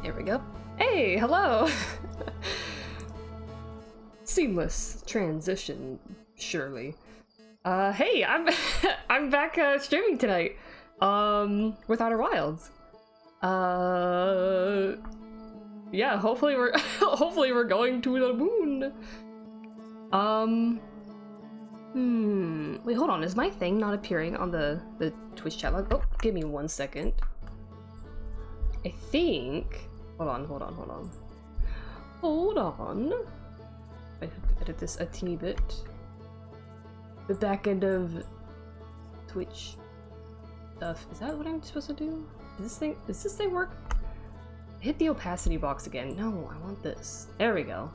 Here we go. Hey, hello! Seamless transition, surely. Hey, I'm I'm back streaming tonight. With Outer Wilds. Yeah, hopefully we're hopefully we're going to the moon. Wait, hold on. Is my thing not appearing on the Twitch chat log? Oh, give me 1 second. I think. Hold on. I have to edit this a teeny bit. The back end of Twitch stuff. Is that what I'm supposed to do? Does this thing work? Hit the opacity box again. No, I want this. There we go.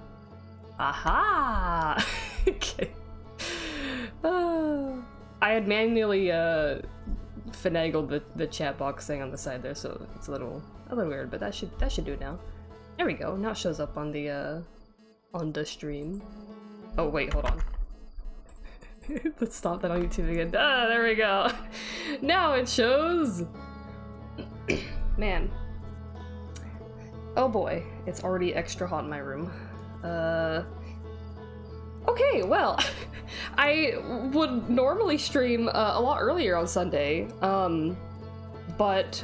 Aha! Okay. I had manually finagled the chat box thing on the side there, so it's a little weird, but that should do it now. There we go. Now it shows up on the stream. Oh wait, hold on. Let's stop that on YouTube again. Ah, there we go. Now it shows. Man. Oh boy, it's already extra hot in my room. Okay, well, I would normally stream a lot earlier on Sunday, but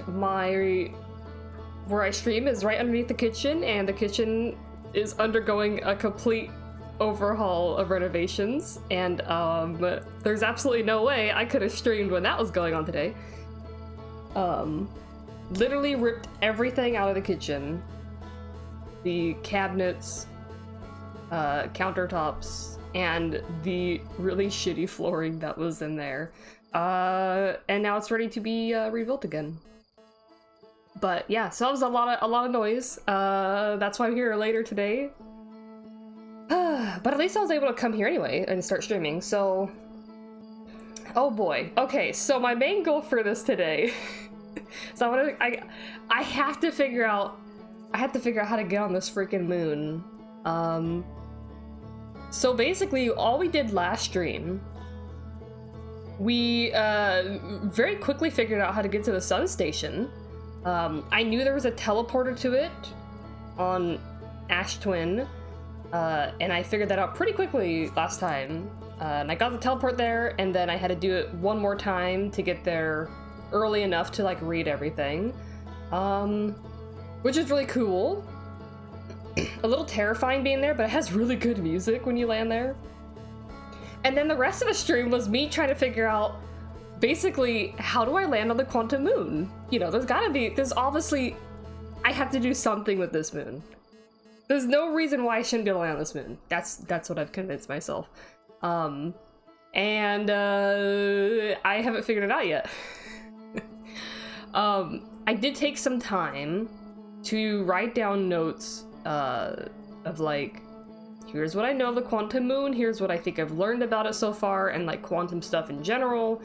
where I stream is right underneath the kitchen, and the kitchen is undergoing a complete overhaul of renovations, and there's absolutely no way I could have streamed when that was going on today. Literally ripped everything out of the kitchen. The cabinets, countertops, and the really shitty flooring that was in there. And now it's ready to be rebuilt again. But yeah, so that was a lot of noise. That's why I'm here later today. But at least I was able to come here anyway and start streaming, so... Oh boy. Okay, so my main goal for this today... So I have to figure out how to get on this freaking moon. So basically, all we did last stream, we very quickly figured out how to get to the sun station. I knew there was a teleporter to it on Ash Twin, and I figured that out pretty quickly last time. And I got the teleport there, and then I had to do it one more time to get there early enough to like read everything, which is really cool. A little terrifying being there, but it has really good music when you land there. And then the rest of the stream was me trying to figure out basically how do I land on the quantum moon. You know, there's obviously I have to do something with this moon. There's no reason why I shouldn't be able to land on this moon. That's what I've convinced myself. And I haven't figured it out yet. I did take some time to write down notes of like, here's what I know of the quantum moon, here's what I think I've learned about it so far, and like quantum stuff in general.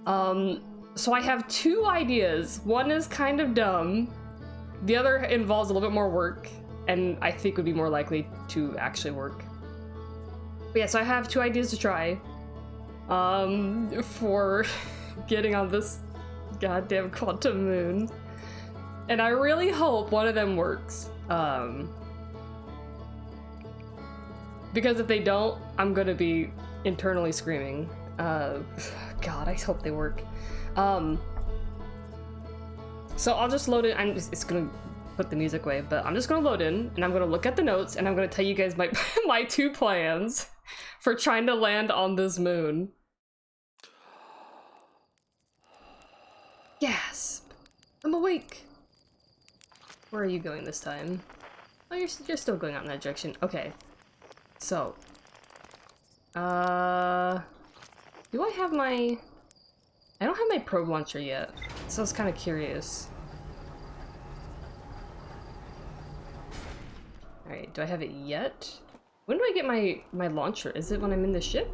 So I have two ideas. One is kind of dumb. The other involves a little bit more work, and I think would be more likely to actually work. But yeah, so I have two ideas to try for getting on this goddamn quantum moon, and I really hope one of them works, because if they don't, I'm gonna be internally screaming. God, I hope they work. So I'll just load it. It's gonna put the music away, but I'm just gonna load in, and I'm gonna look at the notes, and I'm gonna tell you guys my my two plans for trying to land on this moon. Gasp! I'm awake! Where are you going this time? Oh, you're still going out in that direction. Okay. So. Do I have my... I don't have my probe launcher yet, so I was kind of curious. Alright, do I have it yet? When do I get my launcher? Is it when I'm in the ship?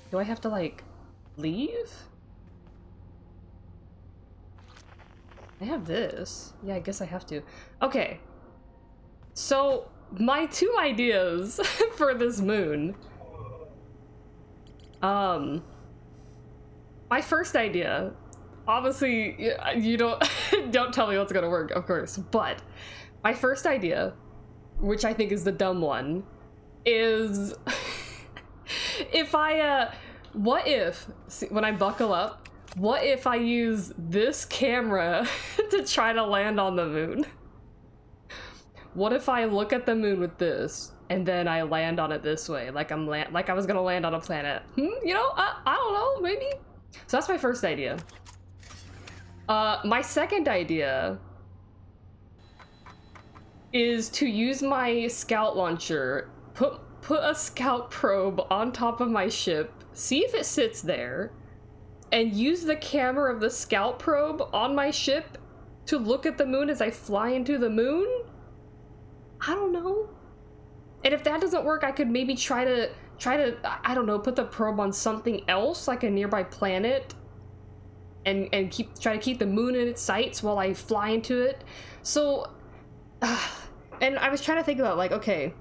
Do I have to, like, leave? I have this. Yeah, I guess I have to. Okay. So, my two ideas for this moon. My first idea obviously, you don't don't tell me what's gonna work, of course. But my first idea, which I think is the dumb one, is if I what if, see, when I buckle up, what if I use this camera to try to land on the moon? What if I look at the moon with this and then I land on it this way, like like I was gonna land on a planet? You know, I don't know, maybe. So that's my first idea. My second idea is to use my scout launcher, put a scout probe on top of my ship, see if it sits there, and use the camera of the scout probe on my ship to look at the moon as I fly into the moon? I don't know. And if that doesn't work, I could maybe try to I don't know, put the probe on something else, like a nearby planet, and try to keep the moon in its sights while I fly into it. So and I was trying to think about, like, okay,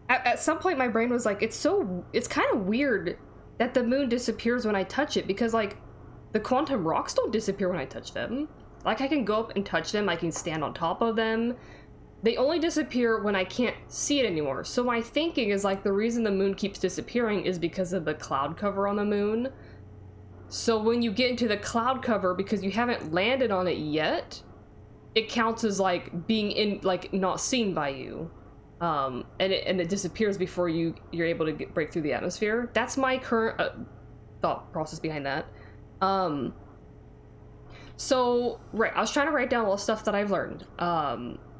at some point my brain was like, it's kind of weird that the moon disappears when I touch it, because like the quantum rocks don't disappear when I touch them. Like, I can go up and touch them, I can stand on top of them. They only disappear when I can't see it anymore. So my thinking is, like, the reason the moon keeps disappearing is because of the cloud cover on the moon. So when you get into the cloud cover, because you haven't landed on it yet, it counts as like being in, like, not seen by you. And it disappears before you're able to break through the atmosphere. That's my current thought process behind that. So right, I was trying to write down all the stuff that I've learned.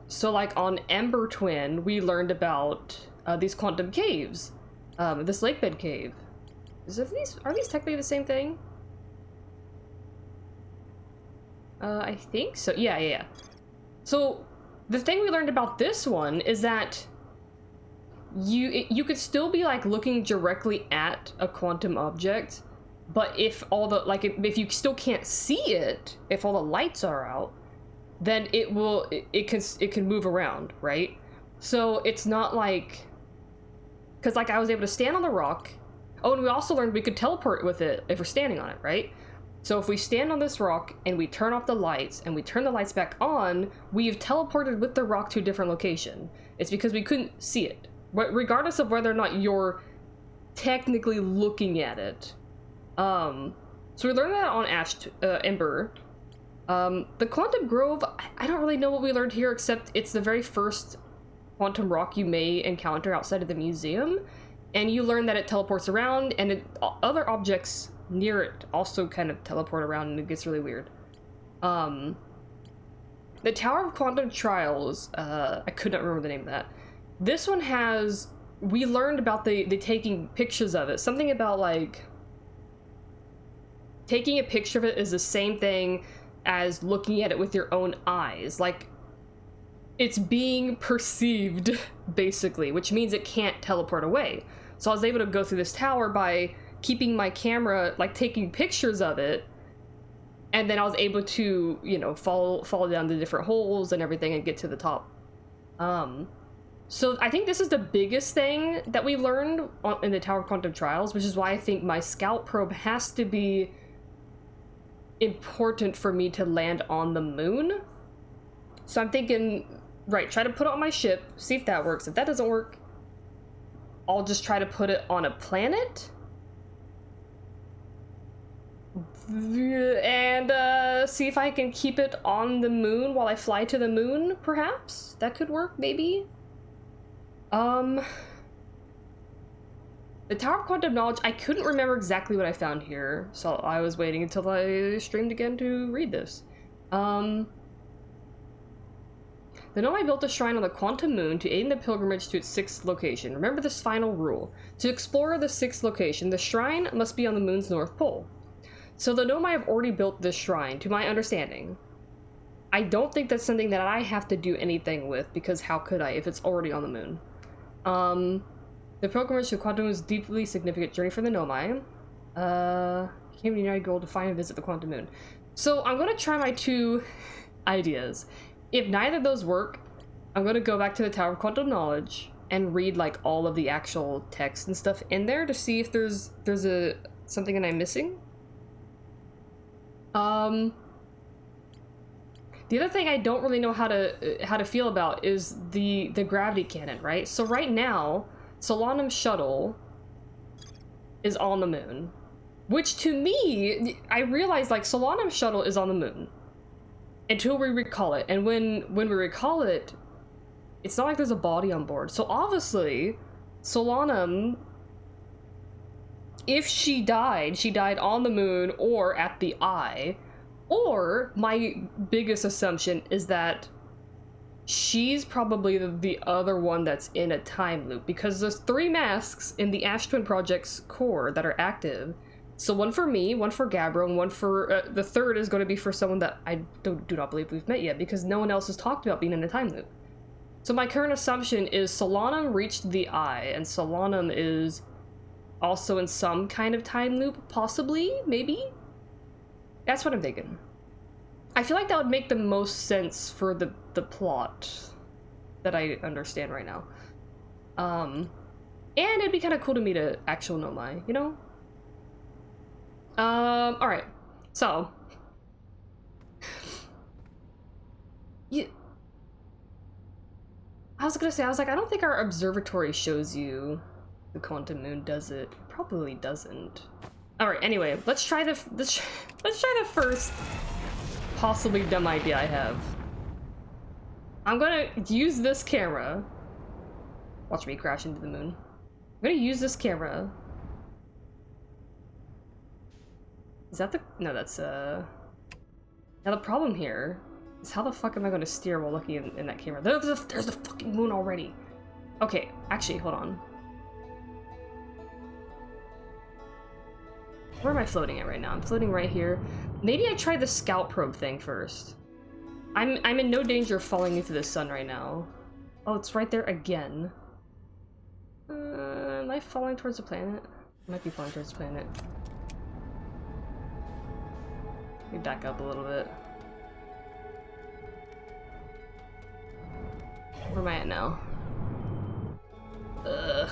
So like on Ember Twin, we learned about these quantum caves, this lakebed cave. Are these technically the same thing? I think so. Yeah. So the thing we learned about this one is that you could still be like looking directly at a quantum object, but if all the if you still can't see it, if all the lights are out, then it can move around, right? So it's not like, because like I was able to stand on the rock. Oh, and we also learned we could teleport with it if we're standing on it, right? So if we stand on this rock and we turn off the lights and we turn the lights back on, we've teleported with the rock to a different location. It's because we couldn't see it, regardless of whether or not you're technically looking at it. So we learned that on Ember. The Quantum Grove, I don't really know what we learned here, except it's the very first quantum rock you may encounter outside of the museum, and you learn that it teleports around, and other objects near it also kind of teleport around, and it gets really weird. The Tower of Quantum Trials, I could not remember the name of that. This one has, we learned about the taking pictures of it. Something about, like, taking a picture of it is the same thing as looking at it with your own eyes. Like, it's being perceived, basically, which means it can't teleport away. So I was able to go through this tower by keeping my camera, like, taking pictures of it, and then I was able to, you know, fall down the different holes and everything and get to the top. So I think this is the biggest thing that we learned in the Tower of Quantum Trials, which is why I think my scout probe has to be important for me to land on the moon. So I'm thinking, right, try to put it on my ship, see if that works. If that doesn't work, I'll just try to put it on a planet and see if I can keep it on the moon while I fly to the moon, perhaps? That could work, maybe? The Tower of Quantum Knowledge, I couldn't remember exactly what I found here, so I was waiting until I streamed again to read this. The Nomai built a shrine on the Quantum Moon to aid in the pilgrimage to its 6th location. Remember this final rule. To explore the 6th location, the shrine must be on the moon's north pole. So the Nomai have already built this shrine, to my understanding. I don't think that's something that I have to do anything with, because how could I if it's already on the moon? The pilgrimage to Quantum is a deeply significant journey for the Nomai. Came to the United Goal to find and visit the Quantum Moon. So I'm going to try my 2 ideas. If neither of those work, I'm going to go back to the Tower of Quantum Knowledge and read, like, all of the actual text and stuff in there to see if there's something that I'm missing. The other thing I don't really know how to feel about is the gravity cannon, right? So right now, Solanum's shuttle is on the moon, which to me, I realize like Solanum's shuttle is on the moon until we recall it, and when we recall it, it's not like there's a body on board. So obviously, Solanum, if she died on the moon or at the eye. Or my biggest assumption is that she's probably the other one that's in a time loop, because there's 3 masks in the Ash Twin Project's core that are active. So one for me, one for Gabbro, and one for the third is going to be for someone that I do not believe we've met yet, because no one else has talked about being in a time loop. So my current assumption is Solanum reached the eye, and Solanum is also in some kind of time loop, possibly, maybe? That's what I'm thinking. I feel like that would make the most sense for the plot that I understand right now. And it'd be kind of cool to meet an actual Nomai, you know? Alright. So. I was gonna say, I was like, I don't think our observatory shows you the quantum moon, does it? It probably doesn't. Alright, anyway, let's try the first possibly dumb idea I have. I'm gonna use this camera. Watch me crash into the moon. I'm gonna use this camera. Is that the... No, that's, Now the problem here is how the fuck am I gonna steer while looking in that camera? There's the fucking moon already. Okay, actually, hold on. Where am I floating at right now? I'm floating right here. Maybe I try the scout probe thing first. I'm in no danger of falling into the sun right now. Oh, it's right there again. Am I falling towards the planet? I might be falling towards the planet. Let me back up a little bit. Where am I at now? So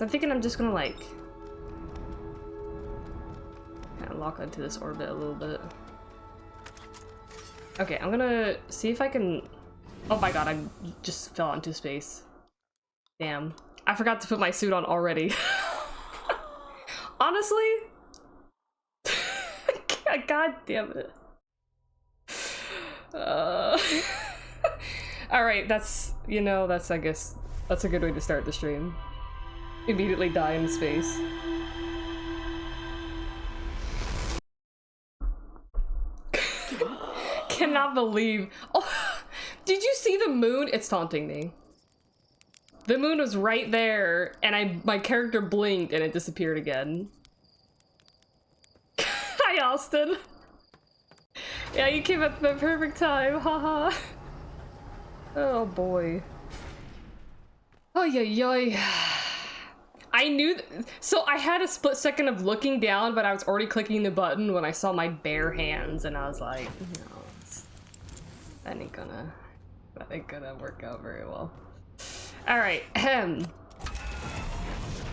I'm thinking I'm just gonna like kind of lock onto this orbit a little bit. Okay, I'm gonna see if I can... Oh my god, I just fell into space. Damn. I forgot to put my suit on already. Honestly? God damn it. Alright, that's, you know, that's, I guess, that's a good way to start the stream. Immediately die in space. Cannot believe. Oh, did you see the moon? It's taunting me. The moon was right there, and my character blinked and it disappeared again. Hi, Austin. Yeah, you came at the perfect time, haha. Oh boy. Oh yeah. I knew so I had a split second of looking down, but I was already clicking the button when I saw my bare hands, and I was like, no, that ain't gonna work out very well. All right,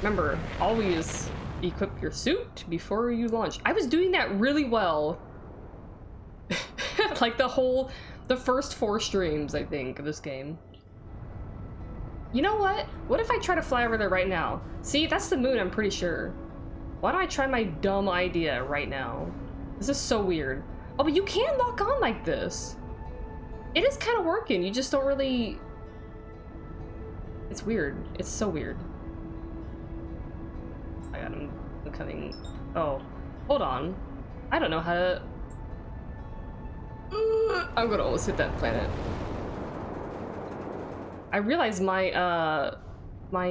remember, always equip your suit before you launch. I was doing that really well. Like the first 4 streams, I think, of this game. You know what? What if I try to fly over there right now? See, that's the moon, I'm pretty sure. Why don't I try my dumb idea right now? This is so weird. Oh, but you can lock on like this. It is kind of working, you just don't really... It's weird. It's so weird. I got him coming... Oh, hold on. I don't know how to... I'm gonna almost hit that planet. I realize my, what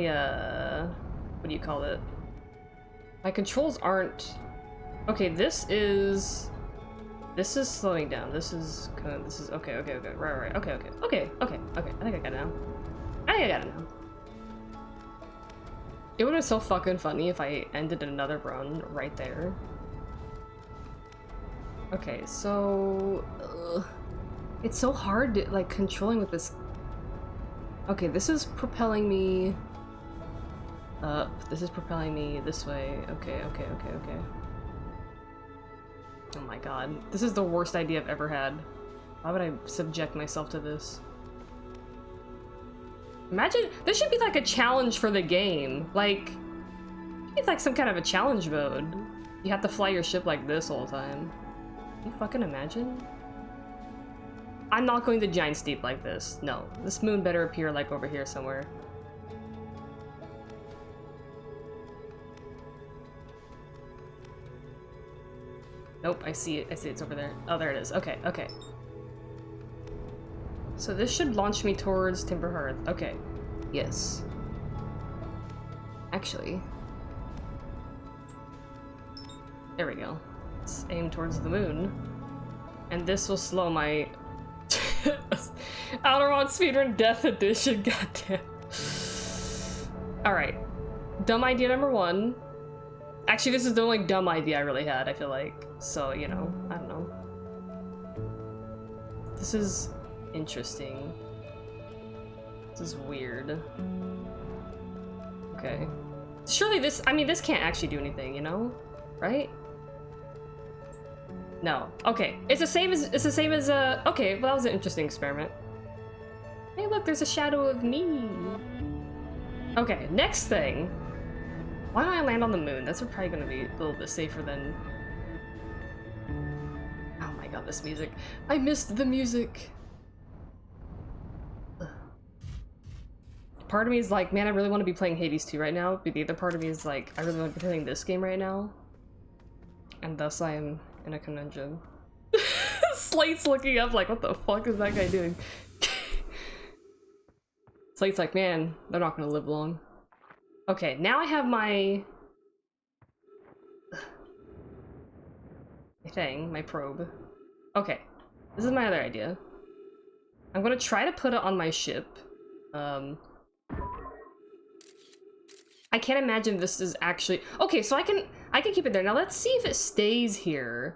do you call it? My controls aren't... Okay, this is slowing down. This is, okay, right, okay. I think I got it now. It would have been so fucking funny if I ended another run right there. Okay, so... it's so hard to, like, controlling with this... Okay, this is propelling me up. This is propelling me this way. Okay. Oh my god. This is the worst idea I've ever had. Why would I subject myself to this? Imagine, this should be like a challenge for the game. Like, it's like some kind of a challenge mode. You have to fly your ship like this all the time. Can you fucking imagine? I'm not going to Giant Steep like this. No, this moon better appear like over here somewhere. Nope, I see it. I see it's over there. Oh, there it is. Okay, okay. So this should launch me towards Timber Hearth. Okay. Yes. Actually. There we go. Let's aim towards the moon. And this will slow my... Outer Wilds Speedrun Death Edition, goddamn. Alright. Dumb idea number one. Actually, this is the only dumb idea I really had, I feel like. So, you know, I don't know. This is interesting. This is weird. Okay. Surely this, I mean, this can't actually do anything, you know? Right? No. Okay. It's the same as, okay, well, that was an interesting experiment. Hey, look, there's a shadow of me. Okay, next thing. Why don't I land on the moon? That's probably gonna be a little bit safer than... Oh my god, this music. I missed the music. Ugh. Part of me is like, man, I really want to be playing Hades 2 right now, but the other part of me is like, I really want to be playing this game right now. And thus I am in a conundrum. Slate's looking up like, what the fuck is that guy doing? Slate's like, man, they're not gonna live long. Okay, now I have my thing, my probe. Okay, this is my other idea. I'm gonna try to put it on my ship. I can't imagine this is actually... Okay, so I can keep it there. Now let's see if it stays here.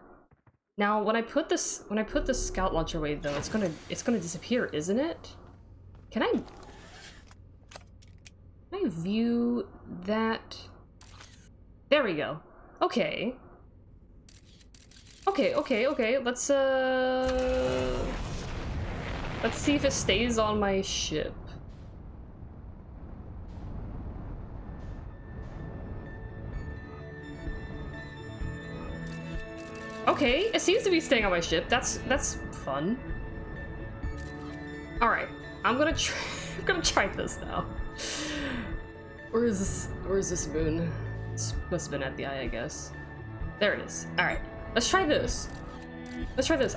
Now when I put the scout launcher away though, it's gonna disappear, isn't it? Can I view that? There we go. Okay. Okay. Let's see if it stays on my ship. Okay, it seems to be staying on my ship. That's fun. All right, I'm gonna try this now. Where is this moon? This must have been at the eye, I guess. There it is. All right, let's try this.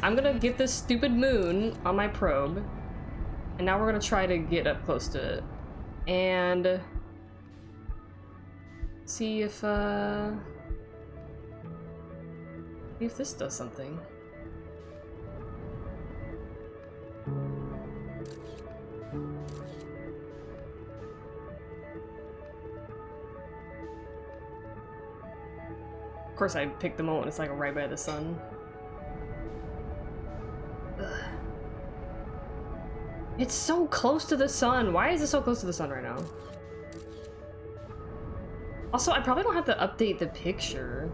I'm gonna get this stupid moon on my probe, and now we're gonna try to get up close to it and see if this does something. Of course, I picked the moment it's like right by the sun. Ugh. It's so close to the sun. Why is it so close to the sun right now? Also, I probably don't have to update the picture.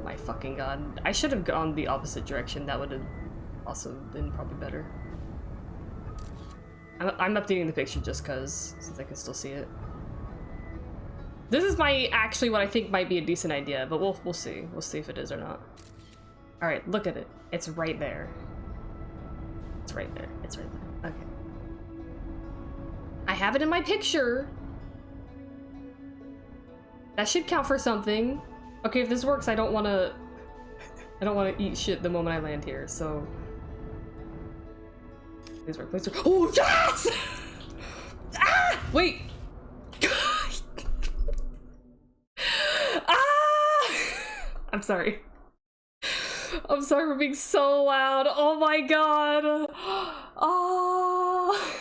My fucking god. I should have gone the opposite direction. That would have also been probably better. I'm updating the picture just because, since I can still see it. This is actually what I think might be a decent idea, but we'll see. We'll see if it is or not. All right, look at it. It's right there. It's right there. It's right there. Okay. I have it in my picture. That should count for something. Okay, if this works, I don't want to eat shit the moment I land here. So please work. Please work. Oh yes! Ah! Wait. I'm sorry. I'm sorry for being so loud. Oh my god. Oh.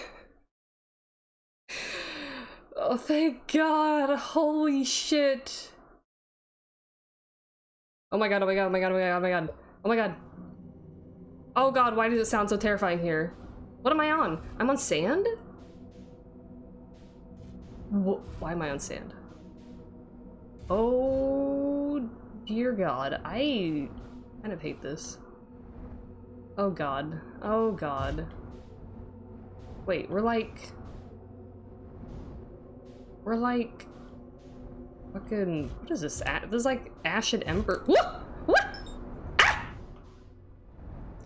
Oh, thank god. Holy shit. Oh my god, oh my god, oh my god, oh my god, oh my god. Oh my god. Oh god, why does it sound so terrifying here? What am I on? I'm on sand? Why am I on sand? Oh Dear God, I kind of hate this. Oh God. Oh God. Wait, we're like... Fucking... What is this? This is like Ash and Ember. What? What? Ah!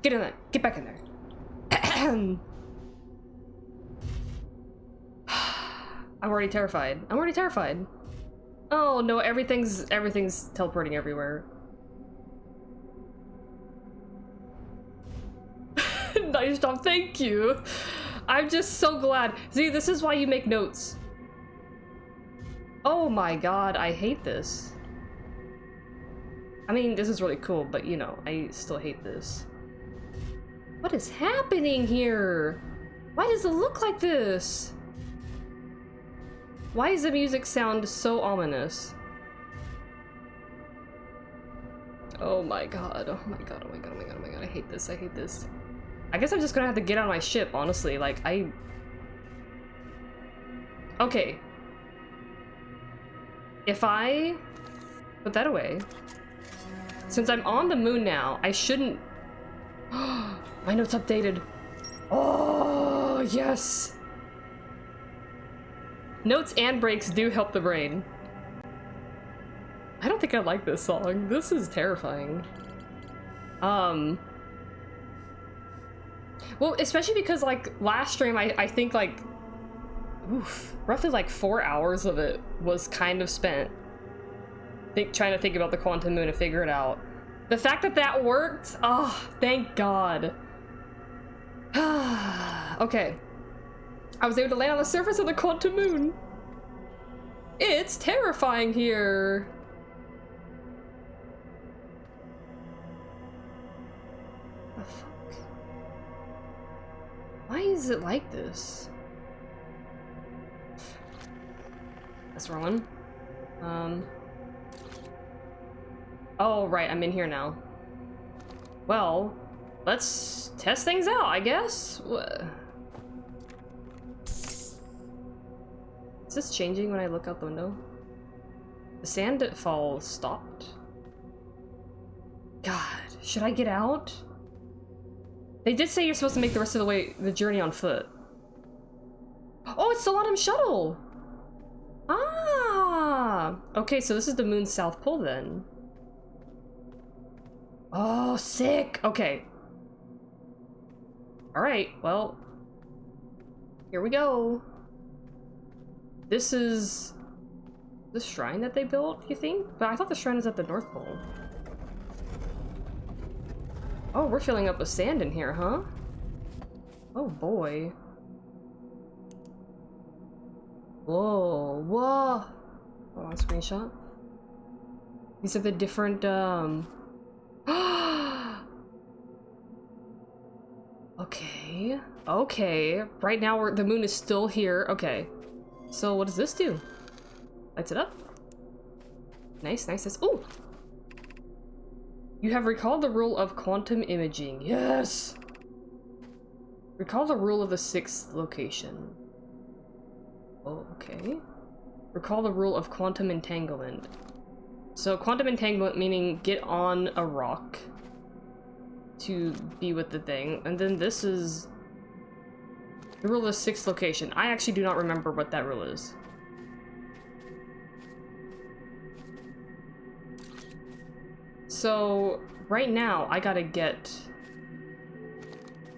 Get in there. Get back in there. I'm already terrified. I'm already terrified. Oh no, everything's teleporting everywhere. Nice job, thank you. I'm just so glad. See, this is why you make notes. Oh my God, I hate this. I mean, this is really cool, but you know, I still hate this. What is happening here? Why does it look like this? Why does the music sound so ominous? Oh my God, oh my God, oh my God, oh my God, oh my God, I hate this, I hate this. I guess I'm just gonna have to get on my ship, honestly, like, Okay. If I put that away, since I'm on the moon now, I shouldn't... My note's updated. Oh, yes! Notes and breaks do help the brain. I don't think I like this song. This is terrifying. Well, especially because, like, last stream, I think, like, roughly, like, 4 hours of it was kind of spent trying to think about the quantum moon and figure it out. The fact that that worked, oh, thank God. Okay. I was able to land on the surface of the quantum moon. It's terrifying here. The fuck? Why is it like this? That's the wrong one. Oh, right, I'm in here now. Well, let's test things out, I guess. Is this changing when I look out the window? The sandfall stopped. God, should I get out? They did say you're supposed to make the rest of the journey on foot. Oh, it's the Solarium shuttle! Ah! Okay, so this is the moon's south pole then. Oh, sick! Okay. Alright, well. Here we go. This is the shrine that they built, you think? But I thought the shrine was at the North Pole. Oh, we're filling up with sand in here, huh? Oh boy. Whoa, whoa! Hold on, screenshot. These are the different, Okay. Okay. Right now, the moon is still here. Okay. So what does this do? Lights it up. Nice, nice, nice. Ooh! You have recalled the rule of quantum imaging. Yes! Recall the rule of the 6th location. Oh, okay. Recall the rule of quantum entanglement. So quantum entanglement meaning get on a rock to be with the thing. And then this is the rule of the 6th location. I actually do not remember what that rule is. So right now I gotta get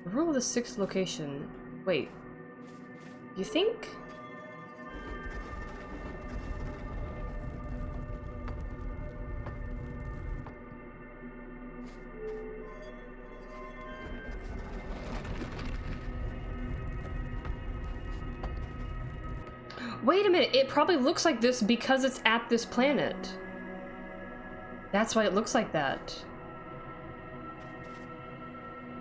the rule of the 6th location. Wait, you think? Wait a minute, it probably looks like this because it's at this planet. That's why it looks like that.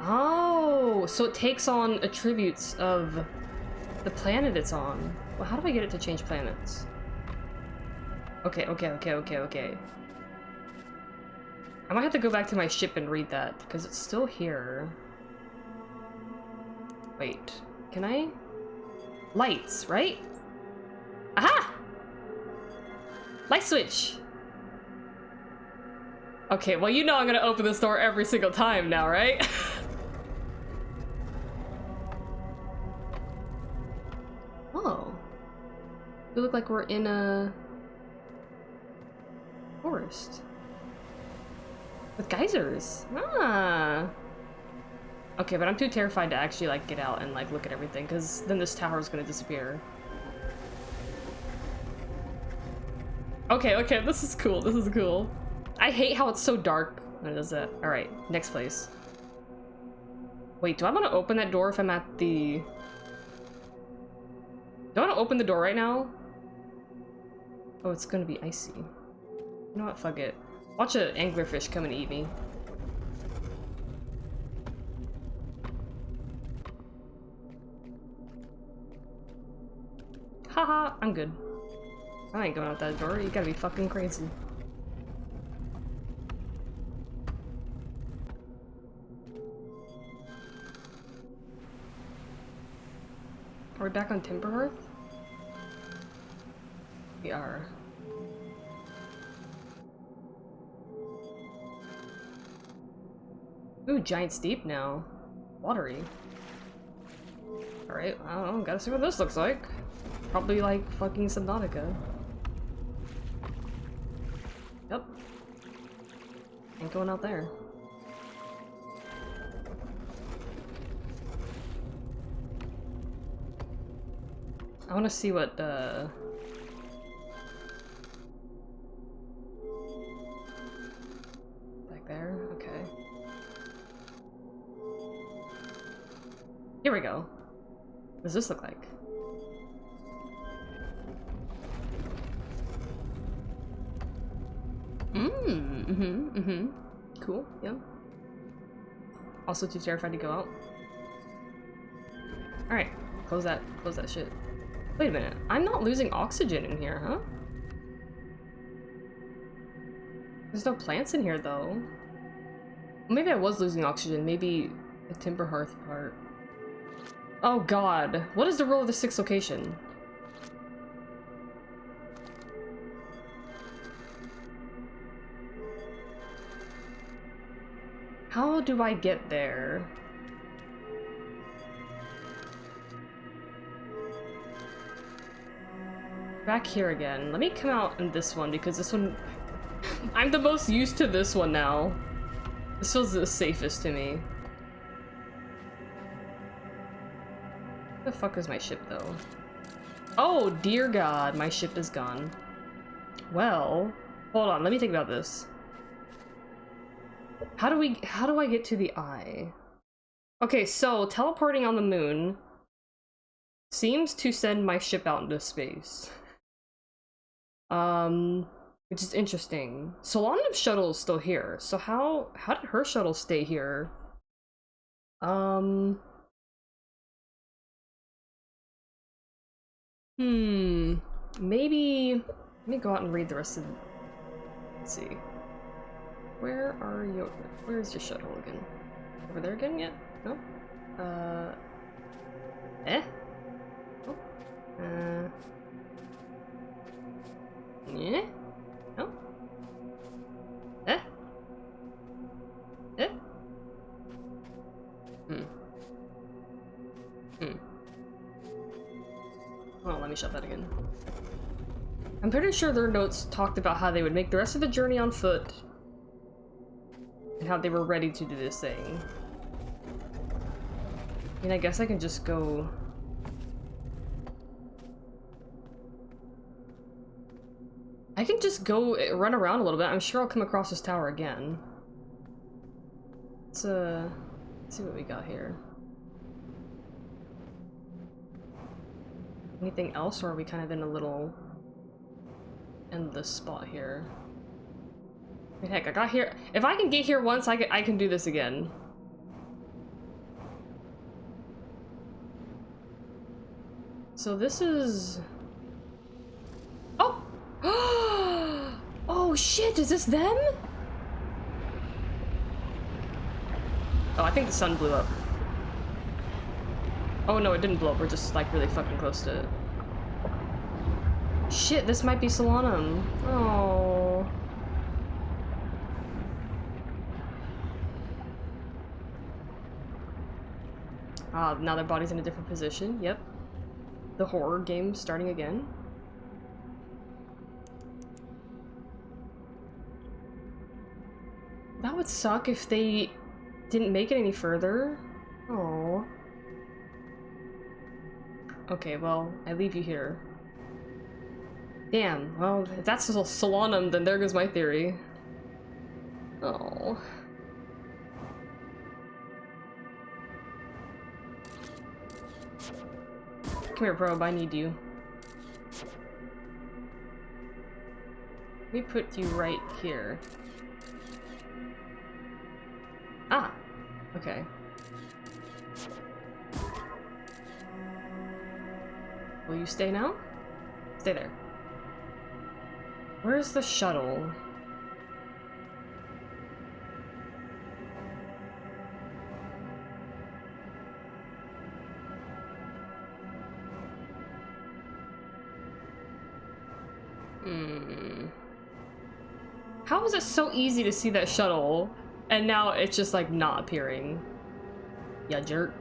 Oh, so it takes on attributes of the planet it's on. Well, how do I get it to change planets? Okay, okay, okay, okay, okay. I might have to go back to my ship and read that, because it's still here. Wait, can I? Lights, right? Aha! Light switch! Okay, well, you know I'm gonna open this door every single time now, right? Oh. We look like we're in a forest. With geysers. Ah. Okay, but I'm too terrified to actually, like, get out and, like, look at everything, because then this tower is gonna disappear. Okay, okay, this is cool, this is cool. I hate how it's so dark when it does that. Alright, next place. Wait, do I want to open that door if I'm at the... Do I want to open the door right now? Oh, it's gonna be icy. You know what, fuck it. Watch an anglerfish come and eat me. Haha, I'm good. I ain't going out that door, you gotta be fucking crazy. Are we back on Timberhearth? We are. Ooh, giant steep now. Watery. Alright, I don't know, gotta see what this looks like. Probably like fucking Subnautica. Yep. Ain't going out there. I wanna see what, back there? Okay. Here we go. What does this look like? Cool, yeah. Also too terrified to go out. Alright, close that shit. Wait a minute, I'm not losing oxygen in here, huh? There's no plants in here, though. Maybe I was losing oxygen, maybe the Timberhearth part. Oh god, what is the rule of the sixth location? How do I get there? Back here again. Let me come out in this one because this one... I'm the most used to this one now. This feels the safest to me. Where the fuck is my ship though? Oh dear god, my ship is gone. Well, hold on, let me think about this. How do I get to the eye? Okay, so teleporting on the moon seems to send my ship out into space. Which is interesting. Solanum's shuttle is still here, so how did her shuttle stay here? Maybe let me go out and read the rest of the... Let's see. Where's your shuttle again? Over there again yet? No? Eh? Oh. Yeah? No? Eh? Eh? Oh, let me shut that again. I'm pretty sure their notes talked about how they would make the rest of the journey on foot and how they were ready to do this thing. I mean, I guess I can just go... I can just go run around a little bit. I'm sure I'll come across this tower again. Let's see what we got here. Anything else, or are we kind of in a little endless spot here? I mean, heck, I got here. If I can get here once, I can do this again. So this is... Oh! Oh shit, is this them? Oh, I think the sun blew up. Oh no, it didn't blow up, we're just like really fucking close to it. Shit, this might be Solanum. Oh. Ah, now their body's in a different position. Yep. The horror game starting again. That would suck if they didn't make it any further. Oh. Okay, well, I leave you here. Damn, well, if that's Solanum, then there goes my theory. Oh. Come here, probe, I need you. Let me put you right here. Ah, okay. Will you stay now? Stay there. Where's the shuttle? How is it so easy to see that shuttle, and now it's just like not appearing? Ya jerk.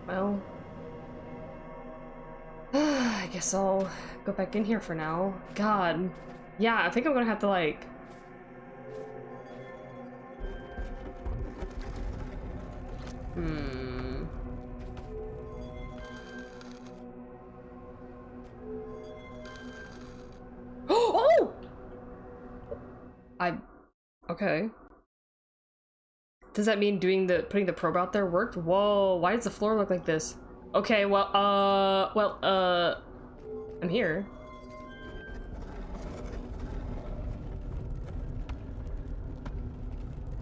Well, I guess I'll go back in here for now. God. Yeah, I think I'm gonna have to, like... Oh! Okay. Does that mean putting the probe out there worked? Whoa, why does the floor look like this? Okay, well, I'm here.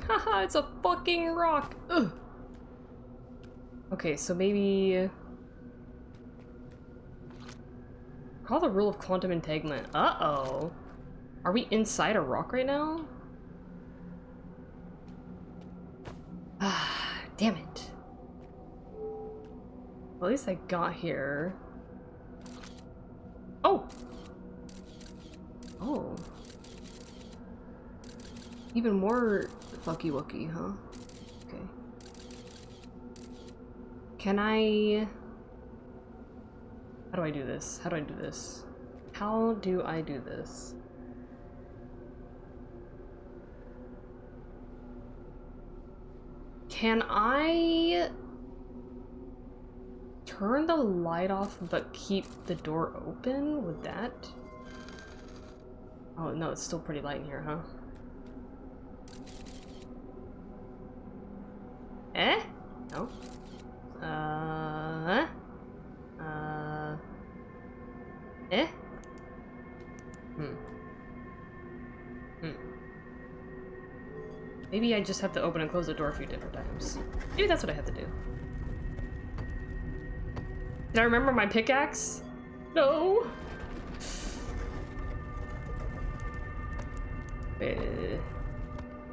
Haha, it's a fucking rock! Ugh. Okay, so maybe... Call the rule of quantum entanglement. Uh-oh. Are we inside a rock right now? Ah, damn it. Well, at least I got here. Oh! Oh. Even more fucky wucky, huh? Okay. Can I... How do I do this? How do I do this? How do I do this? Can I turn the light off but keep the door open? Would that... Oh no, it's still pretty light in here, huh? Eh? No. Eh? Maybe I just have to open and close the door a few different times. Maybe that's what I have to do. Did I remember my pickaxe? No!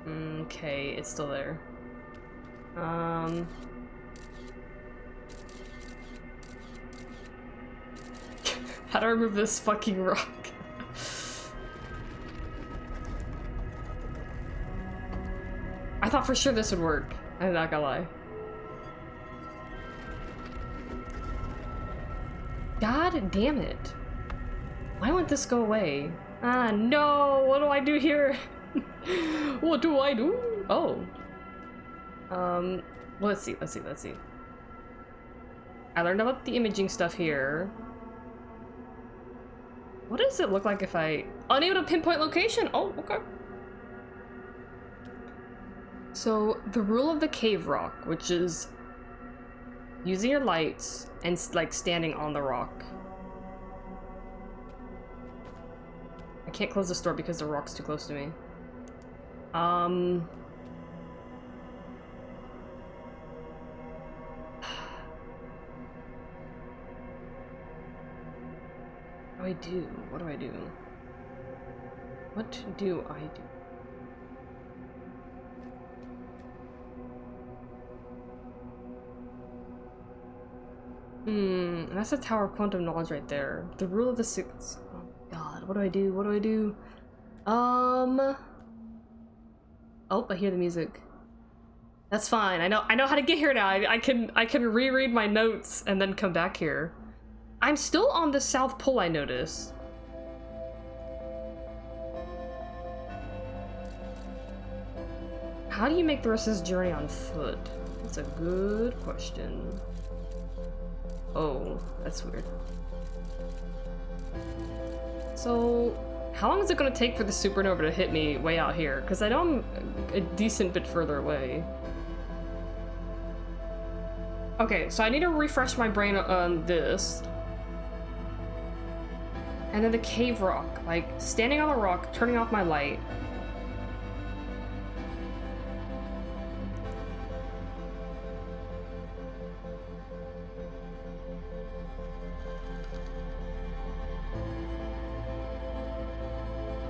Okay, it's still there. How do I remove this fucking rock? I thought for sure this would work. I'm not gonna lie. God damn it. Why won't this go away? Ah, no! What do I do here? What do I do? Oh. Well, let's see. I learned about the imaging stuff here. What does it look like if I... Unable to pinpoint location! Oh, okay. So, the rule of the cave rock, which is using your lights and, like, standing on the rock. I can't close this door because the rock's too close to me. What do I do? What do I do? What do I do? That's a Tower of Quantum Knowledge right there. The rule of the six. Oh god, what do I do? What do I do? Oh, I hear the music. That's fine. I know how to get here now. I can reread my notes and then come back here. I'm still on the South Pole, I notice. How do you make the rest of this journey on foot? That's a good question. Oh, that's weird. So, how long is it gonna take for the supernova to hit me way out here? Because I know I'm a decent bit further away. Okay, so I need to refresh my brain on this. And then the cave rock. Like, standing on the rock, turning off my light.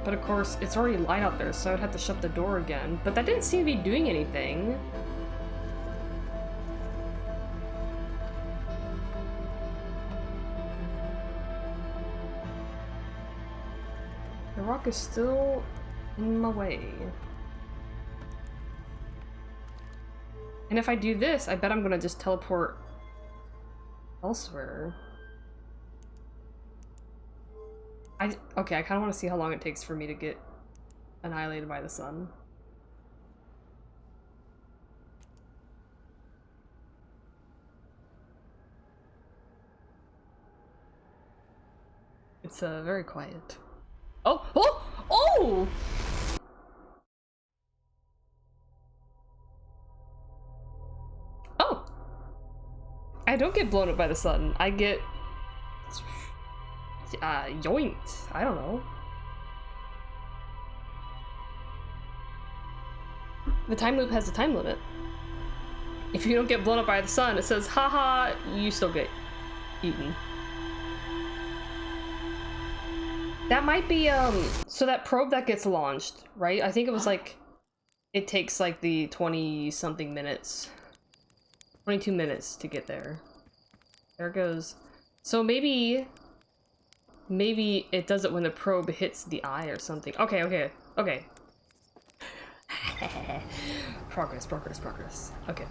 But of course, it's already light out there, so I'd have to shut the door again. But that didn't seem to be doing anything. The rock is still in my way. And if I do this, I bet I'm gonna just teleport elsewhere. Okay, I kind of want to see how long it takes for me to get annihilated by the sun. It's very quiet. Oh! Oh! Oh! Oh! I don't get blown up by the sun. I get yoinked. I don't know. The time loop has a time limit. If you don't get blown up by the sun, it says, haha, you still get eaten. That might be, so that probe that gets launched, right? I think it was like, it takes like the 20-something minutes. 22 minutes to get there. There it goes. So maybe it does it when the probe hits the eye or something. Okay, okay, okay. Progress. Okay.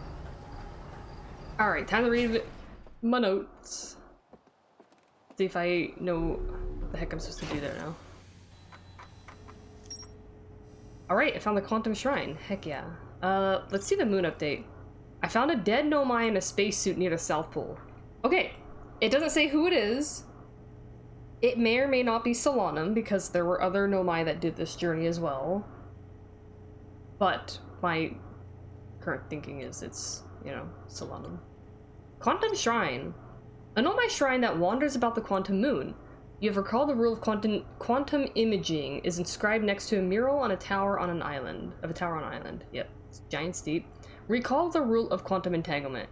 Alright, time to read my notes. See if I know what the heck I'm supposed to do there now. Alright, I found the Quantum Shrine. Heck yeah. Let's see the moon update. I found a dead Nomai in a spacesuit near the South Pole. Okay, it doesn't say who it is. It may or may not be Solanum, because there were other Nomai that did this journey as well. But my current thinking is it's, you know, Solanum. Quantum Shrine. A Nomai shrine that wanders about the quantum moon. You have recalled the rule of quantum imaging is inscribed next to a mural on a tower on an island. Yep, it's giant steep. Recall the rule of quantum entanglement.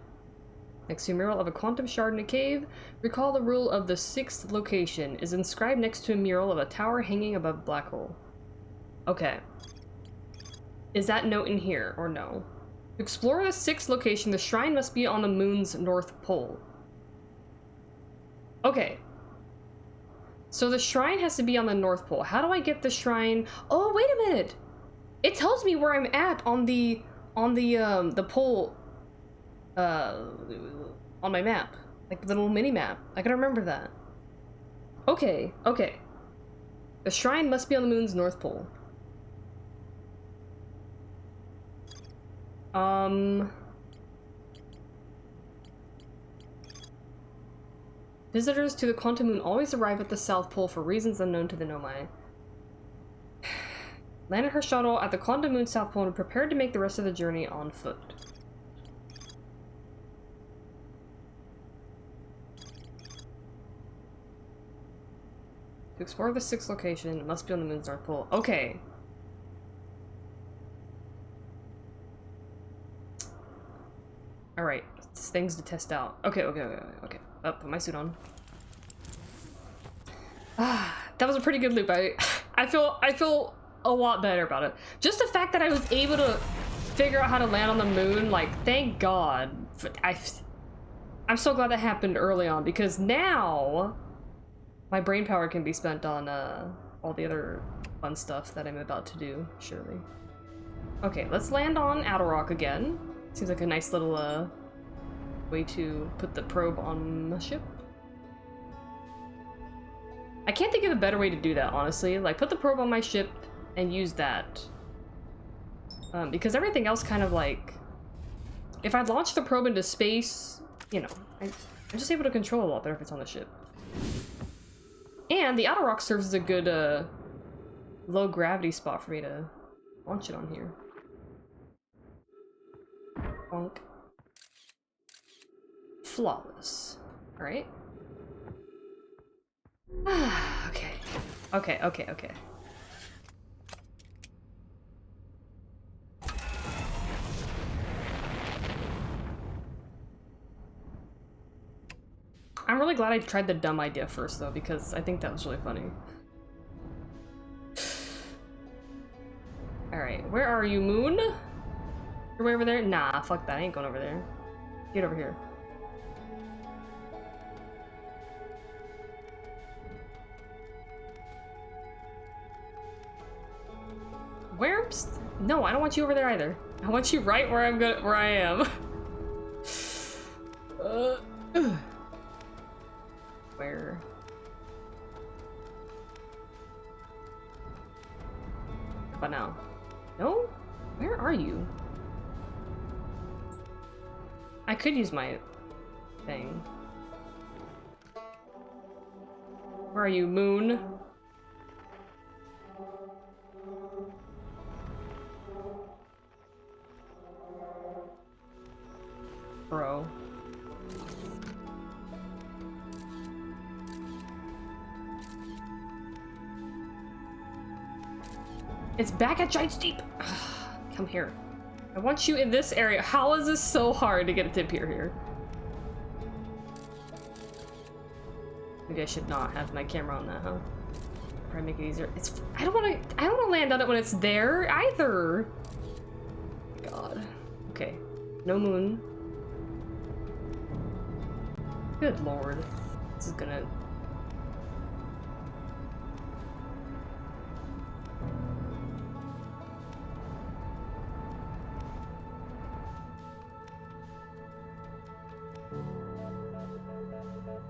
Next to a mural of a quantum shard in a cave, recall the rule of the 6th location is inscribed next to a mural of a tower hanging above a black hole. Okay. Is that note in here, or no? To explore the 6th location, the shrine must be on the moon's north pole. Okay. So the shrine has to be on the north pole. How do I get the shrine? Oh, wait a minute! It tells me where I'm at on the pole, on my map. Like the little mini map. I gotta remember that. Okay, okay. The shrine must be on the moon's north pole. Visitors to the quantum moon always arrive at the South Pole for reasons unknown to the Nomai. Landed her shuttle at the quantum moon South Pole and prepared to make the rest of the journey on foot. To explore the 6th location, it must be on the moon's north pole. Okay. Alright, things to test out. Okay. Oh, put my suit on. Ah, that was a pretty good loop. I feel a lot better about it. Just the fact that I was able to figure out how to land on the moon, like, thank God. I'm so glad that happened early on, because now my brain power can be spent on all the other fun stuff that I'm about to do, surely. Okay, let's land on Attlerock again. Seems like a nice little way to put the probe on the ship. I can't think of a better way to do that, honestly. Like, put the probe on my ship and use that. Because everything else kind of like... If I launch the probe into space, you know, I'm just able to control a lot better if it's on the ship. And the Attlerock serves as a good low gravity spot for me to launch it on here. Bonk. Flawless. Alright. Okay. Okay. I'm really glad I tried the dumb idea first, though, because I think that was really funny. Alright, where are you, Moon? You're way over there? Nah, fuck that. I ain't going over there. Get over here. Where? No, I don't want you over there either. I want you right where where I am. Where? How about now? No? Where are you? I could use my thing. Where are you, Moon? Bro. It's back at Giant Steep! Come here. I want you in this area. How is this so hard to get it to appear here? Maybe I should not have my camera on that, huh? Probably make it easier. I don't wanna land on it when it's there either. God. Okay. No moon. Good lord. This is gonna...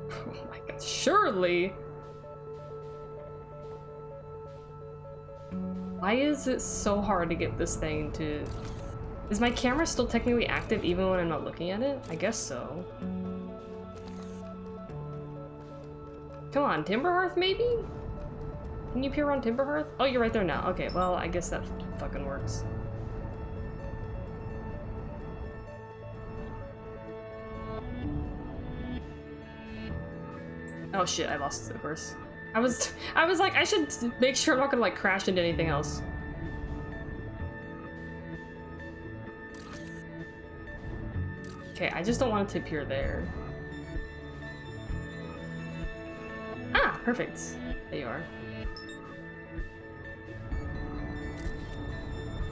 Oh my god, surely! Why is it so hard to get this thing to... Is my camera still technically active even when I'm not looking at it? I guess so. Come on, Timberhearth maybe? Can you appear on Timberhearth? Oh, you're right there now. Okay, well, I guess that fucking works. Oh shit, I lost the course. I was like, I should make sure I'm not gonna like crash into anything else. Okay, I just don't want it to appear there. Ah, perfect. There you are.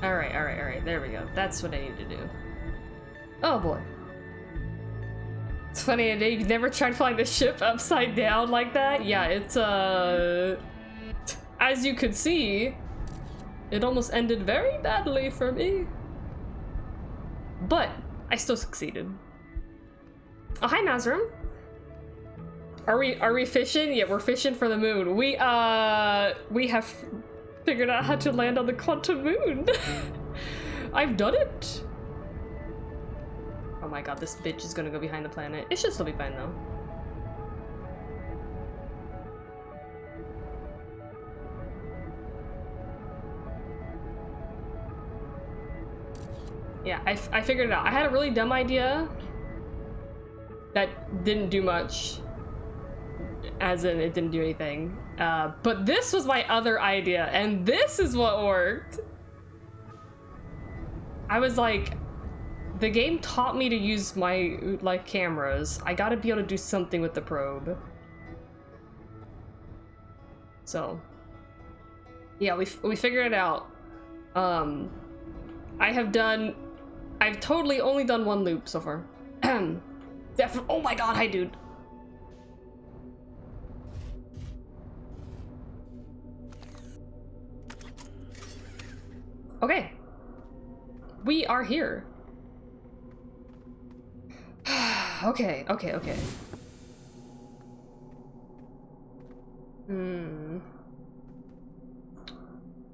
Alright, there we go. That's what I need to do. Oh boy. It's funny, you've never tried flying the ship upside down like that? Yeah, it's, as you could see, it almost ended very badly for me. But, I still succeeded. Oh, hi, Mazrim. Are we fishing? Yeah, we're fishing for the moon. We have figured out how to land on the quantum moon. I've done it. Oh my god, this bitch is gonna go behind the planet. It should still be fine though. Yeah, I figured it out. I had a really dumb idea that didn't do much. As in, it didn't do anything. But this was my other idea, and this is what worked. I was like, the game taught me to use my, like, cameras. I gotta be able to do something with the probe. So, yeah, we figured it out. I've totally only done one loop so far. Oh my god, hi dude. Okay. We are here. Okay.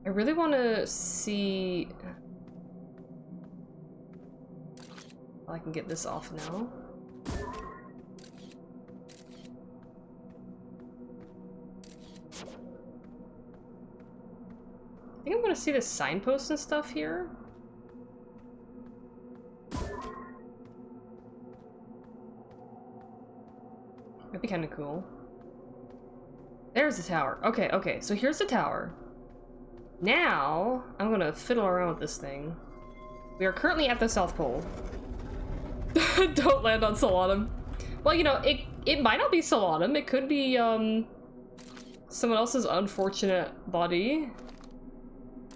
I really want to see... I can get this off now. I think I'm gonna see the signposts and stuff here. That'd be kind of cool. There's the tower. Okay, so here's the tower. Now, I'm gonna fiddle around with this thing. We are currently at the South Pole. Don't land on Solanum. Well, you know, it might not be Solanum. It could be, someone else's unfortunate body.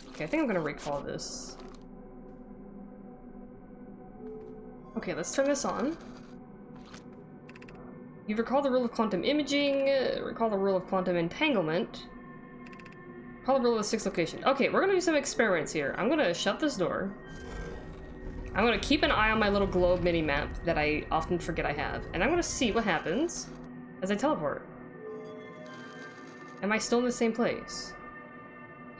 Okay, I think I'm gonna recall this. Okay, let's turn this on. You've recalled the rule of quantum imaging, recall the rule of quantum entanglement, recall the rule of the sixth location. Okay, we're gonna do some experiments here. I'm gonna shut this door. I'm gonna keep an eye on my little globe mini-map that I often forget I have, and I'm gonna see what happens as I teleport. Am I still in the same place?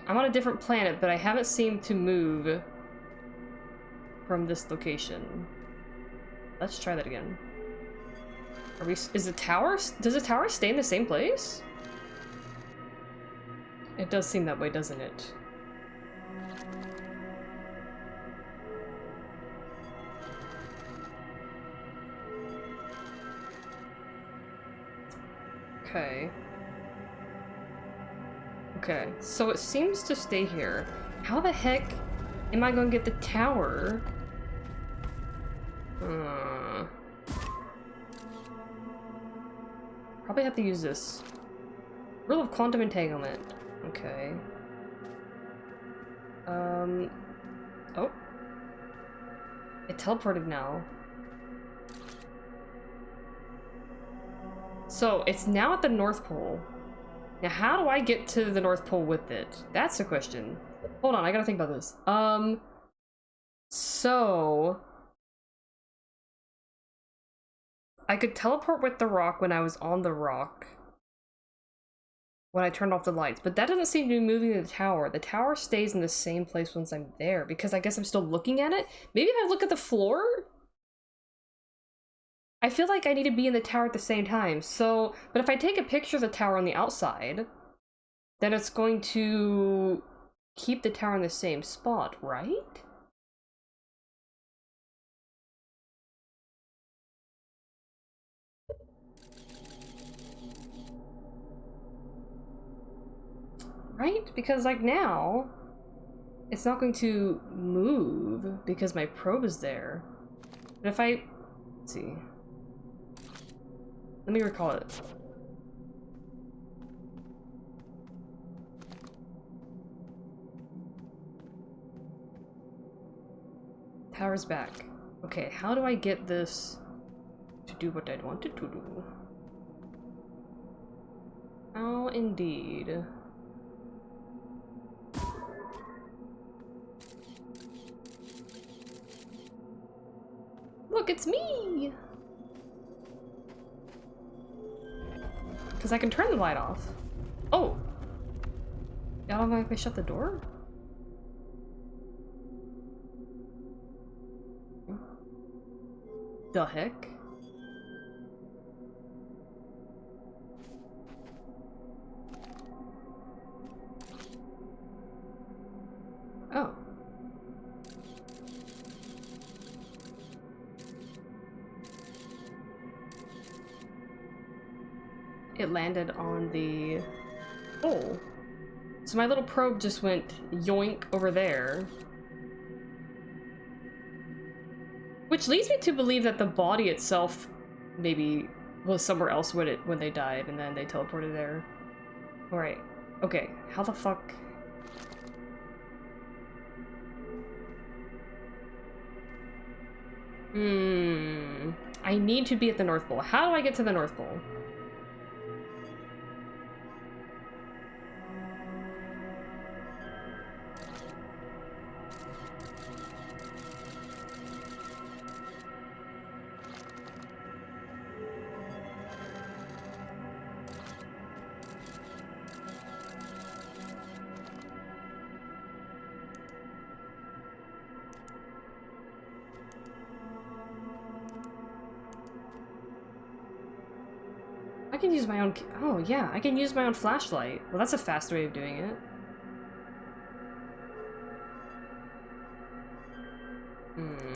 I'm on a different planet, but I haven't seemed to move from this location. Let's try that again. Are we, is the tower, does the tower stay in the same place? It does seem that way, doesn't it? Okay. Okay, so it seems to stay here. How the heck am I gonna get the tower? Probably have to use this. Rule of quantum entanglement. Okay. Oh. It teleported now. So, it's now at the North Pole. Now, how do I get to the North Pole with it? That's the question. Hold on, I gotta think about this. So... I could teleport with the rock when I was on the rock. When I turned off the lights, but that doesn't seem to be moving the tower. The tower stays in the same place once I'm there, because I guess I'm still looking at it? Maybe if I look at the floor? I feel like I need to be in the tower at the same time, so... But if I take a picture of the tower on the outside, then it's going to keep the tower in the same spot, right? Right? Because, like, now, it's not going to move because my probe is there. But if I... Let's see. Let me recall it. Tower's back. Okay, how do I get this to do what I want it to do? How indeed. Look, it's me! Because I can turn the light off. Oh! Y'all don't mind if I shut the door? The heck? Oh. It landed on the hole. So my little probe just went yoink over there. Which leads me to believe that the body itself maybe was somewhere else when they died and then they teleported there. Alright. Okay, how the fuck? I need to be at the North Pole. How do I get to the North Pole? I can use my own... Oh, yeah, I can use my own flashlight. Well, that's a fast way of doing it. Hmm.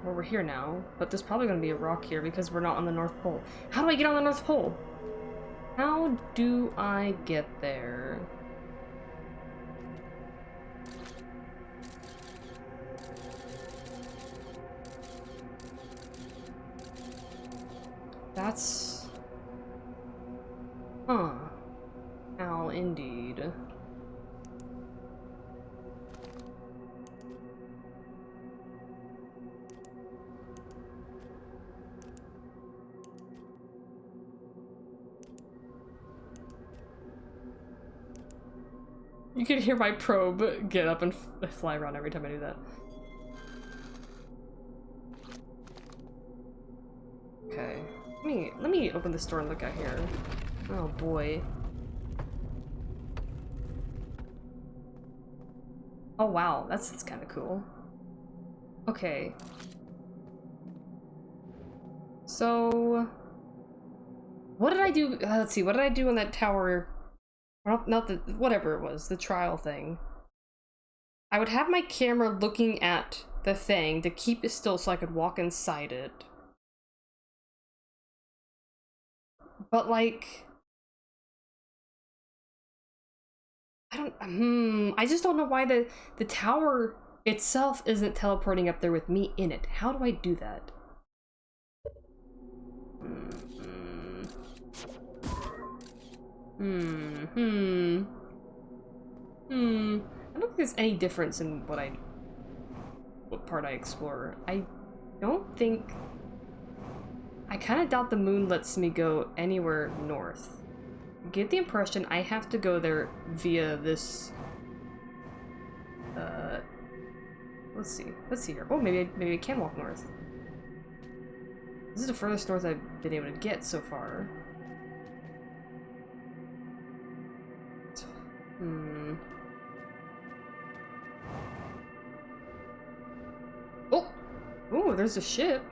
Well, we're here now, but there's probably going to be a rock here because we're not on the North Pole. How do I get on the North Pole? How do I get there? That's... Huh. How indeed. You can hear my probe get up and fly around every time I do that. Okay. Let me open this door and look out here. Oh boy. Oh wow, that's kind of cool. Okay. So what did I do? Let's see. What did I do in that tower? Not the whatever it was, the trial thing. I would have my camera looking at the thing to keep it still so I could walk inside it. But like, I just don't know why the tower itself isn't teleporting up there with me in it. How do I do that? I don't think there's any difference in what part I explore. I don't think... I kind of doubt the moon lets me go anywhere north. I get the impression I have to go there via this... let's see here. Oh, maybe I can walk north. This is the furthest north I've been able to get so far. Oh! Oh, there's a ship.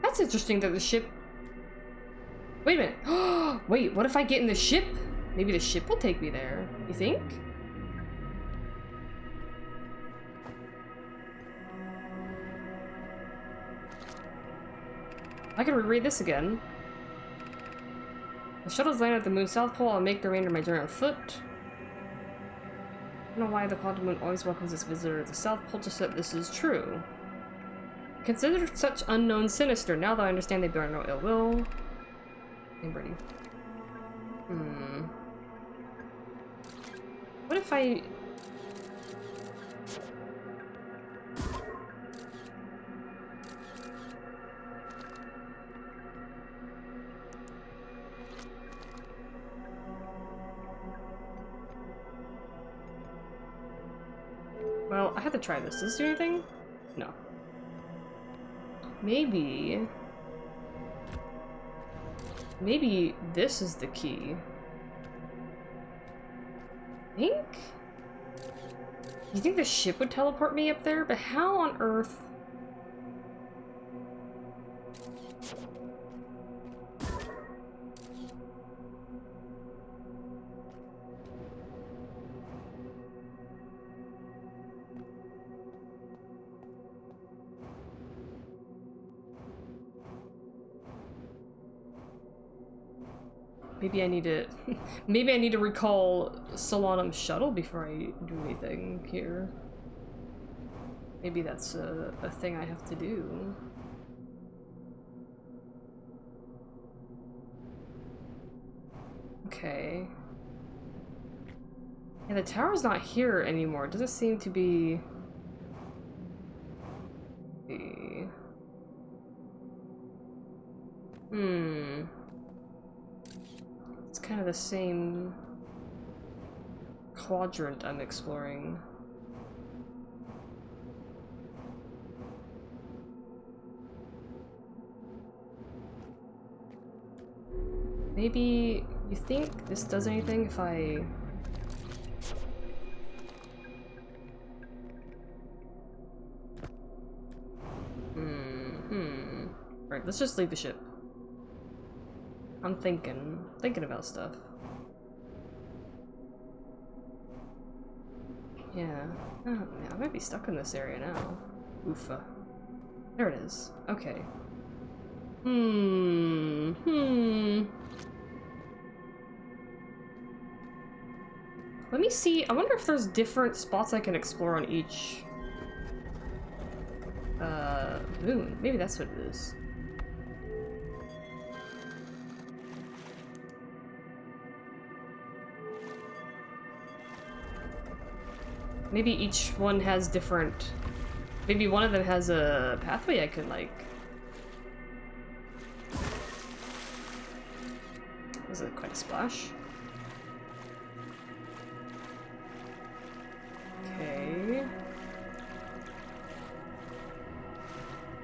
That's interesting that the ship... Wait a minute. Wait, what if I get in the ship? Maybe the ship will take me there. You think? I can reread this again. The shuttle's landed at the moon's south pole. I'll make the remainder of my journey on foot. I don't know why the quantum moon always welcomes its visitor to the south pole, just that this is true. Considered such unknown sinister. Now that I understand they bear no ill will. I'm ready. What if I... Well, I have to try this. Does this do anything? No. Maybe this is the key. You think the ship would teleport me up there? But how on earth? Maybe I need to maybe I need to recall Solanum's shuttle before I do anything here. Maybe that's a thing I have to do. Okay. Yeah, the tower's not here anymore. It doesn't seem to be... Hmm. It's kind of the same quadrant I'm exploring. Maybe you think this does anything if I... Right, let's just leave the ship. I'm thinking about stuff. Yeah. Oh, yeah, I might be stuck in this area now. Oofa. There it is. Okay. Let me see. I wonder if there's different spots I can explore on each moon. Maybe that's what it is. Maybe each one has different... Maybe one of them has a pathway I can, like... Was it quite a splash? Okay.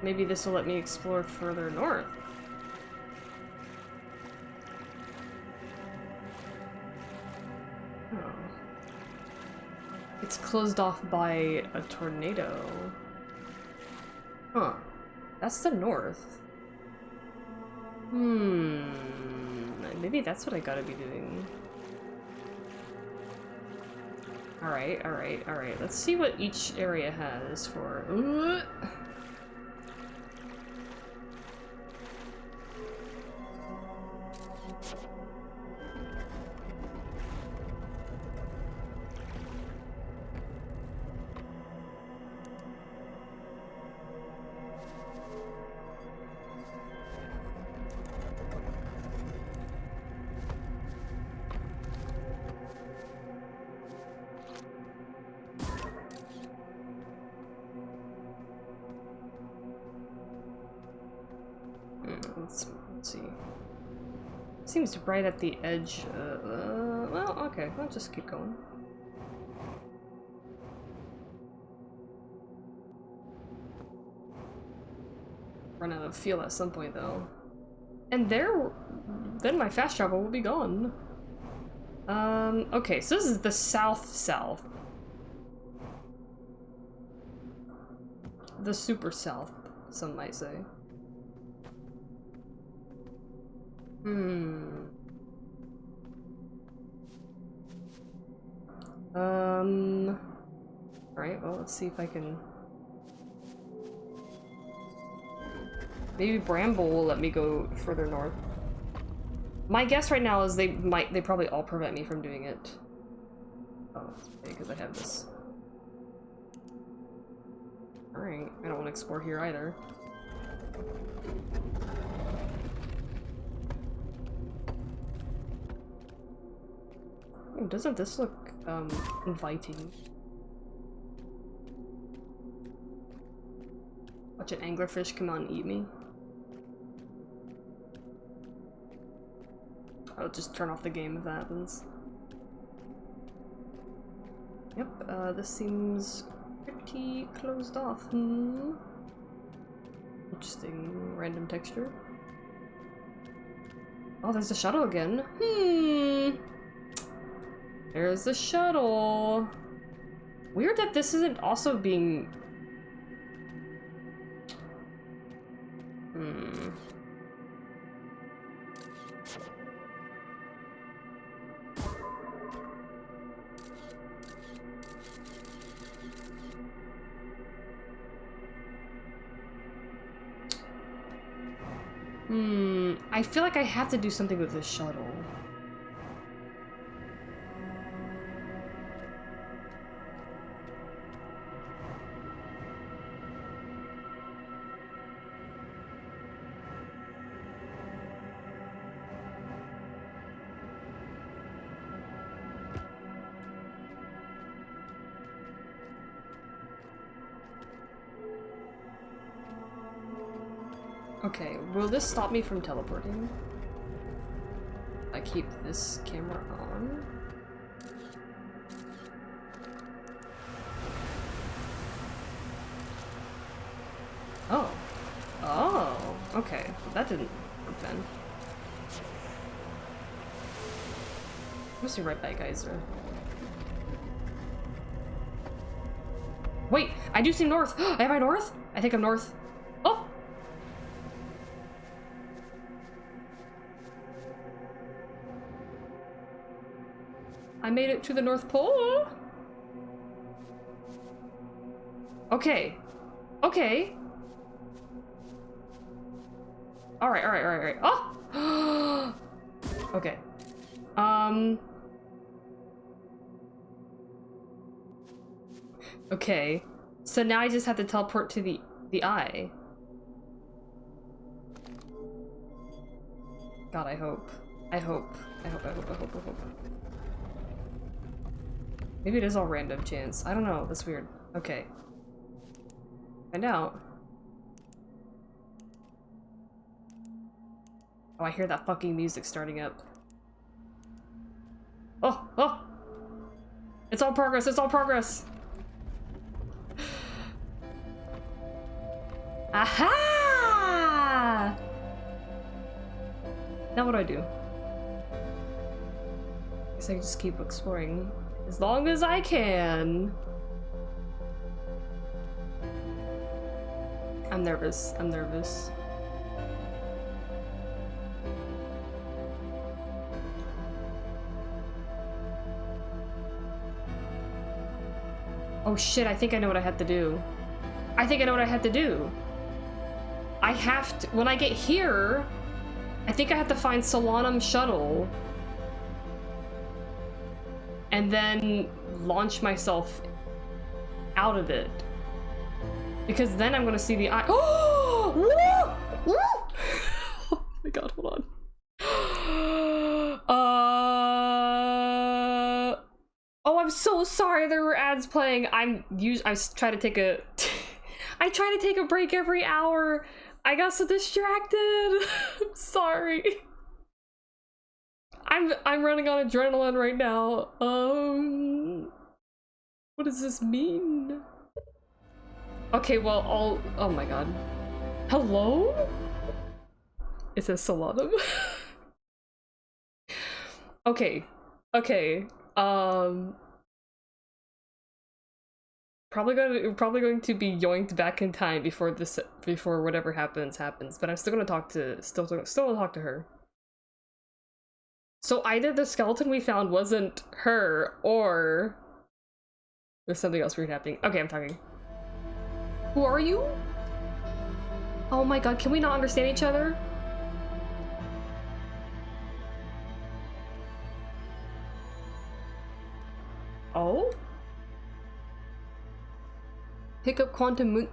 Maybe this will let me explore further north. Oh. It's closed off by a tornado. Huh. That's the north. Maybe that's what I gotta be doing. Alright, alright, alright. Let's see what each area has for... Let's see. Seems right at the edge. Well, okay. I'll just keep going. Run out of fuel at some point, though. And then my fast travel will be gone. Okay, so this is the south-south. The super south, some might say. Alright, well, let's see if I can... Maybe Bramble will let me go further north. My guess right now is they probably all prevent me from doing it. Oh, because I have this. Alright, I don't want to explore here either. Oh, doesn't this look, inviting? Watch an anglerfish come out and eat me. I'll just turn off the game if that happens. Yep, this seems pretty closed off. Interesting random texture. Oh, there's the shuttle again. There's the shuttle. Weird that this isn't also being... I feel like I have to do something with this shuttle. Okay, will this stop me from teleporting? I keep this camera on. Oh. Oh, okay. That didn't work then. Must be right by Geyser. Wait, I do see north. Am I north? I think I'm north. Oh! I made it to the North Pole. Okay. Okay. Alright, alright, alright, alright. Oh! Okay. Okay. So now I just have to teleport to the eye. God, I hope. I hope. I hope, I hope, I hope, I hope. Maybe it is all random chance. I don't know. That's weird. Okay. Find out. Oh, I hear that fucking music starting up. Oh! Oh! It's all progress! It's all progress! Aha! Now what do I do? Guess I just keep exploring as long as I can. I'm nervous. I'm nervous. Oh shit, I think I know what I have to do. I think I know what I have to do. I have to, when I get here, I think I have to find Solanum Shuttle. And then launch myself out of it. Because then I'm gonna see the eye. Oh! Woo! Woo! Oh my god, hold on. Oh, I'm so sorry there were ads playing. I try to take a I try to take a break every hour. I got so distracted. I'm sorry. I'm running on adrenaline right now. What does this mean? Okay, well, oh my god. Hello? It says Solanum. Okay. Okay. Probably going to be yoinked back in time before whatever happens, but I'm still gonna talk to her. So either the skeleton we found wasn't her, or there's something else weird happening. Okay, I'm talking. Who are you? Oh my god, can we not understand each other? Oh? Pick up quantum moon.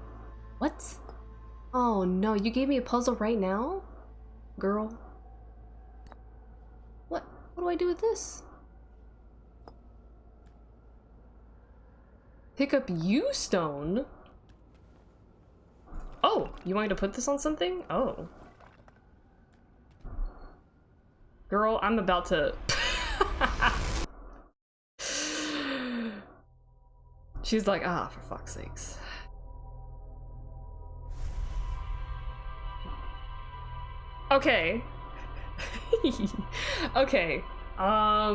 What? Oh no, you gave me a puzzle right now? Girl. What do I do with this? Pick up U-stone? Oh, you want me to put this on something? Oh. Girl, I'm about to... She's like, ah, for fuck's sakes. Okay. Okay. I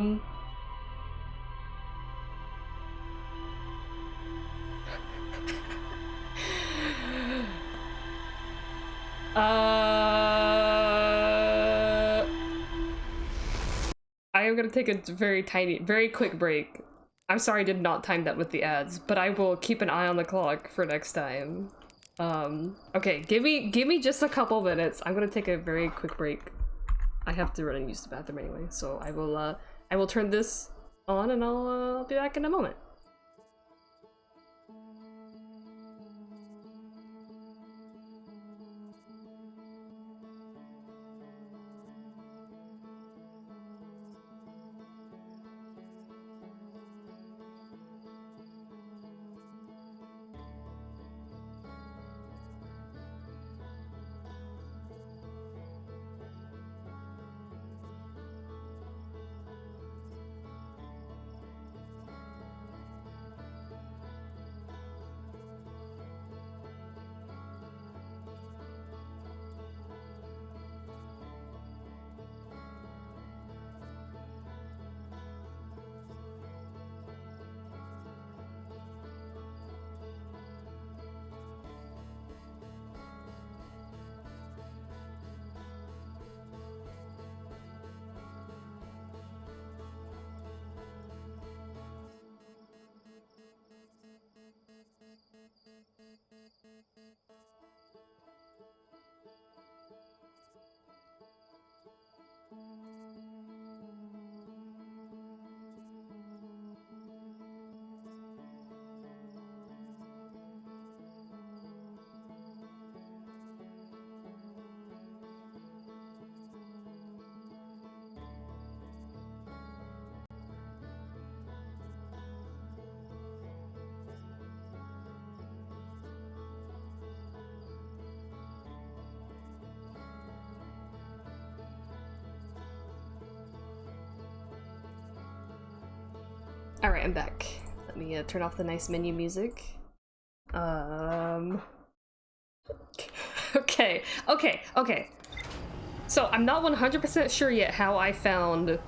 am gonna take a very quick break. I'm sorry I did not time that with the ads, but I will keep an eye on the clock for next time. Okay, give me just a couple minutes. I'm gonna take a very quick break. I have to run and use the bathroom anyway, so I will turn this on and I'll be back in a moment. Alright, I'm back. Let me turn off the nice menu music. Okay. So I'm not 100% sure yet how I found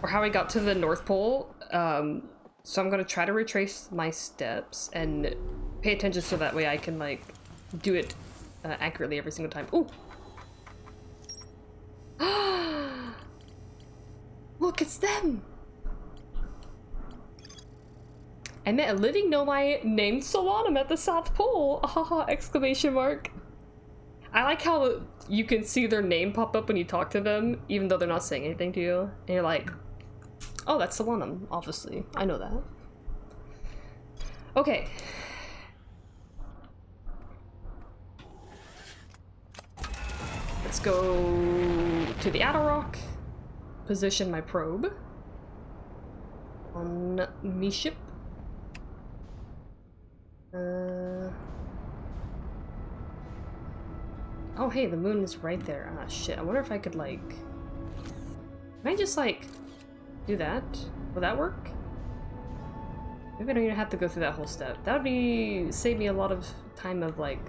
or how I got to the North Pole. So I'm gonna try to retrace my steps and pay attention so that way I can like do it accurately every single time. Ooh. Look, it's them. I met a living nomai named Solanum at the South Pole! Haha! Exclamation mark. I like how you can see their name pop up when you talk to them, even though they're not saying anything to you. And you're like, oh, that's Solanum, obviously. I know that. Okay. Let's go to the Attlerock. Position my probe on me ship. Oh hey, the moon is right there. Ah shit, I wonder if I could like... Can I just like do that? Will that work? Maybe I don't even have to go through that whole step. That would be... save me a lot of time of like...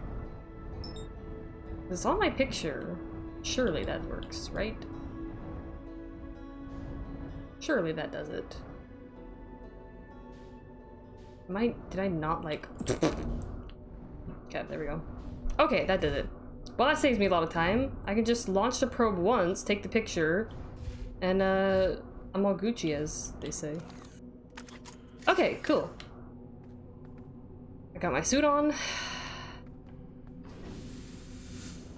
It's on my picture. Surely that works, right? Surely that does it. Did I not like... Okay, there we go. Okay, that did it. Well, that saves me a lot of time. I can just launch the probe once, take the picture, and I'm all Gucci, as they say. Okay, cool. I got my suit on.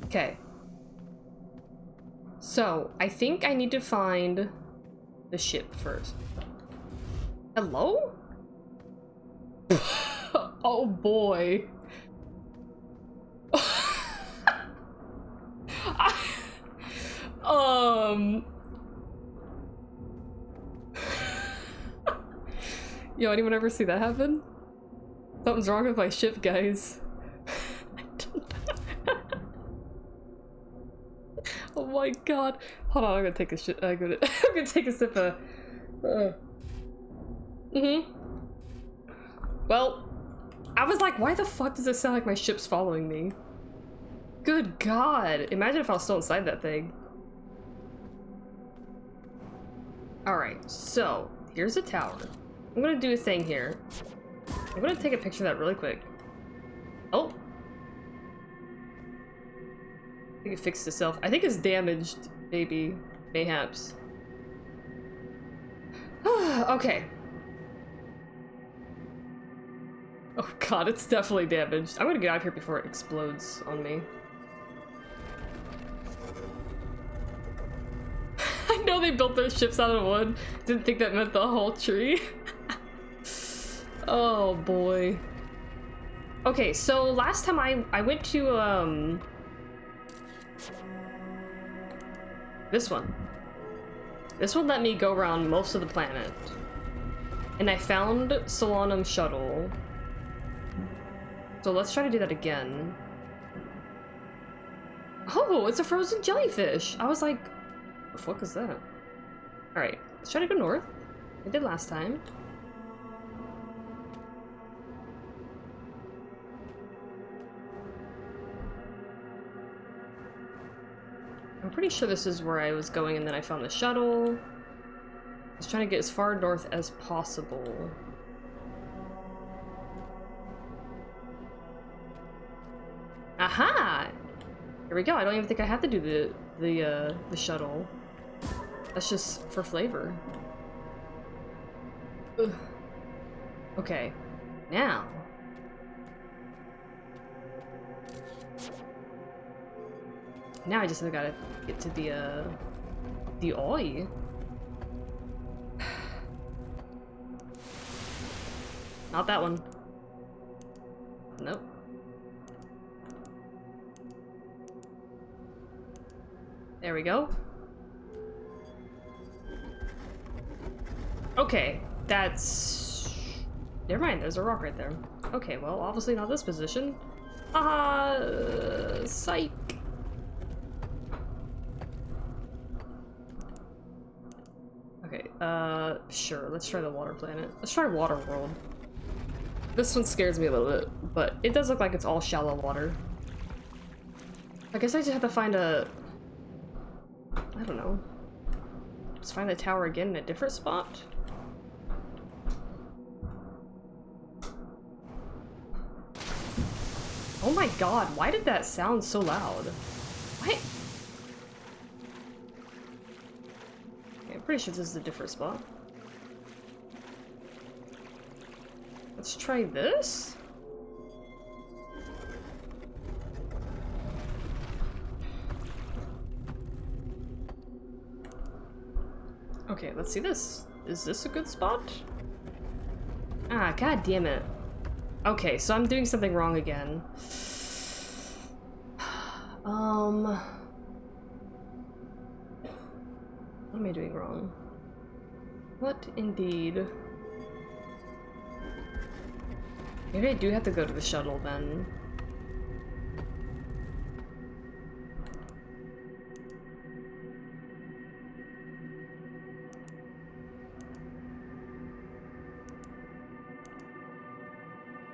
Okay. So, I think I need to find the ship first. Hello? Oh boy. Yo, anyone ever see that happen? Something's wrong with my ship, guys. Oh my god. Hold on, I'm gonna take a shit. I'm gonna take a sip of. Well, I was like, why the fuck does it sound like my ship's following me? Good god. Imagine if I was still inside that thing. Alright, so here's a tower. I'm gonna do a thing here. I'm gonna take a picture of that really quick. Oh. I think it fixed itself. I think it's damaged, maybe. Mayhaps. Okay. Oh god, it's definitely damaged. I'm gonna get out of here before it explodes on me. I know they built their ships out of wood. Didn't think that meant the whole tree. Oh boy. Okay, so last time I went to this one. This one let me go around most of the planet. And I found Solanum shuttle. So let's try to do that again. Oh, it's a frozen jellyfish! I was like, what the fuck is that? Alright, let's try to go north. I did last time. I'm pretty sure this is where I was going and then I found the shuttle. I was trying to get as far north as possible. Aha! Here we go. I don't even think I have to do the shuttle. That's just for flavor. Ugh. Okay. Now. Now I just gotta get to the oi. Not that one. Nope. There we go. Okay, that's... Never mind, there's a rock right there. Okay, well, obviously not this position. Psych. Okay, Sure, let's try the water planet. Let's try water world. This one scares me a little bit, but it does look like it's all shallow water. I guess I just have to find a... I don't know. Let's find the tower again in a different spot. Oh my god, why did that sound so loud? What? Okay, I'm pretty sure this is a different spot. Let's try this? Okay, let's see this. Is this a good spot? Ah, god damn it. Okay, so I'm doing something wrong again. What am I doing wrong? What indeed? Maybe I do have to go to the shuttle then.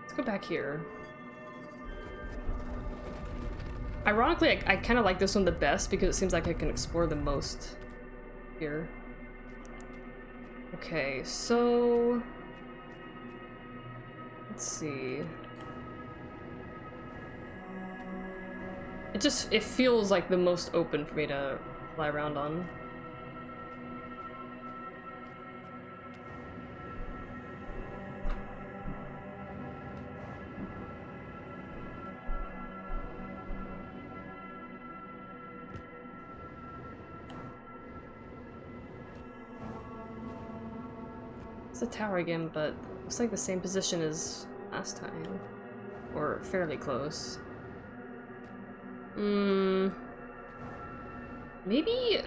Let's go back here. Ironically, I kind of like this one the best because it seems like I can explore the most here. Okay, so... let's see. It feels like the most open for me to fly around on. The tower again, but looks like the same position as last time, or fairly close. Maybe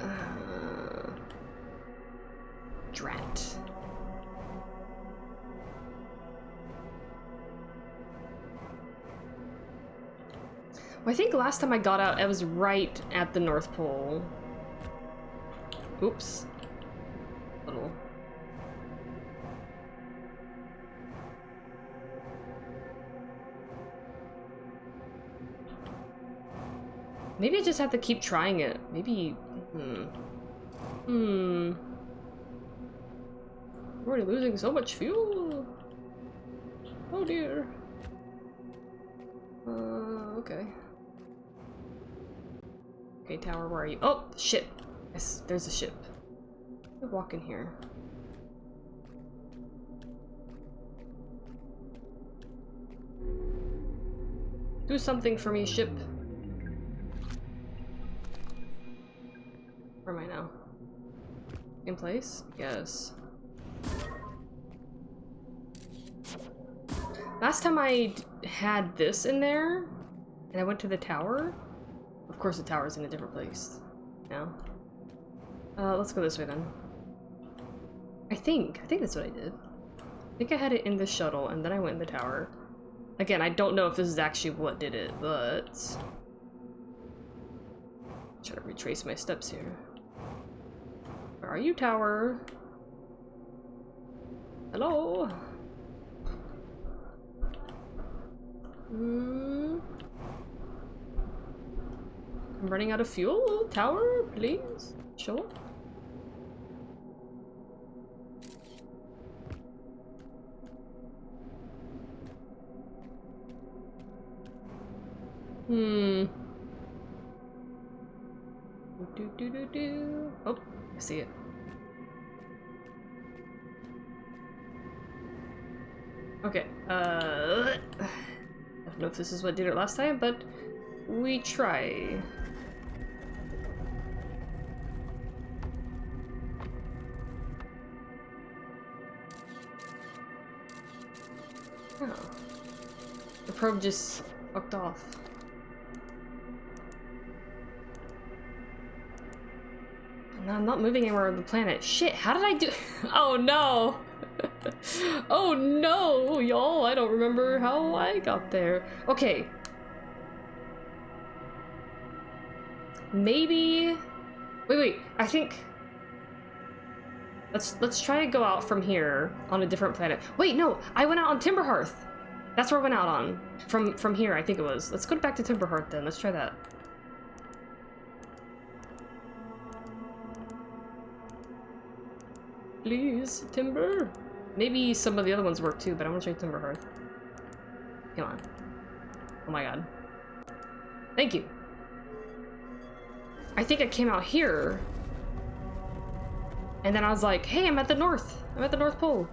Drat. Well, I think last time I got out, I was right at the North Pole. Oops. Little. Maybe I just have to keep trying it. Maybe... I'm already losing so much fuel. Oh dear. Okay. Okay, tower, where are you? Oh, shit. Yes, there's a ship. Let me walk in here. Do something for me, ship. Where am I now? In place? Yes. Last time I had this in there, and I went to the tower. Of course the tower's in a different place now. Let's go this way then. I think that's what I did. I think I had it in the shuttle, and then I went in the tower. Again, I don't know if this is actually what did it, but... try to retrace my steps here. Where are you, tower? Hello? I'm running out of fuel. Tower, please. Show up. Oh, I see it. Okay, I don't know if this is what did it last time, but we try. Oh. The probe just fucked off. No, I'm not moving anywhere on the planet. Shit, how did I do? Oh no! Oh no, y'all! I don't remember how I got there. Okay. Maybe... Wait, I think... Let's try to go out from here on a different planet. Wait, no, I went out on Timberhearth. That's where I went out on. From here, I think it was. Let's go back to Timberhearth then. Let's try that. Please, Timber. Maybe some of the other ones work too, but I want to try Timberhearth. Come on. Oh my god. Thank you. I think I came out here. And then I was like, hey, I'm at the north. I'm at the North Pole.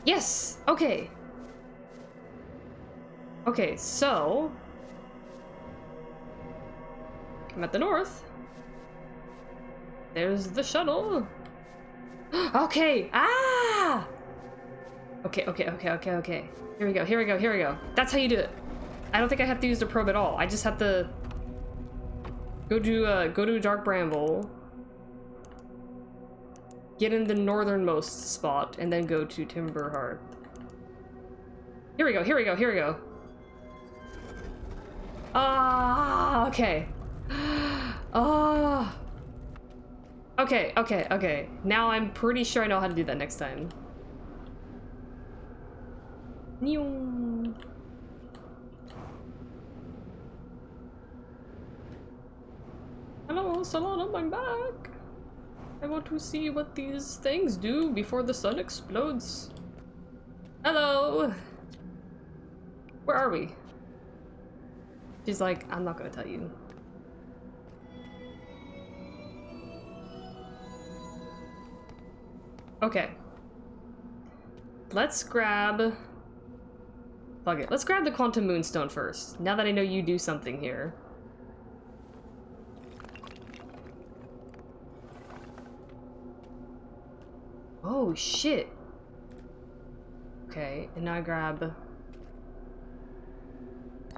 Yes! Okay. Okay, so... I'm at the north. There's the shuttle. Okay! Ah! Okay. Here we go. That's how you do it. I don't think I have to use the probe at all. I just have to... go to Dark Bramble. Get in the northernmost spot, and then go to Timberhearth. Here we go. Ah, okay. Ah. Okay. Now I'm pretty sure I know how to do that next time. Hello, Solana, I'm back. I want to see what these things do before the sun explodes. Hello! Where are we? She's like, I'm not gonna tell you. Okay. Let's grab... Fuck it. Let's grab the Quantum Moonstone first, now that I know you do something here. Oh, shit. Okay, and now I grab...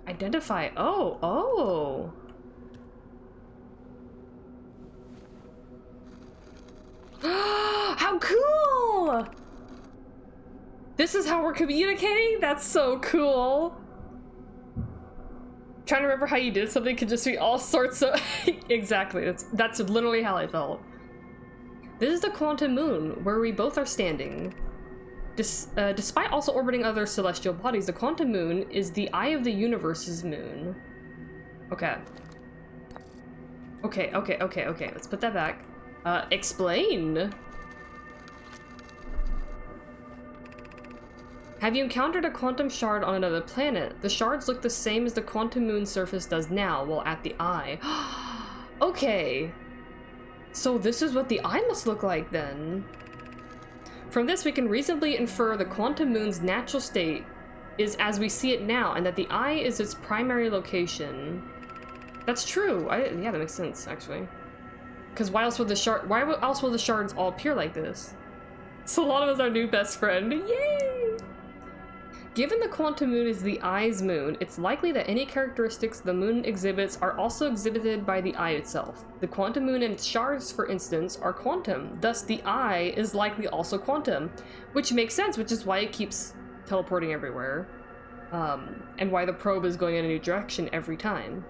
Identify. Oh. How cool! This is how we're communicating? That's so cool. Trying to remember how you did something could just be all sorts of... Exactly, that's literally how I felt. This is the Quantum Moon, where we both are standing. Despite also orbiting other celestial bodies, the Quantum Moon is the eye of the universe's moon. Okay. Okay. Let's put that back. Explain. Have you encountered a quantum shard on another planet? The shards look the same as the Quantum Moon surface does now, while at the eye. Okay. So this is what the eye must look like then. From this, we can reasonably infer the Quantum Moon's natural state is as we see it now, and that the eye is its primary location. That's true. Yeah, that makes sense, actually. Because why else would the shards all appear like this? Solana is our new best friend. Yay! Given the Quantum Moon is the eye's moon, it's likely that any characteristics the moon exhibits are also exhibited by the eye itself. The Quantum Moon and its shards, for instance, are quantum, thus the eye is likely also quantum, which makes sense, which is why it keeps teleporting everywhere, and why the probe is going in a new direction every time.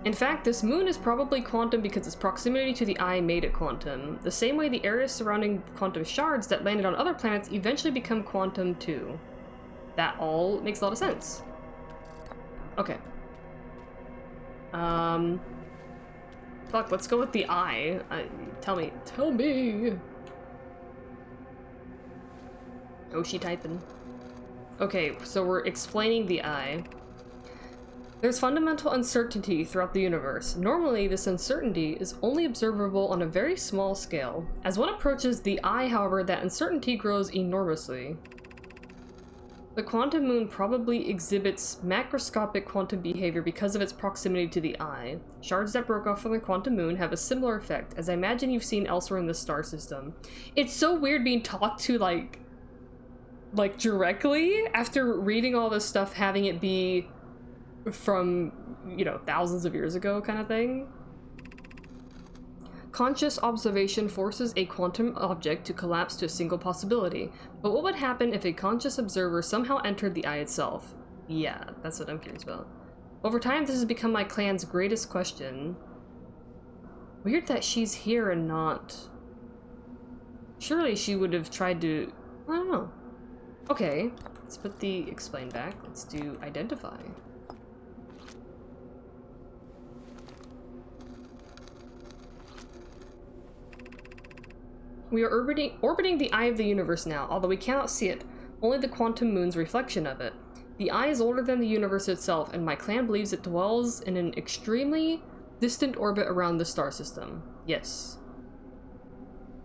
In fact, this moon is probably quantum because its proximity to the eye made it quantum, the same way the areas surrounding quantum shards that landed on other planets eventually become quantum too. That all makes a lot of sense. Okay. Fuck, let's go with the eye. Tell me. Oh, she typing. Okay, so we're explaining the eye. There's fundamental uncertainty throughout the universe. Normally, this uncertainty is only observable on a very small scale. As one approaches the eye, however, that uncertainty grows enormously. The Quantum Moon probably exhibits macroscopic quantum behavior because of its proximity to the eye. Shards that broke off from the Quantum Moon have a similar effect, as I imagine you've seen elsewhere in the star system. It's so weird being talked to, like directly, after reading all this stuff, having it be from, you know, thousands of years ago kind of thing. Conscious observation forces a quantum object to collapse to a single possibility. But what would happen if a conscious observer somehow entered the eye itself? Yeah, that's what I'm curious about. Over time, this has become my clan's greatest question. Weird that she's here and not... Surely she would have tried to... I don't know. Okay, let's put the explain back. Let's do identify. We are orbiting the eye of the universe now, although we cannot see it, only the quantum moon's reflection of it. The eye is older than the universe itself, and my clan believes it dwells in an extremely distant orbit around the star system. Yes.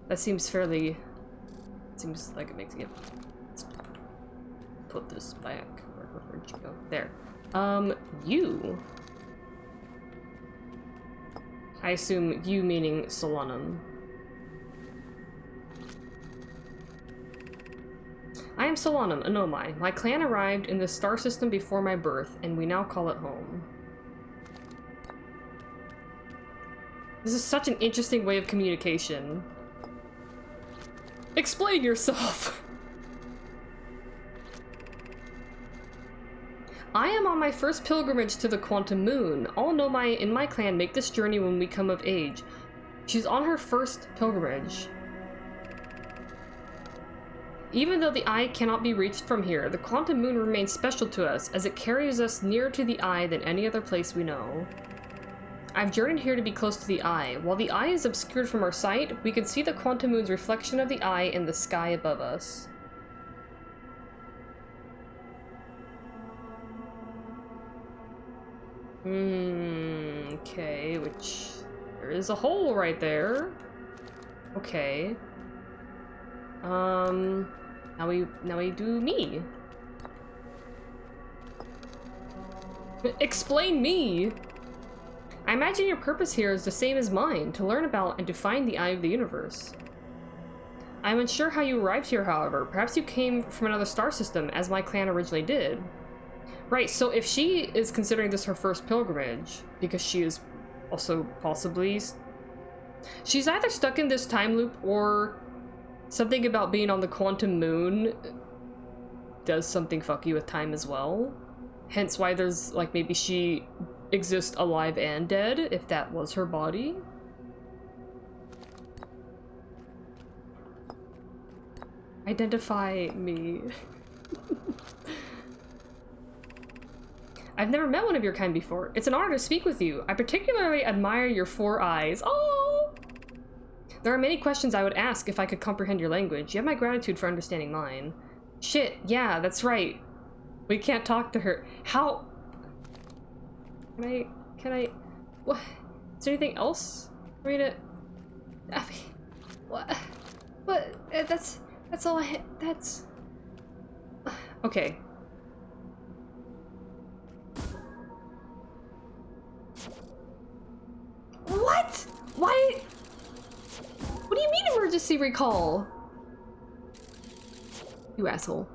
That seems fairly... seems like it makes it... Let's put this back. Where'd you go? There. You. I assume you meaning Solanum. I am Solanum, a Nomai. My clan arrived in the star system before my birth, and we now call it home. This is such an interesting way of communication. Explain yourself! I am on my first pilgrimage to the Quantum Moon. All Nomai in my clan make this journey when we come of age. She's on her first pilgrimage. Even though the eye cannot be reached from here, the Quantum Moon remains special to us, as it carries us nearer to the eye than any other place we know. I've journeyed here to be close to the eye. While the eye is obscured from our sight, we can see the Quantum Moon's reflection of the eye in the sky above us. Okay, which... there is a hole right there. Okay. Now we do me. Explain me! I imagine your purpose here is the same as mine, to learn about and to find the eye of the universe. I'm unsure how you arrived here, however. Perhaps you came from another star system, as my clan originally did. Right, so if she is considering this her first pilgrimage, because she is also possibly... she's either stuck in this time loop, or something about being on the Quantum Moon does something fucky with time as well. Hence why there's, like, maybe she exists alive and dead, if that was her body. Identify me. I've never met one of your kind before. It's an honor to speak with you. I particularly admire your 4 eyes. Oh! There are many questions I would ask if I could comprehend your language. You have my gratitude for understanding mine. Shit, yeah, that's right. We can't talk to her. How? Can I, what? Is there anything else for me to, I mean, what, that's all that's, okay. What? Why? What do you mean emergency recall? You asshole.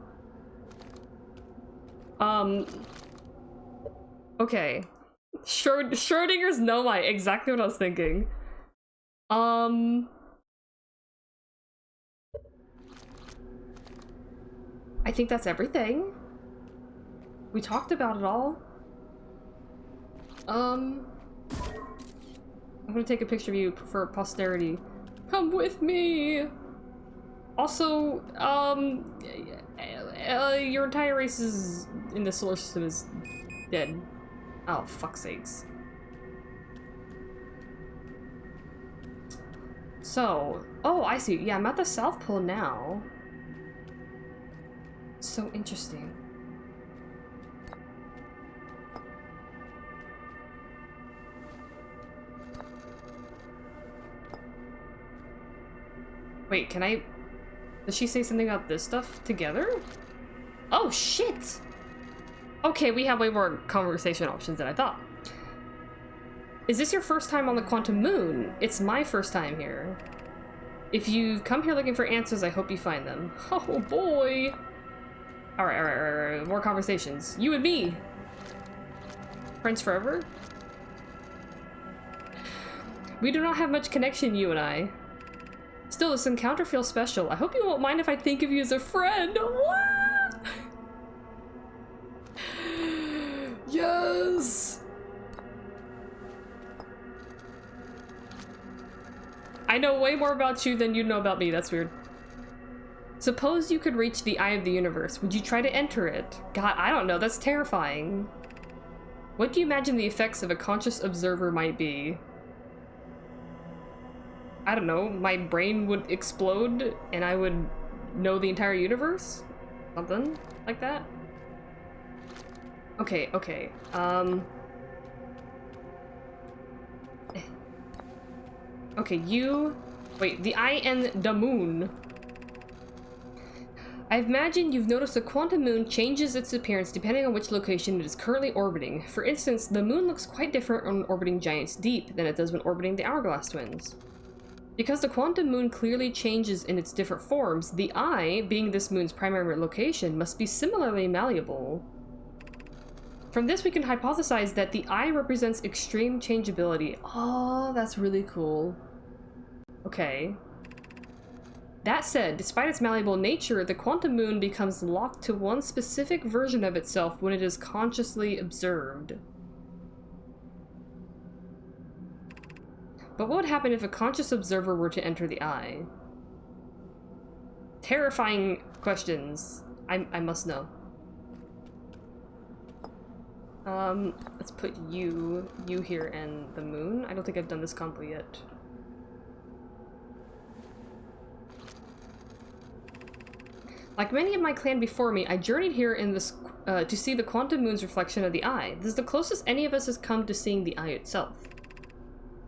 Okay. Schrodinger's Nomai, exactly what I was thinking. I think that's everything. We talked about it all. I'm gonna take a picture of you for posterity. Come with me! Also, your entire race is in the solar system is dead. Oh, fuck's sakes. So, oh, I see. Yeah, I'm at the South Pole now. So interesting. Wait, can I... Does she say something about this stuff together? Oh, shit! Okay, we have way more conversation options than I thought. Is this your first time on the Quantum Moon? It's my first time here. If you've come here looking for answers, I hope you find them. Oh boy! Alright, more conversations. You and me! Friends forever? We do not have much connection, you and I. Still, this encounter feels special. I hope you won't mind if I think of you as a friend. What? Yes! I know way more about you than you know about me. That's weird. Suppose you could reach the eye of the universe. Would you try to enter it? God, I don't know. That's terrifying. What do you imagine the effects of a conscious observer might be? I don't know. My brain would explode and I would know the entire universe? Something like that? Okay, okay. Okay, you... Wait, the eye and the moon. I imagine you've noticed the quantum moon changes its appearance depending on which location it is currently orbiting. For instance, the moon looks quite different when orbiting Giants Deep than it does when orbiting the Hourglass Twins. Because the quantum moon clearly changes in its different forms, the eye, being this moon's primary location, must be similarly malleable. From this, we can hypothesize that the eye represents extreme changeability. Oh, that's really cool. Okay. That said, despite its malleable nature, the quantum moon becomes locked to one specific version of itself when it is consciously observed. But what would happen if a conscious observer were to enter the eye? Terrifying questions. I must know. Let's put you here and the moon. I don't think I've done this combo yet. Like many of my clan before me, I journeyed here in this to see the quantum moon's reflection of the eye. This is the closest any of us has come to seeing the eye itself.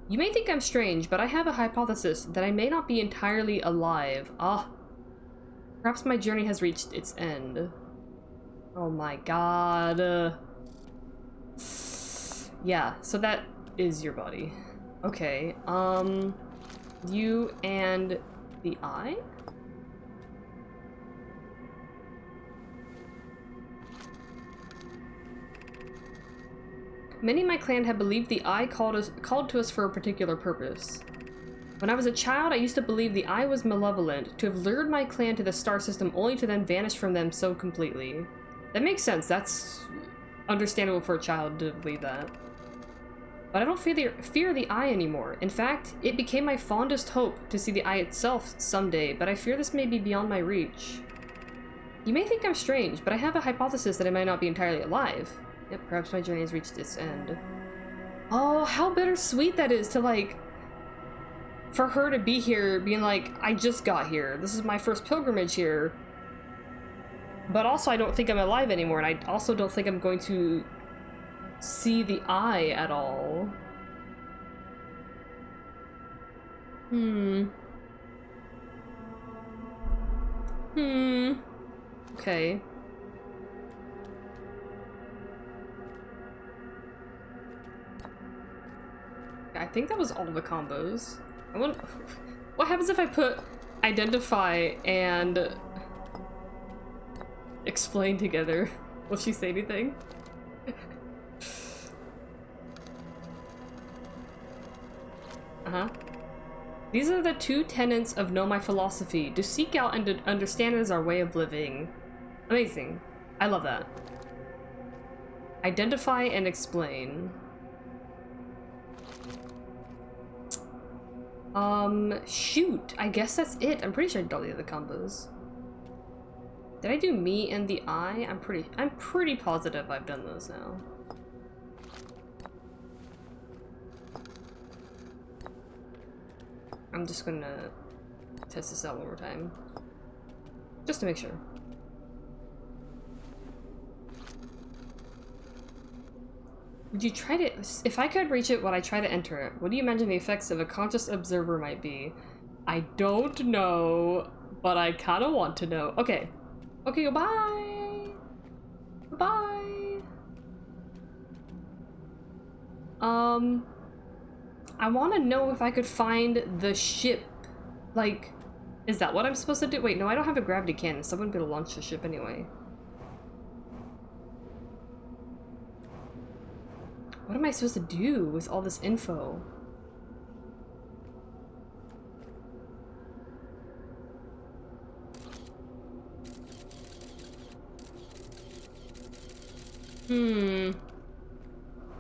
You may think I'm strange, but I have a hypothesis that I may not be entirely alive. Ah, perhaps my journey has reached its end. Oh my god. Yeah, so that is your body. Okay, you and the eye? Many in my clan have believed the eye called to us for a particular purpose. When I was a child, I used to believe the eye was malevolent, to have lured my clan to the star system only to then vanish from them so completely. That makes sense. That's understandable for a child to believe that. But I don't fear the eye anymore. In fact, it became my fondest hope to see the eye itself someday, but I fear this may be beyond my reach. You may think I'm strange, but I have a hypothesis that I might not be entirely alive. Yep, perhaps my journey has reached its end. Oh, how bittersweet that is to, like, for her to be here, being like, I just got here. This is my first pilgrimage here. But also, I don't think I'm alive anymore, and I also don't think I'm going to see the eye at all. Okay. I think that was all the combos. What happens if I put identify and explain together? Will she say anything? These are the two tenets of Know My Philosophy: to seek out and to understand it as our way of living. Amazing. I love that. Identify and explain. Shoot. I guess that's it. I'm pretty sure I did all the other combos. Did I do me and the eye? I'm pretty positive I've done those now. I'm just gonna test this out one more time. Just to make sure. Would you try to... If I could reach it, would I try to enter it? What do you imagine the effects of a conscious observer might be? I don't know, but I kind of want to know. Okay. Okay, goodbye! Goodbye! I want to know if I could find the ship. Like, is that what I'm supposed to do? Wait, no, I don't have a gravity cannon, so I wouldn't be able to launch the ship anyway. What am I supposed to do with all this info?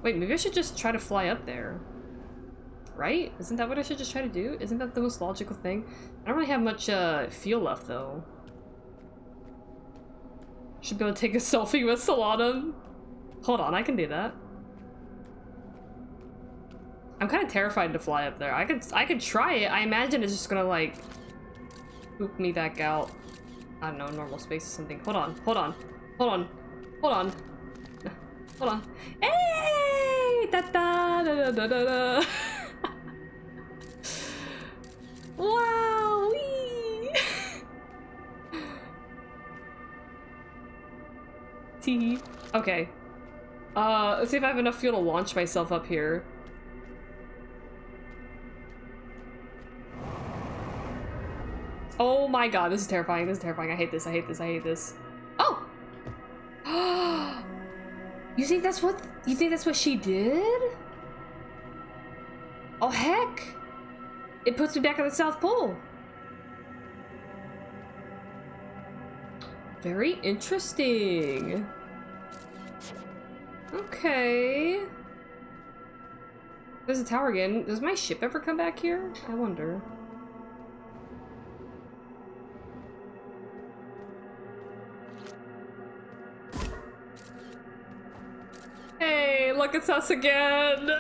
Wait, maybe I should just try to fly up there. Right? Isn't that what I should just try to do? Isn't that the most logical thing? I don't really have much fuel left, though. Should be able to take a selfie with Solana. Hold on, I can do that. I'm kind of terrified to fly up there. I could try it. I imagine it's just gonna like poop me back out. I don't know, normal space or something. Hold on, hold on, hold on, hold on, hold on. Hey! Da da da da da da. Wow! Wee! Tee. Okay. Let's see if I have enough fuel to launch myself up here. Oh my god, this is terrifying. This is terrifying. I hate this. I hate this. I hate this. Oh! You think that's what she did? Oh heck! It puts me back at the South Pole. Very interesting. Okay. There's a tower again. Does my ship ever come back here? I wonder. Hey, look, it's us again.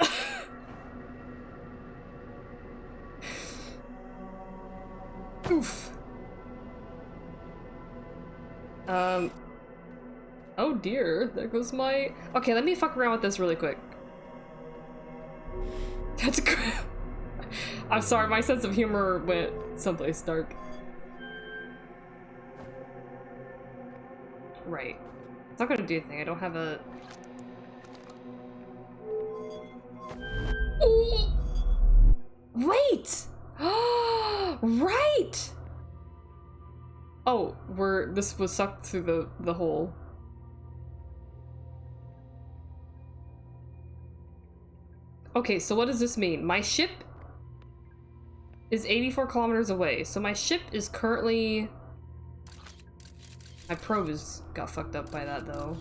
Oof. Oh dear, there goes my... Okay, let me fuck around with this really quick. That's good. I'm sorry, my sense of humor went someplace dark. Right. It's not gonna do anything, I don't have a... Wait! Right! Oh, this was sucked through the hole. Okay, so what does this mean? My ship is 84 kilometers away, so my ship is currently... My probe got fucked up by that, though.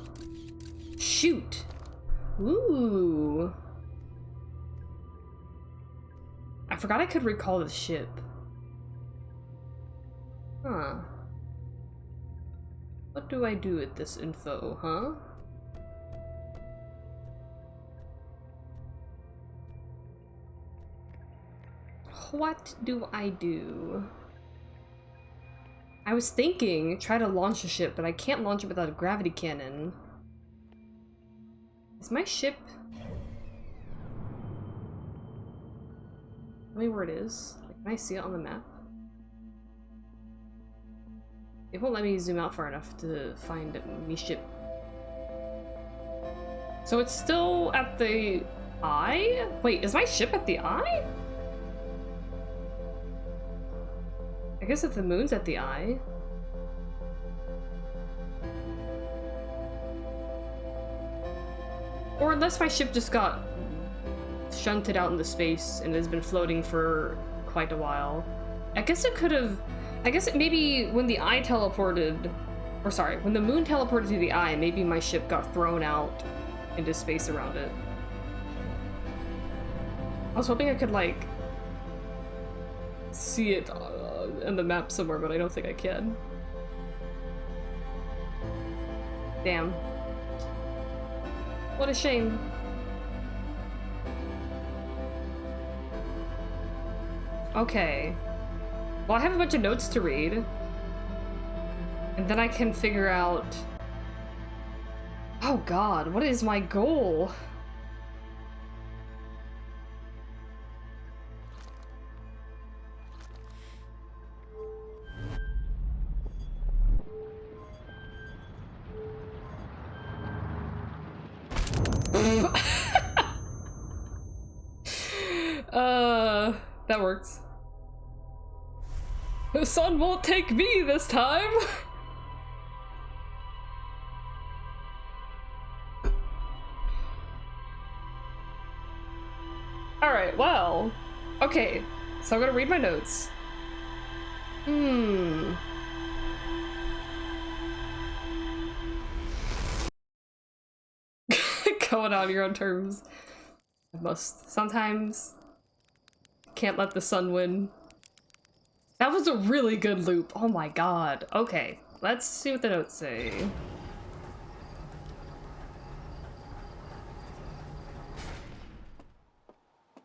Shoot! Ooh! I forgot I could recall the ship. Huh. What do I do with this info, huh? What do I do? I was thinking, try to launch a ship, but I can't launch it without a gravity cannon. Is my ship... Tell me where it is. Like, can I see it on the map? It won't let me zoom out far enough to find me ship. So it's still at the eye? Wait, is my ship at the eye? I guess if the moon's at the eye. Or unless my ship just got shunted out into space and has been floating for quite a while. I guess it could have... I guess maybe when the eye teleported... Or sorry, when the moon teleported to the eye, maybe my ship got thrown out into space around it. I was hoping I could, like, see it in the map somewhere, but I don't think I can. Damn. What a shame. Okay. Well, I have a bunch of notes to read. And then I can figure out... Oh god, what is my goal? That works. The sun won't take me this time! Alright, well. Okay, so I'm gonna read my notes. Going on your own terms. I must. Sometimes can't let the sun win. That was a really good loop. Oh my god. Okay, let's see what the notes say.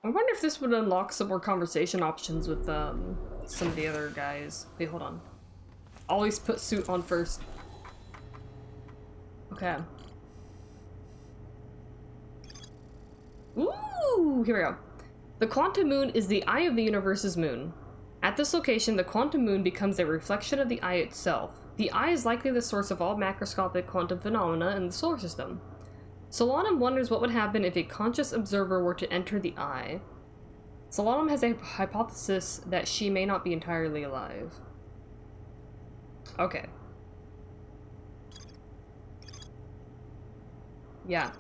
I wonder if this would unlock some more conversation options with some of the other guys. Wait, hold on. Always put suit on first. Okay. Ooh, here we go. The quantum moon is the eye of the universe's moon. At this location, the quantum moon becomes a reflection of the eye itself. The eye is likely the source of all macroscopic quantum phenomena in the solar system. Solanum wonders what would happen if a conscious observer were to enter the eye. Solanum has a hypothesis that she may not be entirely alive. Okay. Yeah.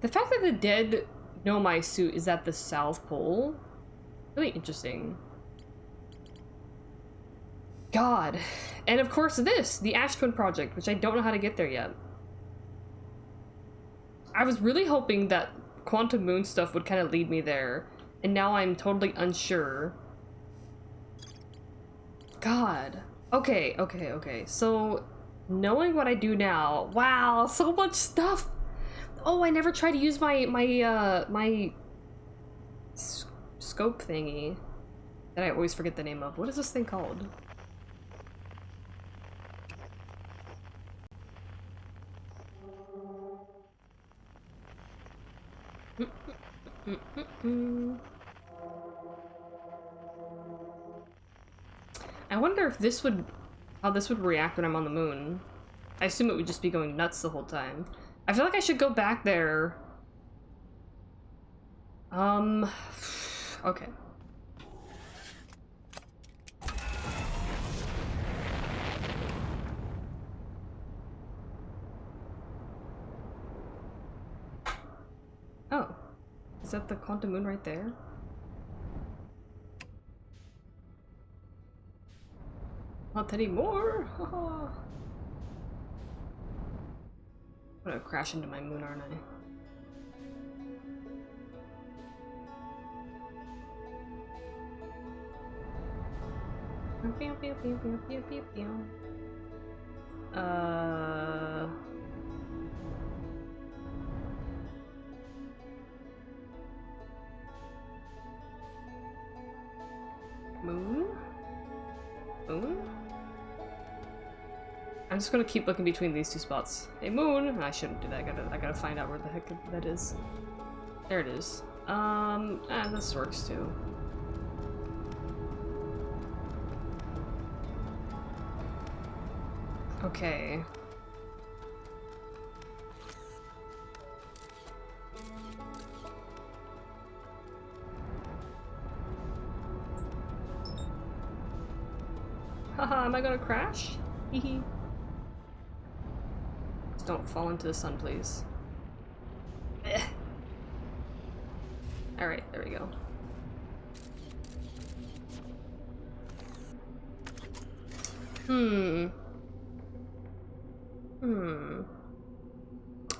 The fact that the dead know my suit is at the South Pole, really interesting. God. And of course this, the Ash Twin Project, which I don't know how to get there yet. I was really hoping that Quantum Moon stuff would kind of lead me there, and now I'm totally unsure. God. Okay, okay, okay. So, knowing what I do now, wow, so much stuff! Oh, I never tried to use my scope thingy that I always forget the name of. What is this thing called? I wonder if this would, how this would react when I'm on the moon. I assume it would just be going nuts the whole time. I feel like I should go back there. Okay. Oh. Is that the quantum moon right there? Not anymore! Haha. I'm gonna crash into my moon, aren't I? Moon? Moon? I'm just gonna keep looking between these two spots. Hey, moon! I shouldn't do that. I gotta find out where the heck that is. There it is. This works too. Okay. Haha, am I gonna crash? Hehe. Just don't fall into the sun, please. Alright, there we go.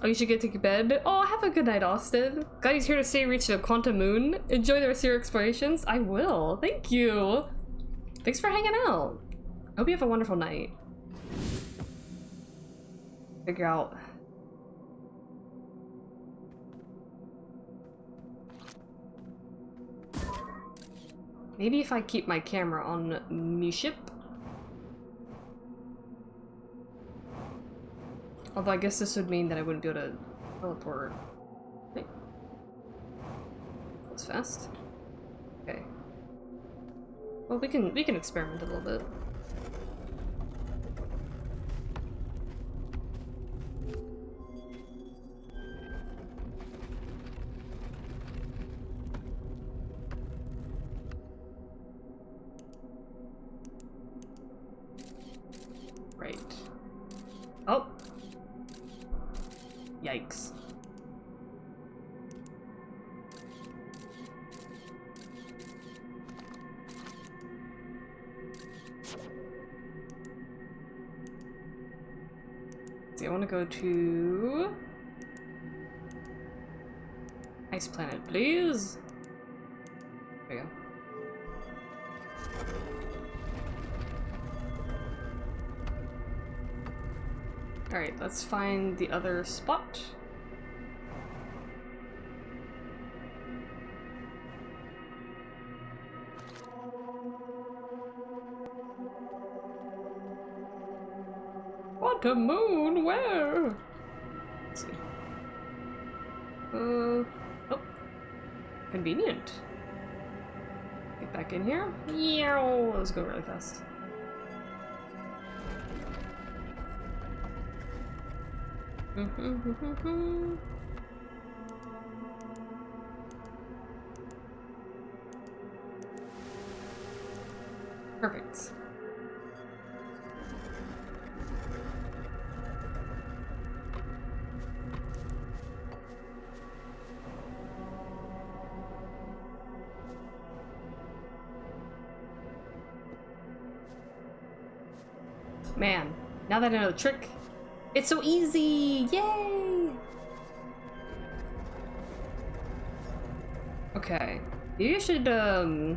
Oh, you should get to bed? Oh, have a good night, Austin. Glad he's here to say reach the quantum moon. Enjoy the rest of your explorations. I will. Thank you. Thanks for hanging out. I hope you have a wonderful night. Figure out. Maybe if I keep my camera on me ship. Although I guess this would mean that I wouldn't be able to teleport. Wait. That was fast. Okay. Well, we can experiment a little bit. Right. Oh. Yikes. See, I want to go to Ice Planet, please. There we go. Alright, let's find the other spot. What a moon? Where? Let's see. Oh. Convenient. Get back in here. Yeah, let's go really fast. Perfect. Man, now that I know the trick, it's so easy! Yay! Okay. Maybe I should, I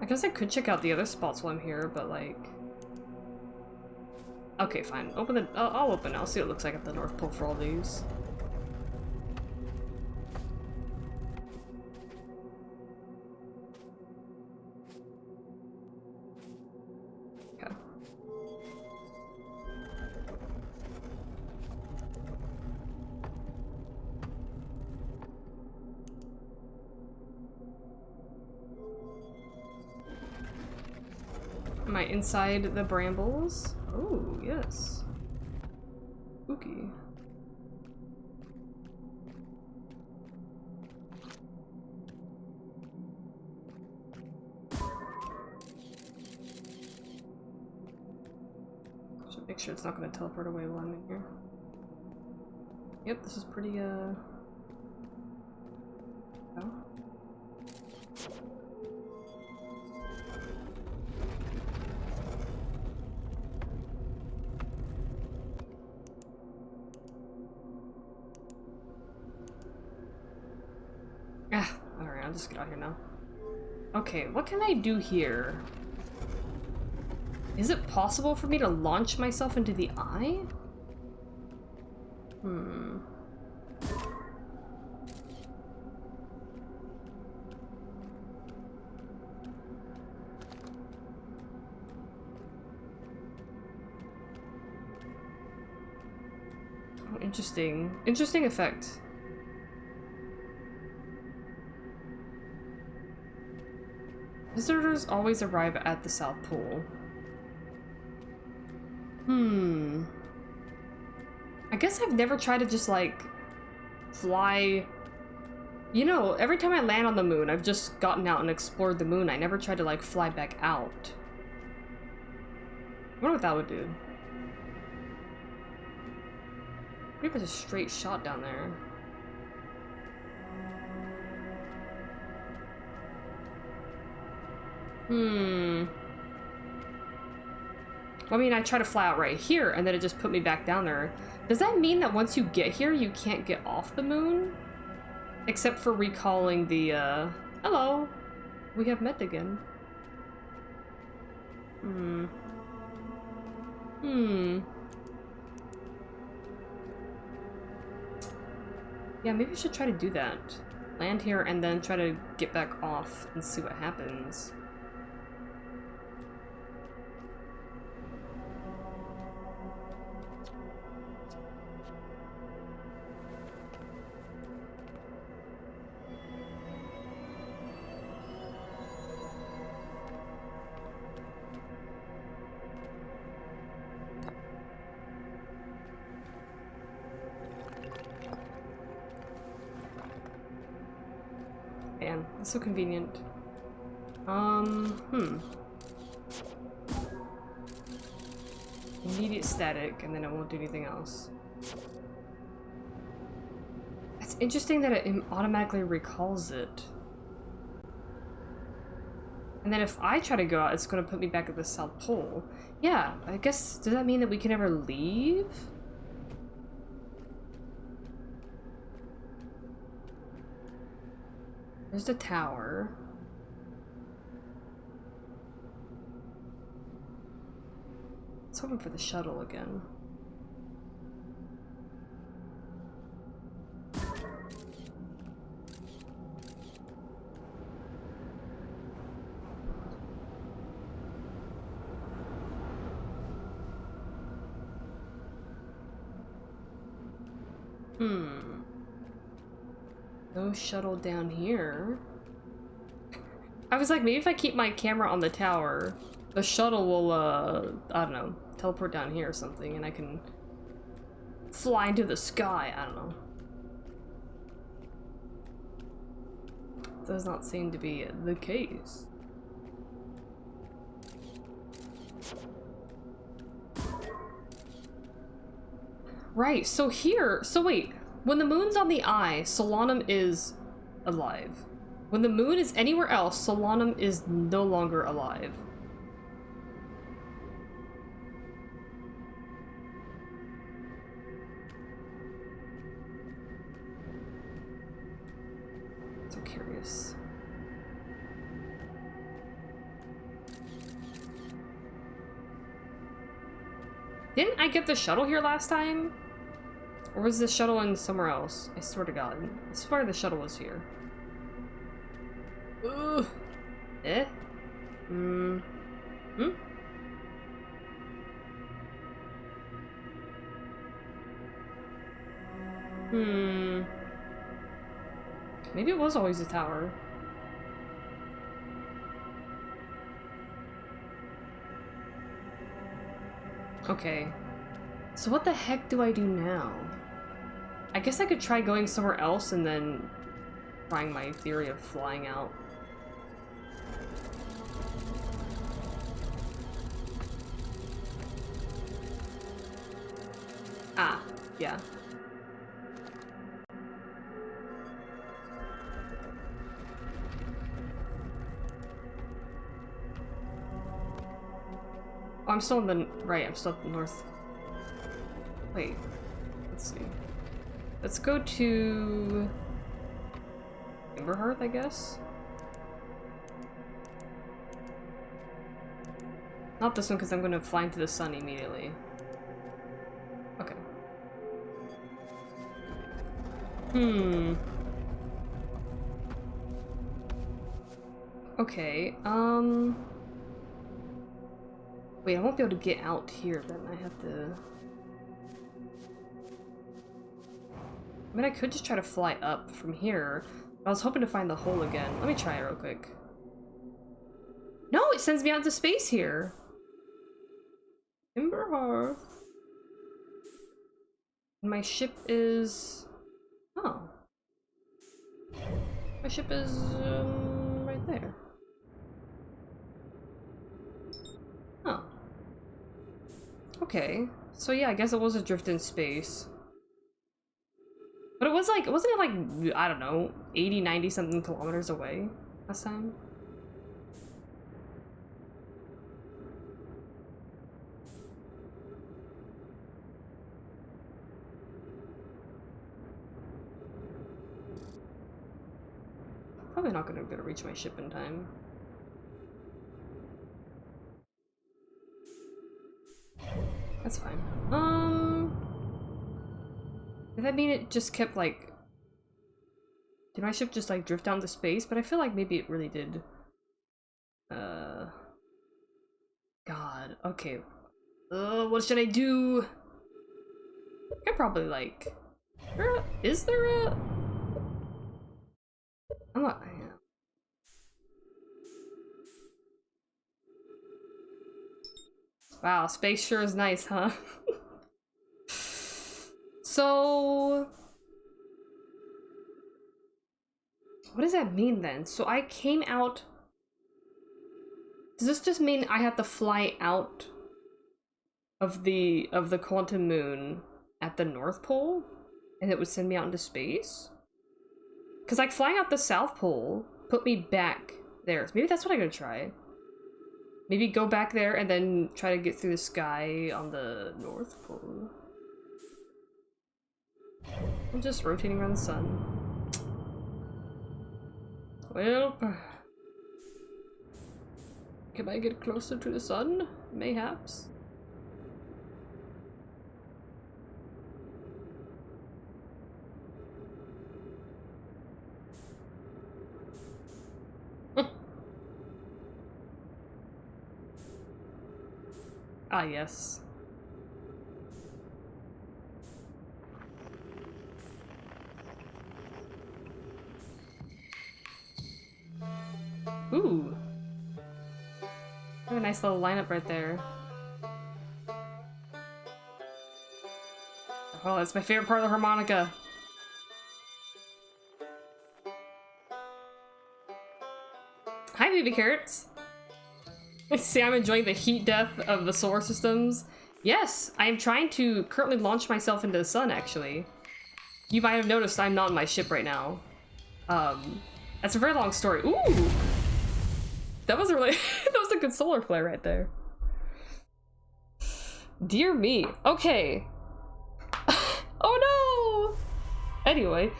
guess I could check out the other spots while I'm here, but like... Okay, fine. Open it. I'll open it. I'll see what it looks like at the North Pole for all these. Okay. Am I inside the brambles? Oh, yes. Spooky. Should make sure it's not going to teleport away while I'm in here. Yep, this is pretty, Oh. Alright, I'll just get out here now. Okay, what can I do here? Is it possible for me to launch myself into the eye? Hmm. Oh, interesting. Interesting effect. Visitors always arrive at the South Pole. I guess I've never tried to just, like, fly... You know, every time I land on the moon, I've just gotten out and explored the moon. I never tried to, like, fly back out. I wonder what that would do. What if it's a straight shot down there? Well, I mean, I try to fly out right here, and then it just put me back down there. Does that mean that once you get here, you can't get off the moon? Except for recalling the, Hello! We have met again. Yeah, maybe I should try to do that. Land here and then try to get back off and see what happens. Man, that's so convenient. Immediate static, and then it won't do anything else. It's interesting that it automatically recalls it. And then if I try to go out, it's going to put me back at the South Pole. Yeah, I guess, does that mean that we can never leave? There's the tower. Let's hope for the shuttle again. Hmm. No shuttle down here. I was like, maybe if I keep my camera on the tower, the shuttle will, I don't know, teleport down here or something, and I can fly into the sky. I don't know. Does not seem to be the case. Right, so here, so wait, when the moon's on the eye, Solanum is alive. When the moon is anywhere else, Solanum is no longer alive. So curious. Didn't I get the shuttle here last time? Or was the shuttle in somewhere else? I swear to God. I swear the shuttle was here. Ugh. Eh? Hmm. Hmm? Hmm. Maybe it was always a tower. Okay. So what the heck do I do now? I guess I could try going somewhere else and then trying my theory of flying out. Ah, yeah. Oh, I'm still in the right. I'm still up north. Wait, let's see. Let's go to Timberhearth, I guess. Not this one because I'm going to fly into the sun immediately. Okay. Hmm. Okay. Wait, I won't be able to get out here then. I have to. I mean, I could just try to fly up from here. I was hoping to find the hole again. Let me try it real quick. No, it sends me out into space here. Timberhearth. My ship is... Oh. My ship is, right there. Oh. Okay. So yeah, I guess it was adrift in space. But it was like, wasn't it like, I don't know, 80, 90 something kilometers away last time? Probably not gonna be able to reach my ship in time. That's fine. Did that mean it just kept like... Did my ship just like drift down to space? But I feel like maybe it really did. God, okay. What should I do? I probably like... Is there a... I'm not... Yeah. Wow, space sure is nice, huh? So... What does that mean then? So I came out... Does this just mean I have to fly out of the quantum moon at the North Pole? And it would send me out into space? Because like flying out the South Pole put me back there. So maybe that's what I'm gonna try. Maybe go back there and then try to get through the sky on the North Pole. I'm just rotating around the sun. Well, can I get closer to the sun? Mayhaps. Ah, yes. nice little lineup right there. Oh, that's my favorite part of the harmonica. Hi, baby carrots. See, I'm enjoying the heat death of the solar systems. Yes, I am trying to currently launch myself into the sun, actually. You might have noticed I'm not in my ship right now. That's a very long story. Ooh! That was a really, that was a good solar flare right there. Dear me. Okay. Oh no! Anyway,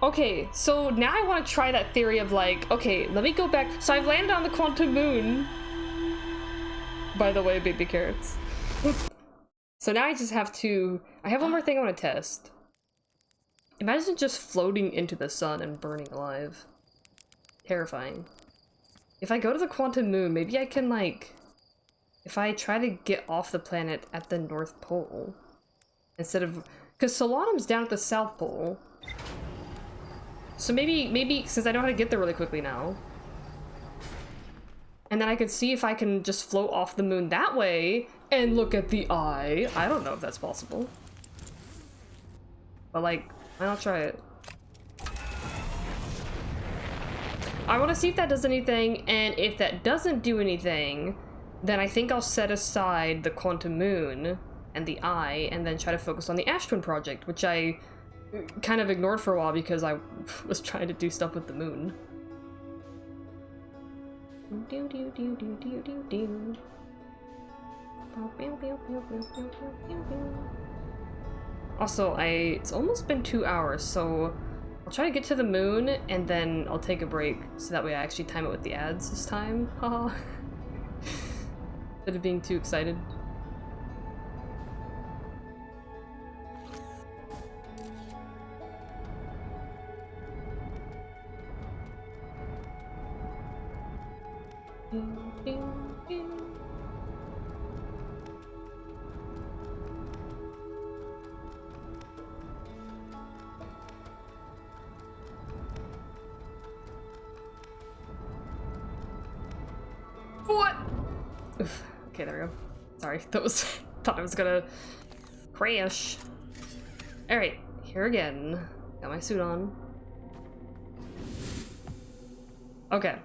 okay, so now I want to try that theory of like, okay, let me go back. So I've landed on the quantum moon. By the way, baby carrots. So now I just have to, I have one more thing I want to test. Imagine just floating into the sun and burning alive. Terrifying. If I go to the quantum moon, maybe I can like, if I try to get off the planet at the North Pole, instead of, because Solanum's down at the South Pole. So maybe, since I know how to get there really quickly now, and then I could see if I can just float off the moon that way and look at the eye. I don't know if that's possible. But like, why not try it? I want to see if that does anything, and if that doesn't do anything, then I think I'll set aside the quantum moon and the eye and then try to focus on the Ash Twin project, which I kind of ignored for a while because I was trying to do stuff with the moon. Also, it's almost been 2 hours, so I'll try to get to the moon and then I'll take a break so that way I actually time it with the ads this time. Haha. Instead of being too excited. What? Oof. Okay, there we go. Sorry, that was thought I was gonna crash. All right, here again. Got my suit on. Okay.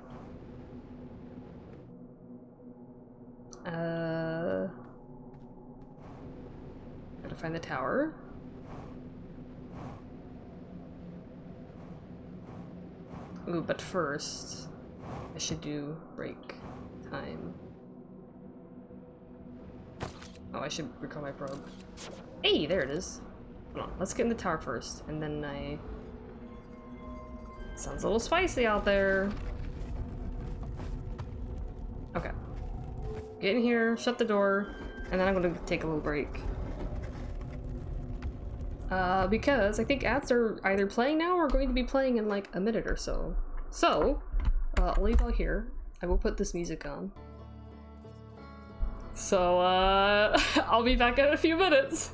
Gotta find the tower. Ooh, but first, I should do break time. Oh, I should recall my probe. Hey, there it is. Hold on, let's get in the tower first, and then Sounds a little spicy out there. Okay. Get in here, shut the door, and then I'm gonna take a little break. Because I think ads are either playing now or going to be playing in like a minute or so. So, I'll leave out here. I will put this music on. So, I'll be back in a few minutes.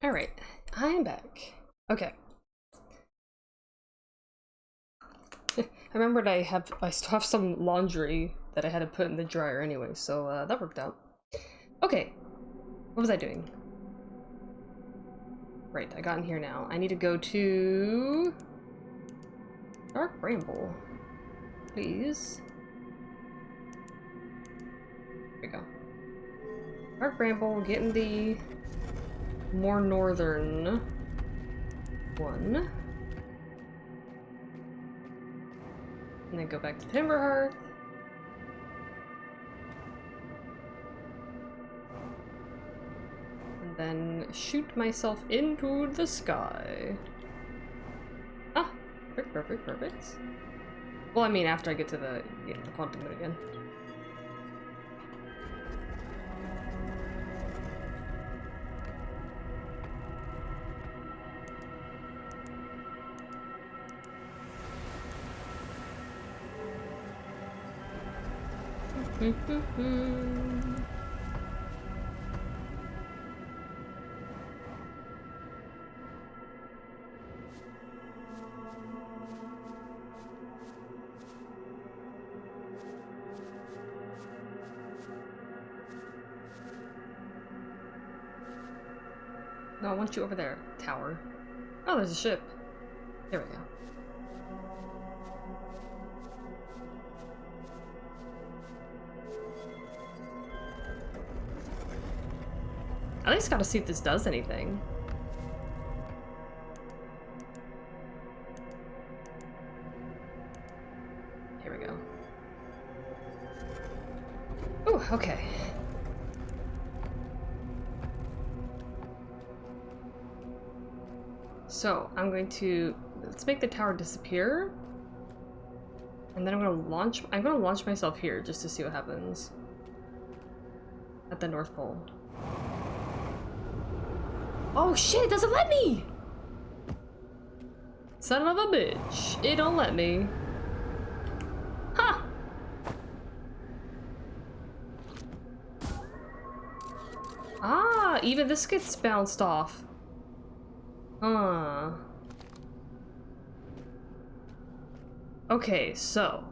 Alright, I am back. Okay. I remembered I still have some laundry that I had to put in the dryer anyway, so that worked out. Okay, what was I doing? Right, I got in here now. I need to go to Dark Bramble, please. There we go. Dark Bramble, getting the more northern one. And then go back to Timberhearth. And then shoot myself into the sky. Ah, perfect, perfect, perfect. Well, I mean, after I get to the quantum moon again. No, I want you over there, tower. Oh, there's a ship. There we go. At least gotta see if this does anything. Here we go. Ooh, okay. So, I'm going to... let's make the tower disappear. And then I'm gonna launch myself here just to see what happens. At the North Pole. Oh shit, it doesn't let me! Son of a bitch. It don't let me. Ha! Ah, even this gets bounced off. Huh. Okay, so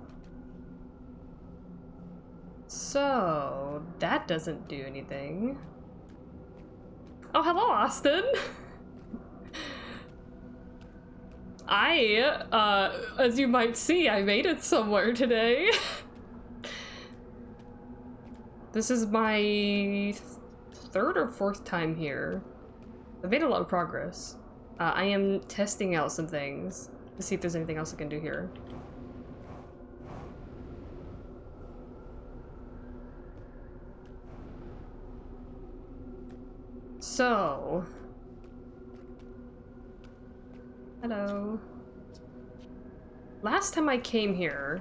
that doesn't do anything. Oh, hello, Austin. As you might see, I made it somewhere today. This is my third or fourth time here. I've made a lot of progress. I am testing out some things to see if there's anything else I can do here. So... hello. Last time I came here,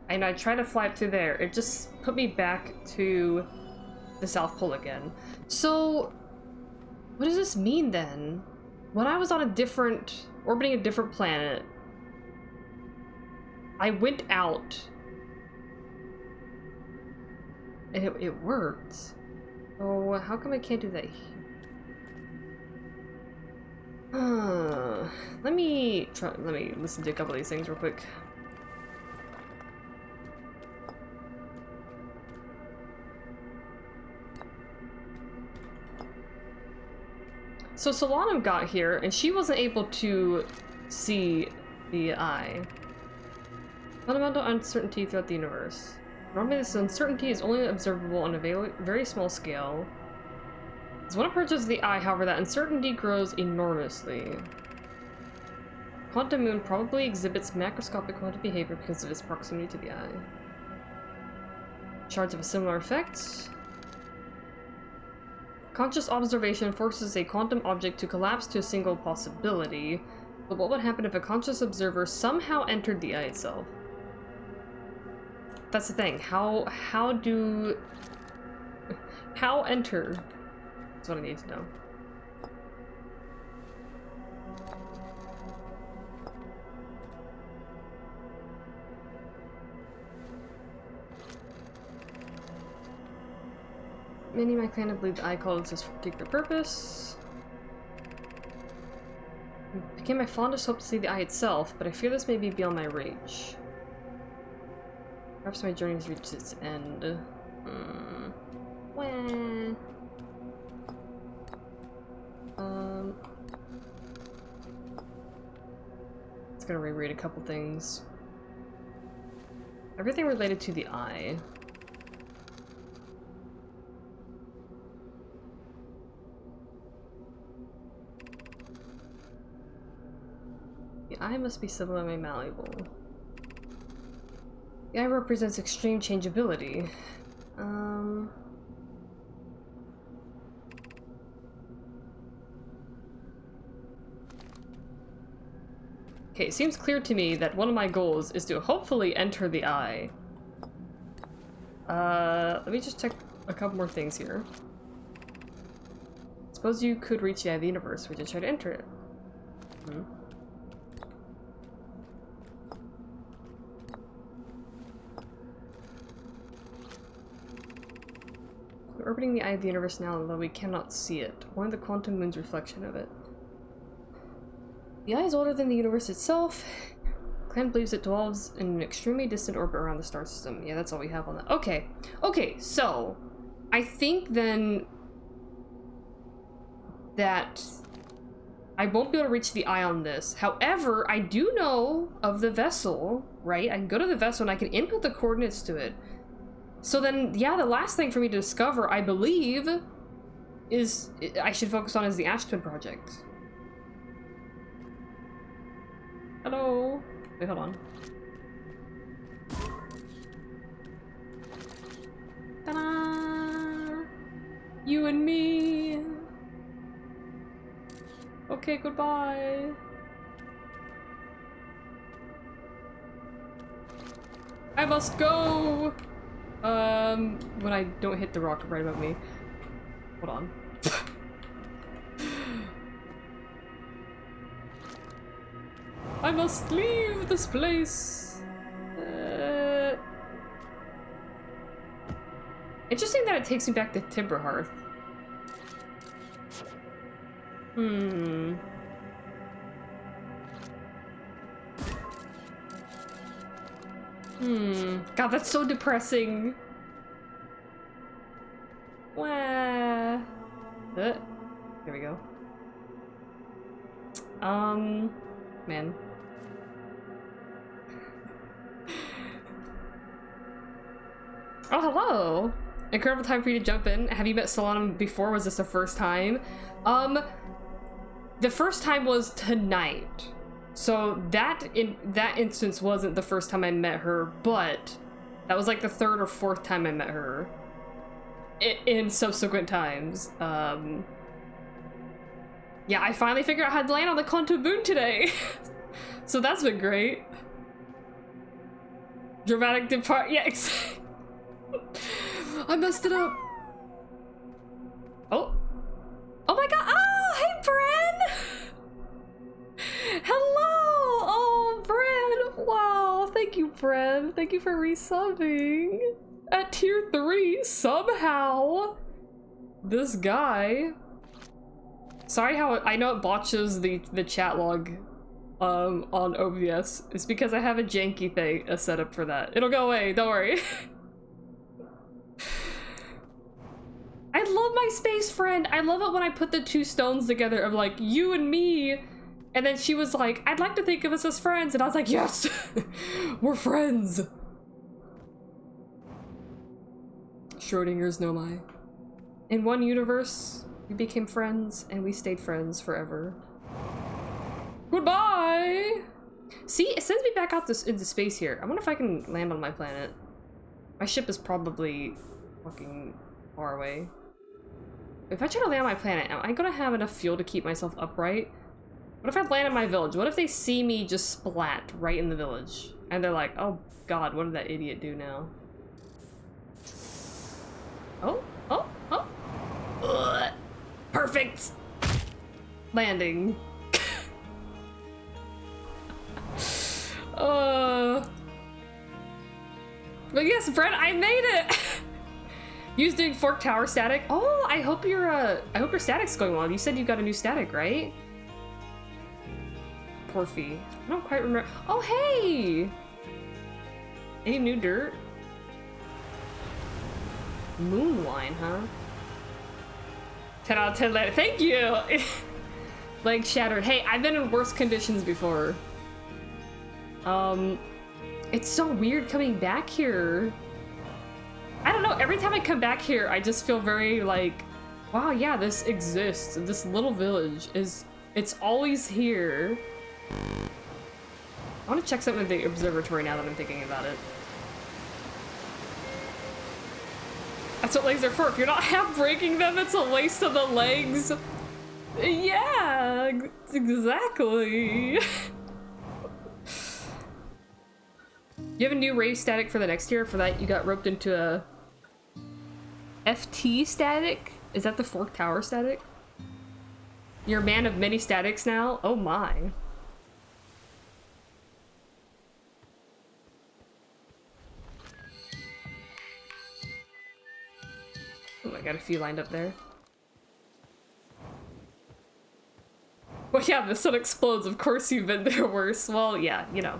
and I tried to fly up through there, it just put me back to the South Pole again. So, what does this mean then? When I was on orbiting a different planet, I went out. And it worked. Oh, how come I can't do that here? Let me listen to a couple of these things real quick. So Solanum got here, and she wasn't able to see the eye. Fundamental uncertainty throughout the universe. Normally this uncertainty is only observable on a very small scale. As one approaches the eye, however, that uncertainty grows enormously. Quantum Moon probably exhibits macroscopic quantum behavior because of its proximity to the eye. Shards of a similar effect. Conscious observation forces a quantum object to collapse to a single possibility, but what would happen if a conscious observer somehow entered the eye itself? That's the thing. How enter? That's what I need to know. Many of my clan believe the eye call exists for a particular purpose. It became my fondest hope to see the eye itself, but I fear this may be beyond my reach. Perhaps my journey has reached its end. Wah. It's gonna reread a couple things. Everything related to the eye. The eye must be similarly malleable. The eye represents extreme changeability. Okay, it seems clear to me that one of my goals is to hopefully enter the eye. Let me just check a couple more things here. Suppose you could reach the eye of the universe. Would you try to enter it? We're orbiting the eye of the universe now, although we cannot see it. Only the quantum moon's reflection of it. The eye is older than the universe itself. Clan believes it dwells in an extremely distant orbit around the star system. Yeah, that's all we have on that. Okay. Okay, so I think then that I won't be able to reach the eye on this. However, I do know of the vessel, right? I can go to the vessel and I can input the coordinates to it. So then, yeah, the last thing for me to discover, I believe, is I should focus on is the Ash Twin Project. Hello? Wait, hold on. Ta-da! You and me! Okay, goodbye! I must go! When I don't hit the rock right above me. Hold on. I must leave this place. Interesting that it takes me back to Timberhearth. God, that's so depressing. Wah. There we go. Man. Oh, hello! Incredible time for you to jump in. Have you met Solanum before? Was this the first time? The first time was tonight. So that instance wasn't the first time I met her, but that was like the third or fourth time I met her. In subsequent times. Yeah, I finally figured out how to land on the Quantum Moon today. So that's been great. Dramatic depart. Yeah, I messed it up. Oh. Oh my god. Oh, hey, Bren. Hello. Oh, Bren. Wow. Thank you, up, friend? Thank you for resubbing. At tier 3, somehow. This guy. Sorry how I know it botches the chat log on OBS. It's because I have a janky thing set up for that. It'll go away, don't worry. I love my space friend. I love it when I put the two stones together of like you and me. And then she was like, I'd like to think of us as friends. And I was like, yes, we're friends. Schrodinger's Nomai. In one universe, we became friends and we stayed friends forever. Goodbye. See, it sends me back out into space here. I wonder if I can land on my planet. My ship is probably fucking far away. If I try to land on my planet, am I gonna have enough fuel to keep myself upright? What if I land in my village? What if they see me just splat right in the village? And they're like, oh god, what did that idiot do now? Oh, oh, oh. Ugh. Perfect! Landing. But yes, Brent, I made it! You was doing fork tower static. Oh, I hope your static's going well. You said you got a new static, right? Porphy. I don't quite remember. Oh, hey! Any new dirt? Moonwine, huh? 10 out of 10 later. Thank you! Leg shattered. Hey, I've been in worse conditions before. It's so weird coming back here. I don't know, every time I come back here, I just feel very like, wow, yeah, this exists. This little village it's always here. I want to check something at the observatory now that I'm thinking about it. That's what legs are for. If you're not half breaking them, it's a waste of the legs. Yeah, exactly. You have a new rave static for the next year? For that, you got roped into a FT static? Is that the fork tower static? You're a man of many statics now? Oh my. Oh, I got a few lined up there. Well, yeah, this one explodes. Of course you've been there worse. Well, yeah, you know.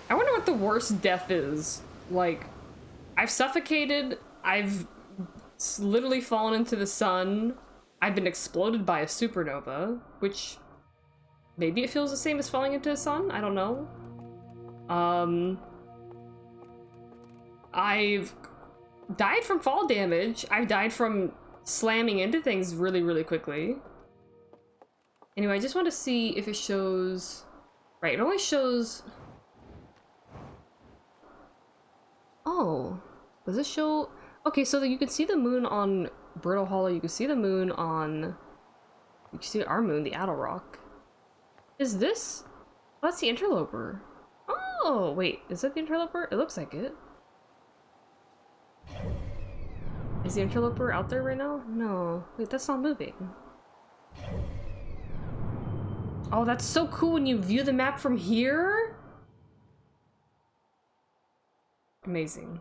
I wonder what the worst death is. Like, I've suffocated, I've literally fallen into the sun, I've been exploded by a supernova, which maybe it feels the same as falling into the sun, I don't know. I've died from fall damage, I've died from slamming into things really, really quickly. Anyway, I just want to see if it shows... Right, it only shows... Oh, does this show? Okay, so you can see the moon on Brittle Hollow. You can see the moon on. You can see our moon, the Addle Rock. Is this? Oh, that's the interloper. Oh, wait, is that the interloper? It looks like it. Is the interloper out there right now? No, wait, that's not moving. Oh, that's so cool when you view the map from here. Amazing.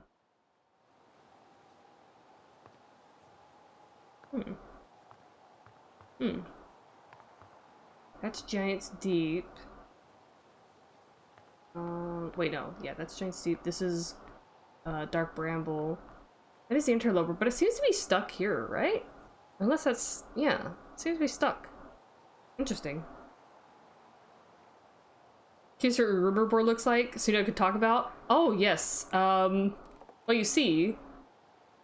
That's Giant's Deep. Wait, no. Yeah, that's Giant's Deep. This is Dark Bramble. That is the interloper, but it seems to be stuck here, right? Unless that's... yeah, it seems to be stuck. Interesting. Here's what your rumor board looks like, so you know what I could talk about. Oh, yes. Well, you see,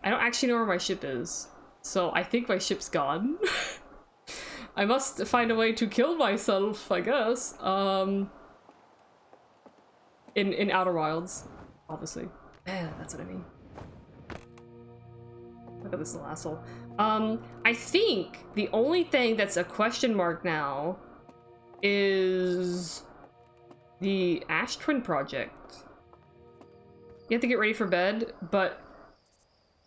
I don't actually know where my ship is, so I think my ship's gone. I must find a way to kill myself, I guess. In Outer Wilds, obviously. Yeah, that's what I mean. Look at this little asshole. I think the only thing that's a question mark now is the Ash Twin Project. You have to get ready for bed, but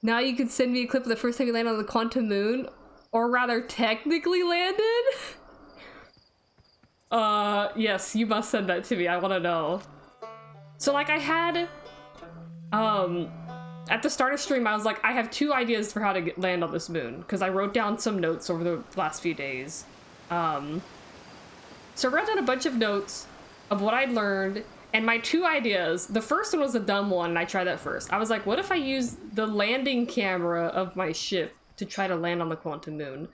now you can send me a clip of the first time you land on the Quantum Moon, or rather technically landed? Yes, you must send that to me, I wanna know. So like I had, at the start of stream, I was like, I have 2 ideas for how to land on this moon, because I wrote down some notes over the last few days. So I wrote down a bunch of notes of what I'd learned, and my 2 ideas, the first one was a dumb one, and I tried that first. I was like, what if I use the landing camera of my ship to try to land on the quantum moon?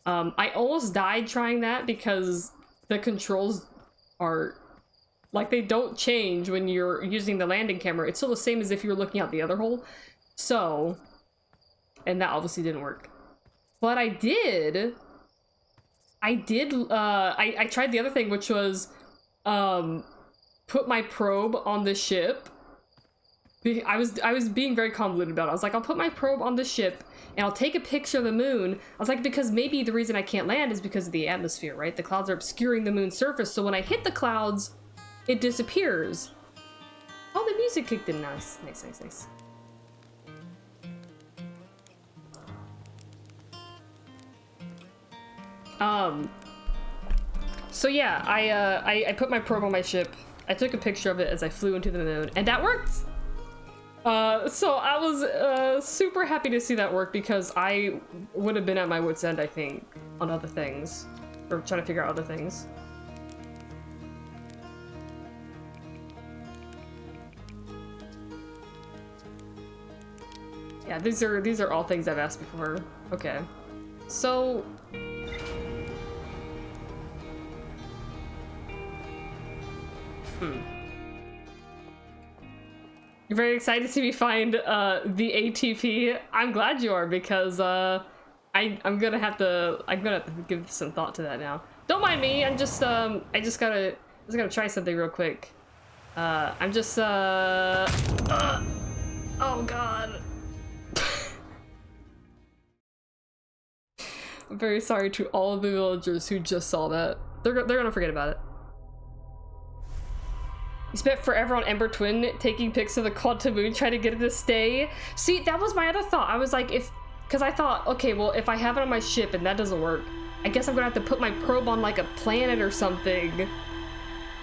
I almost died trying that because the controls are, like, they don't change when you're using the landing camera. It's still the same as if you were looking out the other hole. So, and that obviously didn't work. But I tried the other thing, which was, put my probe on the ship. I was being very convoluted about it. I was like, I'll put my probe on the ship and I'll take a picture of the moon. I was like, because maybe the reason I can't land is because of the atmosphere, right? The clouds are obscuring the moon's surface, so when I hit the clouds, it disappears. Oh, the music kicked in. Nice, nice, nice, nice. So yeah, I put my probe on my ship. I took a picture of it as I flew into the moon, and that worked! So I was super happy to see that work, because I would have been at my wit's end, I think, on other things. Or trying to figure out other things. Yeah, these are all things I've asked before. Okay. So... You're very excited to see me find the ATP. I'm glad you are, because I'm gonna have to give some thought to that now. Don't mind me. I'm just I just gotta try something real quick. I'm just oh god. I'm very sorry to all of the villagers who just saw that. They're gonna forget about it. You spent forever on Ember Twin taking pics of the quantum moon, trying to get it to stay. See, that was my other thought. I was like, because I thought, okay, well, if I have it on my ship and that doesn't work, I guess I'm gonna have to put my probe on like a planet or something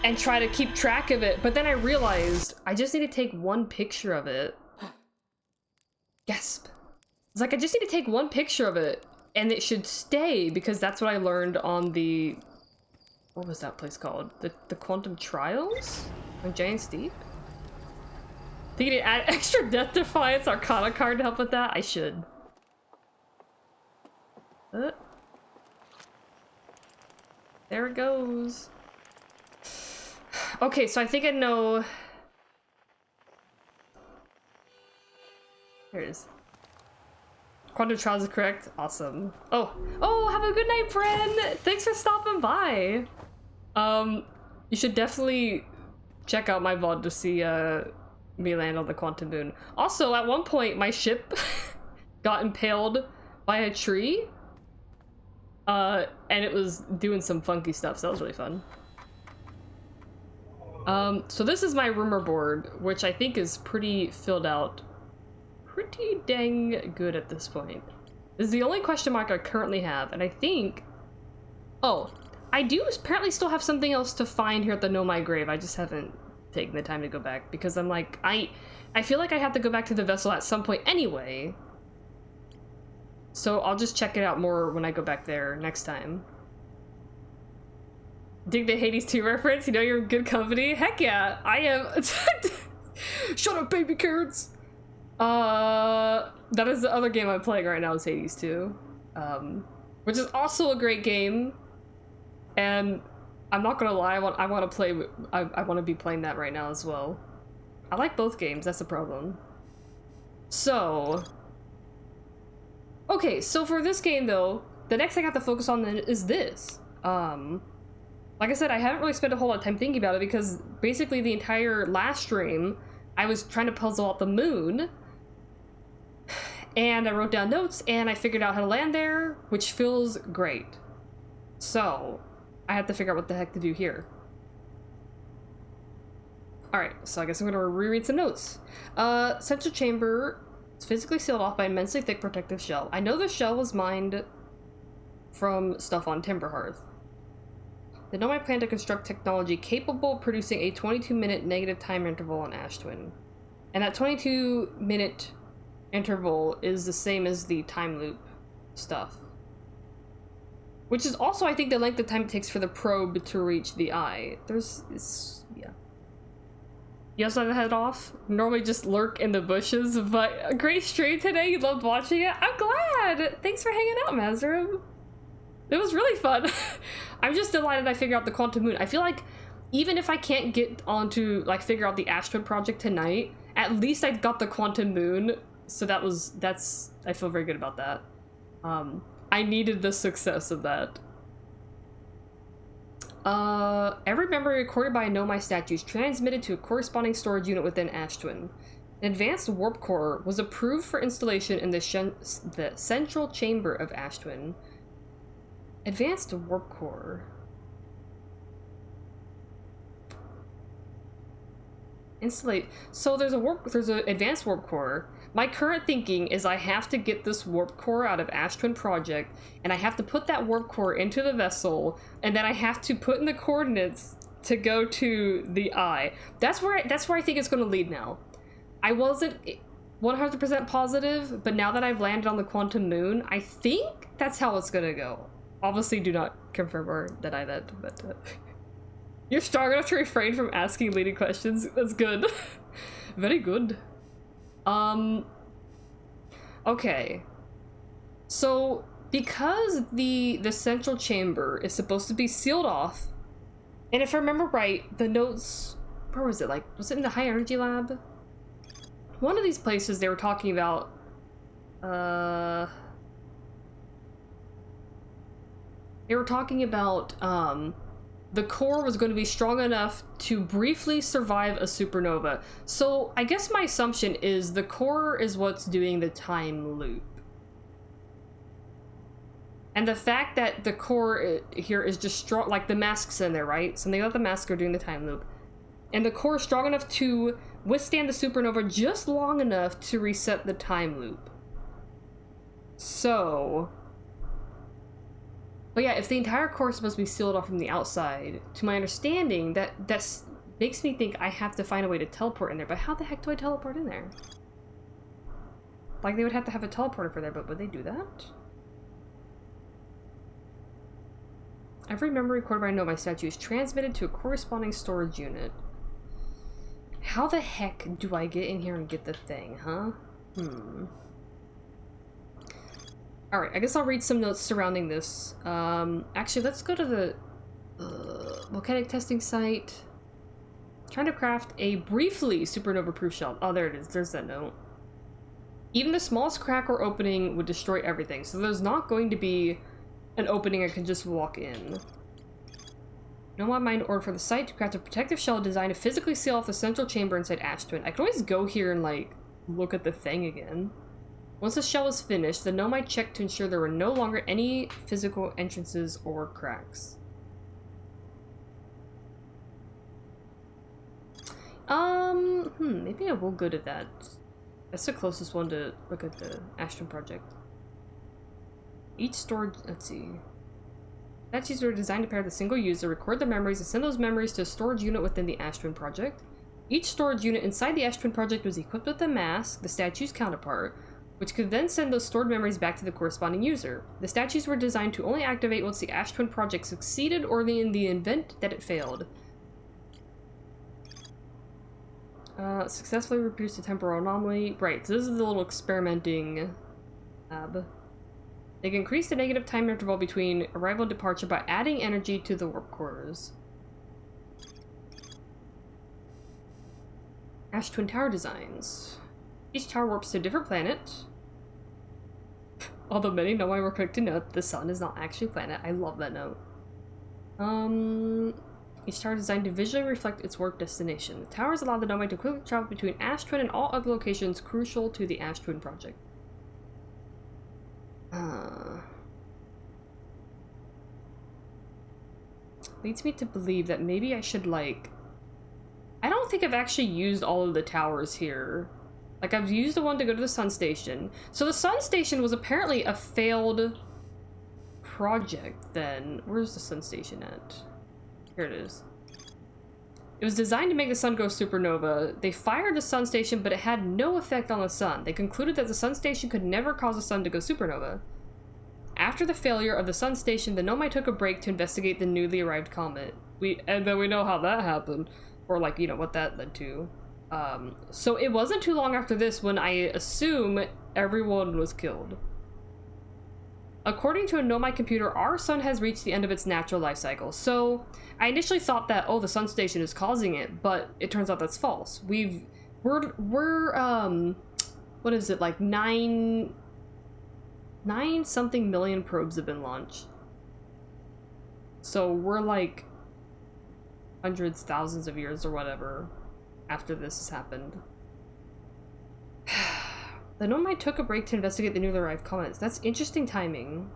and try to keep track of it. But then I realized I just need to take one picture of it. Gasp. It's like, I just need to take one picture of it and it should stay, because that's what I learned on the, what was that place called? The Quantum Trials? On Giant's Deep? Think you need to add extra Death Defiance Arcana card to help with that? I should. There it goes. Okay, so I think I know. Here it is. Quantum Trials is correct. Awesome. Oh, have a good night, friend. Thanks for stopping by. You should definitely check out my VOD to see me land on the quantum moon. Also, at one point, my ship got impaled by a tree. And it was doing some funky stuff, so that was really fun. So this is my rumor board, which I think is pretty filled out. Pretty dang good at this point. This is the only question mark I currently have, and I think... Oh, I do apparently still have something else to find here at the Nomai Grave. I just haven't taken the time to go back, because I'm like, I feel like I have to go back to the vessel at some point anyway. So I'll just check it out more when I go back there next time. Dig the Hades 2 reference? You know you're in good company? Heck yeah, I am. Shut up, baby carrots! That is the other game I'm playing right now, is Hades 2. Which is also a great game. And I'm not gonna lie, I want to be playing that right now as well. I like both games, that's the problem. So... Okay, so for this game though, the next thing I have to focus on then is this. Like I said, I haven't really spent a whole lot of time thinking about it, because basically the entire last stream, I was trying to puzzle out the moon. And I wrote down notes, and I figured out how to land there, which feels great. So, I have to figure out what the heck to do here. Alright, so I guess I'm gonna reread some notes. Central chamber is physically sealed off by an immensely thick protective shell. I know the shell was mined from stuff on Timberhearth. The Nomai plan to construct technology capable of producing a 22-minute negative time interval on Ash Twin. And that 22-minute interval is the same as the time loop stuff. Which is also, I think, the length of time it takes for the probe to reach the eye. Yeah. You also have to head off? Normally just lurk in the bushes, but a great stream today. You loved watching it. I'm glad! Thanks for hanging out, Mazarum. It was really fun. I'm just delighted I figured out the Quantum Moon. I feel like even if I can't get onto, like, figure out the Ash Twin project tonight, at least I got the Quantum Moon. So I feel very good about that. I needed the success of that. Every memory recorded by a Nomai statue is transmitted to a corresponding storage unit within Ash Twin. An advanced warp core was approved for installation in the central chamber of Ash Twin. Advanced warp core. Installate. So there's an advanced warp core. My current thinking is I have to get this warp core out of Ash Twin Project, and I have to put that warp core into the vessel, and then I have to put in the coordinates to go to the eye. That's where I think it's going to lead now. I wasn't 100% positive, but now that I've landed on the Quantum Moon, I think that's how it's going to go. Obviously, do not confirm or deny that, but you're strong enough to refrain from asking leading questions. That's good. Very good. Okay. So, because the central chamber is supposed to be sealed off, and if I remember right, the notes, where was it? Like, was it in the high energy lab? One of these places they were talking about, they were talking about, the core was going to be strong enough to briefly survive a supernova. So I guess my assumption is the core is what's doing the time loop. And the fact that the core here is just strong, like the mask's in there, right? So they got the mask are doing the time loop. And the core is strong enough to withstand the supernova just long enough to reset the time loop. So... But yeah, if the entire core is supposed to be sealed off from the outside, to my understanding, that makes me think I have to find a way to teleport in there. But how the heck do I teleport in there? Like, they would have to have a teleporter for there, but would they do that? Every memory recorded by Nomai statue is transmitted to a corresponding storage unit. How the heck do I get in here and get the thing, huh? Alright, I guess I'll read some notes surrounding this. Actually, let's go to the volcanic testing site. Trying to craft a briefly supernova-proof shell. Oh, there it is. There's that note. Even the smallest crack or opening would destroy everything, so there's not going to be an opening I can just walk in. Nomai mind ordered for the site to craft a protective shell designed to physically seal off the central chamber inside Ash Twin. I can always go here and, like, look at the thing again. Once the shell was finished, the Nomai checked to ensure there were no longer any physical entrances or cracks. Maybe I will go to that. That's the closest one to look at the Ash Twin project. Each storage, let's see. Statues were designed to pair with a single user, record their memories, and send those memories to a storage unit within the Ash Twin project. Each storage unit inside the Ash Twin project was equipped with a mask, the statue's counterpart, which could then send those stored memories back to the corresponding user. The statues were designed to only activate once the Ash Twin project succeeded or in the event that it failed. Successfully reproduced a temporal anomaly. Right, so this is the little experimenting lab. They can increase the negative time interval between arrival and departure by adding energy to the warp cores. Ash Twin Tower designs. Each tower warps to a different planet. Although many Nomai were quick to note the sun is not actually a planet. I love that note. Each tower is designed to visually reflect its warp destination. The towers allow the Nomai to quickly travel between Ash Twin and all other locations crucial to the Ash Twin project. Leads me to believe that maybe I should, like... I don't think I've actually used all of the towers here. Like, I've used the one to go to the Sun Station. So the Sun Station was apparently a failed project then. Where's the Sun Station at? Here it is. It was designed to make the sun go supernova. They fired the sun station, but it had no effect on the sun. They concluded that the sun station could never cause the sun to go supernova. After the failure of the sun station, the Nomai took a break to investigate the newly arrived comet. And then we know how that happened. Or, like, you know, what that led to. So it wasn't too long after this when I assume everyone was killed. According to a Nomai computer, our sun has reached the end of its natural life cycle. So I initially thought that, oh, the sun station is causing it, but it turns out that's false. We're what is it, like nine something million probes have been launched. So we're like hundreds, thousands of years or whatever after this has happened. The Nomai took a break to investigate the newly arrived comets. That's interesting timing.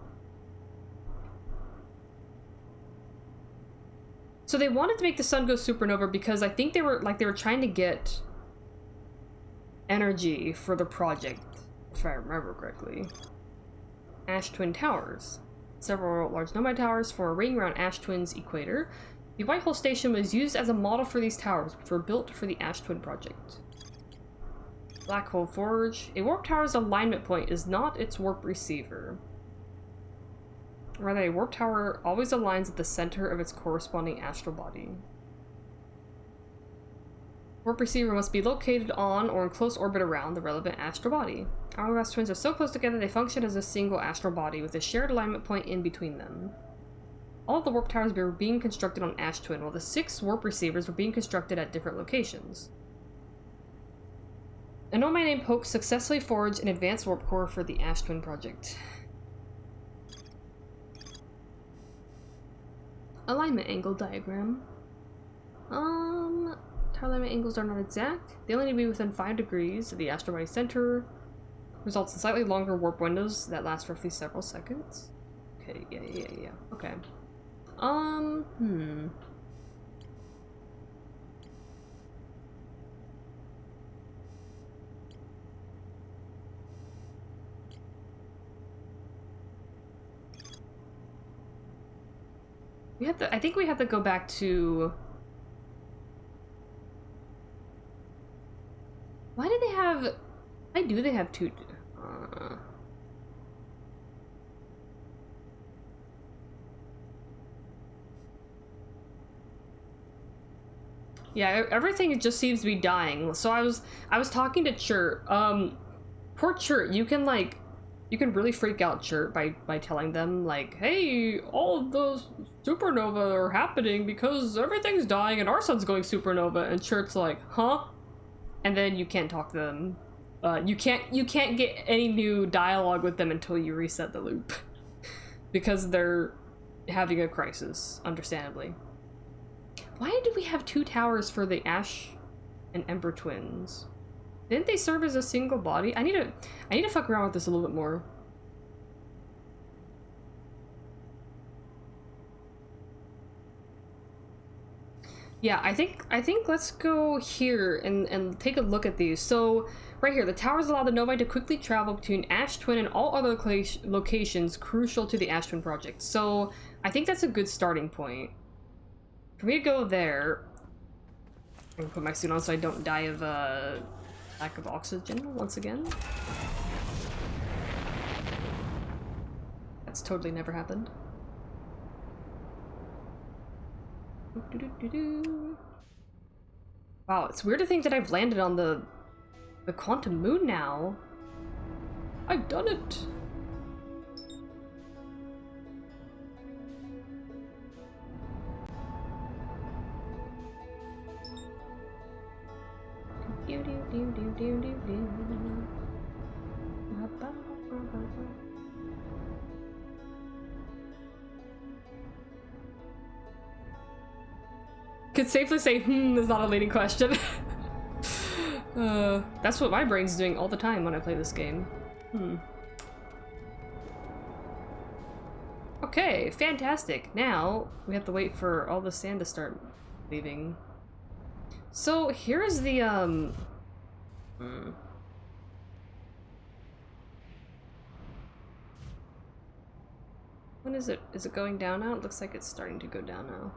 So they wanted to make the sun go supernova because I think they were trying to get energy for the project, if I remember correctly. Ash Twin Towers. Several large Nomai towers form a ring around Ash Twin's equator. The White Hole Station was used as a model for these towers, which were built for the Ash Twin project. Black Hole Forge. A warp tower's alignment point is not its warp receiver. Rather, a warp tower always aligns at the center of its corresponding astral body. Warp receiver must be located on or in close orbit around the relevant astral body. Hourglass twins are so close together they function as a single astral body with a shared alignment point in between them. All of the warp towers were being constructed on Ash Twin, while the 6 warp receivers were being constructed at different locations. A Nomai named Poke successfully forged an advanced warp core for the Ash Twin project. Alignment angle diagram. Tower alignment angles are not exact. They only need to be within 5 degrees of the astral body center. Results in slightly longer warp windows that last roughly several seconds. Okay, yeah. Okay. I think we have to go back to... Why do they have two... Yeah, everything just seems to be dying. So I was talking to Chert. Poor Chert, you can really freak out Chert by telling them, like, hey, all of the supernova are happening because everything's dying and our sun's going supernova. And Chert's like, huh? And then you can't talk to them. You can't get any new dialogue with them until you reset the loop. Because they're having a crisis, understandably. Why do we have 2 towers for the Ash and Ember twins? Didn't they serve as a single body? I need to fuck around with this a little bit more. Yeah, I think let's go here and take a look at these. So right here, the towers allow the Nomai to quickly travel between Ash Twin and all other locations crucial to the Ash Twin project. So I think that's a good starting point. For me to go there, I'm gonna put my suit on so I don't die of lack of oxygen once again. That's totally never happened. Wow, it's weird to think that I've landed on the quantum moon now. I've done it. Could safely say, is not a leading question. That's what my brain's doing all the time when I play this game. Okay, fantastic. Now we have to wait for all the sand to start leaving. So here's the when is it? Is it going down now? It looks like it's starting to go down now.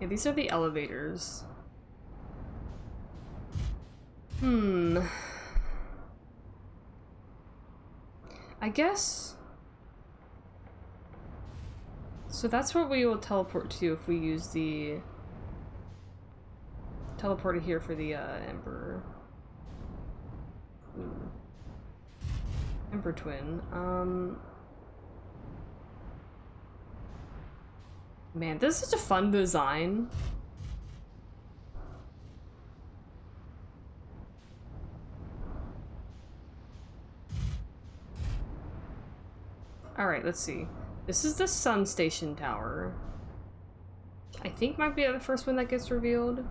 Okay, these are the elevators. I guess... So that's what we will teleport to if we use the... Teleported here for the Emperor. Emperor Twin. Man, this is such a fun design. Alright, let's see. This is the Sun Station Tower. I think might be the first one that gets revealed.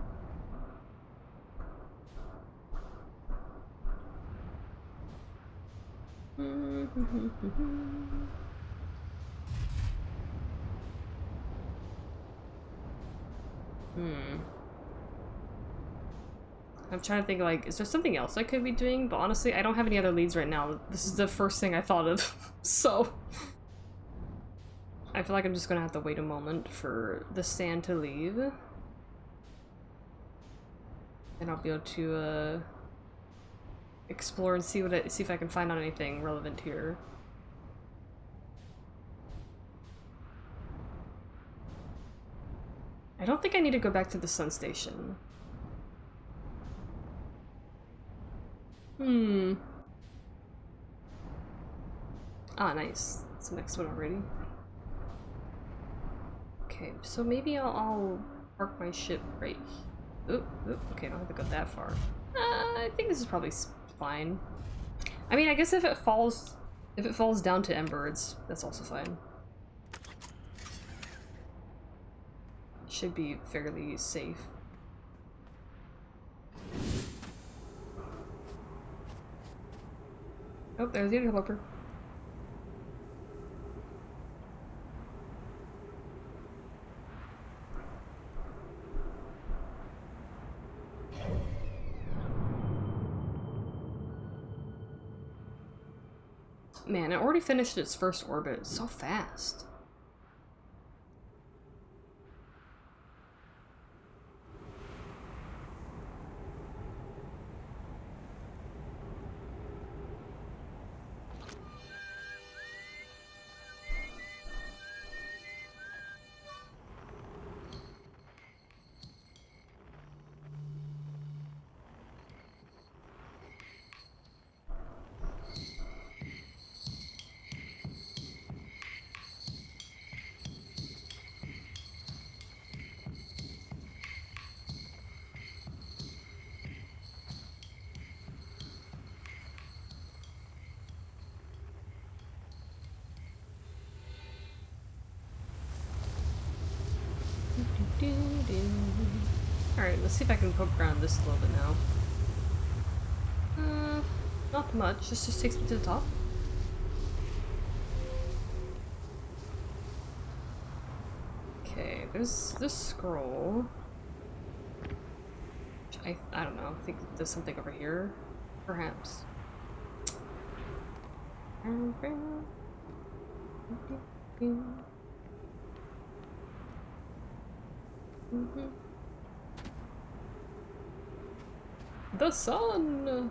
I'm trying to think, like, is there something else I could be doing? But honestly, I don't have any other leads right now. This is the first thing I thought of, so... I feel like I'm just gonna have to wait a moment for the sand to leave. And I'll be able to, explore and see see if I can find out anything relevant here. I don't think I need to go back to the Sun Station. Ah, nice. That's the next one already. Okay, so maybe I'll park my ship right here. Oop, okay, I don't have to go that far. I think this is probably fine. I mean, I guess if it falls down to Ember, that's also fine. Should be fairly safe. Oh, there's the interloper. Man, it already finished its first orbit so fast. Alright, let's see if I can poke around this a little bit now. Not much, this just takes me to the top. Okay, there's this scroll. Which I don't know, I think there's something over here, perhaps. The sun!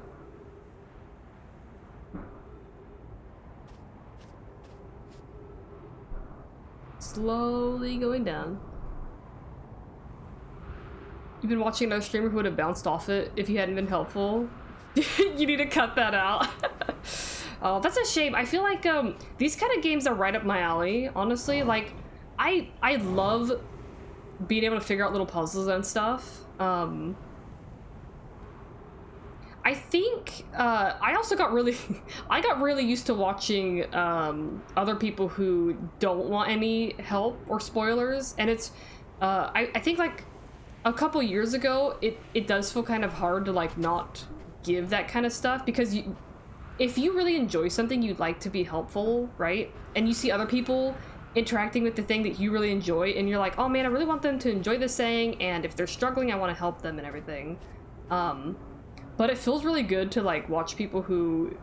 Slowly going down. You've been watching another streamer who would have bounced off it if you hadn't been helpful. You need to cut that out. Oh, that's a shame. I feel like these kind of games are right up my alley, honestly. Like, I love being able to figure out little puzzles and stuff. I think I also got really I got really used to watching other people who don't want any help or spoilers, and it's I think like a couple years ago it does feel kind of hard to like not give that kind of stuff, because if you really enjoy something, you'd like to be helpful, right? And you see other people interacting with the thing that you really enjoy, and you're like, oh man, I really want them to enjoy this thing, and if they're struggling, I want to help them and everything. But it feels really good to like watch people who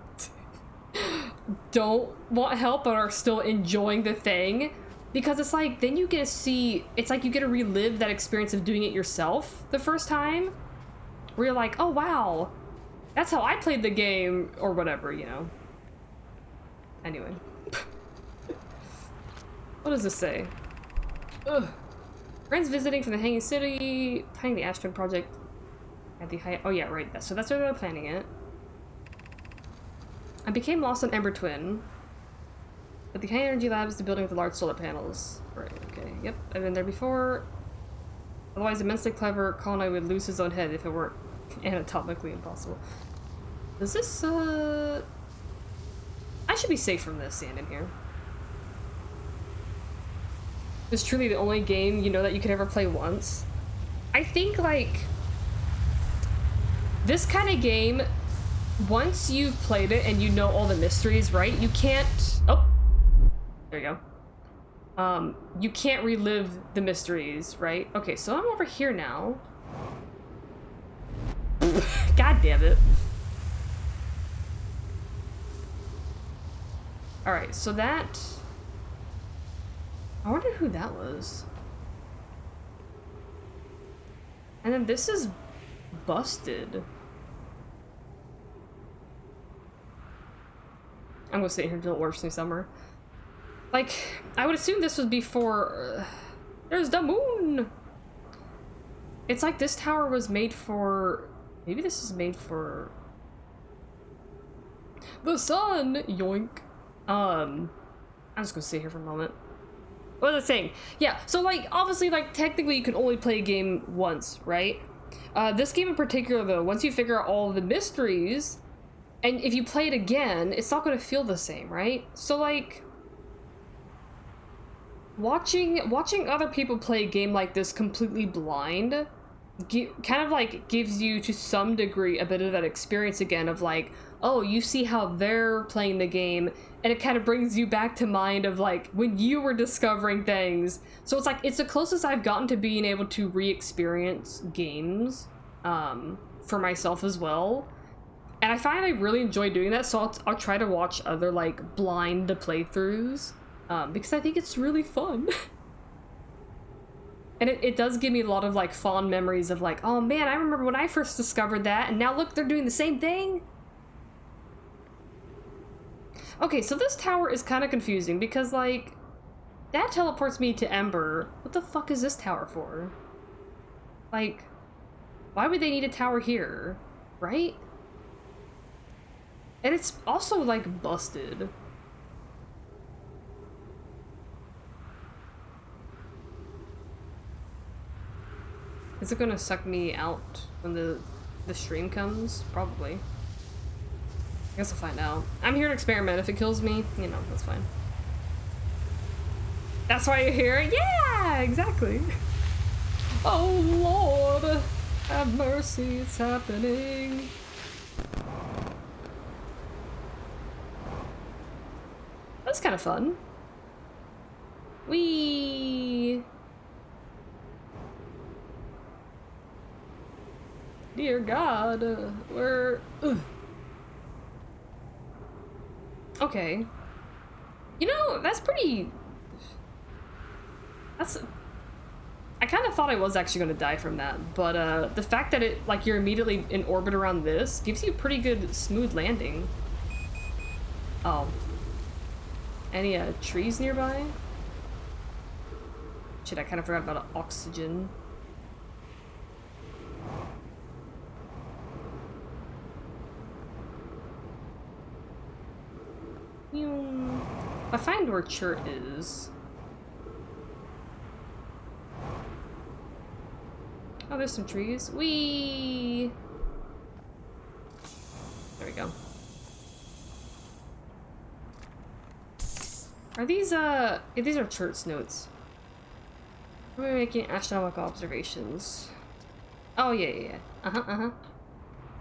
don't want help but are still enjoying the thing Because it's like, then you get to see, it's like you get to relive that experience of doing it yourself the first time. Where you're like, oh wow, that's how I played the game, or whatever, you know. Anyway. What does this say? Ugh. Friends visiting from the Hanging City, planning the Ashton project at the high. Oh yeah, right. So that's where they're planning it. I became lost on Ember Twin. But the High Energy Lab is the building with the large solar panels. Right, okay, yep, I've been there before. Otherwise, immensely clever Colonel would lose his own head if it weren't anatomically impossible. Does this, I should be safe from this sand in here. It's truly the only game, you know, that you could ever play once. I think, like, this kind of game, once you've played it and you know all the mysteries, right, you can't... Oh! There you go. You can't relive the mysteries, right? Okay, so I'm over here now. God damn it. Alright, so that... I wonder who that was. And then this is busted. I'm gonna sit here until it works me summer. Like, I would assume this was before... there's the moon! It's like this tower was made for... Maybe this is made for... the sun! Yoink. I'm just gonna sit here for a moment. What was I saying? Yeah, so like, obviously, like, technically you can only play a game once, right? This game in particular, though, once you figure out all of the mysteries, and if you play it again, it's not gonna feel the same, right? So, like... Watching other people play a game like this completely blind kind of like gives you to some degree a bit of that experience again of like, oh, you see how they're playing the game, and it kind of brings you back to mind of like when you were discovering things. So it's like, it's the closest I've gotten to being able to re-experience games for myself as well. And I find I really enjoy doing that, so I'll try to watch other like blind playthroughs. Because I think it's really fun. And it does give me a lot of like fond memories of like, oh man, I remember when I first discovered that, and now look, they're doing the same thing. Okay, so this tower is kind of confusing because like, that teleports me to Ember. What the fuck is this tower for? Like, why would they need a tower here? Right? And it's also like busted. Is it gonna suck me out when the stream comes? Probably. I guess I'll find out. I'm here to experiment. If it kills me, you know, that's fine. That's why you're here? Yeah, exactly. Oh Lord, have mercy, it's happening. That's kind of fun. Whee! Dear God, we're... Ugh. Okay. You know, that's pretty... That's... I kind of thought I was actually going to die from that, but the fact that it, like, you're immediately in orbit around this gives you a pretty good smooth landing. Oh. Any trees nearby? Shit, I kind of forgot about oxygen. I find where Chert is. Oh, there's some trees. Whee! There we go. Are these, yeah, these are Chert's notes. We're making astronomical observations. Oh, yeah. I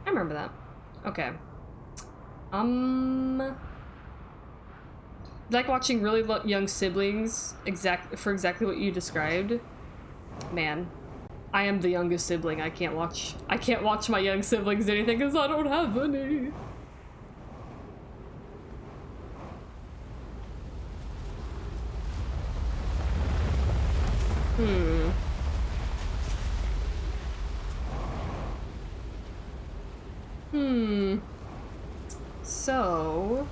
remember that. Okay. Like watching really young siblings for exactly what you described. Man, I am the youngest sibling. I can't watch my young siblings do anything because I don't have any. so...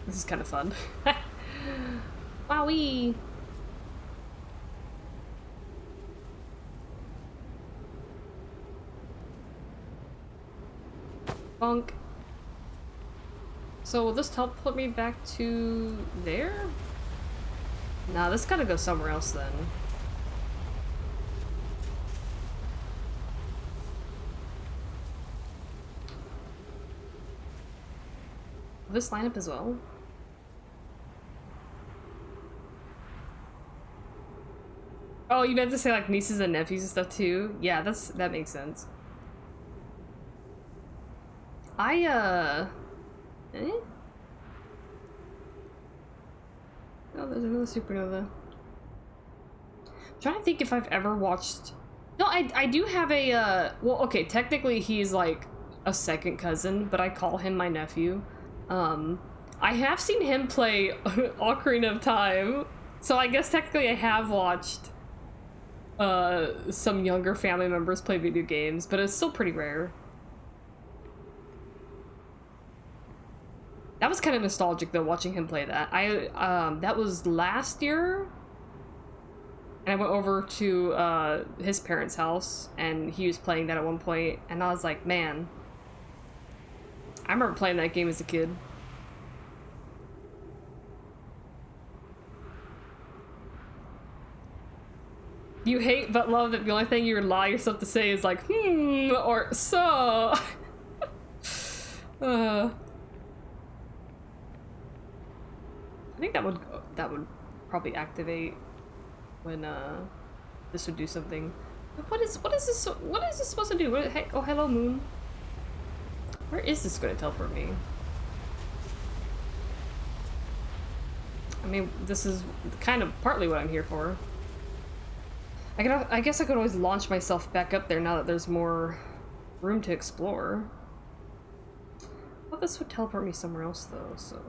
This is kind of fun. Wowee! Bonk. So will this teleport me back to there? Nah, this gotta go somewhere else then. Will this line up as well? Oh, you meant to say like nieces and nephews and stuff too? Yeah, that makes sense. Eh? Oh, there's another supernova. I'm trying to think if I've ever watched... No, I do have a, well, okay, technically he's like a second cousin, but I call him my nephew. I have seen him play Ocarina of Time, so I guess technically I have watched some younger family members play video games, but it's still pretty rare. That was kind of nostalgic though, watching him play that. That was last year, and I went over to his parents' house, and he was playing that at one point, and I was like, man, I remember playing that game as a kid. You hate but love that the only thing you allow yourself to say is like, or so. I think that would probably activate when this would do something. What is this supposed to do? Hey, oh, hello, moon. Where is this going to teleport me? I mean, this is kind of partly what I'm here for. I guess I could always launch myself back up there now that there's more room to explore. Well, this would teleport me somewhere else though, so...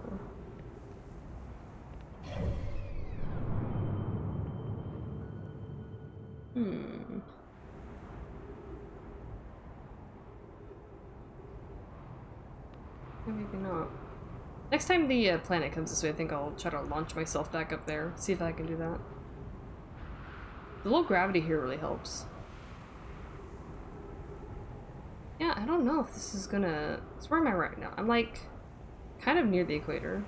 Maybe not. Next time the planet comes this way, I think I'll try to launch myself back up there. See if I can do that. The low gravity here really helps. Yeah, I don't know if this is gonna... So where am I right now? I'm like kind of near the equator.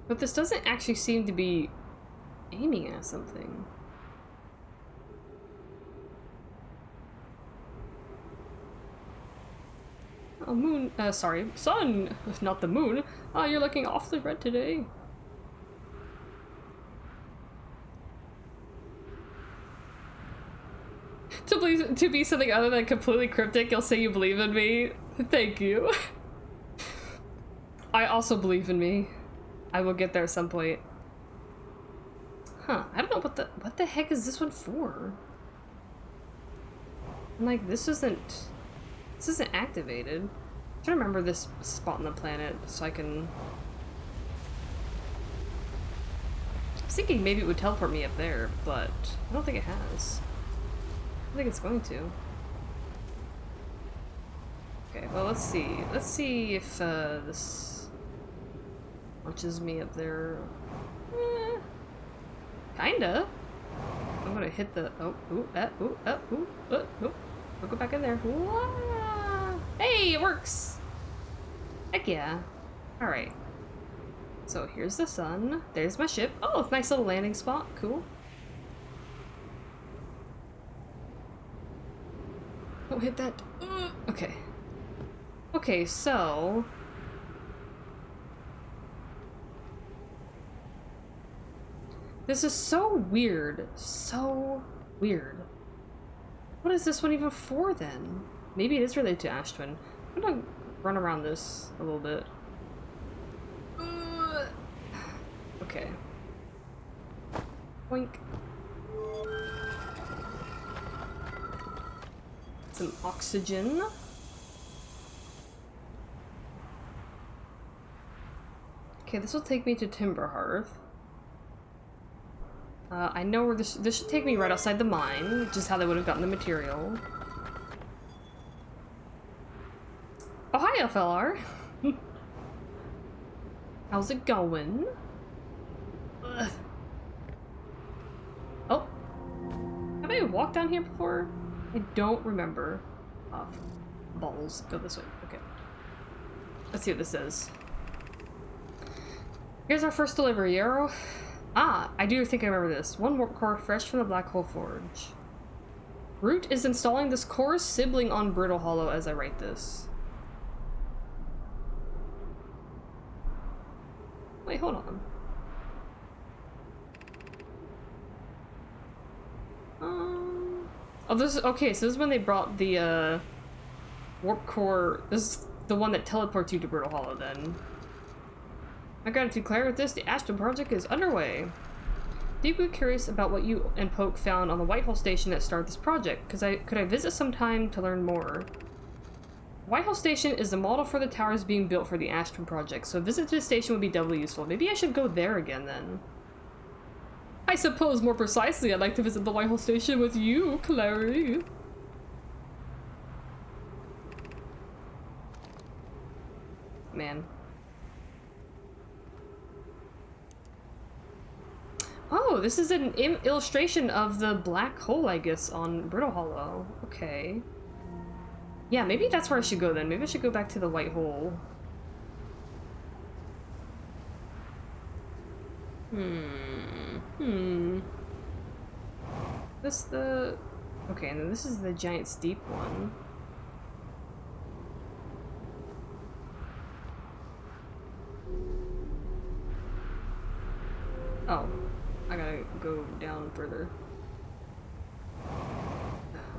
But this doesn't actually seem to be aiming at something. Oh, moon, sorry, sun, not the moon. Oh, you're looking awfully red today. To be something other than completely cryptic, you'll say you believe in me. Thank you. I also believe in me. I will get there at some point. Huh, I don't know what the heck is this one for? I'm like, this isn't activated. I'm trying to remember this spot on the planet so I can... I was thinking maybe it would teleport me up there, but I don't think it has. I don't think it's going to. Okay, well, let's see. Let's see if this launches me up there. Kinda. I'm gonna hit the... We'll go back in there. Wah! Hey, it works! Heck yeah. Alright. So here's the sun. There's my ship. Oh, nice little landing spot. Cool. Don't hit that. Okay. Okay, so... This is so weird. So weird. What is this one even for then? Maybe it is related to Ash Twin. I'm gonna run around this a little bit. Okay. Boink. Some oxygen. Okay, this will take me to Timberhearth. I know where this should take me right outside the mine, which is how they would have gotten the material. Oh, hi, FLR. How's it going? Ugh. Oh. Have I walked down here before? I don't remember. Oh, balls. Go this way. Okay. Let's see what this says. Here's our first delivery, Yarrow. Ah, I do think I remember this. One warp core fresh from the Black Hole Forge. Root is installing this core's sibling on Brittle Hollow as I write this. Wait, hold on. Oh, this is okay. So this is when they brought the warp core. This is the one that teleports you to Brittle Hollow. Then. My gratitude, Claire. With this, the Ashton project is underway. Deeply curious about what you and Poke found on the Whitehall station that started this project. Could I visit sometime to learn more? Whitehall Station is the model for the towers being built for the Ashton project, so a visit to the station would be doubly useful. Maybe I should go there again then. I suppose more precisely, I'd like to visit the Whitehall Station with you, Clary. Man. Oh, this is an illustration of the black hole, I guess, on Brittle Hollow. Okay. Yeah, maybe that's where I should go then. Maybe I should go back to the white hole. This the... Okay, and then this is the giant steep one. Oh, I gotta go down further.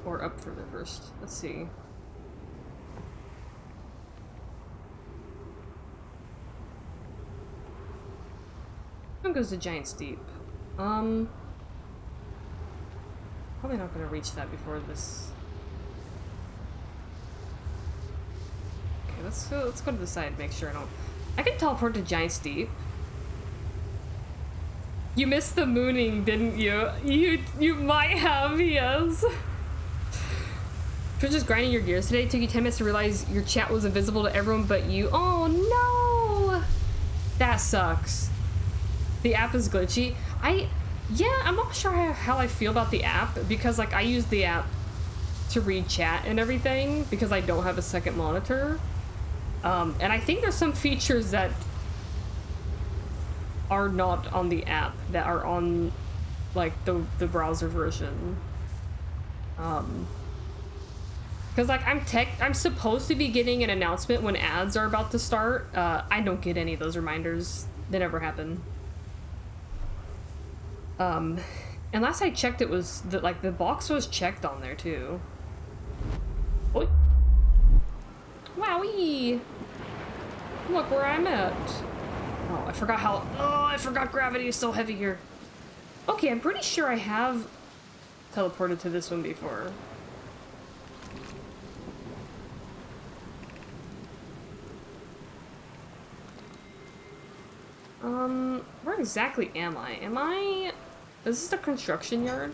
Or up further first. Let's see. How goes the giant steep? Probably not gonna reach that before this. Okay, let's go to the side, make sure I don't. I can teleport to giant steep. You missed the mooning, didn't you? You might have, yes. For just grinding your gears today, it took you 10 minutes to realize your chat was invisible to everyone but you. Oh no! That sucks. The app is glitchy. Yeah, I'm not sure how I feel about the app because like I use the app to read chat and everything because I don't have a second monitor. And I think there's some features that are not on the app that are on like the browser version. Cause like I'm supposed to be getting an announcement when ads are about to start. I don't get any of those reminders. They never happen. And last I checked, it was the box was checked on there too. Oi. Wowie! Look where I'm at. Oh, I forgot how. Oh, I forgot gravity is so heavy here. Okay, I'm pretty sure I have teleported to this one before. Where exactly am I? Is this the construction yard?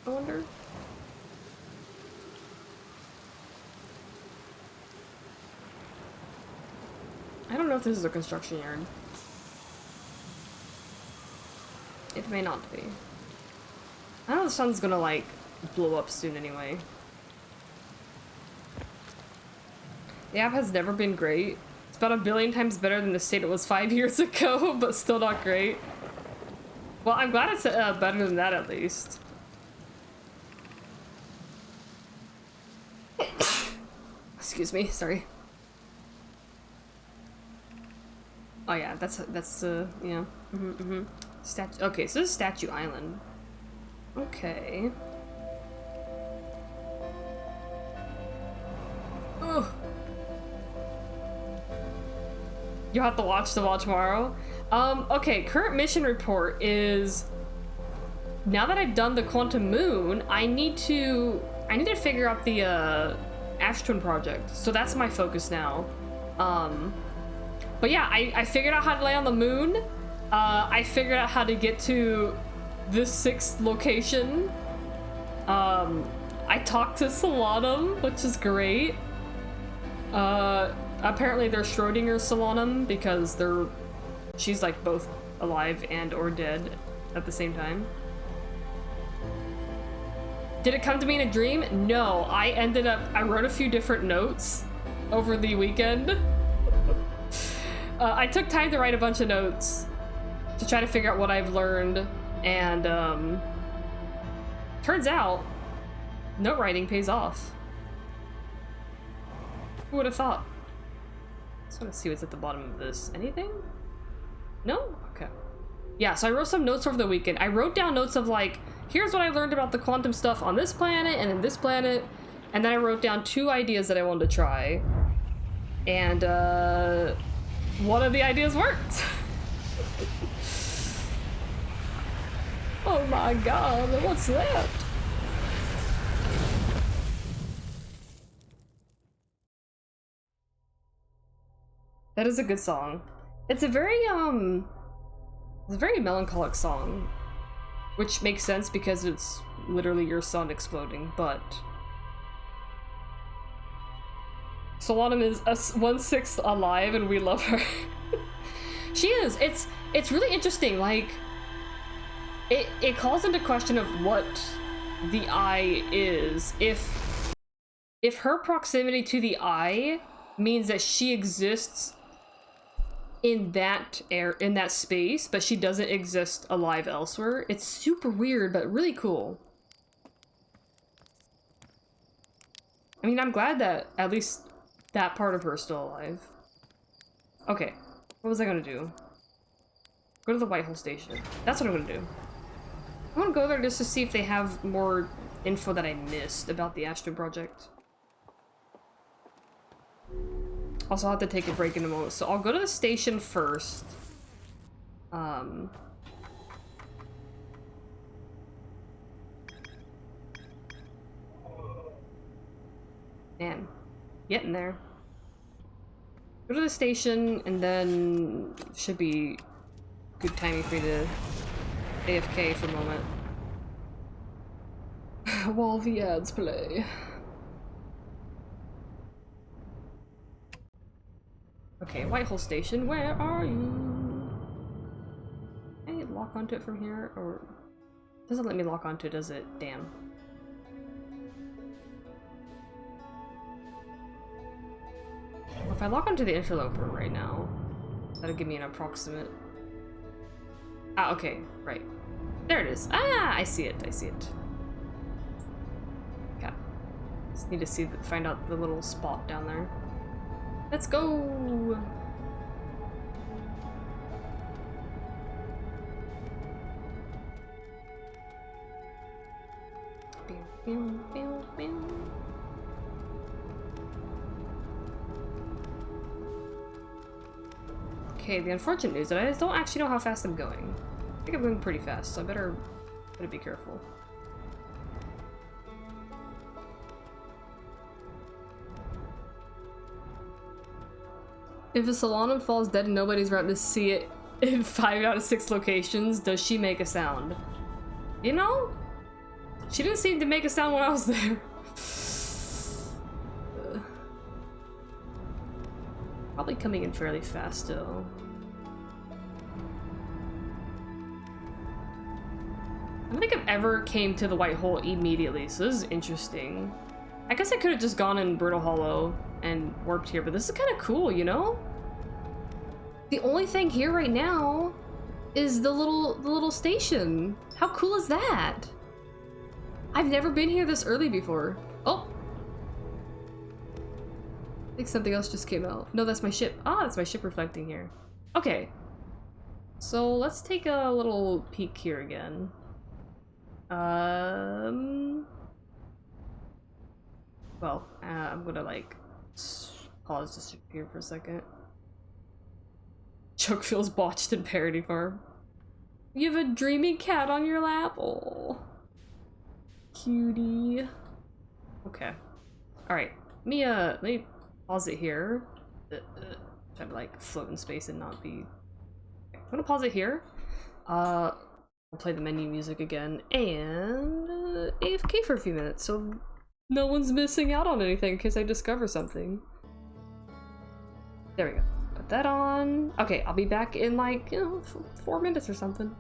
I wonder. I don't know if this is a construction yard. It may not be. I know the sun's gonna like blow up soon anyway. The app has never been great. It's about 1 billion times better than the state it was 5 years ago, but still not great. Well, I'm glad it's better than that at least. Excuse me, sorry. Oh yeah, that's yeah. Okay, so this is Statue Island. Okay. Ugh. You'll have to watch the wall tomorrow. Okay, current mission report is now that I've done the Quantum Moon, I need to figure out the Ash Twin project. So that's my focus now. But yeah, I figured out how to land on the moon. I figured out how to get to this 6th location. I talked to Solanum, which is great. Apparently they're Schrodinger's Solanum because she's like both alive and or dead at the same time. Did it come to me in a dream? No, I wrote a few different notes over the weekend. I took time to write a bunch of notes to try to figure out what I've learned, and turns out note writing pays off. Who would have thought? Just want to see what's at the bottom of this. Anything? No? Okay. Yeah, so I wrote some notes over the weekend. I wrote down notes of like, here's what I learned about the quantum stuff on this planet and in this planet, and then I wrote down 2 ideas that I wanted to try, and one of the ideas worked. Oh my god, what's that? That is a good song. It's a very melancholic song, which makes sense because it's literally your sun exploding, but Solanum is 1/6 alive and we love her. She is. It's really interesting. Like, it calls into question of what the eye is. If her proximity to the eye means that she exists in that space, but she doesn't exist alive elsewhere. It's super weird, but really cool. I mean, I'm glad that at least that part of her is still alive. Okay, what was I gonna do? Go to the Whitehole Station. That's what I'm gonna do. I wanna go there just to see if they have more info that I missed about the Ashton project. Also, I'll have to take a break in a moment, so I'll go to the station first. Man, getting there. Go to the station, and then should be good timing for me to AFK for a moment. While the ads play. Okay, Whitehole Station, where are you? Can I lock onto it from here, or... It doesn't let me lock onto it, does it? Damn. Well, if I lock onto the interloper right now, that'll give me an approximate... Ah, okay, right. There it is. Ah, I see it, I see it. Okay. Just need to find out the little spot down there. Let's go! Okay, the unfortunate news is that I don't actually know how fast I'm going. I think I'm going pretty fast, so I better be careful. If a Solanum falls dead and nobody's around to see it in 5 out of 6 locations, does she make a sound? You know? She didn't seem to make a sound when I was there. Probably coming in fairly fast still. I don't think I've ever came to the White Hole immediately, so this is interesting. I guess I could have just gone in Brittle Hollow and warped here, but this is kind of cool, you know? The only thing here right now is the little station. How cool is that? I've never been here this early before. Oh! I think something else just came out. No, that's my ship. Ah, that's my ship reflecting here. Okay. So let's take a little peek here again. Well, I'm gonna like pause this here for a second. Chuck feels botched in Parody Farm. You have a dreamy cat on your lap? Oh, cutie. Okay. All right. Let me pause it here. Trying to like float in space and not be. I'm gonna pause it here. I'll play the menu music again and AFK for a few minutes so no one's missing out on anything in case I discover something. There we go. Put that on. Okay, I'll be back in like, 4 minutes or something.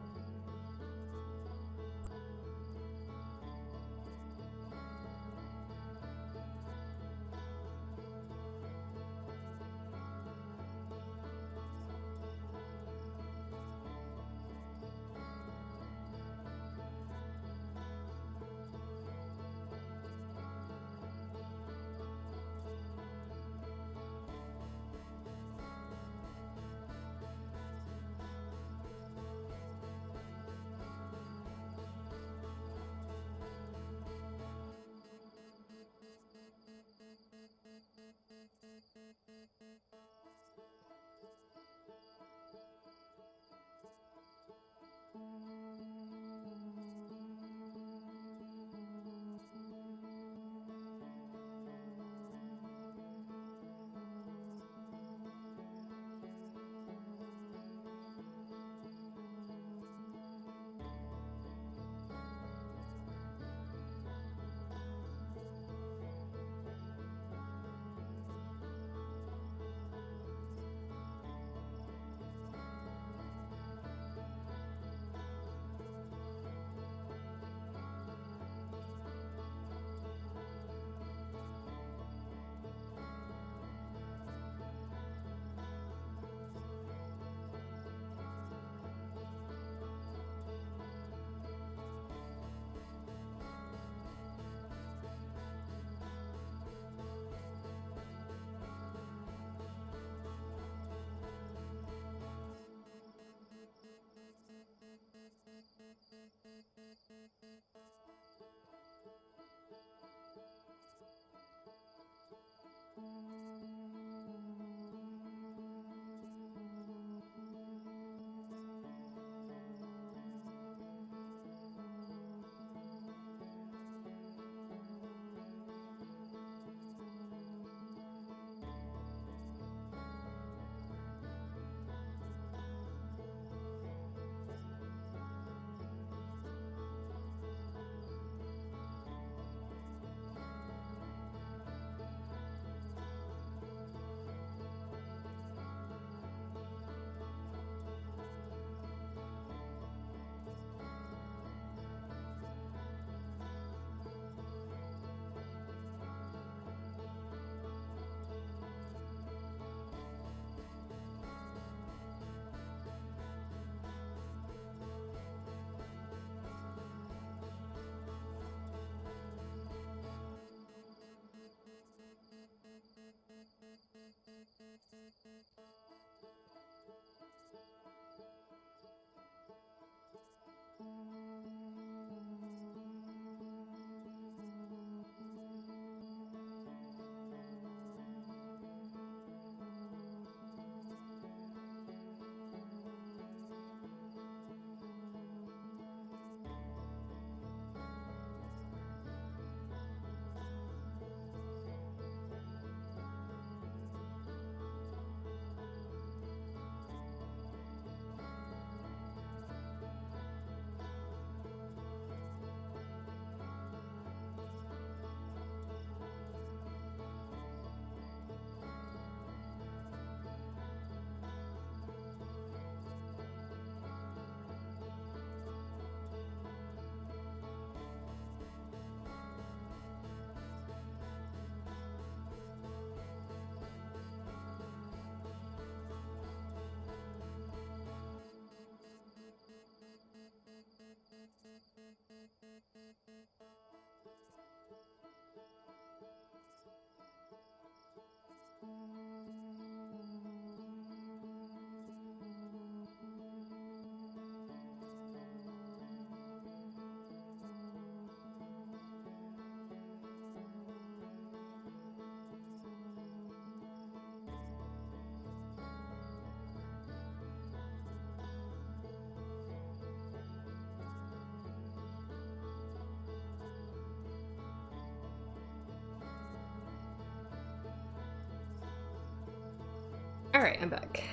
Alright, I'm back.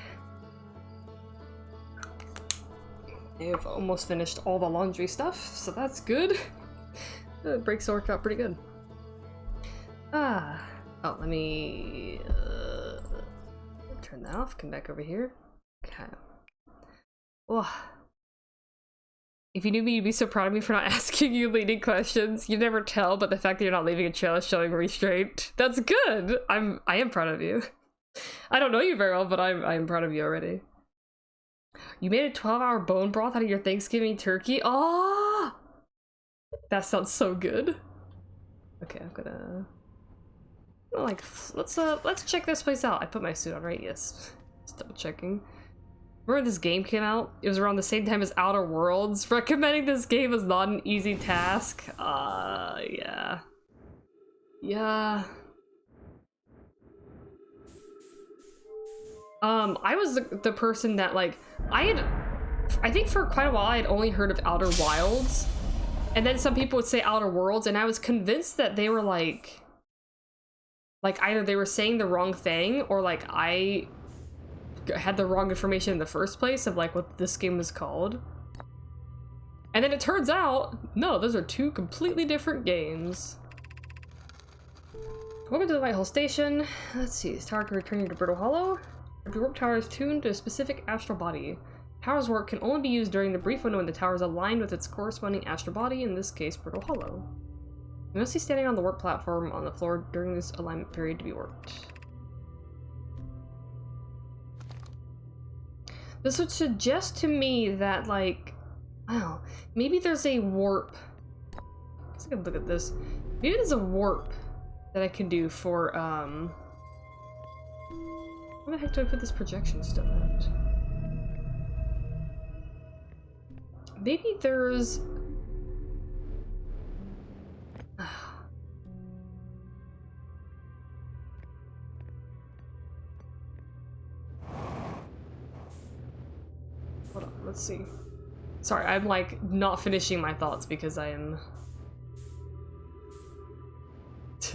I've almost finished all the laundry stuff, so that's good. The breaks worked out pretty good. Oh, let me turn that off, come back over here. Okay. Oh. If you knew me, you'd be so proud of me for not asking you leading questions. You never tell, but the fact that you're not leaving a trail is showing restraint. That's good! I am proud of you. I don't know you very well, but I am proud of you already. You made a 12-hour bone broth out of your Thanksgiving turkey? Oh! That sounds so good. Okay, I'm gonna... like, let's check this place out. I put my suit on, right? Yes. Just double checking. Remember this game came out? It was around the same time as Outer Worlds. Recommending this game is not an easy task. Yeah. Yeah. I was the person that, like, I think for quite a while I had only heard of Outer Wilds. And then some people would say Outer Worlds, and I was convinced that they were like either they were saying the wrong thing, or like I had the wrong information in the first place of like what this game was called. And then it turns out, no, those are two completely different games. Welcome to the Whitehall Station. Let's see, this tower can return you to Brittle Hollow. Every warp tower is tuned to a specific astral body. Tower's work can only be used during the brief window when the tower is aligned with its corresponding astral body, in this case, Brittle Hollow. You must be standing on the warp platform on the floor during this alignment period to be warped. This would suggest to me that, like, wow, maybe there's a warp. Let's take a look at this. Maybe there's a warp that I can do for, where the heck do I put this projection stuff at? Maybe there's... Hold on, let's see. Sorry, I'm like not finishing my thoughts because I am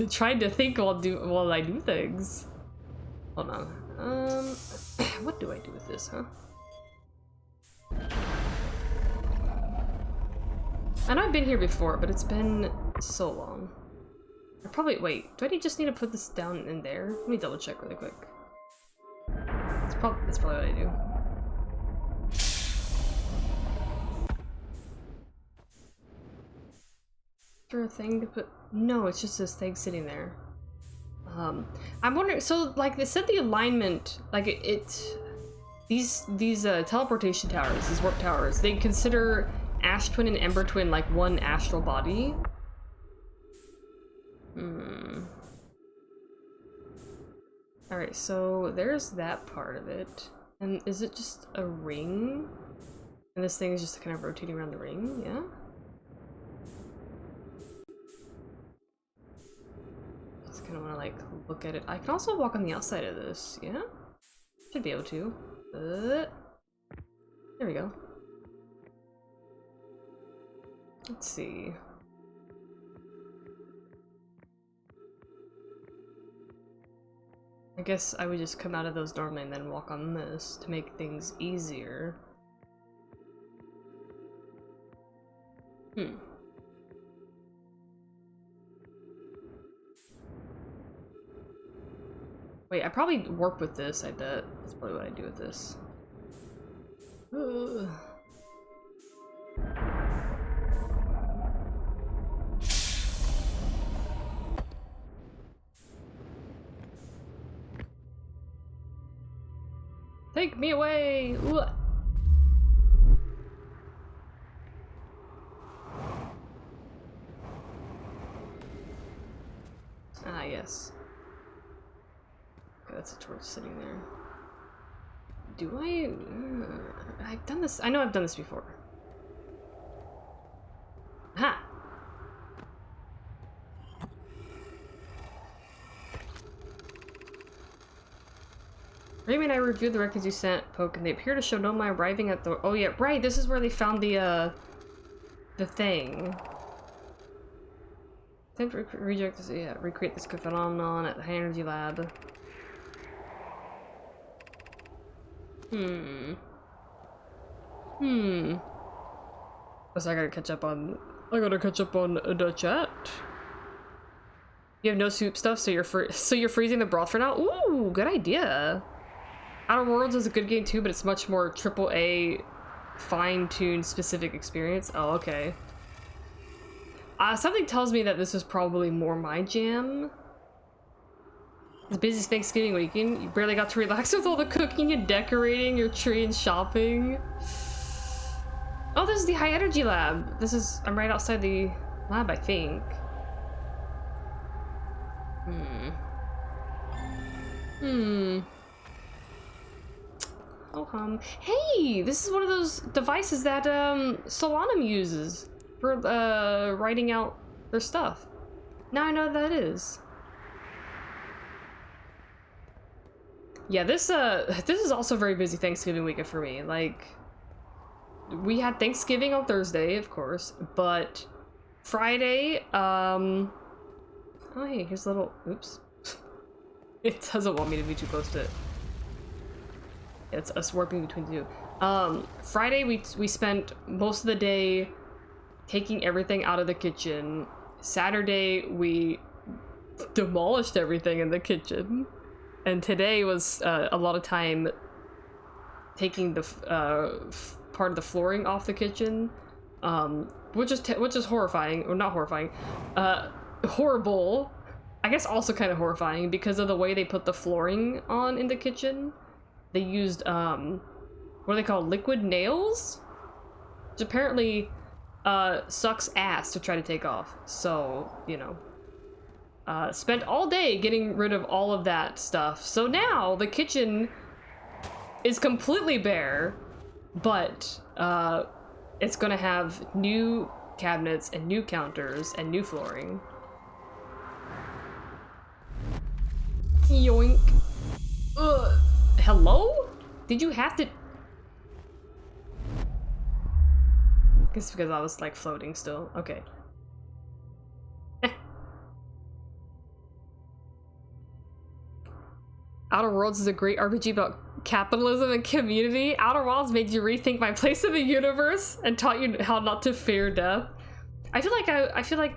trying to think while I do things. Hold on. What do I do with this, huh? I know I've been here before, but it's been so long. I probably, wait, do I just need to put this down in there? Let me double check really quick. That's probably what I do. Is there a thing to put? No, it's just this thing sitting there. I'm wondering, so like they said the alignment, like these teleportation towers, these warp towers, they consider Ash Twin and Ember Twin like one astral body. Alright, so there's that part of it. And is it just a ring? And this thing is just kind of rotating around the ring, yeah? Just kind of want to like look at it. I can also walk on the outside of this, yeah? Should be able to. There we go. Let's see. I guess I would just come out of those normally and then walk on this to make things easier. Wait, I probably warp with this, I bet. That's probably what I do with this. Take me away! Ooh. Ah, yes. Okay, that's a torch sitting there. Do I? I've done this. I know I've done this before. Ha! Raimi and I reviewed the records you sent, Poke, and they appear to show Nomai arriving at the— oh yeah, right, this is where they found the thing. Attempt to reject this, yeah, recreate this phenomenon at the high energy lab. Hmm. Hmm. So I gotta catch up on the chat. You have no soup stuff, so you're freezing the broth for now? Ooh, good idea. Outer Worlds is a good game too, but it's much more AAA, fine-tuned, specific experience. Oh, okay. Something tells me that this is probably more my jam. It's busy Thanksgiving weekend. You barely got to relax with all the cooking and decorating your tree and shopping. Oh, this is the high energy lab. I'm right outside the lab, I think. Oh, hey, this is one of those devices that, Solanum uses for, writing out their stuff. Now I know what that is. Yeah, this is also a very busy Thanksgiving weekend for me. Like, we had Thanksgiving on Thursday, of course, but Friday, oh hey, here's a little, oops. It doesn't want me to be too close to it. It's us warping between the two. Friday we spent most of the day taking everything out of the kitchen. Saturday we demolished everything in the kitchen. And today was a lot of time taking the part of the flooring off the kitchen, which is horrifying, or not horrifying, horrible. I guess also kind of horrifying because of the way they put the flooring on in the kitchen. They used what are they called? Liquid nails, which apparently sucks ass to try to take off. So, you know. Spent all day getting rid of all of that stuff. So now the kitchen is completely bare, but it's gonna have new cabinets and new counters and new flooring. Yoink. Hello? Did you have to? I guess because I was like floating still. Okay. Outer Worlds is a great RPG about capitalism and community. Outer Worlds made you rethink my place in the universe and taught you how not to fear death. I feel like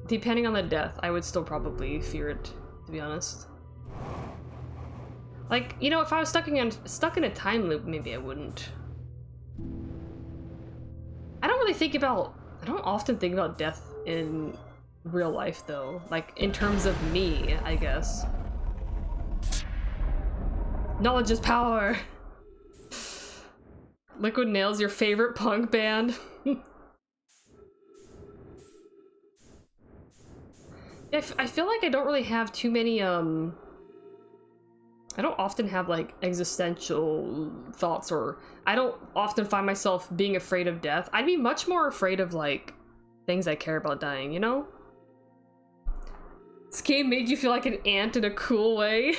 depending on the death, I would still probably fear it, to be honest. Like, you know, if I was stuck in a time loop, maybe I wouldn't. I don't often think about death in real life though. Like in terms of me, I guess. Knowledge is power. Liquid Nails, your favorite punk band. I feel like I don't really have too many, I don't often have like existential thoughts, or I don't often find myself being afraid of death. I'd be much more afraid of like things I care about dying, you know? This game made you feel like an ant in a cool way.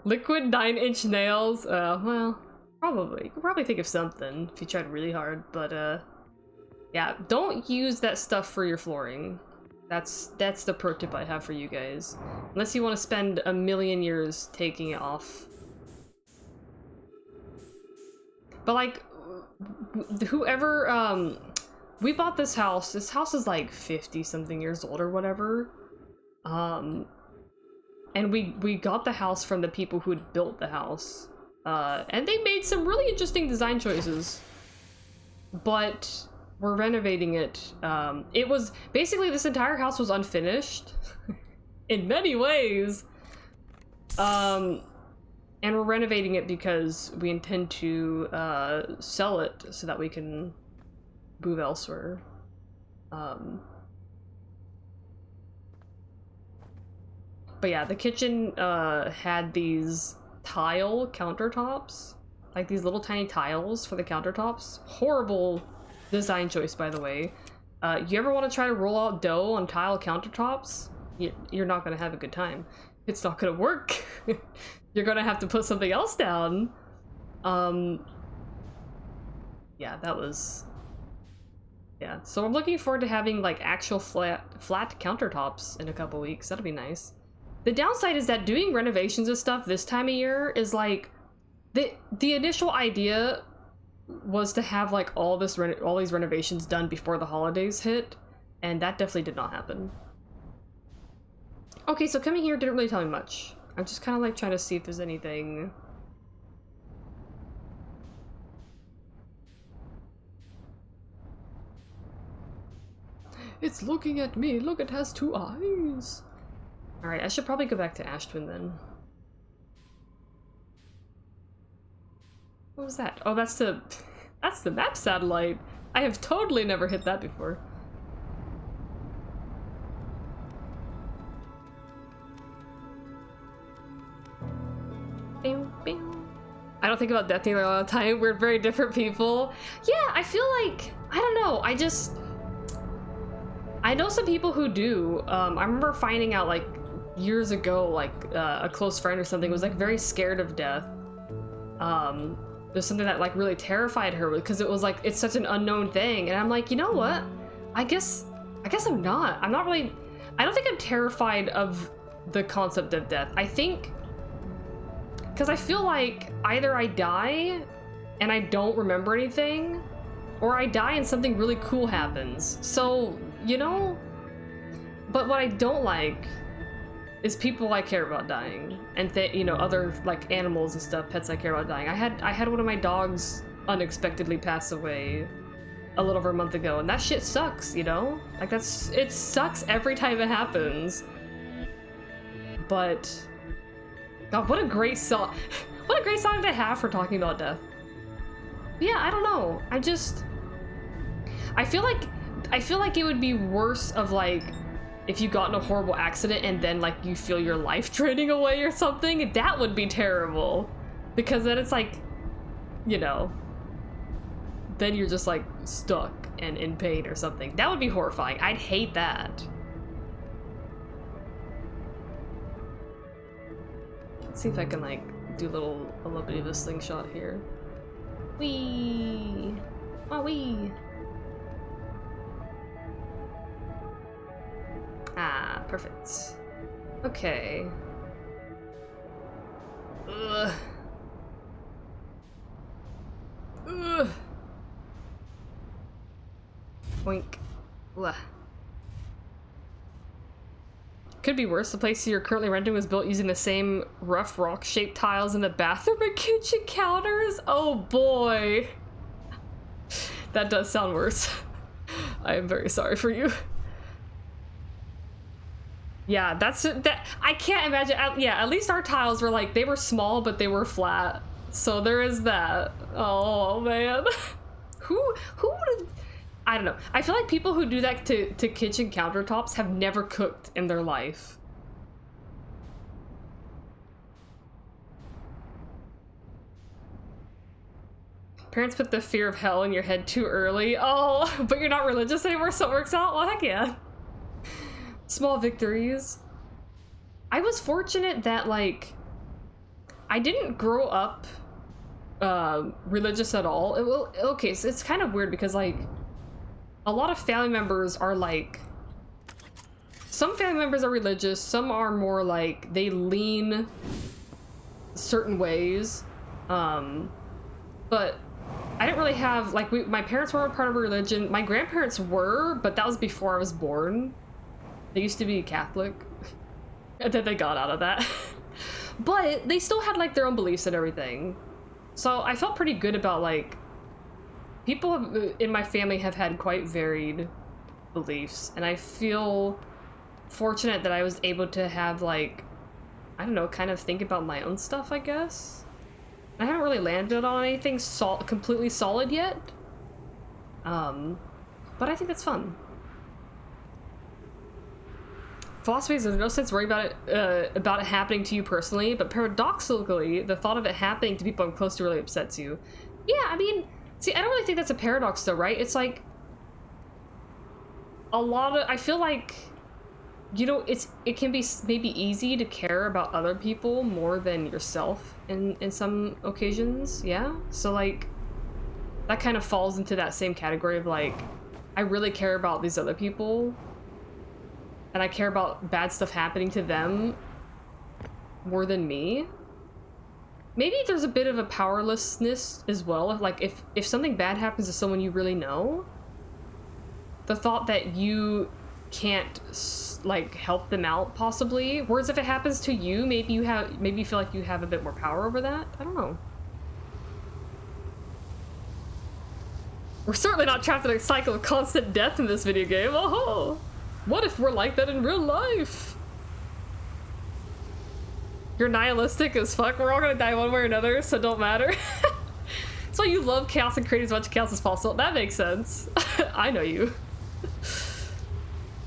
Liquid 9-inch nails, well, probably. You could probably think of something if you tried really hard, but yeah, don't use that stuff for your flooring. That's the pro tip I have for you guys. Unless you want to spend a million years taking it off. But like, whoever, we bought this house is like 50 something years old or whatever. And we got the house from the people who had built the house. And they made some really interesting design choices. But we're renovating it. It was basically, this entire house was unfinished in many ways. And we're renovating it because we intend to sell it so that we can move elsewhere. But yeah, the kitchen had these tile countertops, like these little tiny tiles for the countertops. Horrible design choice, by the way. You ever want to try to roll out dough on tile countertops? You're not going to have a good time. It's not going to work. You're going to have to put something else down. Yeah, that was... Yeah, so I'm looking forward to having like actual flat countertops in a couple weeks. That'll be nice. The downside is that doing renovations and stuff this time of year is like, the initial idea was to have like all these renovations done before the holidays hit, and that definitely did not happen. Okay, so coming here didn't really tell me much. I'm just kind of like trying to see if there's anything. It's looking at me. Look, it has 2 eyes. Alright, I should probably go back to Ashtwin then. What was that? Oh, that's the map satellite. I have totally never hit that before. I don't think about Death Dealer all the time. We're very different people. Yeah, I feel like, I don't know, I know some people who do. I remember finding out like years ago, like a close friend or something was like very scared of death. There's something that like really terrified her because it was like, it's such an unknown thing. And I'm like, you know what? I guess I'm not. I don't think I'm terrified of the concept of death. I think, because I feel like either I die and I don't remember anything, or I die and something really cool happens. So, you know? But what I don't like is people I care about dying, and you know, other like animals and stuff, pets I care about dying. I had one of my dogs unexpectedly pass away a little over a month ago, and that shit sucks, you know? Like it sucks every time it happens. But God, what a great song. What a great song to have for talking about death. Yeah, I don't know. I feel like it would be worse of like if you got in a horrible accident and then like you feel your life draining away or something. That would be terrible, because then it's like, you know, then you're just like stuck and in pain or something. That would be horrifying. I'd hate that. Let's see if I can like do a little bit of a slingshot here. Wee! Oh, wee! Ah, perfect. Okay. Ugh. Ugh. Boink. Ugh. Could be worse. The place you're currently renting was built using the same rough rock-shaped tiles in the bathroom and kitchen counters. Oh boy. That does sound worse. I am very sorry for you. Yeah, that I can't imagine. Yeah, at least our tiles were like, they were small, but they were flat. So there is that. Oh man. Who would, I don't know. I feel like people who do that to kitchen countertops have never cooked in their life. Parents put the fear of hell in your head too early. Oh, but you're not religious anymore, so it works out? Well, heck yeah. Small victories. I was fortunate that, like, I didn't grow up religious at all. Okay, so it's kind of weird because, like, a lot of family members are, like, some family members are religious, some are more, like, they lean certain ways. But I didn't really have, like, my parents weren't part of a religion. My grandparents were, but that was before I was born. They used to be Catholic, and then they got out of that. But they still had like their own beliefs and everything. So I felt pretty good about like, people in my family have had quite varied beliefs, and I feel fortunate that I was able to have like, I don't know, kind of think about my own stuff, I guess. I haven't really landed on anything completely solid yet. But I think that's fun. Philosophy is there's no sense worrying about it happening to you personally, but paradoxically, the thought of it happening to people I'm close to really upsets you. Yeah, I mean, see, I don't really think that's a paradox though, right? It's like, I feel like, you know, it can be maybe easy to care about other people more than yourself in some occasions, yeah? So like, that kind of falls into that same category of like, I really care about these other people, and I care about bad stuff happening to them more than me. Maybe there's a bit of a powerlessness as well. Like if something bad happens to someone you really know, the thought that you can't like help them out possibly. Whereas if it happens to you, maybe you feel like you have a bit more power over that. I don't know. We're certainly not trapped in a cycle of constant death in this video game. Oh, what if we're like that in real life? You're nihilistic as fuck. We're all gonna die one way or another, so it don't matter. That's why you love chaos and create as much chaos as possible. That makes sense. I know you.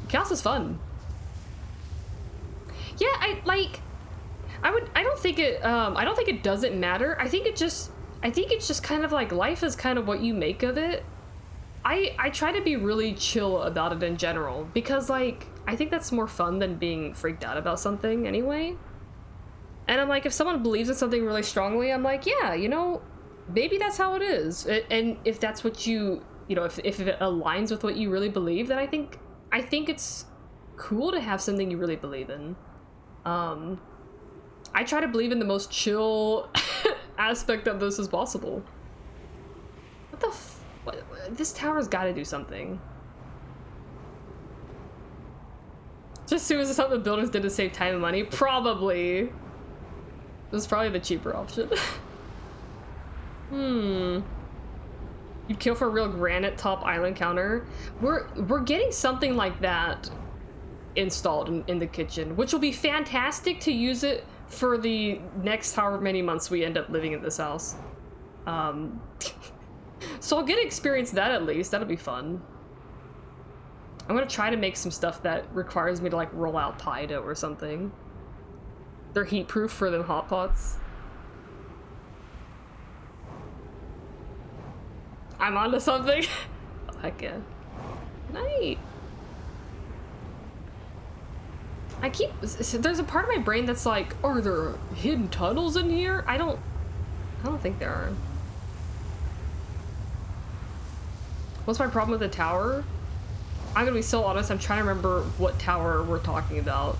Chaos is fun. Yeah, I don't think it doesn't matter. I think it's just kind of like life is kind of what you make of it. I try to be really chill about it in general because like I think that's more fun than being freaked out about something anyway. And I'm like, if someone believes in something really strongly, I'm like, yeah, you know, maybe that's how it is. And if that's what you know, if it aligns with what you really believe, then I think it's cool to have something you really believe in. I try to believe in the most chill aspect of this as possible. What the this tower's got to do something. Just as soon as something the builders did to save time and money, probably. This is probably the cheaper option. You'd kill for a real granite top island counter. We're getting something like that installed in the kitchen, which will be fantastic to use it for the next however many months we end up living in this house. So I'll get to experience that at least. That'll be fun. I'm gonna try to make some stuff that requires me to like roll out pie dough or something. They're heat proof for them hot pots. I'm onto something. Oh, heck yeah. Night. There's a part of my brain that's like, are there hidden tunnels in here? I don't think there are. What's my problem with the tower? I'm gonna be so honest, I'm trying to remember what tower we're talking about.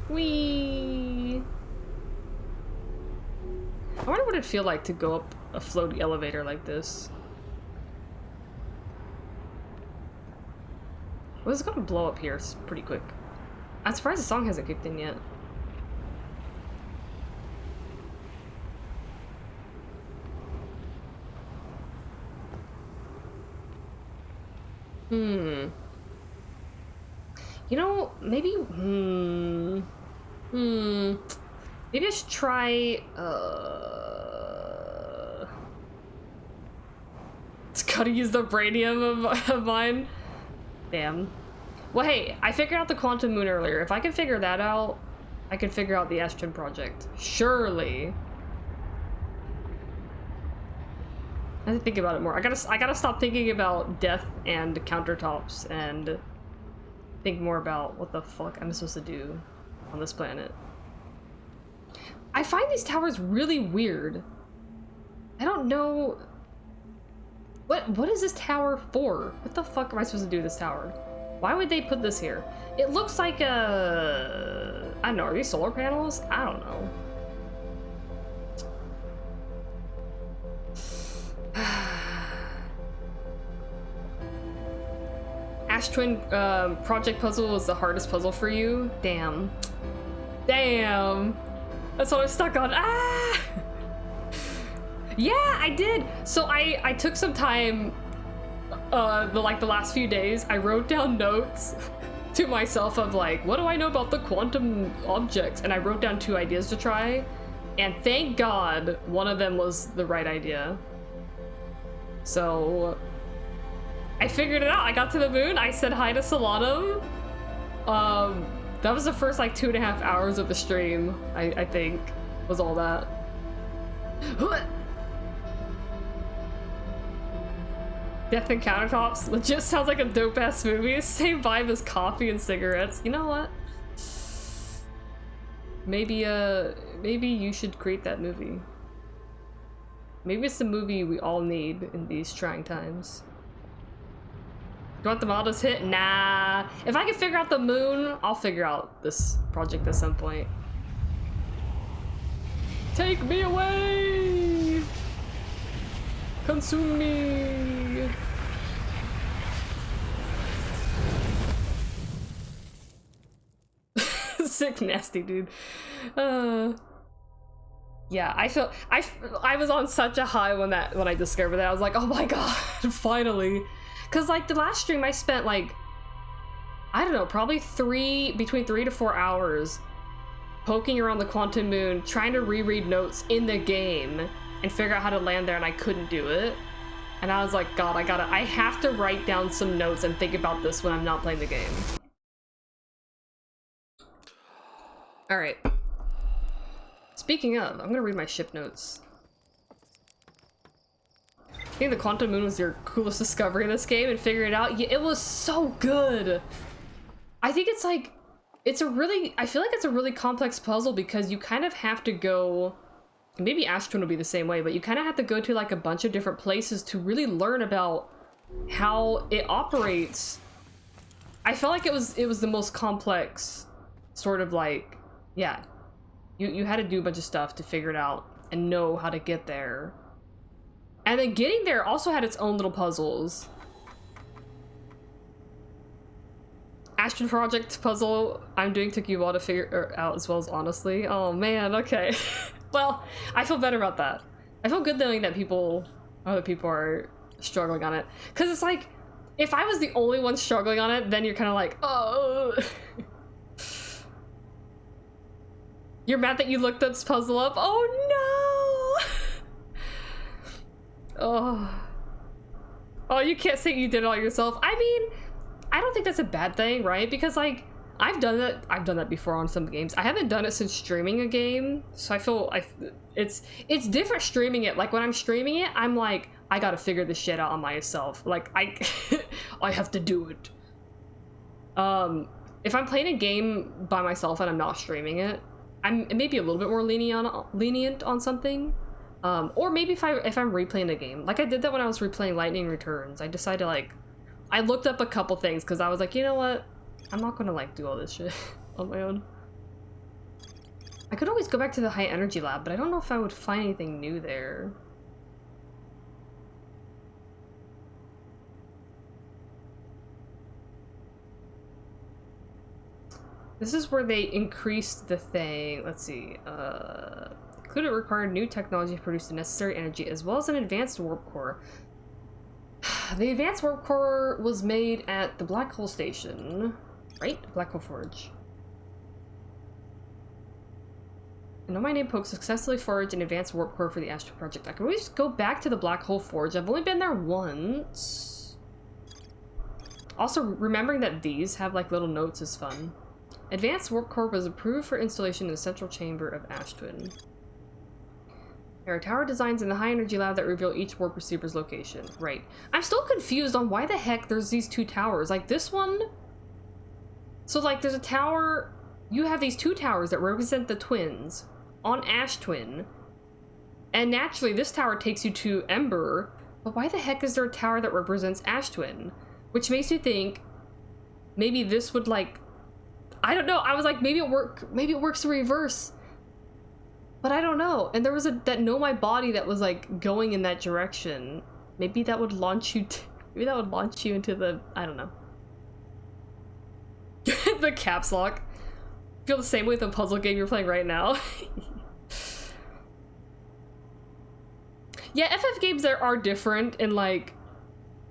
Whee! I wonder what it'd feel like to go up a floaty elevator like this. Well, it's gonna blow up here pretty quick. I'm surprised the song hasn't kicked in yet. You know, maybe, maybe I should try, it's gotta use the Brainium of mine. Damn. Well, hey, I figured out the Quantum Moon earlier. If I can figure that out, I can figure out the Astron project. Surely. I have to think about it more. I gotta stop thinking about death and countertops and think more about what the fuck I'm supposed to do on this planet. I find these towers really weird. I don't know. What is this tower for? What the fuck am I supposed to do with this tower? Why would they put this here? It looks like a... I don't know, are these solar panels? I don't know. Ash Twin project puzzle was the hardest puzzle for you? Damn. Damn. That's what I'm stuck on. Ah! Yeah, I did. So I took some time the last few days. I wrote down notes to myself of like, what do I know about the quantum objects? And I wrote down 2 ideas to try. And thank God one of them was the right idea. So I figured it out. I got to the moon. I said hi to Solanum. That was the first like 2.5 hours of the stream, I think, was all that. Death and Countertops legit sounds like a dope-ass movie. Same vibe as coffee and cigarettes. You know what? Maybe you should create that movie. Maybe it's the movie we all need in these trying times. You want the models hit? Nah. If I can figure out the moon, I'll figure out this project at some point. Take me away! Consume me! Sick, nasty dude. Yeah, I was on such a high when I discovered that. I was like, oh my god, finally. Cause like the last stream I spent like, I don't know, probably between 3 to 4 hours poking around the Quantum Moon, trying to reread notes in the game and figure out how to land there, and I couldn't do it. And I was like, God, I have to write down some notes and think about this when I'm not playing the game. All right. Speaking of, I'm gonna read my ship notes. I think the Quantum Moon was your coolest discovery in this game, and figuring it out. Yeah, it was so good. I think it's like, I feel like it's a really complex puzzle because you kind of have to go, maybe Ash Twin will be the same way, but you kind of have to go to like a bunch of different places to really learn about how it operates. I felt like it was the most complex sort of like, yeah, you had to do a bunch of stuff to figure it out and know how to get there. And then getting there also had its own little puzzles. Ashton Project puzzle I'm doing took you a while to figure out as well as honestly. Oh man, okay. Well, I feel better about that. I feel good knowing that other people are struggling on it. Cause it's like, if I was the only one struggling on it, then you're kind of like, oh. You're mad that you looked this puzzle up? Oh no! Oh, you can't say you did it all yourself. I mean, I don't think that's a bad thing, right? Because like, I've done that before on some games. I haven't done it since streaming a game, so I feel it's different streaming it. Like when I'm streaming it, I'm like, I gotta figure this shit out on myself. Like I have to do it. If I'm playing a game by myself and I'm not streaming it, I'm maybe a little bit more lenient on something. Or maybe if I'm replaying a game, like I did that when I was replaying Lightning Returns. I decided like, I looked up a couple things because I was like, you know what? I'm not gonna like do all this shit on my own. I could always go back to the high energy lab, but I don't know if I would find anything new there. This is where they increased the thing. Let's see. Could it require new technology to produce the necessary energy as well as an advanced warp core? The advanced warp core was made at the Black Hole Station, right? Black Hole Forge. I know my name Poke successfully forged an advanced warp core for the Astro Project. I can always go back to the Black Hole Forge. I've only been there once. Also, remembering that these have like little notes is fun. Advanced warp core was approved for installation in the central chamber of Ash Twin. There are tower designs in the high energy lab that reveal each warp receiver's location. Right. I'm still confused on why the heck there's these two towers. Like this one. So like there's a tower. You have these two towers that represent the twins on Ash Twin. And naturally this tower takes you to Ember. But why the heck is there a tower that represents Ash Twin? Which makes you think maybe this would like, I don't know. I was like, maybe it works in reverse. But I don't know. And there was that Know My Body that was like going in that direction. Maybe that would launch you into the, I don't know. The caps lock. Feel the same way with the puzzle game you're playing right now. Yeah, FF games there are different in like,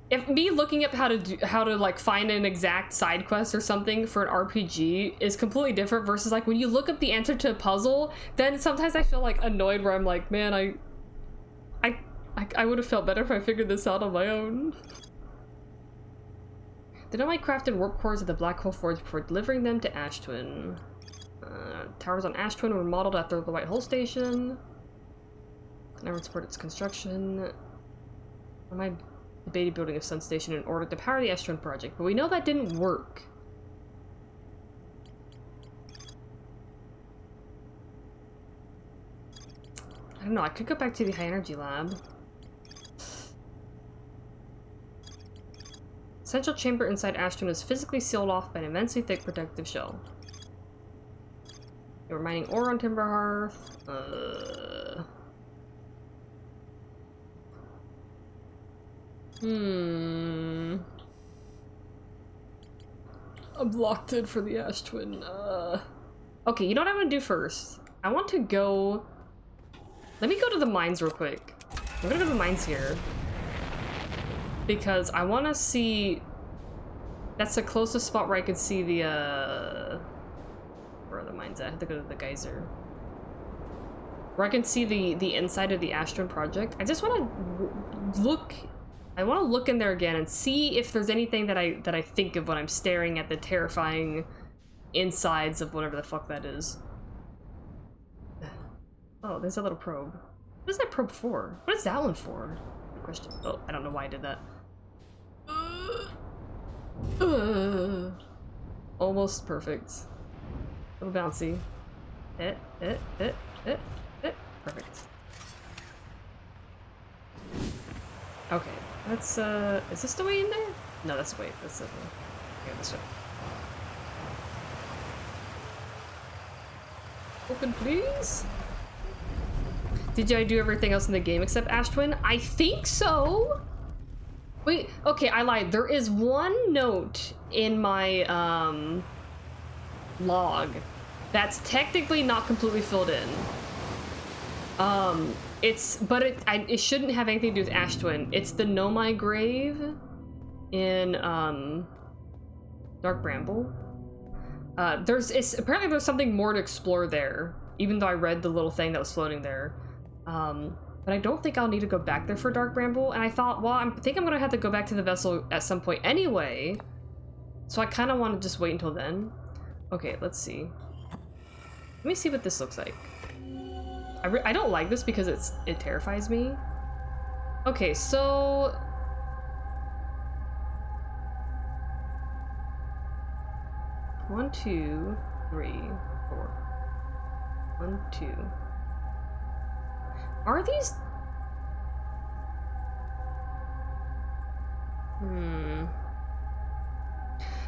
if me looking up how to like find an exact side quest or something for an RPG is completely different versus like when you look up the answer to a puzzle, then sometimes I feel like annoyed where I'm like, man, I would have felt better if I figured this out on my own. The Nomai crafted warp cores at the Black Hole Forge before delivering them to Ash Twin. Towers on Ash Twin were modeled after the White Hole Station. Never support its construction. Am I debating building a sun station in order to power the Ash Twin project, but we know that didn't work. I don't know, I could go back to the high energy lab. Central chamber inside Ashton was physically sealed off by an immensely thick protective shell. They were mining ore on Timber Hearth. I'm locked in for the Ash Twin. Okay, you know what I'm gonna do first? I want to go... Let me go to the mines real quick. I'm gonna go to the mines here. Because I want to see... That's the closest spot where I could see the, Where are the mines at? I have to go to the geyser. Where I can see the inside of the Ash Twin project. I just want to look... I want to look in there again and see if there's anything that I think of when I'm staring at the terrifying insides of whatever the fuck that is. Oh, there's a little probe. What is that probe for? What is that one for? Good question. Oh, I don't know why I did that. Almost perfect. A little bouncy. Perfect. Okay, that's is this the way in there? No, that's the way. That's the way. Okay, this way. Open, please. Did I do everything else in the game except Ash Twin? I think so. Wait, okay, I lied. There is one note in my log that's technically not completely filled in. It shouldn't have anything to do with Ash Twin. It's the Nomai grave in Dark Bramble. Apparently there's something more to explore there, even though I read the little thing that was floating there. But I don't think I'll need to go back there for Dark Bramble, and I thought, well, I think I'm gonna have to go back to the vessel at some point anyway, so I kind of want to just wait until then. Okay, let's see. Let me see what this looks like. I don't like this because it terrifies me. Okay, so... One, two, three, four. 1, 2. Are these...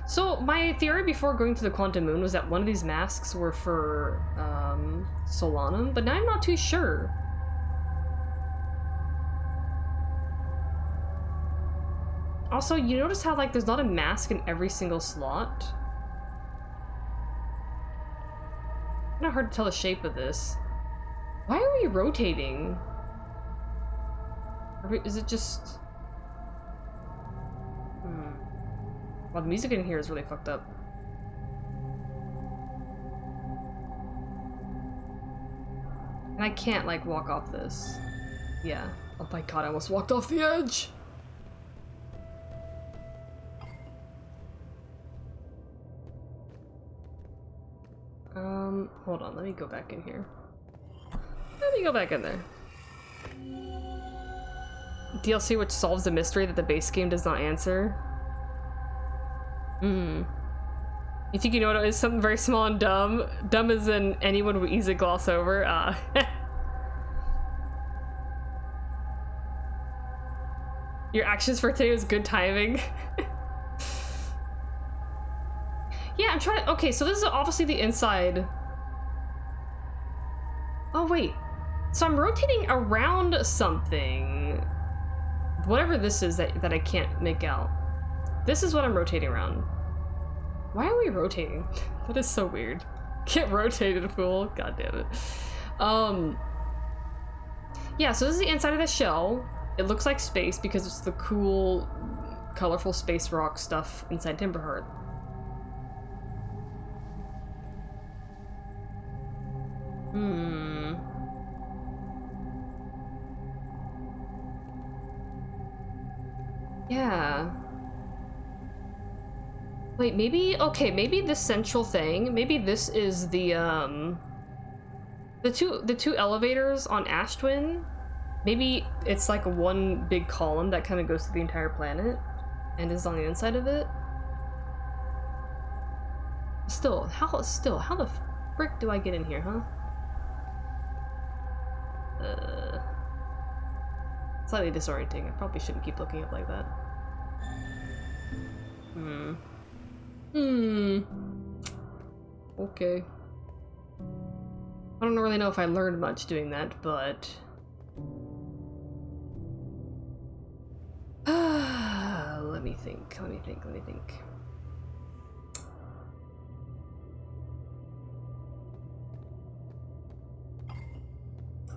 So my theory before going to the Quantum Moon was that one of these masks were for Solanum, but now I'm not too sure. Also, you notice how like there's not a mask in every single slot? It's not hard to tell the shape of this. Why are we rotating? Is it just... Well, the music in here is really fucked up. And I can't, like, walk off this. Yeah. Oh my god, I almost walked off the edge! Hold on, let me go back in here. Let me go back in there. DLC which solves the mystery that the base game does not answer. You think you know what it is? Something very small and dumb. Dumb as in anyone would easily gloss over. Your actions for today was good timing. Yeah, I'm trying to... Okay, so this is obviously the inside. Oh, wait. So I'm rotating around something. Whatever this is that I can't make out. This is what I'm rotating around. Why are we rotating? That is so weird. Get rotated, fool. God damn it. Yeah, so this is the inside of the shell. It looks like space because it's the cool, colorful space rock stuff inside Timber Hearth. Yeah. Wait, maybe, okay, maybe this central thing, maybe this is the two elevators on Ash Twin. Maybe it's like one big column that kind of goes to the entire planet and is on the inside of it. Still, how the frick do I get in here, huh? Slightly disorienting. I probably shouldn't keep looking up like that. Okay. I don't really know if I learned much doing that, but... let me think.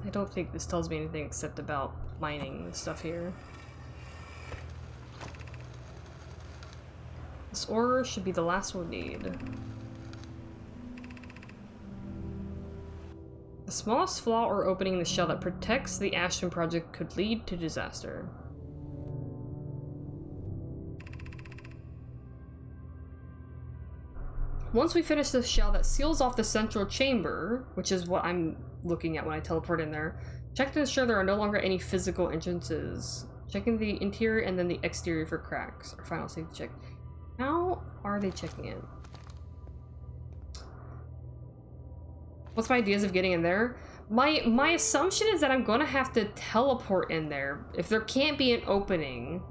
I don't think this tells me anything except about mining and stuff here. This ore should be the last we'll need. The smallest flaw or opening in the shell that protects the Ashton project could lead to disaster. Once we finish the shell that seals off the central chamber, which is what I'm looking at when I teleport in there, check to ensure there are no longer any physical entrances. Checking the interior and then the exterior for cracks. Our final safety check. How are they checking it? What's my ideas of getting in there? My assumption is that I'm gonna have to teleport in there if there can't be an opening.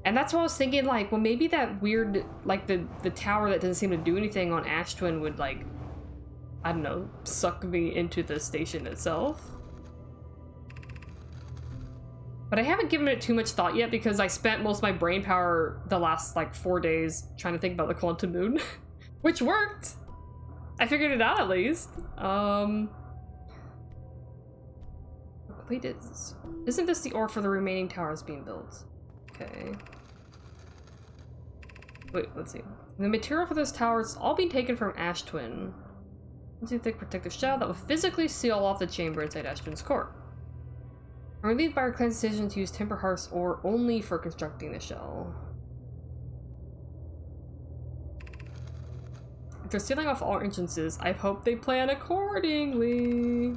And that's what I was thinking, like, well, maybe that weird, like, the tower that doesn't seem to do anything on Ash Twin would, like, I don't know, suck me into the station itself. But I haven't given it too much thought yet because I spent most of my brain power the last, like, 4 days trying to think about the Quantum Moon, which worked! I figured it out at least. Wait, isn't this the ore for the remaining towers being built? Okay. Wait, let's see. The material for those towers all being taken from Ash Twin. Once you thick protective shell that will physically seal off the chamber inside Ash Twin's core. I'm relieved by our clan's decision to use Timber Hearth's ore only for constructing the shell. If they're sealing off all entrances, I hope they plan accordingly.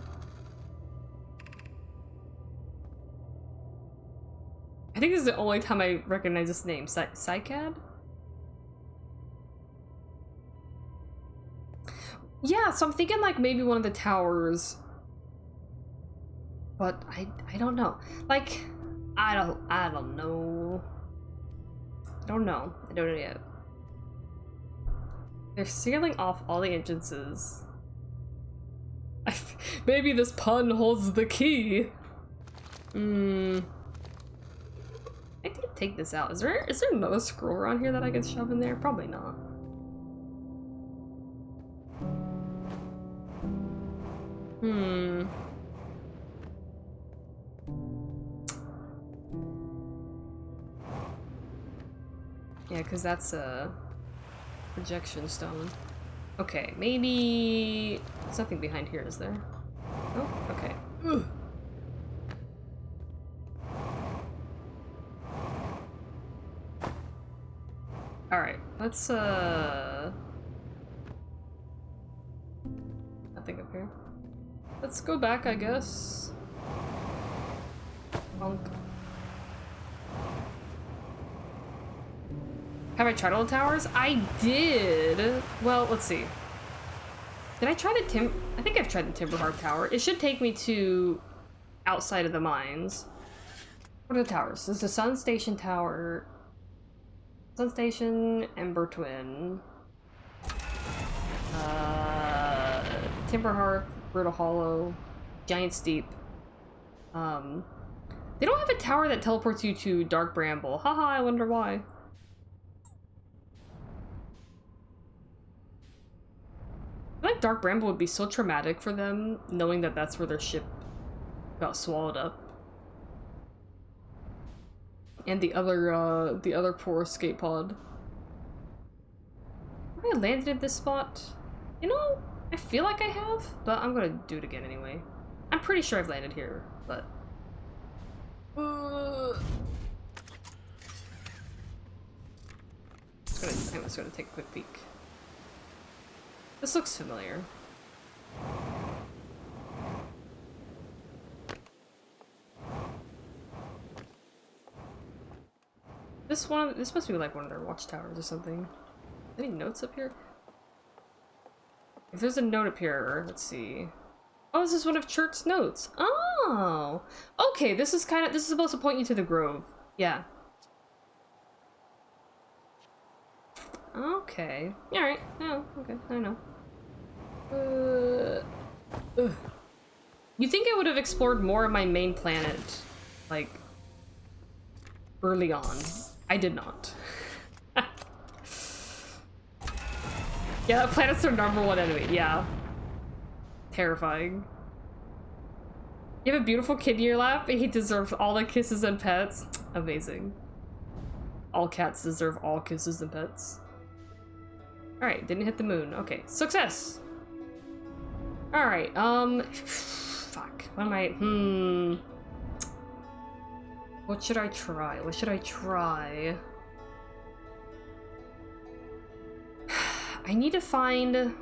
I think this is the only time I recognize this name. Psycad? Yeah, so I'm thinking like maybe one of the towers. But I don't know. Like, I don't know. I don't know yet. They're sealing off all the entrances. Maybe this pun holds the key. I could take this out. Is there another scroll around here that I can shove in there? Probably not. Yeah, because that's a projection stone. Okay, maybe... There's nothing behind here, is there? Oh, okay. Ugh. Alright, let's, nothing up here. Let's go back, I guess. Bonk. Have I tried all the towers? I did! Well, let's see. Did I try the I think I've tried the Timberhearth Tower. It should take me to outside of the mines. What are the towers? There's the Sun Station Tower. Sun Station, Ember Twin. Timberhearth, Brittle Hollow, Giant Steep. They don't have a tower that teleports you to Dark Bramble. Haha, I wonder why. I feel like Dark Bramble would be so traumatic for them, knowing that that's where their ship got swallowed up. And the other poor escape pod. Have I landed at this spot? You know, I feel like I have, but I'm gonna do it again anyway. I'm pretty sure I've landed here, but... I'm just gonna take a quick peek. This looks familiar. This must be like one of their watchtowers or something. Any notes up here? If there's a note up here, let's see. Oh, this is one of Chert's notes. Oh, okay. This is supposed to point you to the grove. Yeah. Okay. All right. Oh, okay. I know. You think I would have explored more of my main planet, like, early on? I did not. Yeah, that planet's their #1 enemy. Yeah. Terrifying. You have a beautiful kid in your lap, and he deserves all the kisses and pets. Amazing. All cats deserve all kisses and pets. Alright, didn't hit the moon. Okay, success! Alright, fuck. What am I... What should I try? What should I try? I need to find...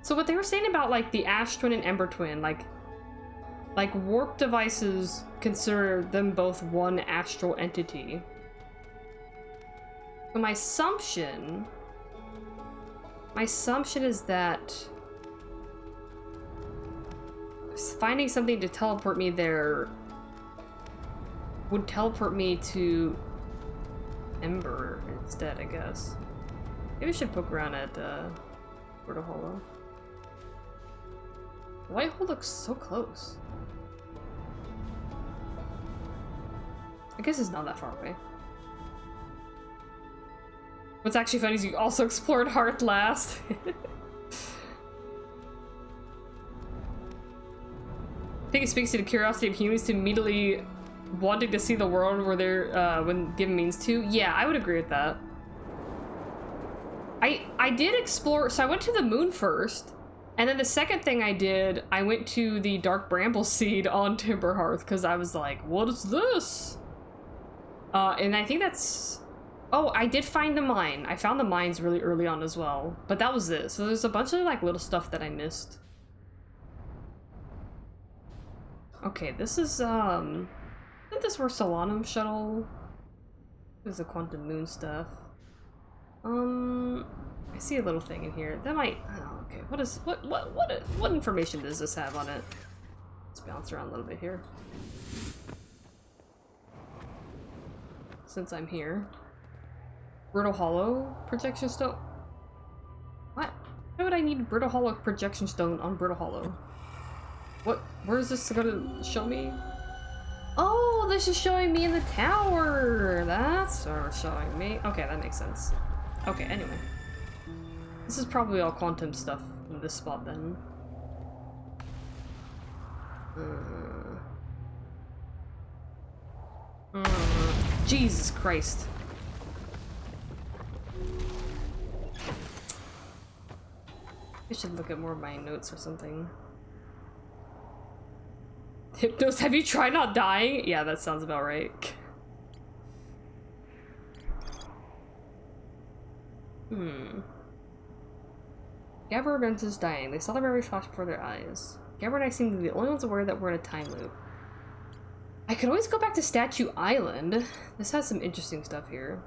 So what they were saying about, like, the Ash Twin and Ember Twin, like warp devices consider them both one astral entity. So my assumption is that finding something to teleport me there would teleport me to Ember instead, I guess. Maybe I should poke around at Brittle Hollow. White Hole looks so close. I guess it's not that far away. What's actually funny is you also explored Hearth last. I think it speaks to the curiosity of humans to immediately wanting to see the world where they're when given means to. Yeah, I would agree with that. I did explore, so I went to the moon first, and then the second thing I did, I went to the Dark Bramble Seed on Timberhearth because I was like, what is this? And I think that's... Oh, I did find the mine. I found the mines really early on as well, but that was it. So there's a bunch of like little stuff that I missed. Okay, this is isn't this where Solanum shuttle? There's the Quantum Moon stuff. I see a little thing in here. That might... Oh, okay. What information does this have on it? Let's bounce around a little bit here. Since I'm here. Brittle Hollow projection stone. What? Why would I need Brittle Hollow projection stone on Brittle Hollow? What? Where is this gonna show me? Oh, this is showing me in the tower. That's showing me. Okay, that makes sense. Okay, anyway. This is probably all quantum stuff in this spot then. Jesus Christ. I should look at more of my notes or something. Hypnos, have you tried not dying? Yeah, that sounds about right. Gabber and is dying. They saw the memory flash before their eyes. Gabber and I seem to be the only ones aware that we're in a time loop. I could always go back to Statue Island. This has some interesting stuff here.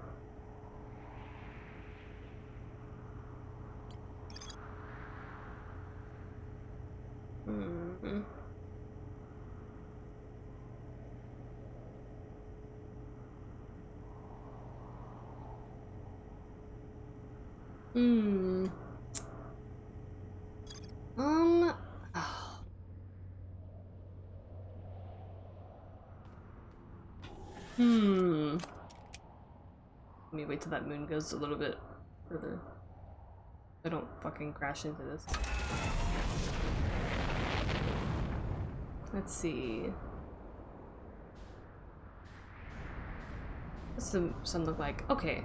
Let me wait till that moon goes a little bit further. I don't fucking crash into this. Let's see. What's the sun look like? Okay,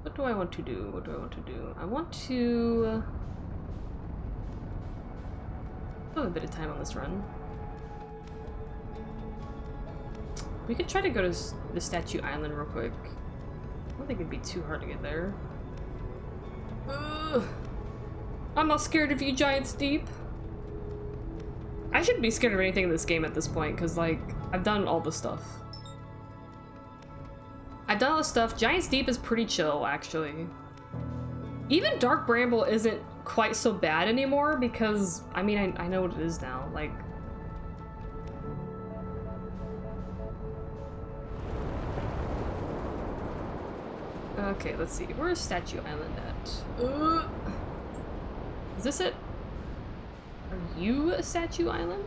what do I want to do? What do I want to do? I want to have a bit of time on this run. We could try to go to the Statue Island real quick. I don't think it'd be too hard to get there. I'm not scared of you, Giant Steep. I shouldn't be scared of anything in this game at this point, because, like, I've done all the stuff. done all this stuff. Giant's Deep is pretty chill, actually. Even Dark Bramble isn't quite so bad anymore because, I mean, I know what it is now. Like, okay, let's see. Where's Statue Island at? Is this it? Are you a Statue Island?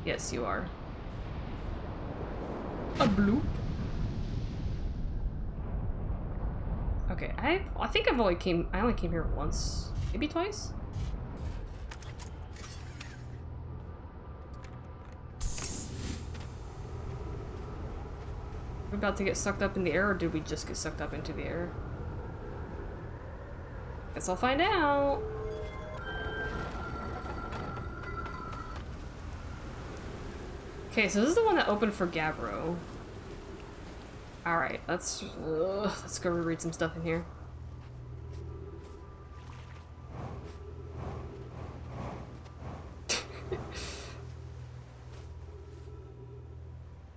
Yes, you are. A bloop. Okay, I think I only came here once, maybe twice. We're about to get sucked up in the air, or did we just get sucked up into the air? Guess I'll find out. Okay, so this is the one that opened for Gabbro. Alright, let's go reread some stuff in here.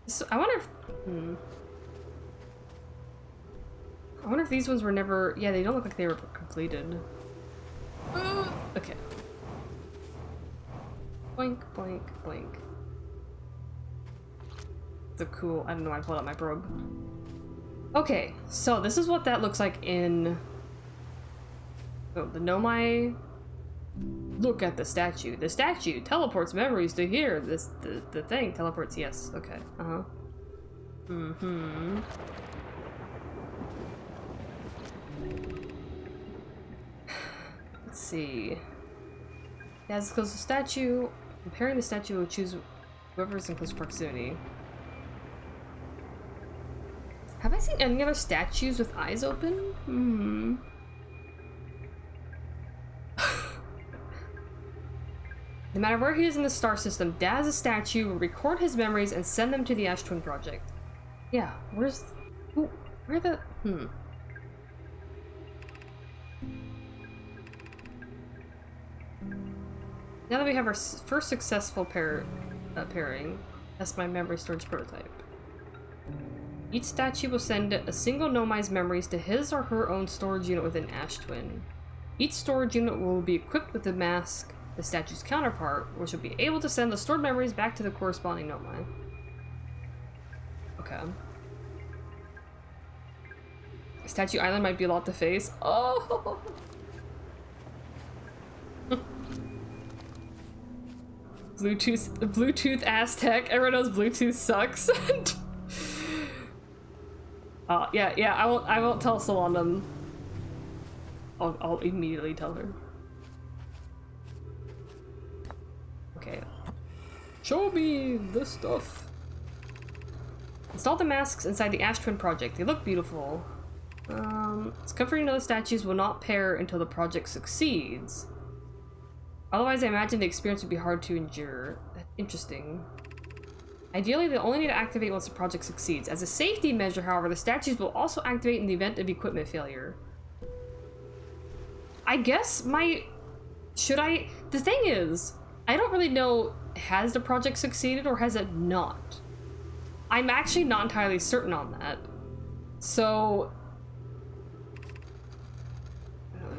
So, I wonder if these ones were never... Yeah, they don't look like they were completed. Okay. Boink, boink, boink. The cool... I don't know why I pulled out my probe. Okay, so this is what that looks like in... Oh, the Nomai... Look at the statue. The statue teleports memories to here. The thing teleports... Yes, okay. Uh-huh. Mm-hmm. Let's see. Yeah, it's close to the statue. Comparing the statue will choose whoever's in close proximity. Have I seen any other statues with eyes open? Hmm. No matter where he is in the star system, Daz's statue will record his memories and send them to the Ash Twin Project. Yeah, where's... Ooh, where the... Now that we have our first successful pairing, that's my memory storage prototype. Each statue will send a single Nomai's memories to his or her own storage unit within Ash Twin. Each storage unit will be equipped with the mask, the statue's counterpart, which will be able to send the stored memories back to the corresponding Nomai. Okay. Statue Island might be a lot to face. Oh! Bluetooth Aztec. Everyone knows Bluetooth sucks. Yeah, I won't tell Solandum. I'll immediately tell her. Okay. Show me the stuff. Install the masks inside the Ash Twin Project. They look beautiful. It's comforting to know the statues will not pair until the project succeeds. Otherwise, I imagine the experience would be hard to endure. That's interesting. Ideally, they only need to activate once the project succeeds. As a safety measure, however, the statues will also activate in the event of equipment failure. I guess my... The thing is, I don't really know, has the project succeeded or has it not? I'm actually not entirely certain on that. So...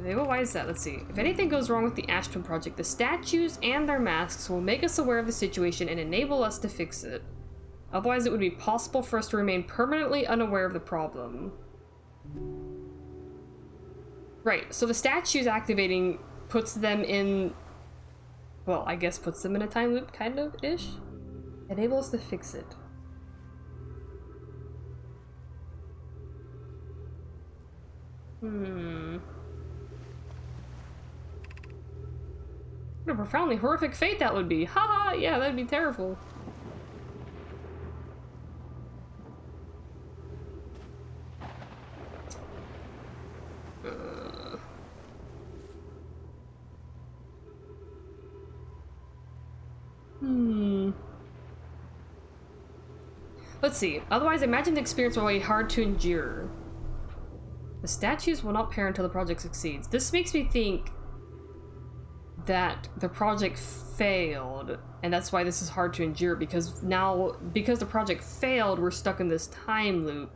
Why is that? Let's see. If anything goes wrong with the Ash Twin Project, the statues and their masks will make us aware of the situation and enable us to fix it. Otherwise, it would be possible for us to remain permanently unaware of the problem. Right, so the statues activating puts them in... Well, I guess puts them in a time loop, kind of-ish? Enable us to fix it. What a profoundly horrific fate that would be. Haha, yeah, that'd be terrible. Let's see. Otherwise, imagine the experience will be hard to endure. The statues will not pair until the project succeeds. This makes me think that the project failed, and that's why this is hard to endure, because the project failed, we're stuck in this time loop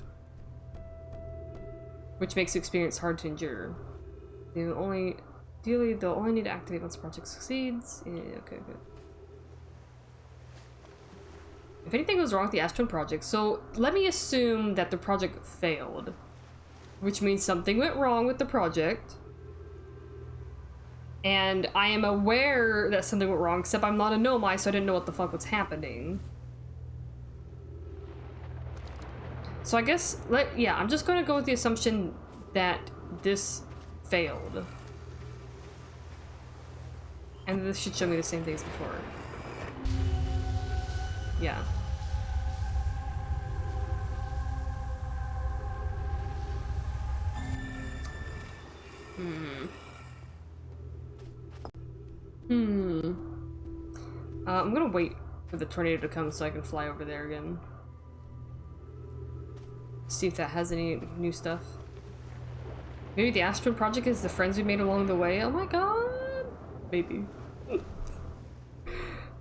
which makes the experience hard to endure. They'll only need to activate once the project succeeds. Yeah, okay, good. If anything goes wrong with the Astron project, so let me assume that the project failed, which means something went wrong with the project. And I am aware that something went wrong, except I'm not a Nomai, so I didn't know what the fuck was happening. So I guess, yeah, I'm just gonna go with the assumption that this failed. And this should show me the same things before. Yeah. I'm gonna wait for the tornado to come so I can fly over there again. See if that has any new stuff. Maybe the Astron project is the friends we made along the way. Oh my god. Maybe.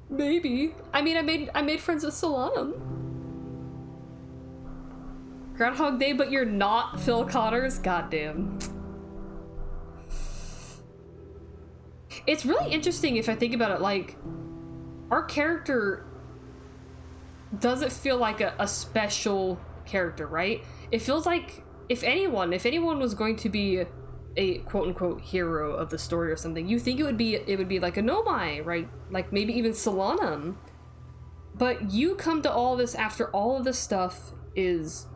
Maybe. I mean, I made friends with Solanum. Groundhog Day, but you're not Phil Connors? Goddamn. It's really interesting if I think about it, like, our character doesn't feel like a special character, right? It feels like if anyone was going to be a quote-unquote hero of the story or something, you think it would be like a Nomai, right? Like maybe even Solanum. But you come to all this after all of this stuff is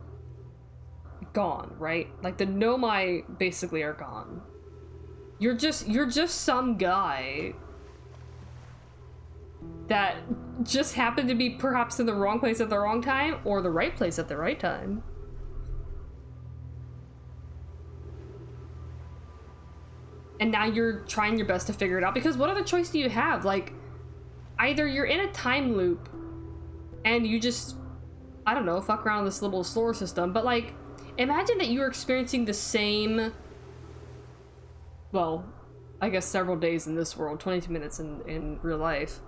gone, right? Like the Nomai basically are gone. You're just some guy that just happened to be perhaps in the wrong place at the wrong time, or the right place at the right time. And now you're trying your best to figure it out, because what other choice do you have? Like, either you're in a time loop and you just, I don't know, fuck around with this little solar system, but like, imagine that you're experiencing the same, well, I guess several days in this world, 22 minutes in real life.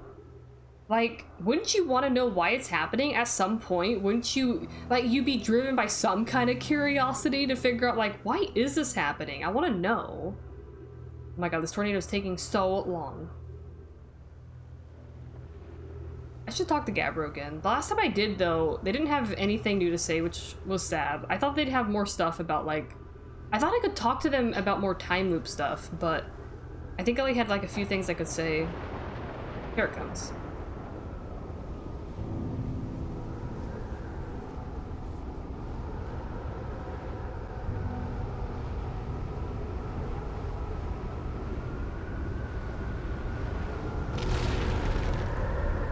Like, wouldn't you want to know why it's happening at some point? Wouldn't you, like, you'd be driven by some kind of curiosity to figure out, like, why is this happening? I want to know. Oh my god, this tornado is taking so long. I should talk to Gabbro again. The last time I did, though, they didn't have anything new to say, which was sad. I thought they'd have more stuff about, like... I thought I could talk to them about more time loop stuff, but I think I only had, like, a few things I could say. Here it comes.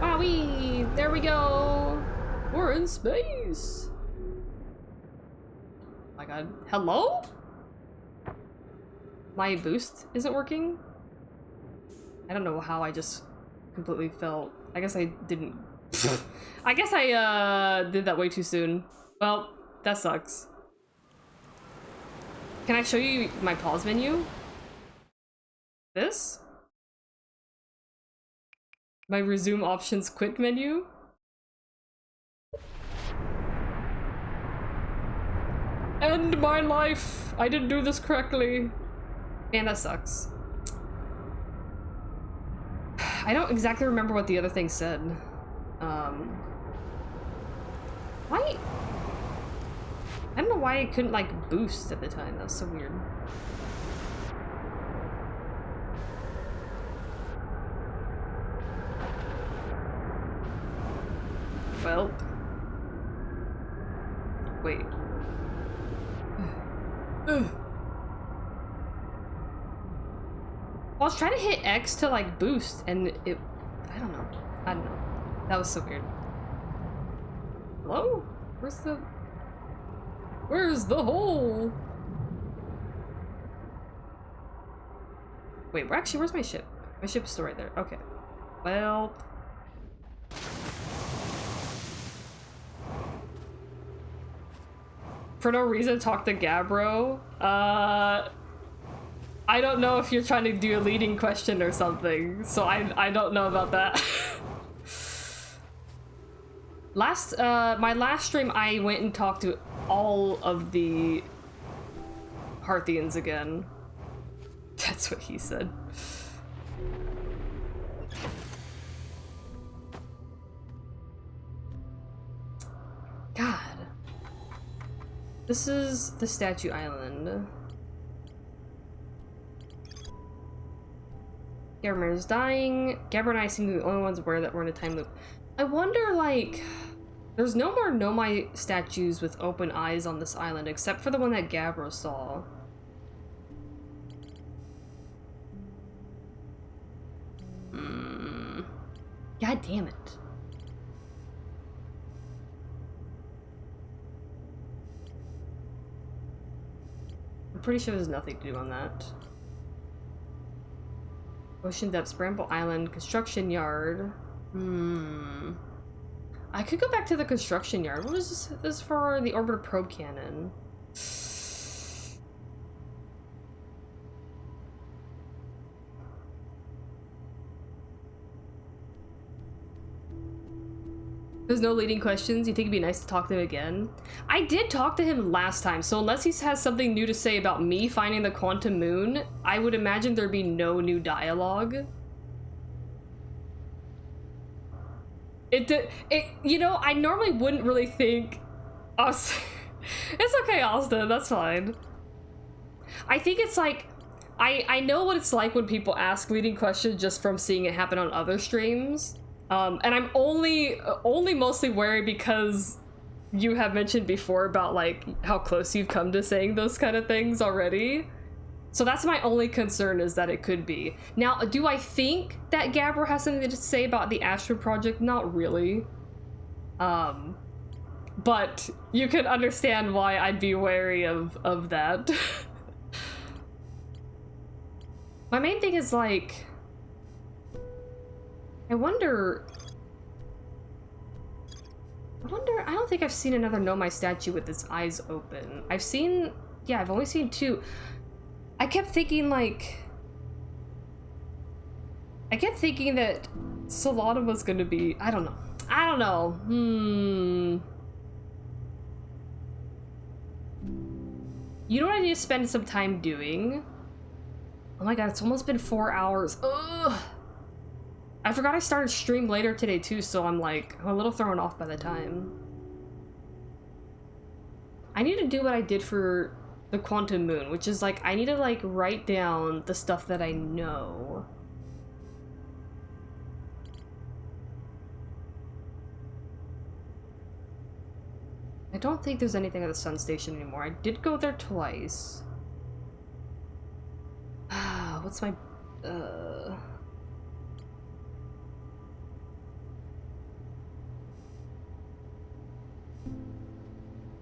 Wowee! There we go! We're in space! Oh my god. Hello? My boost isn't working? I don't know how I just completely felt. I guess I didn't. I guess I did that way too soon. Well, that sucks. Can I show you my pause menu? This? My resume options quit menu? End my life! I didn't do this correctly. Man, that sucks. I don't exactly remember what the other thing said. Why? I don't know why I couldn't, like, boost at the time. That was so weird. Well. Wait. Ugh. I was trying to hit X to, like, boost, and it... I don't know. That was so weird. Hello? Where's the hole? Wait, where's my ship? My ship's still right there. Okay. Well... For no reason, talk to Gabbro. I don't know if you're trying to do a leading question or something, so I don't know about that. My last stream, I went and talked to all of the Harthians again. That's what he said. God. This is the Statue Island. Gabriel is dying. Gabriel and I seem to be the only ones aware that we're in a time loop. I wonder, like... There's no more Nomai statues with open eyes on this island, except for the one that Gabriel saw. God damn it. I'm pretty sure there's nothing to do on that. Ocean Depths, Bramble Island, Construction Yard. I could go back to the Construction Yard. What is this? This is for the Orbiter Probe Cannon. There's no leading questions. You think it'd be nice to talk to him again? I did talk to him last time, so unless he has something new to say about me finding the Quantum Moon, I would imagine there'd be no new dialogue. You know, I normally wouldn't really think us. It's okay, Austin, that's fine. I think it's like, I know what it's like when people ask leading questions just from seeing it happen on other streams. And I'm only mostly worried because you have mentioned before about like how close you've come to saying those kind of things already. So that's my only concern, is that it could be. Now, do I think that Gabriel has something to say about the Astrid Project? Not really. But you can understand why I'd be wary of that. My main thing is like, I wonder, I don't think I've seen another Nomai statue with its eyes open. I've only seen two. I kept thinking that Solana was gonna be, I don't know. You know what I need to spend some time doing? Oh my god, it's almost been 4 hours. Ugh! I forgot I started stream later today too, so I'm a little thrown off by the time. I need to do what I did for the Quantum Moon, which is I need to write down the stuff that I know. I don't think there's anything at the Sun Station anymore. I did go there twice. What's my...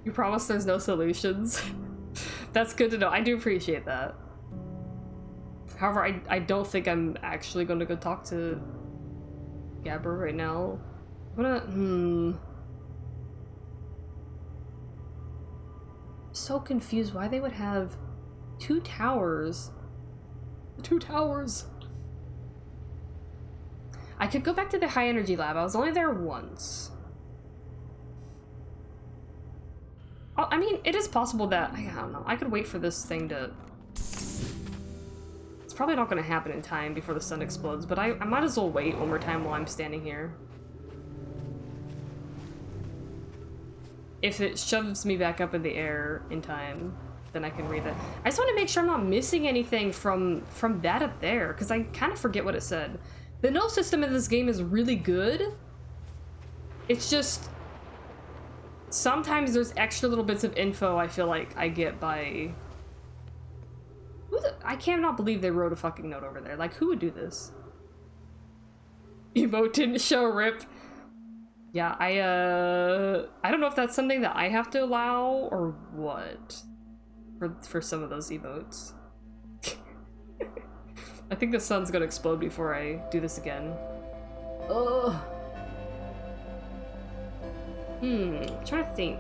You promise there's no solutions? That's good to know. I do appreciate that. However, I don't think I'm actually going to go talk to Gabriel right now. I'm gonna... So confused why they would have two towers. Two towers. I could go back to the high energy lab. I was only there once. I mean, it is possible that, I don't know, I could wait for this thing to... It's probably not going to happen in time before the sun explodes, but I might as well wait one more time while I'm standing here. If it shoves me back up in the air in time, then I can read that. I just want to make sure I'm not missing anything from that up there, because I kind of forget what it said. The null system in this game is really good. It's just... Sometimes there's extra little bits of info I feel like I get by... I cannot believe they wrote a fucking note over there. Like, who would do this? Emote didn't show, rip. Yeah, I don't know if that's something that I have to allow or what for some of those emotes. I think the sun's gonna explode before I do this again. Ugh. I'm trying to think.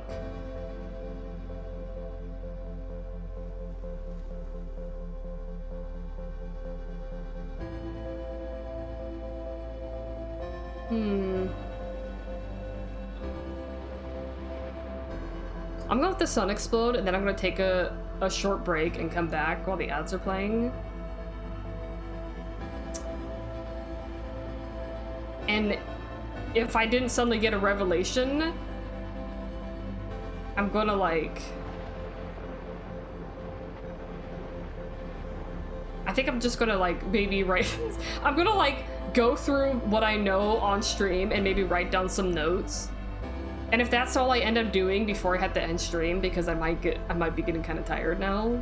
I'm gonna let the sun explode, and then I'm gonna take a a short break and come back while the ads are playing. And if I didn't suddenly get a revelation, I'm gonna like... I think I'm just gonna like maybe write... I'm gonna like go through what I know on stream and maybe write down some notes. And if that's all I end up doing before I have to end stream, because I might be getting kind of tired now,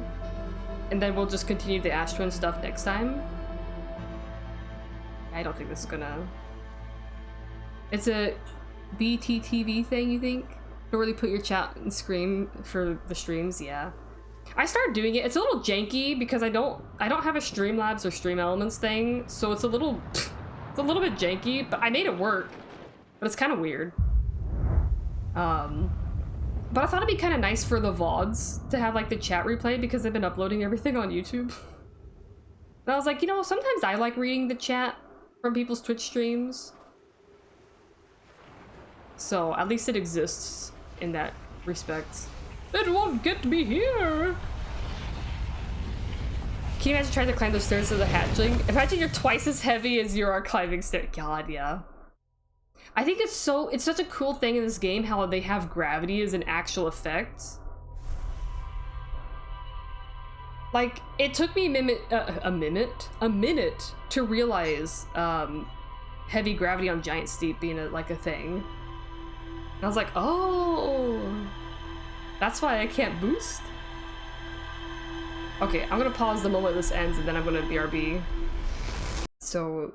and then we'll just continue the Astron stuff next time. I don't think this is gonna... It's a BTTV thing, you think? Don't really put your chat and scream for the streams, yeah. I started doing it. It's a little janky because I don't have a Streamlabs or Stream Elements thing, so it's a little bit janky, but I made it work. But it's kind of weird. But I thought it'd be kind of nice for the VODs to have like the chat replay because I've been uploading everything on YouTube. And I was like, you know, sometimes I like reading the chat from people's Twitch streams. So at least it exists in that respect. It won't get me here! Can you imagine trying to climb those stairs of the hatchling? Imagine you're twice as heavy as you are climbing stairs. God, yeah. I think it's such a cool thing in this game how they have gravity as an actual effect. Like, it took me a minute to realize heavy gravity on Giant Steep being a thing. And I was like, oh, that's why I can't boost? Okay, I'm gonna pause the moment this ends and then I'm gonna BRB. So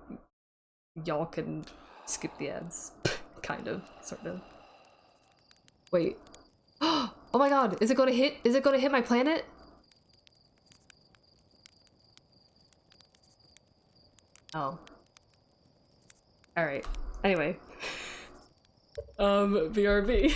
y'all can skip the ads. Kind of, sort of. Wait. Oh my god, is it gonna hit my planet? Oh. Alright. Anyway. BRB.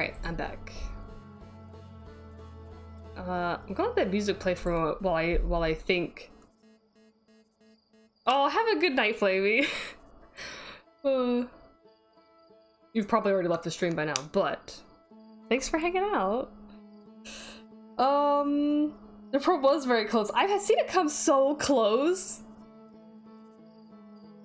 Alright, I'm back. I'm gonna let that music play for a moment while I think. Oh, have a good night, Flavey. You've probably already left the stream by now, but thanks for hanging out. The probe was very close. I've seen it come so close.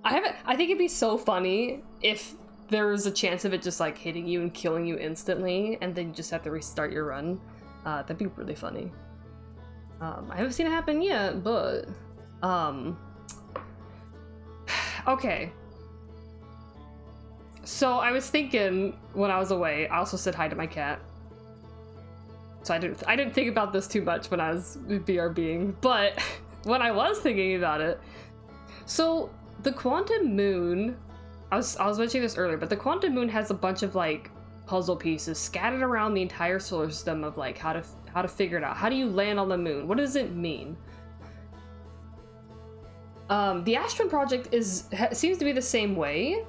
I think it'd be so funny if there was a chance of it just like hitting you and killing you instantly, and then you just have to restart your run. That'd be really funny. I haven't seen it happen yet, but okay. So I was thinking when I was away, I also said hi to my cat. So I didn't think about this too much when I was BRBing, but when I was thinking about it, so the Quantum Moon, I was mentioning this earlier, but the Quantum Moon has a bunch of like puzzle pieces scattered around the entire solar system of like how to figure it out. How do you land on the moon? What does it mean? The Ash Twin project seems to be the same way.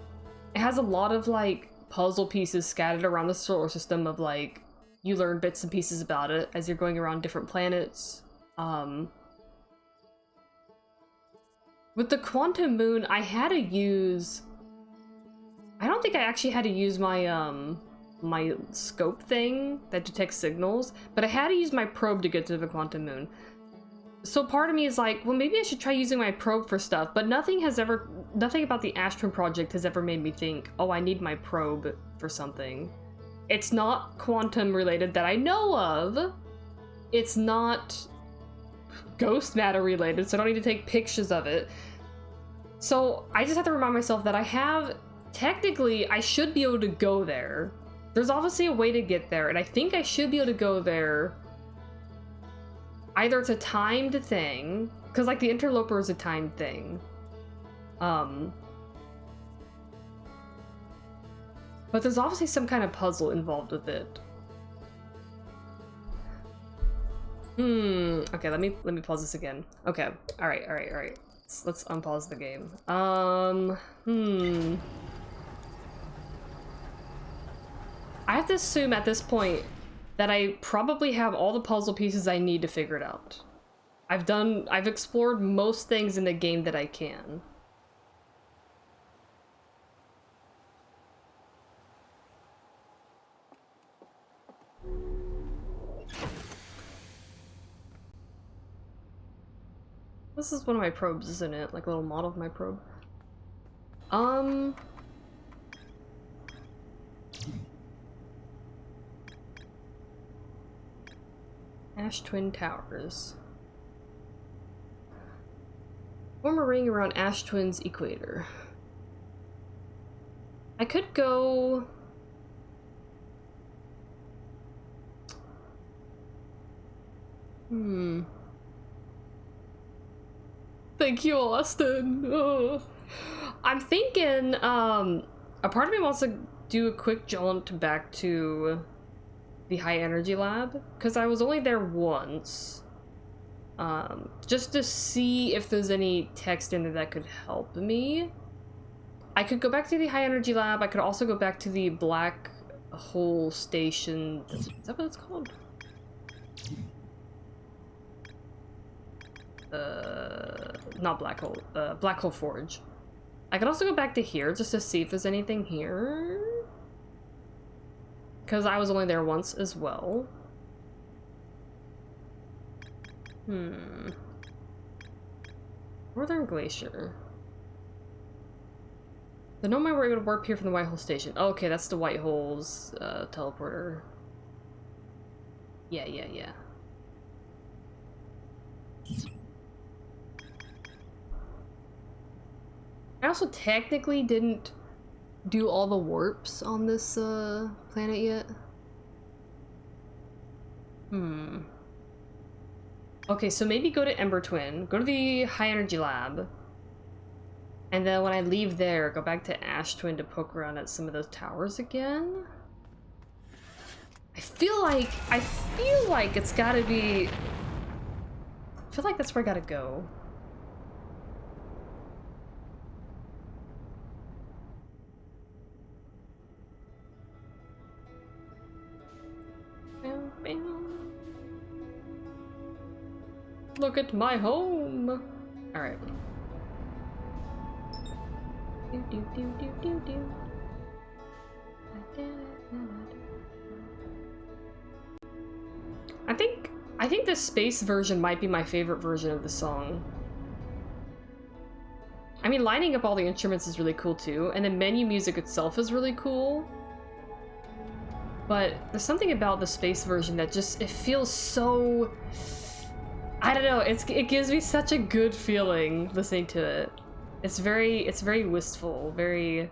It has a lot of like puzzle pieces scattered around the solar system of like you learn bits and pieces about it as you're going around different planets. With the Quantum Moon, I don't think I actually had to use my my scope thing that detects signals, but I had to use my probe to get to the Quantum Moon. So part of me is like, well, maybe I should try using my probe for stuff, but nothing about the Ash Twin project has ever made me think, oh, I need my probe for something. It's not quantum related that I know of. It's not ghost matter related, so I don't need to take pictures of it. So I just have to remind myself that technically, I should be able to go there. There's obviously a way to get there, and I think I should be able to go there. Either it's a timed thing, because like the interloper is a timed thing. But there's obviously some kind of puzzle involved with it. Okay, let me pause this again. Okay, alright. Let's unpause the game. I have to assume at this point that I probably have all the puzzle pieces I need to figure it out. I've explored most things in the game that I can. This is one of my probes, isn't it? Like a little model of my probe. Ash Twin Towers. Form a ring around Ash Twin's equator. I could go... Thank you, Austin. Oh. I'm thinking, a part of me wants to do a quick jaunt back to the high energy lab, because I was only there once. Just to see if there's any text in there that could help me. I could go back to the high energy lab. I could also go back to the black hole station. Is that what it's called? Not black hole. Black hole forge. I could also go back to here just to see if there's anything here. Because I was only there once as well. Northern Glacier. The Nomai were able to warp here from the White Hole Station. Oh, okay, that's the White Hole's teleporter. Yeah. I also technically didn't do all the warps on this planet yet. Okay, so maybe go to Ember Twin, go to the high energy lab, and then when I leave there, go back to Ash Twin to poke around at some of those towers again. I feel like it's gotta be... I feel like that's where I gotta go. Look at my home. All right. I think the space version might be my favorite version of the song. I mean, lining up all the instruments is really cool too, and the menu music itself is really cool. But there's something about the space version that just, it feels so, I don't know, it gives me such a good feeling listening to it. It's very wistful, very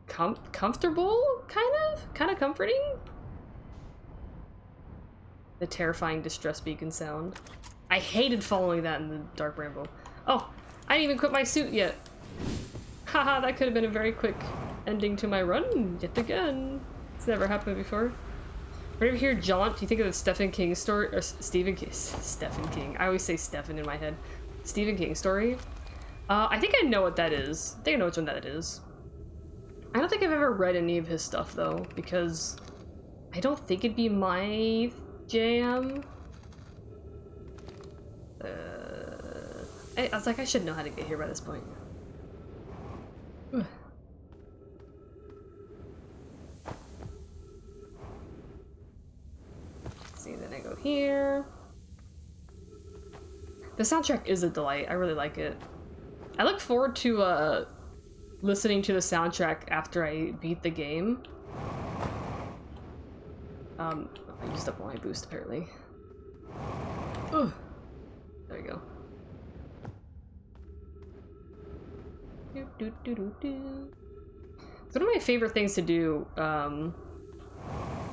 comfortable, kind of comforting. The terrifying distress beacon sound. I hated following that in the Dark Bramble. Oh, I didn't even quit my suit yet. Haha, that could have been a very quick ending to my run yet again. It's never happened before. Whenever you hear Jaunt, do you think of the Stephen King story, or Stephen King? I always say Stephen in my head. Stephen King story. I think I know what that is. I think I know which one that is. I don't think I've ever read any of his stuff though, because I don't think it'd be my jam. I was like, I should know how to get here by this point. See, then I go here. The soundtrack is a delight. I really like it. I look forward to listening to the soundtrack after I beat the game. I used up all my boost apparently. Ugh. There we go. It's one of my favorite things to do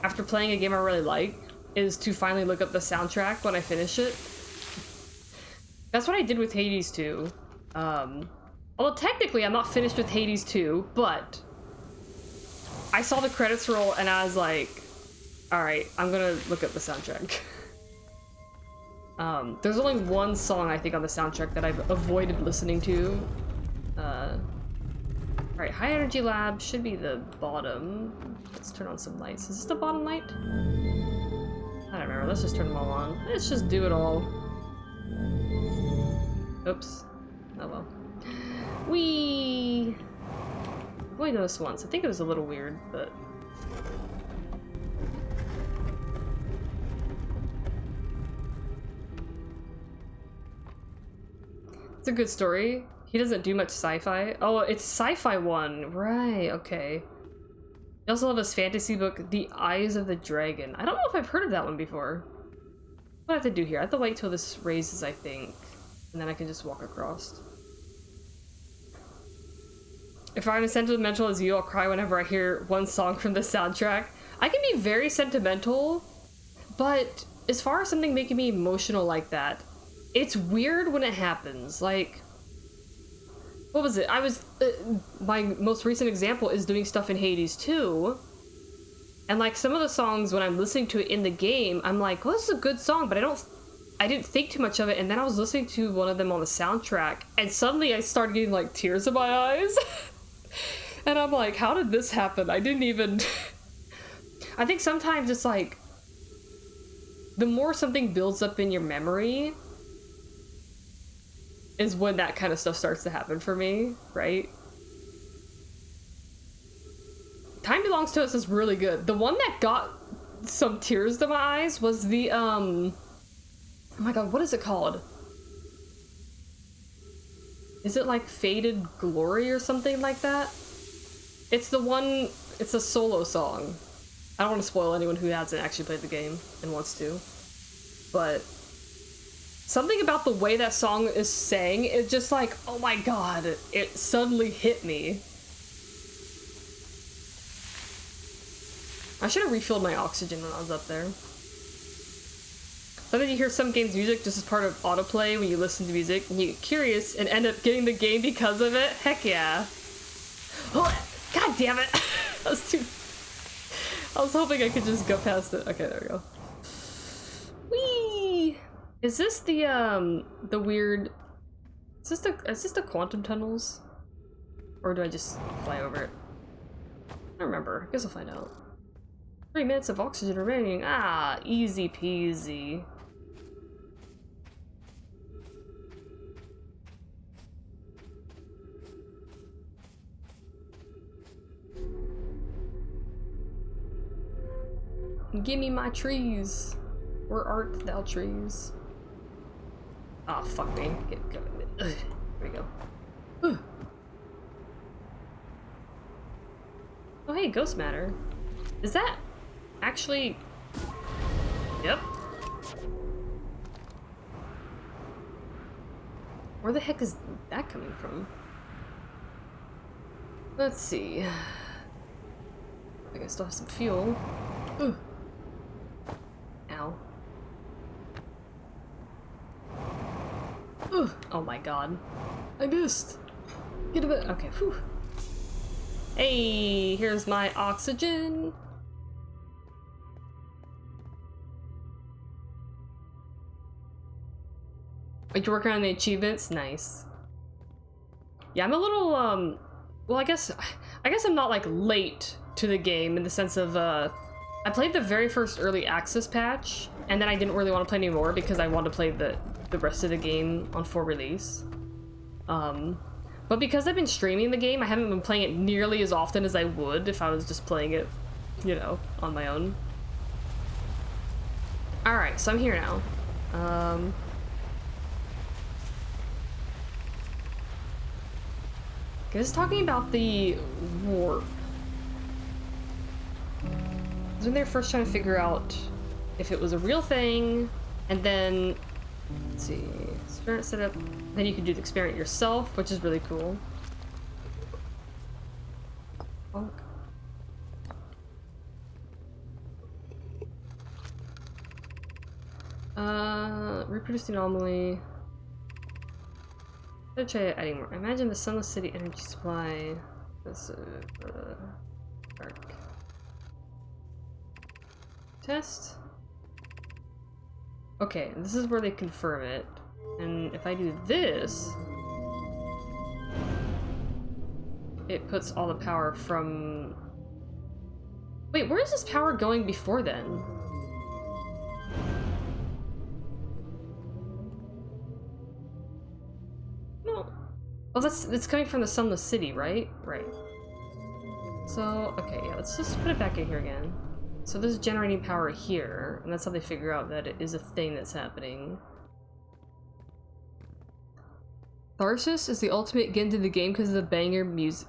after playing a game I really like is to finally look up the soundtrack when I finish it. That's what I did with Hades 2. Although technically I'm not finished with Hades 2, but I saw the credits roll and I was like, alright, I'm gonna look up the soundtrack. There's only one song I think on the soundtrack that I've avoided listening to. Alright, High Energy Lab should be the bottom. Let's turn on some lights. Is this the bottom light? I don't remember. Let's just turn them all on. Let's just do it all. Oops. Oh well. Whee! I've only done this once. I think it was a little weird, but... It's a good story. He doesn't do much sci-fi. Oh, it's Sci-Fi 1. Right, okay. He also have his fantasy book, The Eyes of the Dragon. I don't know if I've heard of that one before. What do I have to do here? I have to wait till this raises, I think. And then I can just walk across. If I'm as sentimental as you, I'll cry whenever I hear one song from the soundtrack. I can be very sentimental, but as far as something making me emotional like that, it's weird when it happens. Like, what was it? I was, my most recent example is doing stuff in Hades 2. And like some of the songs when I'm listening to it in the game, I'm like, well, this is a good song, but I didn't think too much of it. And then I was listening to one of them on the soundtrack and suddenly I started getting like tears in my eyes. And I'm like, how did this happen? I didn't even, I think sometimes it's like, the more something builds up in your memory, is when that kind of stuff starts to happen for me, right? Time Belongs to Us is really good. The one that got some tears to my eyes was the, oh my god, what is it called? Is it like Faded Glory or something like that? It's the one, it's a solo song. I don't want to spoil anyone who hasn't actually played the game and wants to, but something about the way that song is sang, it's just like, oh my god, it suddenly hit me. I should have refilled my oxygen when I was up there. But then you hear some games' music just as part of autoplay when you listen to music, and you get curious and end up getting the game because of it. Heck yeah. Oh, god damn it. I was hoping I could just go past it. Okay, there we go. Whee! Is this the weird... Is this the quantum tunnels? Or do I just fly over it? I don't remember. I guess I'll find out. 3 minutes of oxygen remaining. Ah, easy peasy. Gimme my trees. Where art thou, trees? Ah, oh, fuck me. There we go. Ugh. Oh, hey, ghost matter. Is that actually... Yep. Where the heck is that coming from? Let's see. I think I still have some fuel. Ugh. Ow. Ugh. Oh my god. I missed. Get a bit. Okay, whew. Hey, here's my oxygen. Are you working on the achievements? Nice. Yeah, I'm a little, well, I guess I'm not, like, late to the game in the sense of, I played the very first early access patch, and then I didn't really want to play anymore because I wanted to play the rest of the game on full release. But because I've been streaming the game, I haven't been playing it nearly as often as I would if I was just playing it, you know, on my own. Alright, so I'm here now. It's talking about the warp. I was in there first trying to figure out if it was a real thing, and then, let's see, experiment setup. Then you can do the experiment yourself, which is really cool. Reproduce the anomaly. Let's try adding more. Imagine the Sunless City energy supply. This dark. Test. Okay, this is where they confirm it. And if I do this, it puts all the power from... Wait, where is this power going before then? No. Oh, it's coming from the Sunless City, right? Right. So, okay, yeah, let's just put it back in here again. So this is generating power here, and that's how they figure out that it is a thing that's happening. Tharsis is the ultimate get into the game because of the banger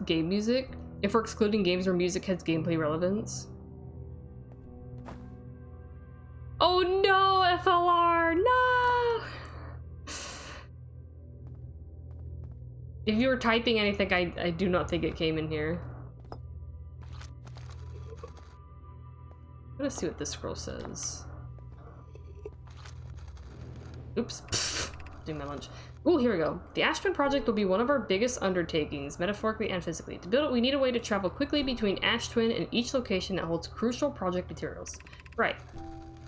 game music. If we're excluding games where music has gameplay relevance. Oh no, FLR, no! If you were typing anything, I do not think it came in here. Let's see what this scroll says. Oops. Pfft. Doing my lunch. Ooh, here we go. The Ash Twin project will be one of our biggest undertakings, metaphorically and physically. To build it, we need a way to travel quickly between Ash Twin and each location that holds crucial project materials. Right.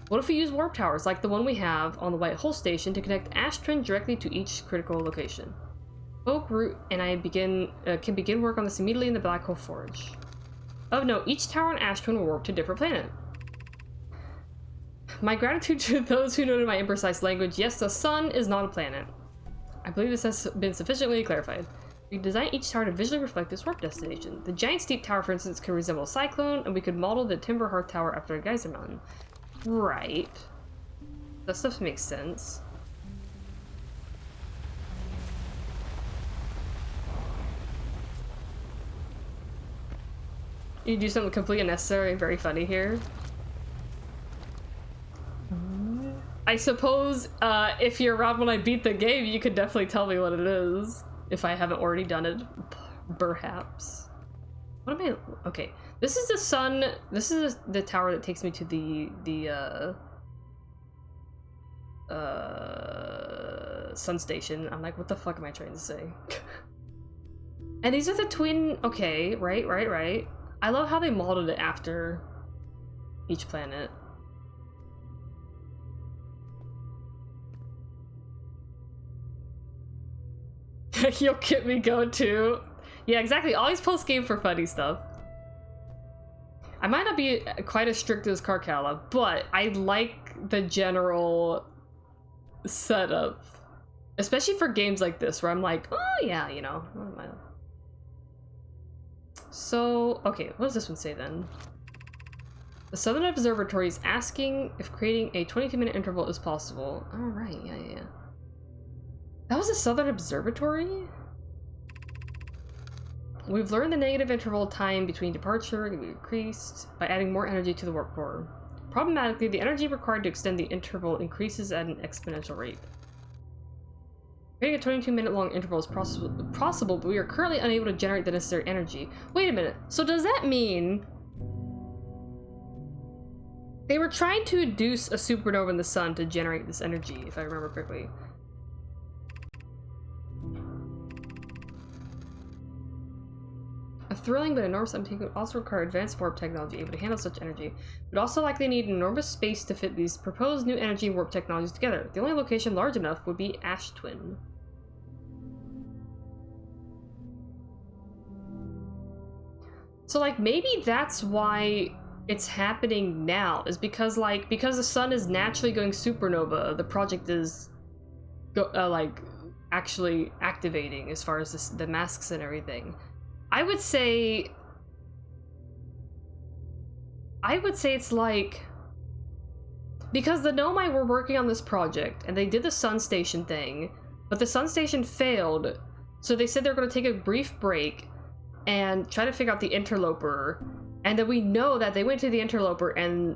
What if we use warp towers like the one we have on the White Hole Station to connect Ash Twin directly to each critical location? Oak, Root, and I can begin work on this immediately in the Black Hole Forge. Of note, each tower on Ash Twin will warp to a different planet. My gratitude to those who noted my imprecise language. Yes, the sun is not a planet. I believe this has been sufficiently clarified. We design each tower to visually reflect its warp destination. The giant steep tower, for instance, can resemble a cyclone, and we could model the Timber Hearth Tower after a geyser mountain. Right. That stuff makes sense. You do something completely unnecessary and very funny here. I suppose if you're around when I beat the game, you could definitely tell me what it is. If I haven't already done it, perhaps. What am I? Okay, this is the sun. This is the tower that takes me to the sun station. I'm like, what the fuck am I trying to say? And these are the twin. Okay, right. I love how they modeled it after each planet. You'll get me go too. Yeah, exactly. Always post game for funny stuff. I might not be quite as strict as Carcala, but I like the general setup. Especially for games like this, where I'm like, oh yeah, you know. So, okay, what does this one say then? The Southern Observatory is asking if creating a 22-minute interval is possible. Oh, right, yeah. That was a Southern Observatory? We've learned the negative interval time between departure can be increased by adding more energy to the warp core. Problematically, the energy required to extend the interval increases at an exponential rate. Creating a 22-minute long interval is possible, but we are currently unable to generate the necessary energy. Wait a minute, so does that mean they were trying to induce a supernova in the sun to generate this energy, if I remember correctly? A thrilling but enormous undertaking would also require advanced warp technology able to handle such energy. It would also likely need enormous space to fit these proposed new energy warp technologies together. The only location large enough would be Ash Twin. So, like, maybe that's why it's happening now, is because, like, because the sun is naturally going supernova, the project is, actually activating as far as the masks and everything. I would say it's like, because the Nomai were working on this project and they did the Sun Station thing, but the Sun Station failed, so they said they're going to take a brief break and try to figure out the interloper. And then we know that they went to the interloper and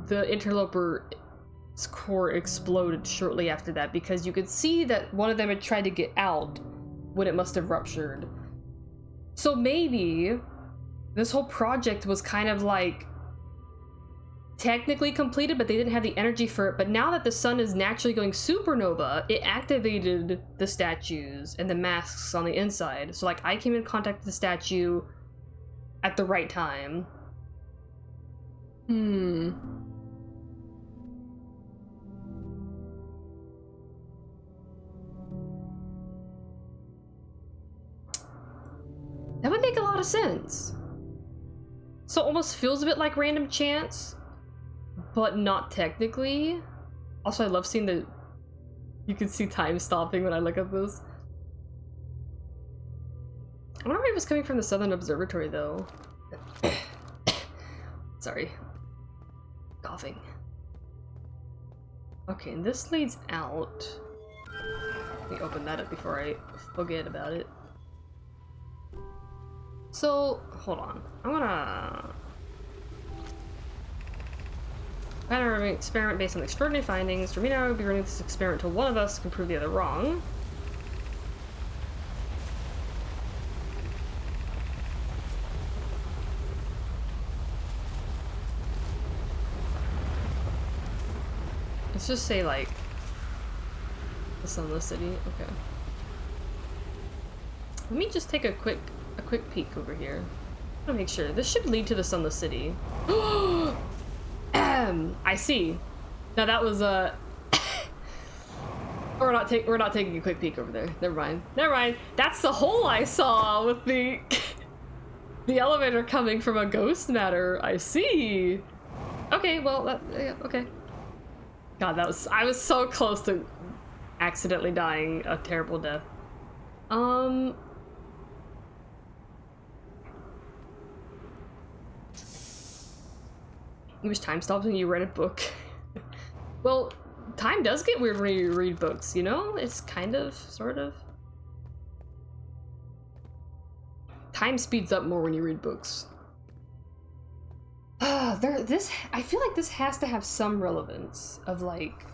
the interloper's core exploded shortly after that, because you could see that one of them had tried to get out when it must have ruptured. So maybe this whole project was kind of like technically completed, but they didn't have the energy for it. But now that the sun is naturally going supernova, it activated the statues and the masks on the inside. So, like, I came in contact with the statue at the right time. That would make a lot of sense. So it almost feels a bit like random chance, but not technically. Also, I love seeing the... You can see time stopping when I look at this. I wonder if it was coming from the Southern Observatory, though. Sorry. Coughing. Okay, and this leads out. Let me open that up before I forget about it. So, hold on. I'm gonna... Pattern experiment based on extraordinary findings. Ramina and I will be running this experiment until one of us can prove the other wrong. Let's just say, like, the Sunless City. Okay. Let me just take a quick peek over here. I want to make sure. This should lead to the Sunless City. I see. Now that was we're not taking a quick peek over there. Never mind. That's the hole I saw with the the elevator coming from a ghost matter. I see. Okay, well, yeah, okay. God, I was so close to accidentally dying a terrible death. You wish time stopped when you read a book. Well, time does get weird when you read books, you know? It's kind of, sort of. Time speeds up more when you read books. I feel like this has to have some relevance of, like,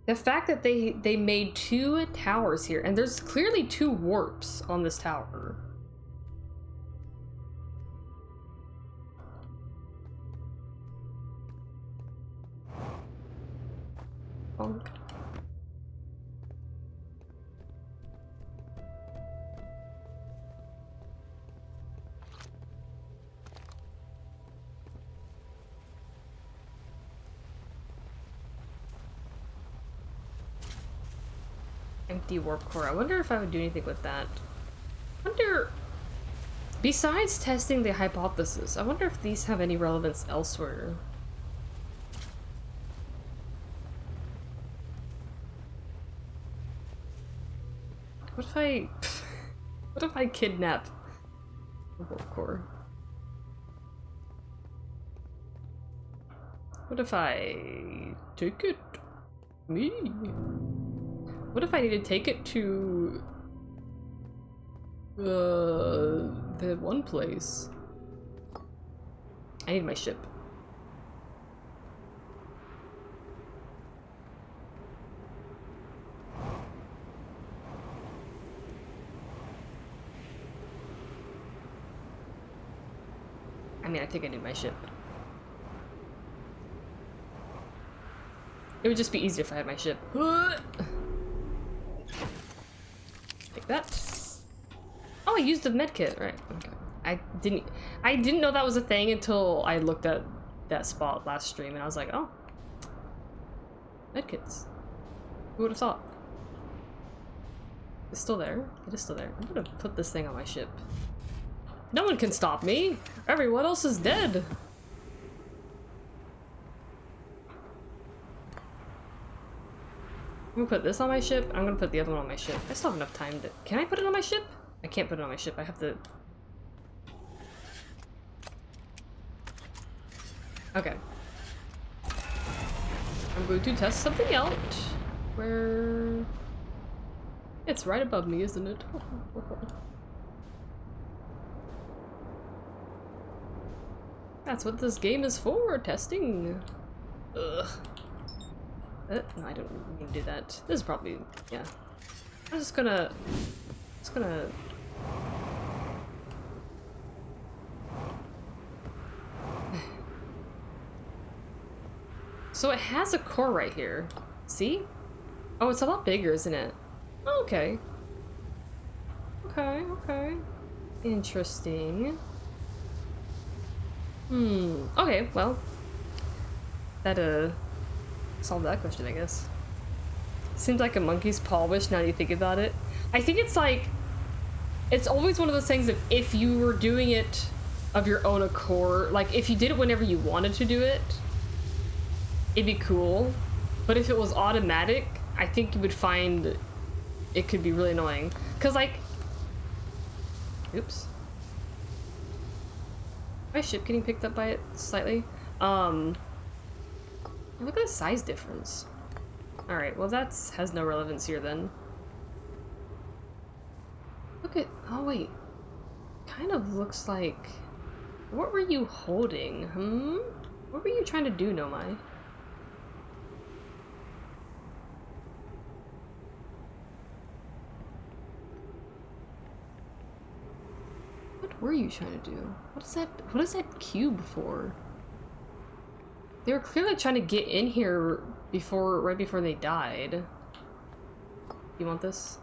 the fact that they made 2 towers here, and there's clearly 2 warps on this tower. Bonk. Empty warp core. I wonder if I would do anything with that. Besides testing the hypothesis, I wonder if these have any relevance elsewhere. What if I kidnap the warp core? What if I take it? Me? What if I need to take it to the one place? I need my ship. I mean, I think I need my ship. It would just be easier if I had my ship. Take that. Oh, I used the medkit, right? Okay. I didn't know that was a thing until I looked at that spot last stream, and I was like, oh, medkits. Who would have thought? It's still there. It is still there. I'm gonna put this thing on my ship. No one can stop me. Everyone else is dead. I'm gonna put this on my ship. I'm gonna put the other one on my ship. I still have enough time to... Can I put it on my ship? I can't put it on my ship. I have to... Okay. I'm going to test something out. Where... It's right above me, isn't it? That's what this game is for, testing. Ugh. No, I don't need to do that. This is probably, yeah. I'm just gonna... So it has a core right here. See? Oh, it's a lot bigger, isn't it? Oh, okay. Okay, okay. Interesting. Okay, well. That, solved that question, I guess. Seems like a monkey's paw wish now that you think about it. I think it's like... It's always one of those things that if you were doing it of your own accord, like if you did it whenever you wanted to do it, it'd be cool. But if it was automatic, I think you would find it could be really annoying. Cause like... Oops. My ship getting picked up by it slightly. Look at the size difference. Alright, well that's has no relevance here then. Look at, oh wait. Kind of looks like, what were you holding? What were you trying to do, Nomai? What were you trying to do? What is that cube for? They were clearly trying to get in here right before they died. You want this?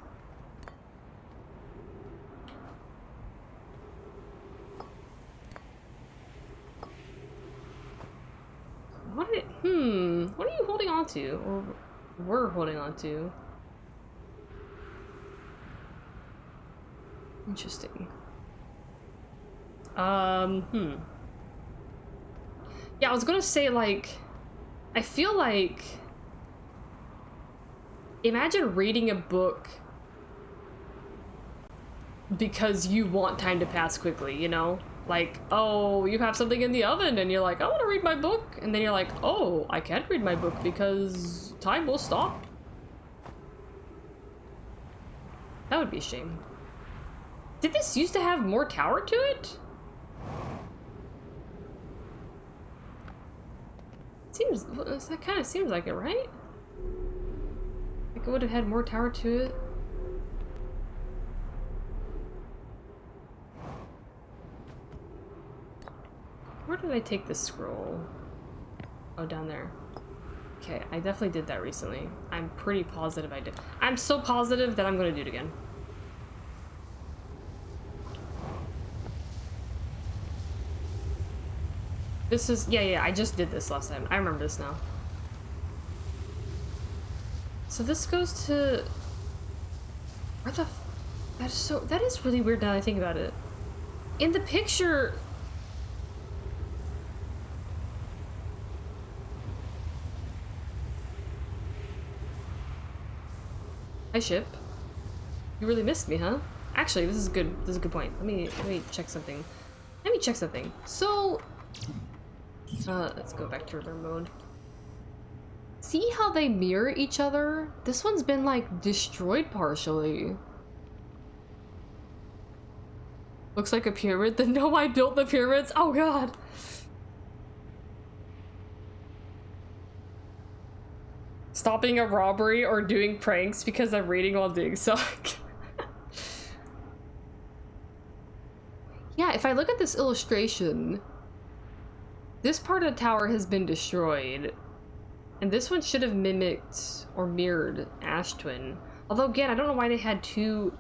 What are you holding on to? Or were holding on to? Interesting. Yeah, I was gonna say, like, I feel like, imagine reading a book because you want time to pass quickly, you know? Like, oh, you have something in the oven and you're like, I want to read my book. And then you're like, oh, I can't read my book because time will stop. That would be a shame. Did this used to have more tower to it? Seems, that kind of seems like it, right? Like it would have had more tower to it. Where did I take this scroll? Oh, down there. Okay, I definitely did that recently. I'm pretty positive I did. I'm so positive that I'm gonna do it again. This is, yeah, I just did this last time. I remember this now. So this goes to... Where the... That is really weird now that I think about it. In the picture... Hi, ship. You really missed me, huh? Actually, this is good. This is a good point. Let me check something. So... let's go back to river mode. See how they mirror each other? This one's been like destroyed partially. Looks like a pyramid. Then no, I built the pyramids. Oh god. Stopping a robbery or doing pranks because I'm reading while doing so. Yeah, if I look at this illustration, this part of the tower has been destroyed. And this one should have mimicked or mirrored Ash Twin. Although again, I don't know why they had two.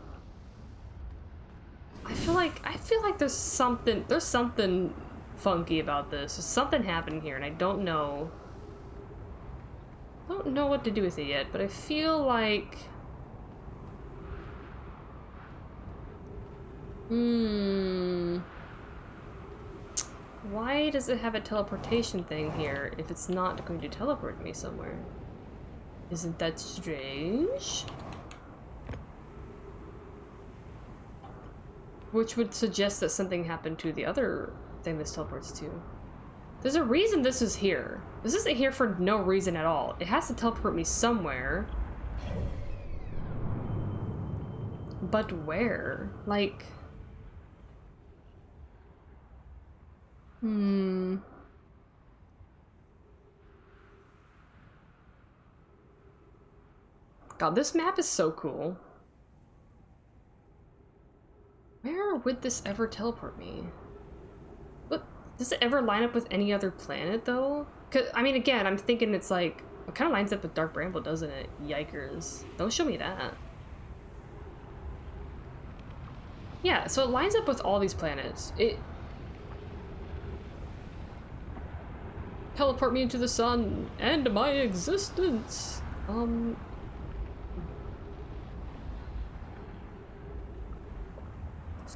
I feel like there's something funky about this. There's something happening here and I don't know what to do with it yet, but I feel like why does it have a teleportation thing here if it's not going to teleport me somewhere? Isn't that strange? Which would suggest that something happened to the other thing this teleports to. There's a reason this is here. This isn't here for no reason at all. It has to teleport me somewhere. But where? Like... God, this map is so cool. Where would this ever teleport me? What, does it ever line up with any other planet though? 'Cause, I mean, again, I'm thinking it's like, it kind of lines up with Dark Bramble, doesn't it? Yikers. Don't show me that. Yeah, so it lines up with all these planets. It... Teleport me into the sun and my existence. There's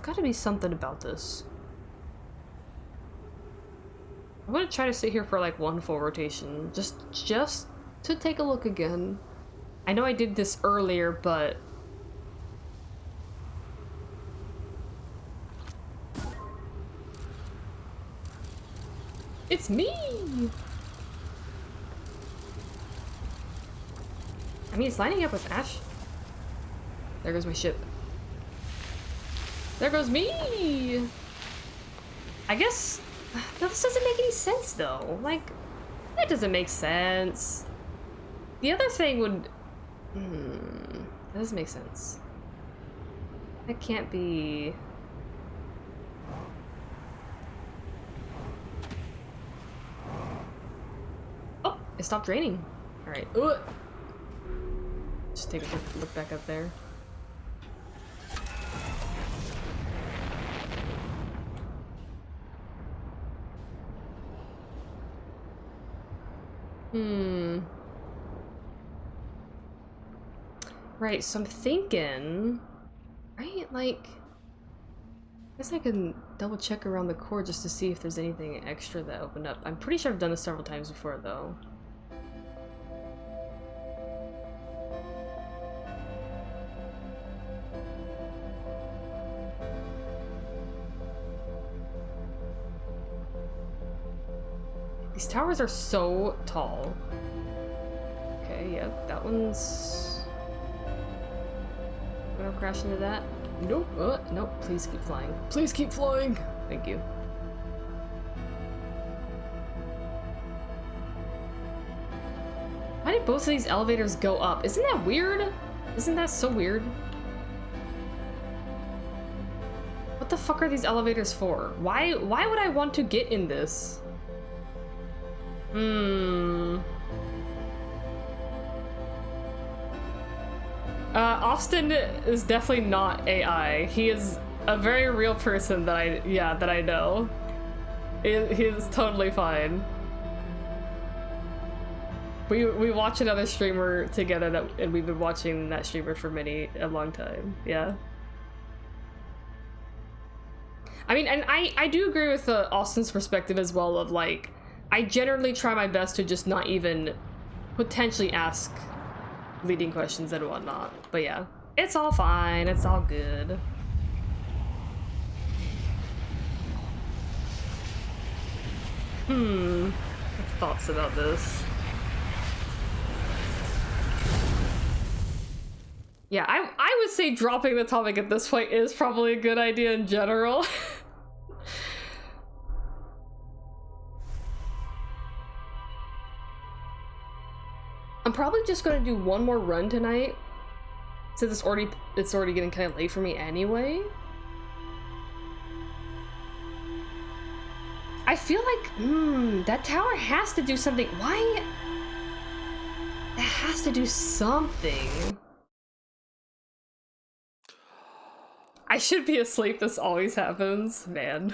gotta be something about this. I'm gonna try to sit here for like one full rotation, just to take a look again. I know I did this earlier, but it's me! I mean, it's lining up with Ash. There goes my ship. There goes me! I guess... No, this doesn't make any sense, though. Like, that doesn't make sense. The other thing would... that doesn't make sense. That can't be... Oh, it stopped raining. Alright. Just take a look back up there. Right, so I'm thinking... Right, like... I guess I can double check around the core just to see if there's anything extra that opened up. I'm pretty sure I've done this several times before, though. These towers are so tall. Okay, yep, that one's... Gonna crash into that? Nope. Nope. Please keep flying. Please keep flying! Thank you. Why did both of these elevators go up? Isn't that weird? Isn't that so weird? What the fuck are these elevators for? Why would I want to get in this? Austin is definitely not AI. He is a very real person that I know. He is totally fine. We watch another streamer together and we've been watching that streamer for a long time. Yeah. I mean, and I do agree with Austin's perspective as well of like, I generally try my best to just not even potentially ask leading questions and whatnot. But yeah, it's all fine. It's all good. Thoughts about this? Yeah, I would say dropping the topic at this point is probably a good idea in general. I'm probably just gonna do one more run tonight, since it's already getting kind of late for me anyway. I feel like, that tower has to do something. Why? It has to do something. I should be asleep. This always happens, man.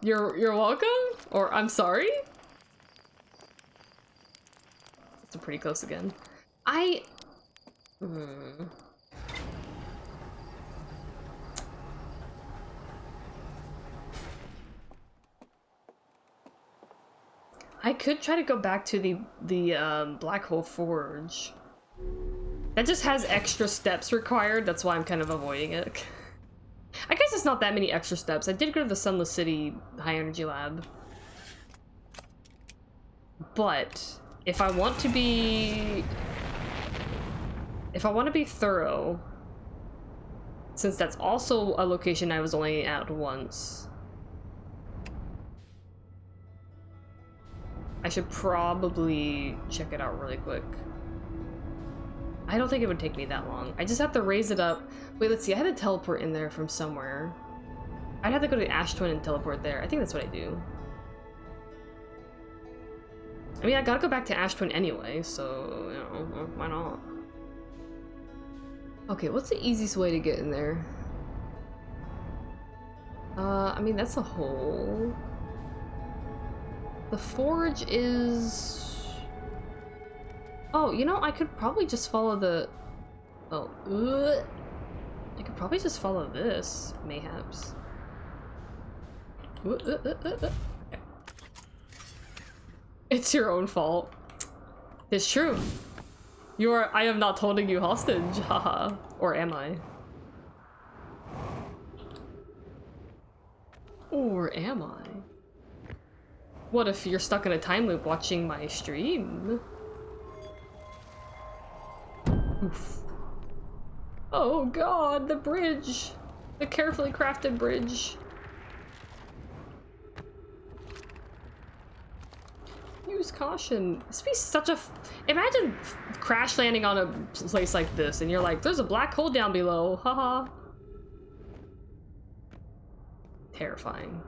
You're welcome, or I'm sorry. It's pretty close again. I could try to go back to the Black Hole Forge. That just has extra steps required. That's why I'm kind of avoiding it. I guess it's not that many extra steps. I did go to the Sunless City High Energy Lab. But if I want to be thorough, since that's also a location I was only at once, I should probably check it out really quick. I don't think it would take me that long. I just have to raise it up. Wait, let's see. I had to teleport in there from somewhere. I'd have to go to Ash Twin and teleport there. I think that's what I do. I mean, I gotta go back to Ash Twin anyway, so, you know, why not? Okay, what's the easiest way to get in there? I mean, that's a hole. The forge is... Oh, you know, I could probably just follow the... Oh, I could probably just follow this, mayhaps. Okay. It's your own fault. It's true. I am not holding you hostage, haha. Or am I? Or am I? What if you're stuck in a time loop watching my stream? Oof. Oh god, the bridge! The carefully crafted bridge. Use caution. This would be such a... Imagine crash landing on a place like this and you're like, there's a black hole down below, haha. Terrifying.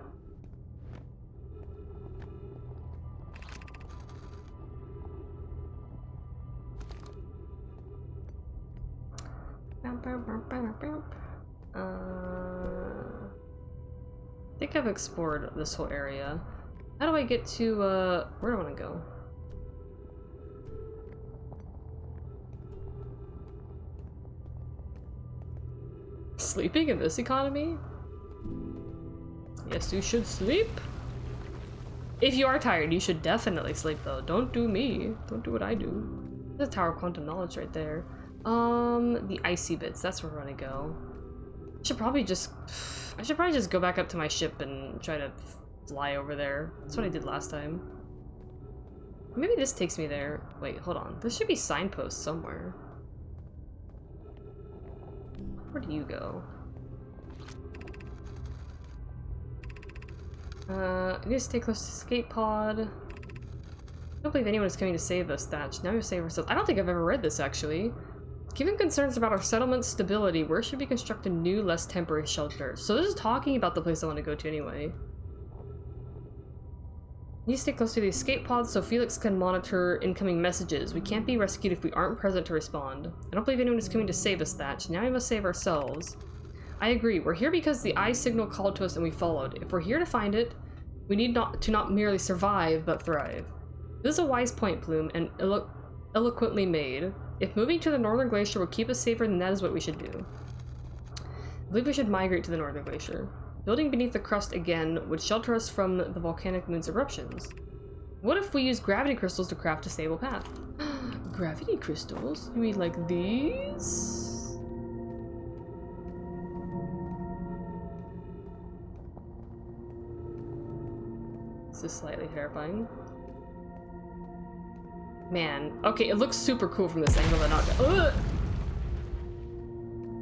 I think I've explored this whole area. How do I get to, where do I want to go? Sleeping in this economy? Yes, you should sleep. If you are tired, you should definitely sleep, though. Don't do me. Don't do what I do. There's a Tower of Quantum Knowledge right there. The icy bits. That's where we're gonna go. I should probably just go back up to my ship and try to fly over there. That's what I did last time. Maybe this takes me there. Wait, hold on. There should be signposts somewhere. Where do you go? I need to stay close to escape pod. I don't believe anyone is coming to save us, Thatch. Now we save ourselves. I don't think I've ever read this, actually. Given concerns about our settlement's stability, where should we construct a new, less temporary shelter? So this is talking about the place I want to go to anyway. Need to stay close to the escape pod so Felix can monitor incoming messages. We can't be rescued if we aren't present to respond. I don't believe anyone is coming to save us, Thatch. Now we must save ourselves. I agree. We're here because the eye signal called to us and we followed. If we're here to find it, we need not merely survive, but thrive. This is a wise point, Plume, and eloquently made. If moving to the Northern Glacier will keep us safer, then that is what we should do. I believe we should migrate to the Northern Glacier. Building beneath the crust again would shelter us from the volcanic moon's eruptions. What if we use gravity crystals to craft a stable path? Gravity crystals? You mean like these? This is slightly terrifying. Man, okay, it looks super cool from this angle, but not. Ugh!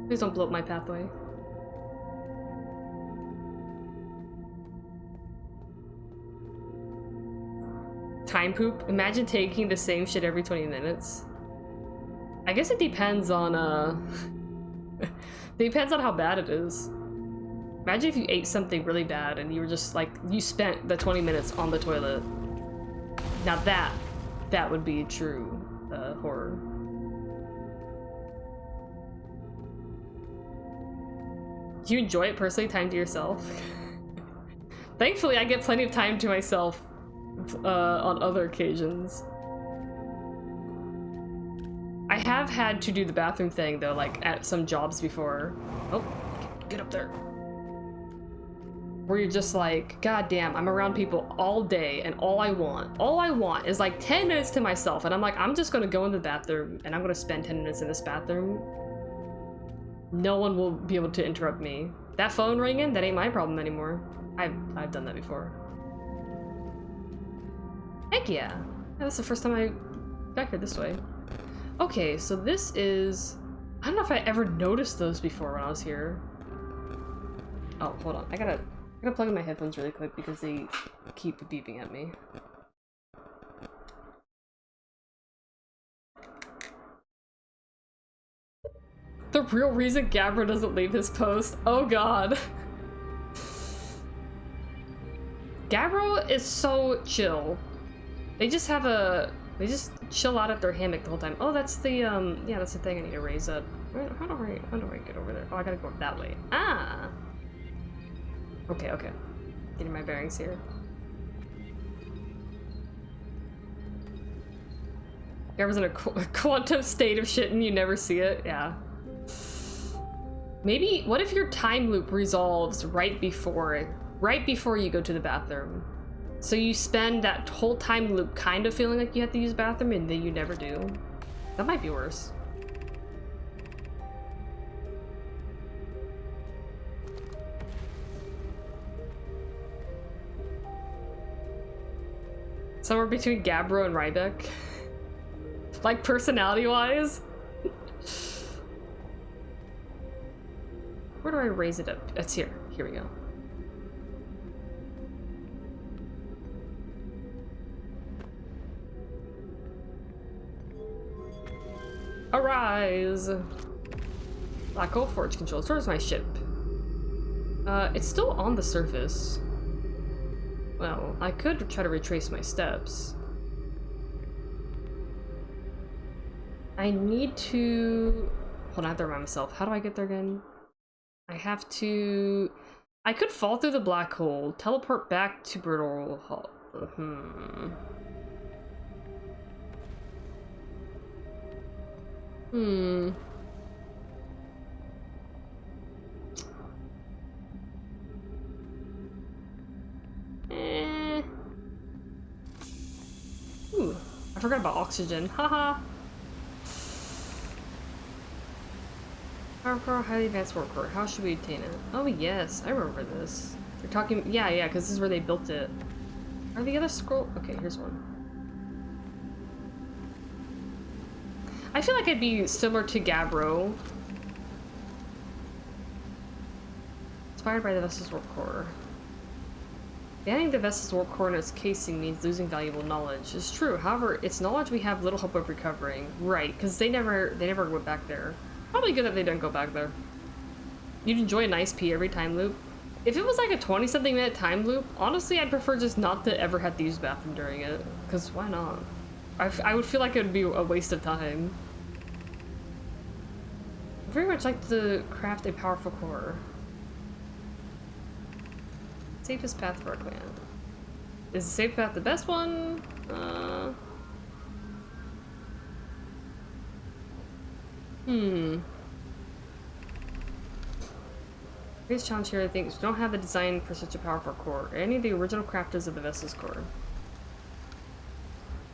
Please don't blow up my pathway. Time poop? Imagine taking the same shit every 20 minutes. I guess it depends on, depends on how bad it is. Imagine if you ate something really bad and you were just like, you spent the 20 minutes on the toilet. Now that would be true horror. Do you enjoy it personally, time to yourself? Thankfully, I get plenty of time to myself on other occasions. I have had to do the bathroom thing though, like at some jobs before. Oh, get up there. Where you're just like, God damn, I'm around people all day and all I want is like 10 minutes to myself. And I'm like, I'm just gonna go in the bathroom and I'm gonna spend 10 minutes in this bathroom. No one will be able to interrupt me. That phone ringing, that ain't my problem anymore. I've done that before. Heck yeah. That's the first time I got here this way. Okay, so this is... I don't know if I ever noticed those before when I was here. Oh, hold on. I gotta plug in my headphones really quick because they keep beeping at me. The real reason Gabbro doesn't leave his post. Oh god. Gabbro is so chill. They just have a... They just chill out at their hammock the whole time. Oh, that's the, yeah, that's the thing I need to raise up. How do I get over there? Oh, I gotta go that way. Ah! Okay, okay. Getting my bearings here. Gabbro's in a quantum state of shit and you never see it. Yeah. Maybe, what if your time loop resolves right before you go to the bathroom? So you spend that whole time loop kind of feeling like you have to use the bathroom and then you never do. That might be worse. Somewhere between Gabbro and Rybeck. Like personality-wise. Where do I raise it up? It's here. Here we go. Arise! Black hole forge controls. Where's my ship? It's still on the surface. Well, I could try to retrace my steps. I need to... Hold on, I have to remind myself. How do I get there again? I have to... I could fall through the black hole, teleport back to Brittle Hall. Ooh, I forgot about oxygen. Haha. Power highly advanced warp core. How should we obtain it? Oh yes, I remember this. They're talking. Yeah, because this is where they built it. Are the other scroll? Okay, here's one. I feel like I'd be similar to Gabbro. Inspired by the vessel's warp core. Banning the vessel's warp core in its casing means losing valuable knowledge. It's true, however, it's knowledge we have little hope of recovering. Right, because they never went back there. Probably good that they didn't go back there. You'd enjoy a nice pee every time loop. If it was like a 20-something minute time loop, honestly, I'd prefer just not to ever have to use the bathroom during it. Because why not? I would feel like it would be a waste of time. I'd very much like to craft a powerful core. Safest path for our clan. Is the safe path the best one? Greatest challenge here, I think, is we don't have the design for such a powerful core, or any of the original crafters of the vessel's core.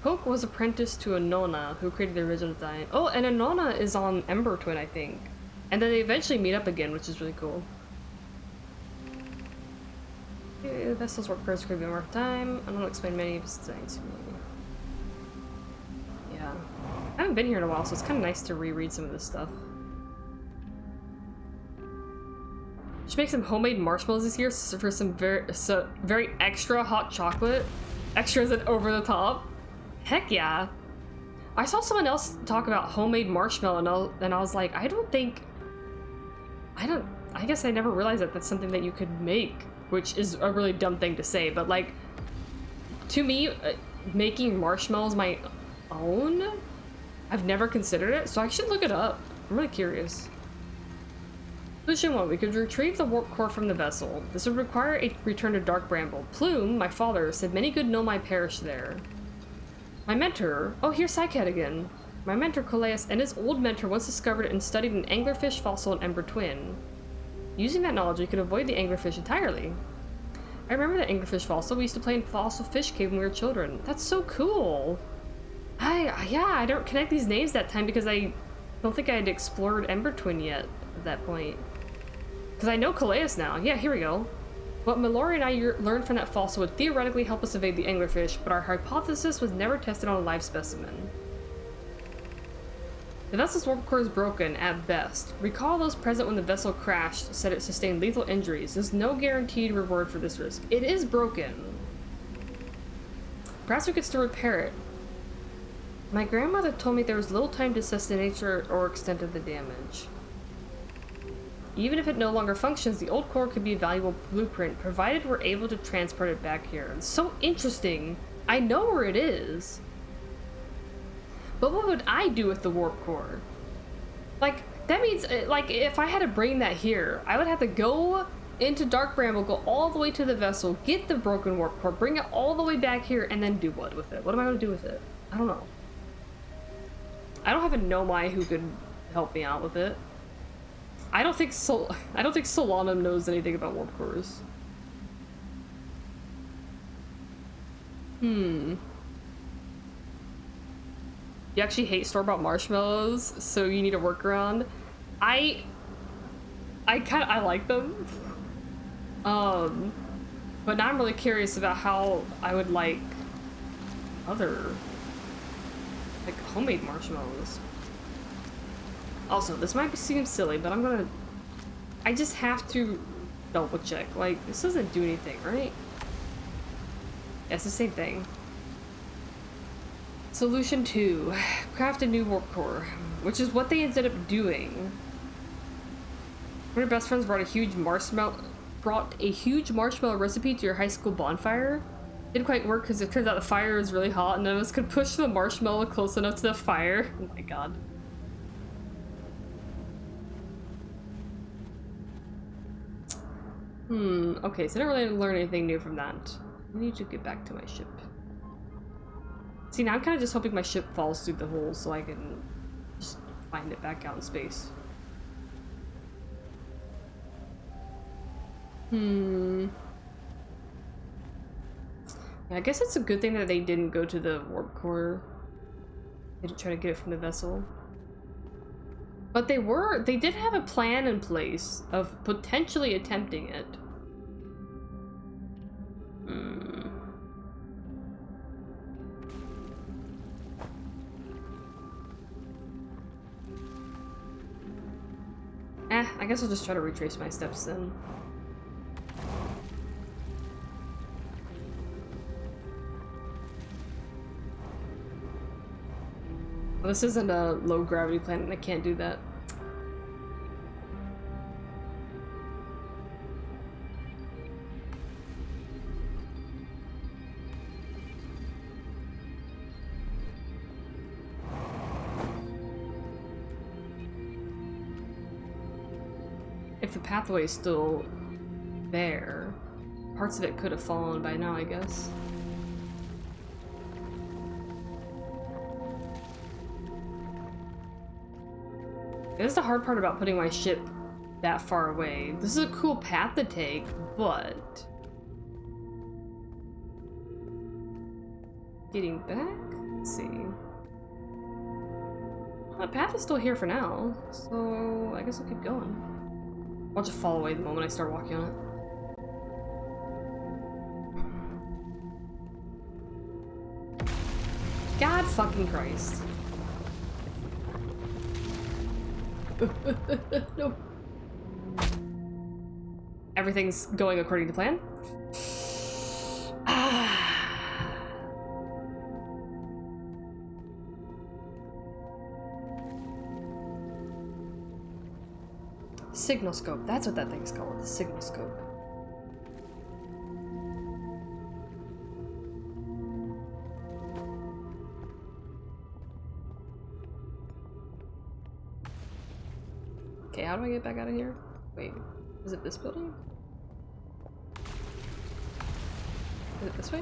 Poke was apprenticed to Anona, who created the original design. Oh, and Anona is on Ember Twin, I think. And then they eventually meet up again, which is really cool. The vessel's work first could be more time. I'm gonna explain many of his designs to me. Yeah. I haven't been here in a while, so it's kind of nice to reread some of this stuff. Should make some homemade marshmallows this year for some very extra hot chocolate. Extras and over the top. Heck yeah. I saw someone else talk about homemade marshmallow and I was like, I guess I never realized that that's something that you could make, which is a really dumb thing to say, but like, to me, making marshmallows my own, I've never considered it, so I should look it up. I'm really curious. Solution 1, we could retrieve the warp core from the vessel. This would require a return to Dark Bramble. Plume, my father, said many good Nomai perished there. My mentor, oh, here's Psycat again. My mentor, Coleus, and his old mentor once discovered and studied an anglerfish fossil and ember twin. Using that knowledge, we could avoid the anglerfish entirely. I remember that anglerfish fossil. We used to play in Fossil Fish Cave when we were children. That's so cool. Yeah, I don't connect these names that time because I don't think I had explored Ember Twin yet at that point. Because I know Coleus now. Yeah, here we go. What Mallory and I learned from that fossil would theoretically help us evade the anglerfish, but our hypothesis was never tested on a live specimen. The vessel's warp core is broken, at best. Recall those present when the vessel crashed said it sustained lethal injuries. There's no guaranteed reward for this risk. It is broken. Perhaps we could still repair it. My grandmother told me there was little time to assess the nature or extent of the damage. Even if it no longer functions, the old core could be a valuable blueprint, provided we're able to transport it back here. It's so interesting. I know where it is. But what would I do with the warp core? Like, that means, like, if I had to bring that here, I would have to go into Dark Bramble, go all the way to the vessel, get the broken warp core, bring it all the way back here, and then do what with it? What am I going to do with it? I don't know. I don't have a Nomai who could help me out with it. I don't think Solanum knows anything about warp cores. You actually hate store-bought marshmallows, so you need a workaround. I like them. But now I'm really curious about how I would like other, like, homemade marshmallows. Also, this might seem silly, but I just have to double check. Like, this doesn't do anything, right? Yeah, it's the same thing. Solution 2. Craft a new warp core, which is what they ended up doing. One of your best friends brought a huge marshmallow recipe to your high school bonfire. Didn't quite work because it turns out the fire is really hot and none of us could push the marshmallow close enough to the fire. Oh my god. Okay, so I didn't really learn anything new from that. I need to get back to my ship. See, now I'm kind of just hoping my ship falls through the hole so I can just find it back out in space. Yeah, I guess it's a good thing that they didn't go to the warp core. They didn't try to get it from the vessel. But they did have a plan in place of potentially attempting it. I guess I'll just try to retrace my steps then. Well, this isn't a low gravity planet and I can't do that. If the pathway is still there, parts of it could have fallen by now, I guess. This is the hard part about putting my ship that far away. This is a cool path to take, but getting back? Let's see. Well, the path is still here for now, so I guess I'll keep going. I'll just fall away the moment I start walking on it. God fucking Christ. No. everything's going according to plan. Signal scope. That's what that thing's called. The signal scope. Okay, how do I get back out of here? Wait, is it this building? Is it this way?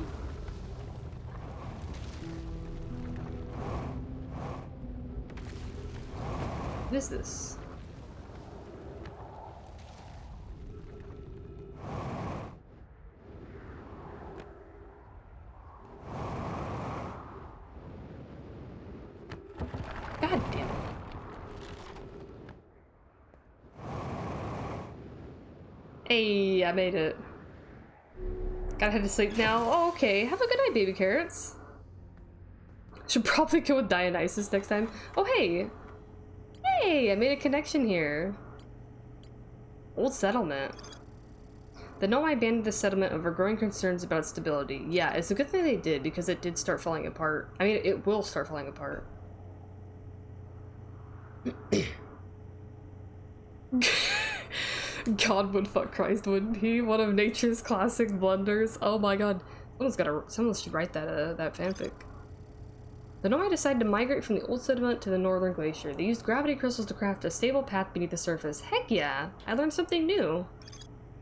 What is this? God damn it. Hey, I made it. Gotta head to sleep now. Oh, okay. Have a good night, baby carrots. Should probably go with Dionysus next time. Oh, hey. Hey, I made a connection here. Old settlement. The Nomai abandoned the settlement over growing concerns about stability. Yeah, it's a good thing they did, because it did start falling apart. I mean, it will start falling apart. God would fuck Christ, wouldn't he? One of nature's classic blunders. Oh my god. Someone should write that that fanfic. The Nomai decided to migrate from the old settlement to the northern glacier. They used gravity crystals to craft a stable path beneath the surface. Heck yeah! I learned something new.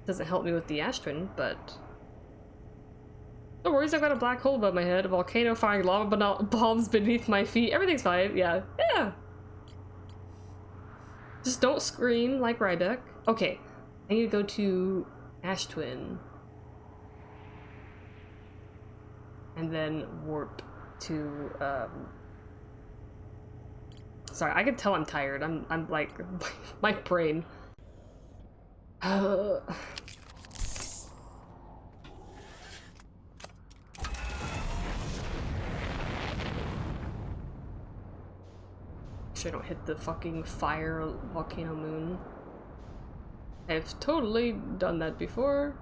Doesn't help me with the Ash Twin, but... No worries, I've got a black hole above my head, a volcano firing lava bombs beneath my feet. Everything's fine. Yeah. Yeah! Just don't scream like Ryback. Okay. I need to go to Ash Twin. And then warp to, Sorry, I can tell I'm tired. I'm like, my brain. Sure, I don't hit the fucking fire volcano moon. I've totally done that before.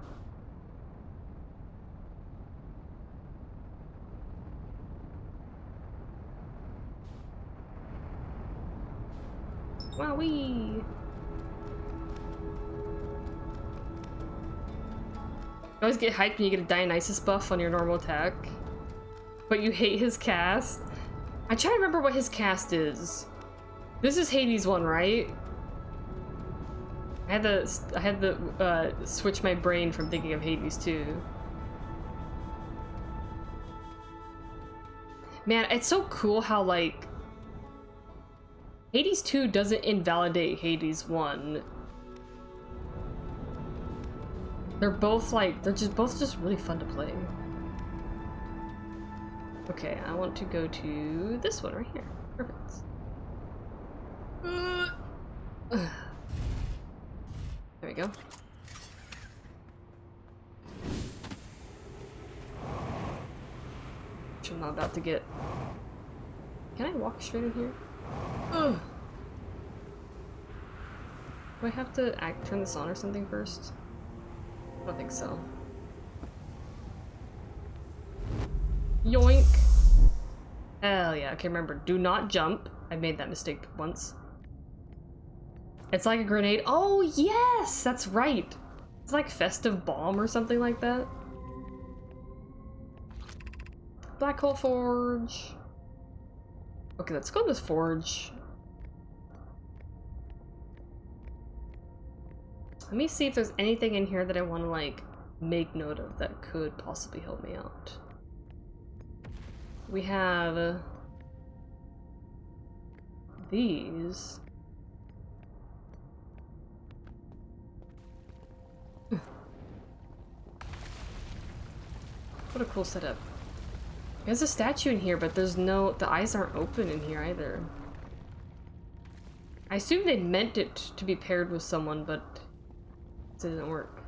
Wowee! You always get hyped when you get a Dionysus buff on your normal attack. But you hate his cast. I try to remember what his cast is. This is Hades one, right? I had to switch my brain from thinking of Hades 2. Man, it's so cool how, like, Hades 2 doesn't invalidate Hades 1. They're both, like, they're both just really fun to play. Okay, I want to go to this one right here. Perfect. There we go. Which I'm not about to get. Can I walk straight in here? Ugh. Do I have to turn this on or something first? I don't think so. Yoink! Hell yeah. Okay, remember, do not jump. I made that mistake once. It's like a grenade. Oh, yes! That's right. It's like Festive Bomb or something like that. Black Hole Forge. Okay, let's go to this forge. Let me see if there's anything in here that I want to, like, make note of that could possibly help me out. We have these. What a cool setup. There's a statue in here, but there's no, the eyes aren't open in here either. I assume they meant it to be paired with someone, but it didn't work.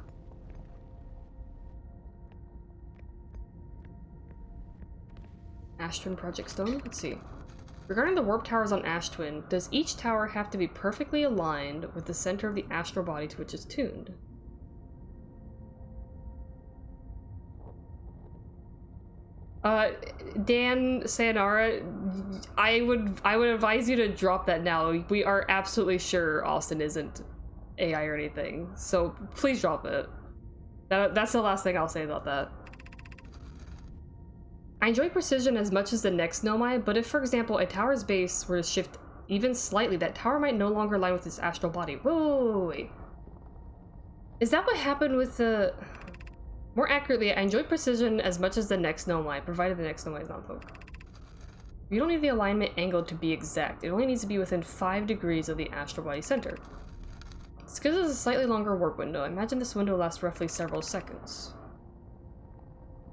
Ash Twin Project Stone? Let's see. Regarding the warp towers on Ash Twin, does each tower have to be perfectly aligned with the center of the astral body to which it's tuned? Dan Sayonara, I would advise you to drop that now. We are absolutely sure Austin isn't AI or anything, so please drop it. That's the last thing I'll say about that. I enjoy precision as much as the next Nomai, but if, for example, a tower's base were to shift even slightly, that tower might no longer align with its astral body. Whoa, wait. Is that what happened with the... More accurately, I enjoy precision as much as the next Nomai, provided the next Nomai is not poke. You don't need the alignment angle to be exact. It only needs to be within 5 degrees of the astral body center. It's because it's a slightly longer warp window. Imagine this window lasts roughly several seconds.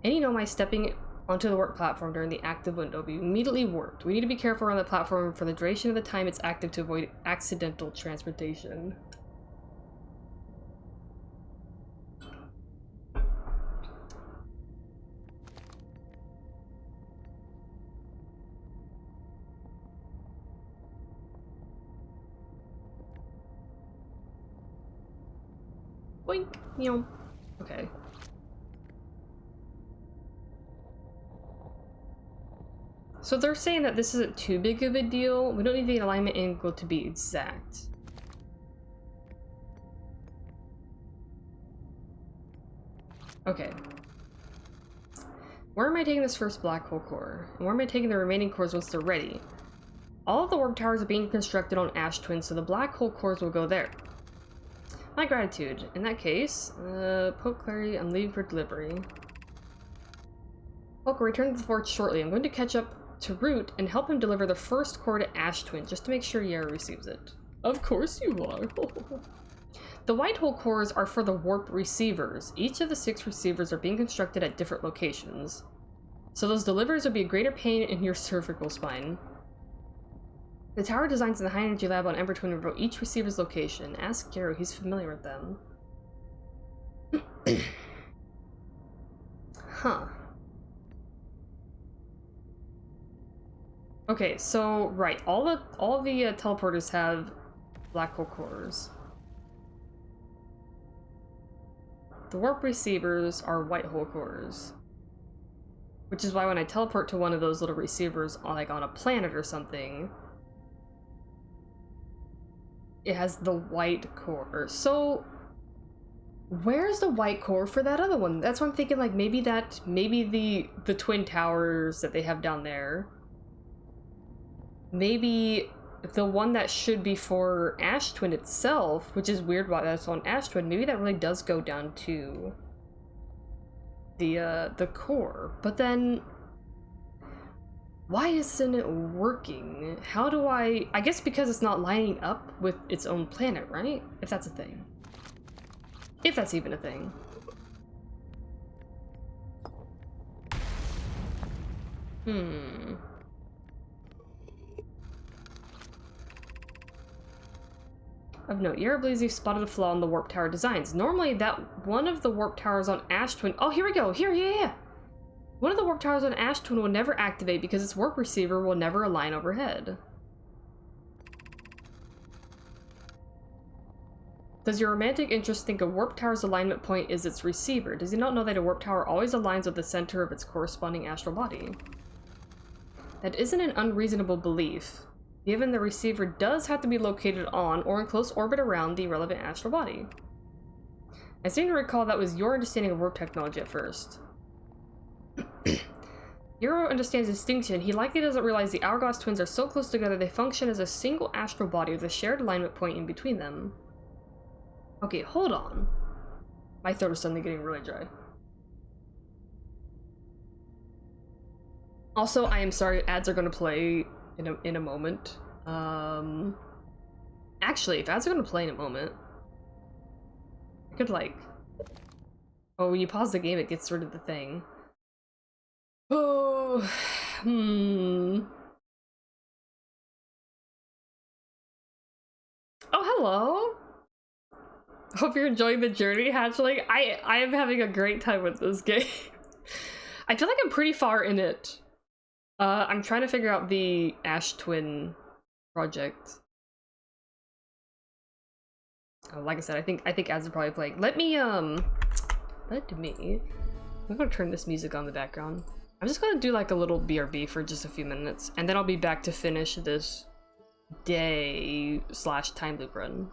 Any Nomai stepping onto the warp platform during the active window will be immediately warped. We need to be careful around the platform for the duration of the time it's active to avoid accidental transportation. Boink, meow. Okay. So they're saying that this isn't too big of a deal. We don't need the alignment angle to be exact. Okay. Where am I taking this first black hole core? And where am I taking the remaining cores once they're ready? All of the warp towers are being constructed on Ash Twin, so the black hole cores will go there. My gratitude. In that case, Poke Clary, I'm leaving for delivery. Poke, return to the forge shortly. I'm going to catch up to Root and help him deliver the first core to Ash Twin, just to make sure Yara receives it. Of course you are. The white hole cores are for the warp receivers. Each of the 6 receivers are being constructed at different locations. So those deliveries will be a greater pain in your cervical spine. The tower designs in the High Energy Lab on Ember Twin reveal each receiver's location. Ask Garo, he's familiar with them. Huh. Okay, so right, all the teleporters have black hole cores. The warp receivers are white hole cores. Which is why when I teleport to one of those little receivers on, like on a planet or something, it has the white core. So where's the white core for that other one? That's what I'm thinking, like maybe the twin towers that they have down there. Maybe the one that should be for Ash Twin itself, which is weird why that's on Ash Twin, maybe that really does go down to the core. But then why isn't it working? How do I guess because it's not lining up with its own planet, right? If that's a thing. If that's even a thing. Of note, Yarablazy spotted a flaw in the warp tower designs. Normally, that one of the warp towers on Ash Twin... Oh, here we go! Here, yeah! One of the warp towers on Ash Twin will never activate because its warp receiver will never align overhead. Does your romantic interest think a warp tower's alignment point is its receiver? Does he not know that a warp tower always aligns with the center of its corresponding astral body? That isn't an unreasonable belief, given the receiver does have to be located on or in close orbit around the relevant astral body. I seem to recall that was your understanding of warp technology at first. Yaro understands distinction. He likely doesn't realize the Hourglass twins are so close together they function as a single astral body with a shared alignment point in between them. Okay, hold on. My throat is suddenly getting really dry. Also, I am sorry, ads are going to play in a moment. Actually, if ads are going to play in a moment, I could like... Oh, when you pause the game, it gets rid of the thing. Oh, Oh, hello. Hope you're enjoying the journey, Hatchling. I am having a great time with this game. I feel like I'm pretty far in it. I'm trying to figure out the Ash Twin project. Like I said, I think ads are probably playing. Let me I'm gonna turn this music on in the background. I'm just gonna do like a little BRB for just a few minutes, and then I'll be back to finish this day / time loop run.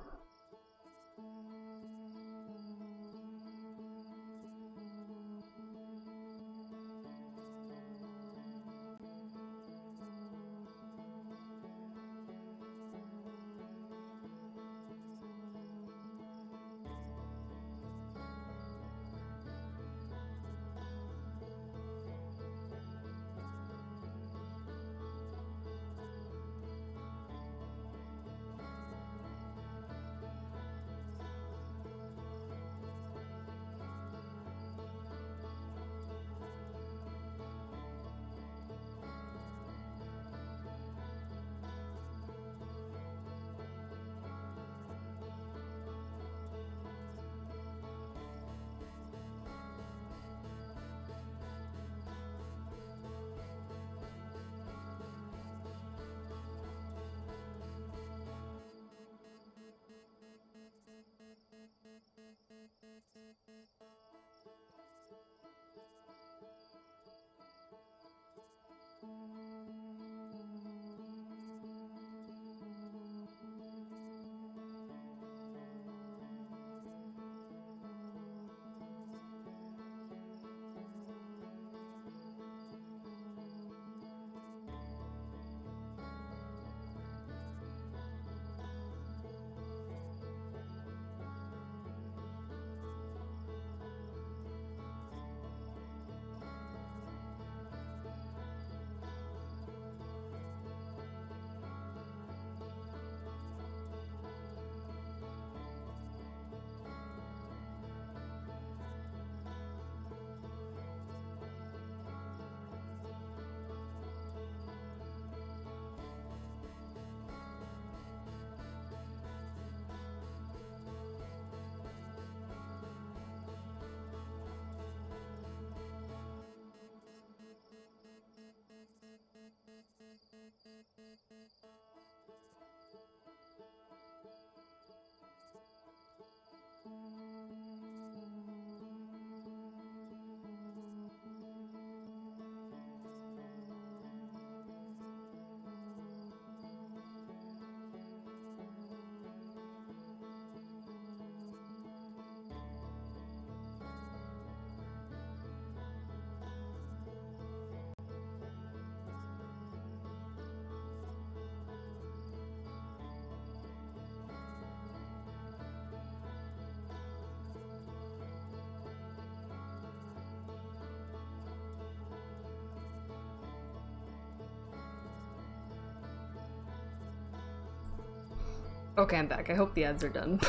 Okay, I'm back. I hope the ads are done.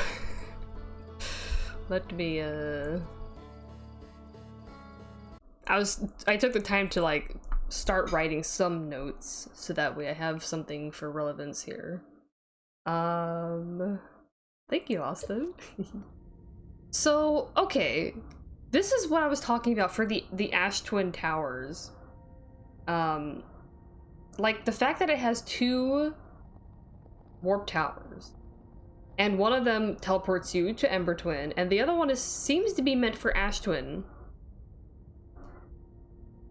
Let me, I took the time to, like, start writing some notes, so that way I have something for relevance here. Thank you, Austin. So, okay. This is what I was talking about for the Ash Twin Towers. Like, the fact that it has 2 warp towers, and one of them teleports you to Ember Twin, and the other one seems to be meant for Ash Twin.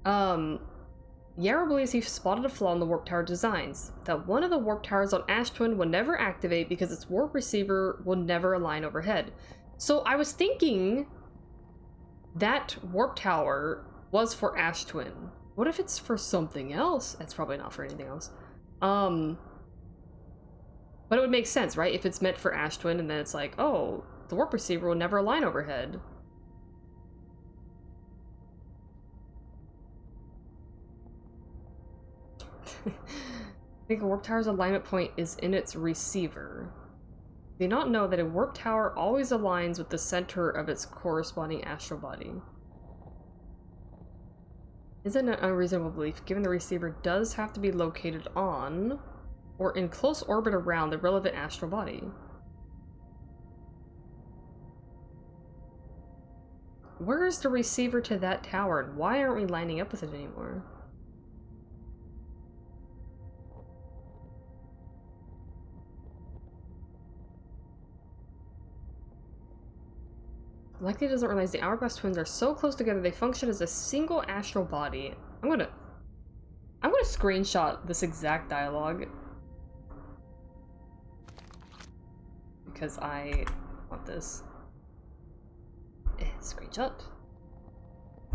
Yarrow believes he spotted a flaw in the warp tower designs, that one of the warp towers on Ash Twin will never activate because its warp receiver will never align overhead. So I was thinking that warp tower was for Ash Twin. What if it's for something else? It's probably not for anything else. But it would make sense, right? If it's meant for Ash Twin, and then it's like, oh, the warp receiver will never align overhead. I think a warp tower's alignment point is in its receiver. Do you not know that a warp tower always aligns with the center of its corresponding astral body? Isn't an unreasonable belief, given the receiver does have to be located on or in close orbit around the relevant astral body. Where is the receiver to that tower, and why aren't we lining up with it anymore? Likely doesn't realize the Hourglass twins are so close together they function as a single astral body. I'm gonna screenshot this exact dialogue because I want this. Screenshot.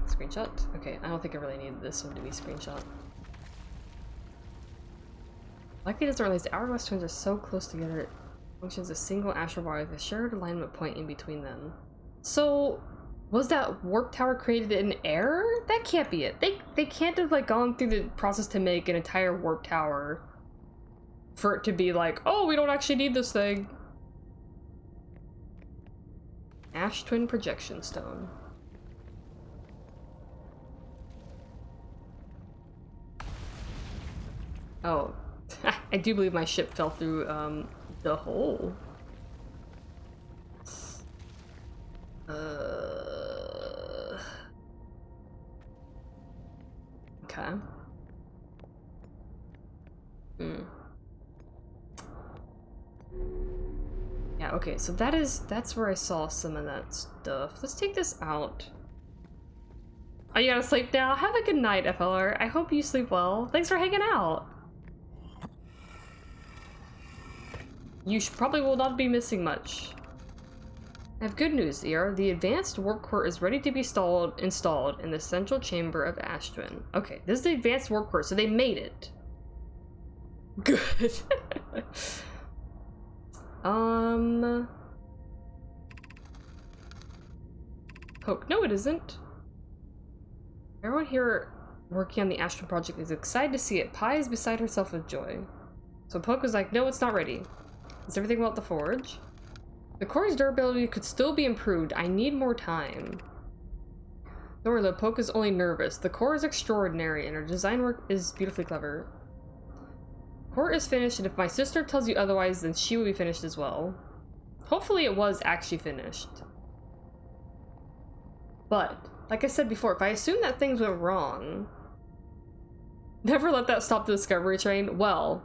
Screenshot. Okay, I don't think I really need this one to be screenshot. Likely doesn't realize the hourglass twins are so close together it functions a single astral bar with a shared alignment point in between them. So, was that warp tower created in error? That can't be it. They can't have like gone through the process to make an entire warp tower for it to be like, oh, we don't actually need this thing. Ash Twin Projection Stone. Oh, I do believe my ship fell through the hole. Okay. Yeah, okay, so that's where I saw some of that stuff. Let's take this out. Oh, you gotta sleep now? Have a good night, FLR. I hope you sleep well. Thanks for hanging out. You probably will not be missing much. I have good news, ER. The advanced warp core is ready to be installed in the central chamber of Ash Twin. Okay, this is the advanced warp core, so they made it. Good. Poke. No, it isn't. Everyone here working on the Ash Twin project is excited to see it. Pi is beside herself with joy. So Poke was like, no, it's not ready. Is everything about the forge? The core's durability could still be improved. I need more time. Don't worry, Poke is only nervous. The core is extraordinary and her design work is beautifully clever. Core is finished, and if my sister tells you otherwise, then she will be finished as well. Hopefully it was actually finished. But, like I said before, if I assume that things went wrong, never let that stop the discovery train. Well,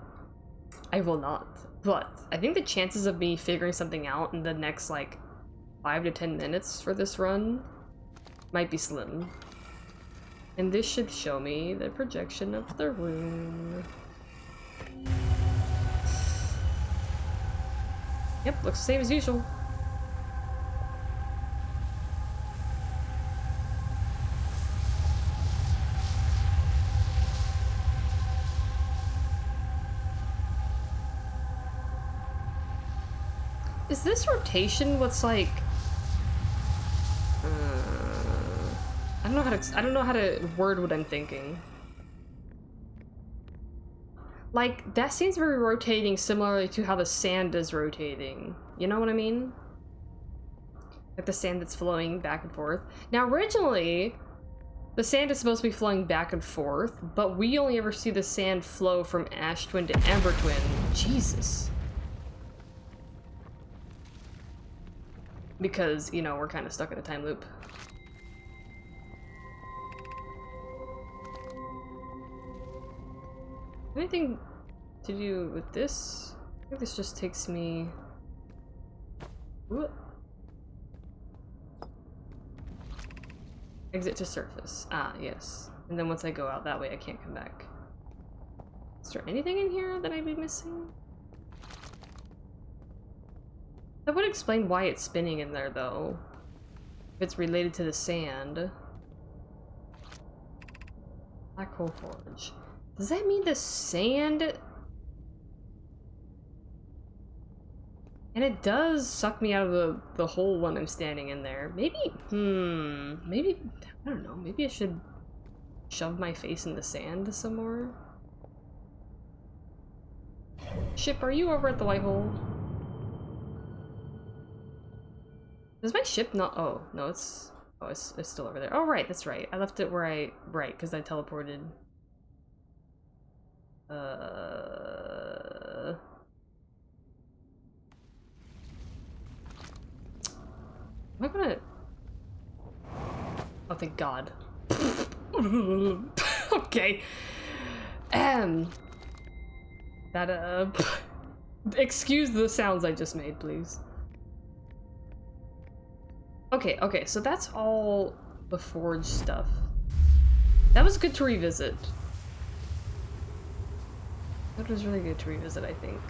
I will not. But I think the chances of me figuring something out in the next, like, 5 to 10 minutes for this run might be slim. And this should show me the projection of the room. Yep, looks the same as usual. Is this rotation what's like? I don't know how to word what I'm thinking. Like, that seems to be rotating similarly to how the sand is rotating. You know what I mean? Like the sand that's flowing back and forth. Now, originally, the sand is supposed to be flowing back and forth, but we only ever see the sand flow from Ash Twin to Ember Twin. Jesus. Because, you know, we're kind of stuck in a time loop. Anything to do with this? I think this just takes me... What? Exit to surface. Ah, yes. And then once I go out that way, I can't come back. Is there anything in here that I'd be missing? That would explain why it's spinning in there, though. If it's related to the sand. Black hole forge. Does that mean the sand... And it does suck me out of the hole when I'm standing in there. Maybe, maybe, I don't know, maybe I should shove my face in the sand some more? Ship, are you over at the white hole? Does my ship not? Oh, no, it's still over there. Oh, right, that's right. I left it where right, because I teleported. Am I gonna... Oh, thank God. Okay. That, excuse the sounds I just made, please. Okay, so that's all the forge stuff. That was good to revisit. That was really good to revisit, I think.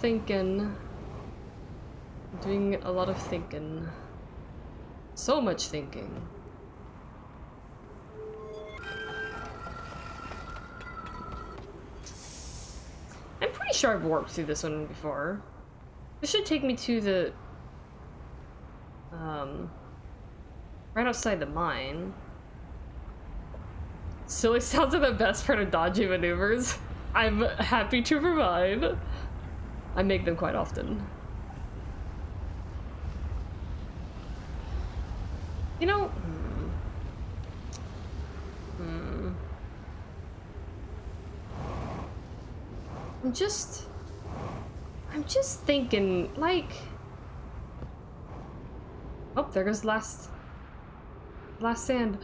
Thinking. Doing a lot of thinking. So much thinking. I'm pretty sure I've warped through this one before. This should take me to the right outside the mine. Silly sounds are the best part of dodgy maneuvers. I'm happy to provide. I make them quite often. You know, I'm just thinking, like, oh, there goes the last sand.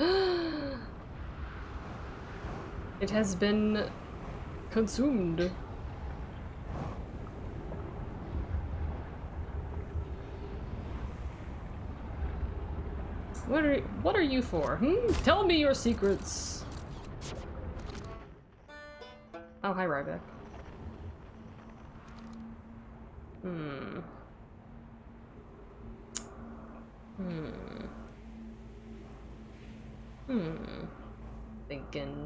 It has been consumed. What are you for? Tell me your secrets. Oh, hi, Ryback.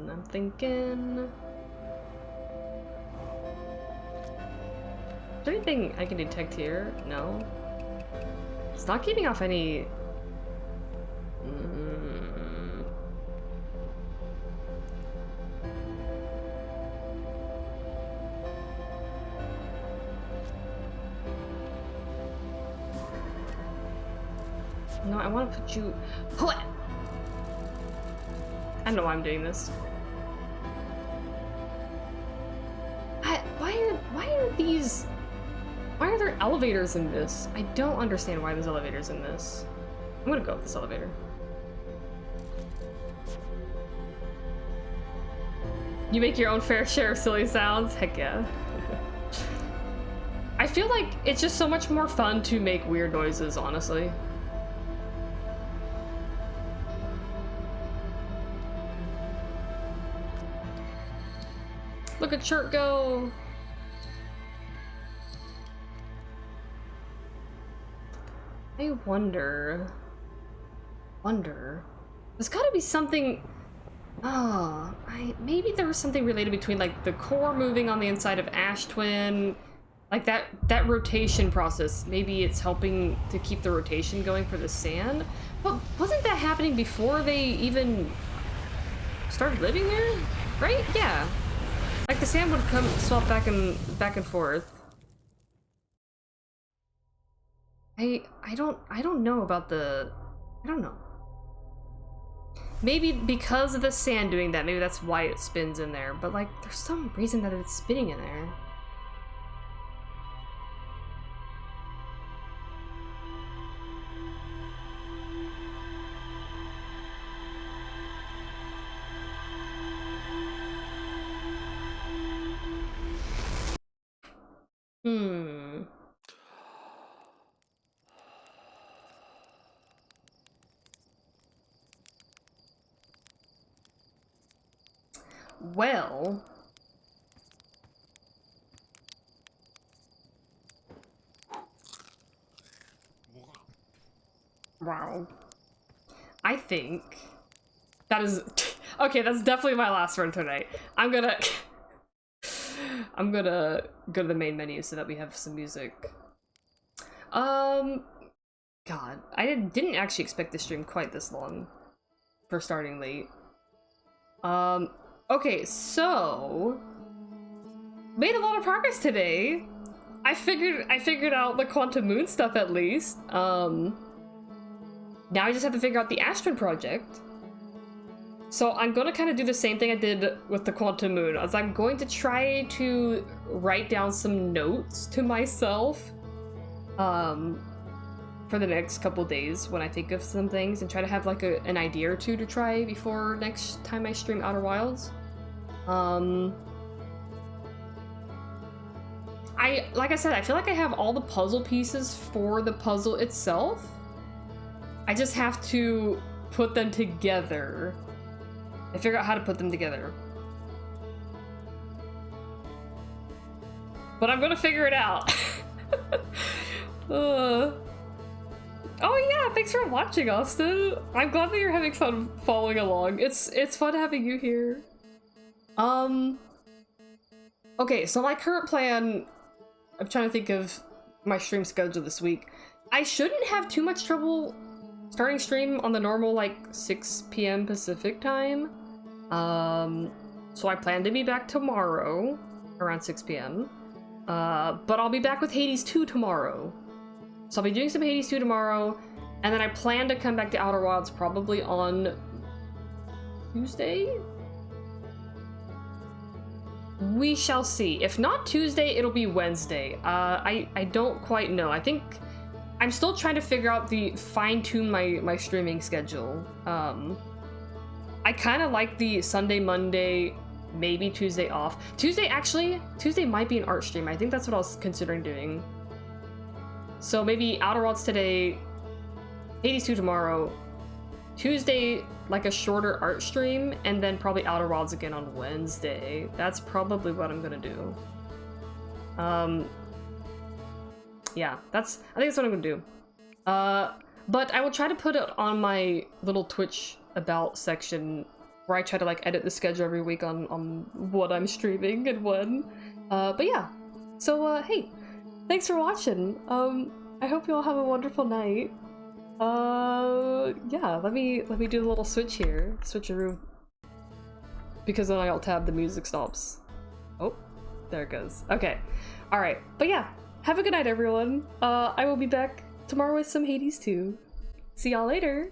I'm thinking. Is there anything I can detect here? No. It's not keeping off any. No, I want to put you. I don't know why I'm doing this. Why are there elevators in this? I don't understand why there's elevators in this. I'm gonna go with this elevator. You make your own fair share of silly sounds? Heck yeah. I feel like it's just so much more fun to make weird noises, honestly. Look at Chert go! I wonder... There's gotta be something... Oh, maybe there was something related between, like, the core moving on the inside of Ash Twin, like that rotation process. Maybe it's helping to keep the rotation going for the sand. But wasn't that happening before they even started living there? Right? Yeah. Like the sand would come swap back and forth. I don't know about the... I don't know. Maybe because of the sand doing that, maybe that's why it spins in there. But, like, there's some reason that it's spinning in there. Well... Wow. I think... That is... Okay, that's definitely my last run tonight. I'm gonna go to the main menu so that we have some music. God, I didn't actually expect this stream quite this long for starting late. Okay, so made a lot of progress today. I figured out the Quantum Moon stuff at least. Now I just have to figure out the Ash Twin project. So I'm gonna kind of do the same thing I did with the Quantum Moon, as I'm going to try to write down some notes to myself, for for the next couple days when I think of some things and try to have like an idea or two to try before next time I stream Outer Wilds. Like I said, I feel like I have all the puzzle pieces for the puzzle itself. I just have to put them together and figure out how to put them together. But I'm gonna figure it out. Oh yeah, thanks for watching, Austin. I'm glad that you're having fun following along. It's fun having you here. Okay, so my current plan, I'm trying to think of my stream schedule this week. I shouldn't have too much trouble starting stream on the normal like 6 p.m. Pacific time. So I plan to be back tomorrow around 6 p.m. But I'll be back with Hades 2 tomorrow. So I'll be doing some Hades 2 tomorrow, and then I plan to come back to Outer Wilds probably on Tuesday? We shall see. If not Tuesday, it'll be Wednesday. I don't quite know. I think I'm still trying to figure out fine-tune my streaming schedule. I kind of like the Sunday, Monday, maybe Tuesday off. Tuesday might be an art stream. I think that's what I was considering doing. So maybe Outer Worlds today, Hades 2 tomorrow, Tuesday like a shorter art stream, and then probably Outer Worlds again on Wednesday. That's probably what I'm gonna do. Yeah, I think that's what I'm gonna do. But I will try to put it on my little Twitch about section where I try to like edit the schedule every week on what I'm streaming and when. But yeah, so hey, thanks for watching. I hope you all have a wonderful night. Yeah, let me do the little switch here, switcheroo, because then I'll tab the music stops. Oh, there it goes. Okay, all right, but yeah, have a good night, everyone. I will be back tomorrow with some Hades 2. See y'all later.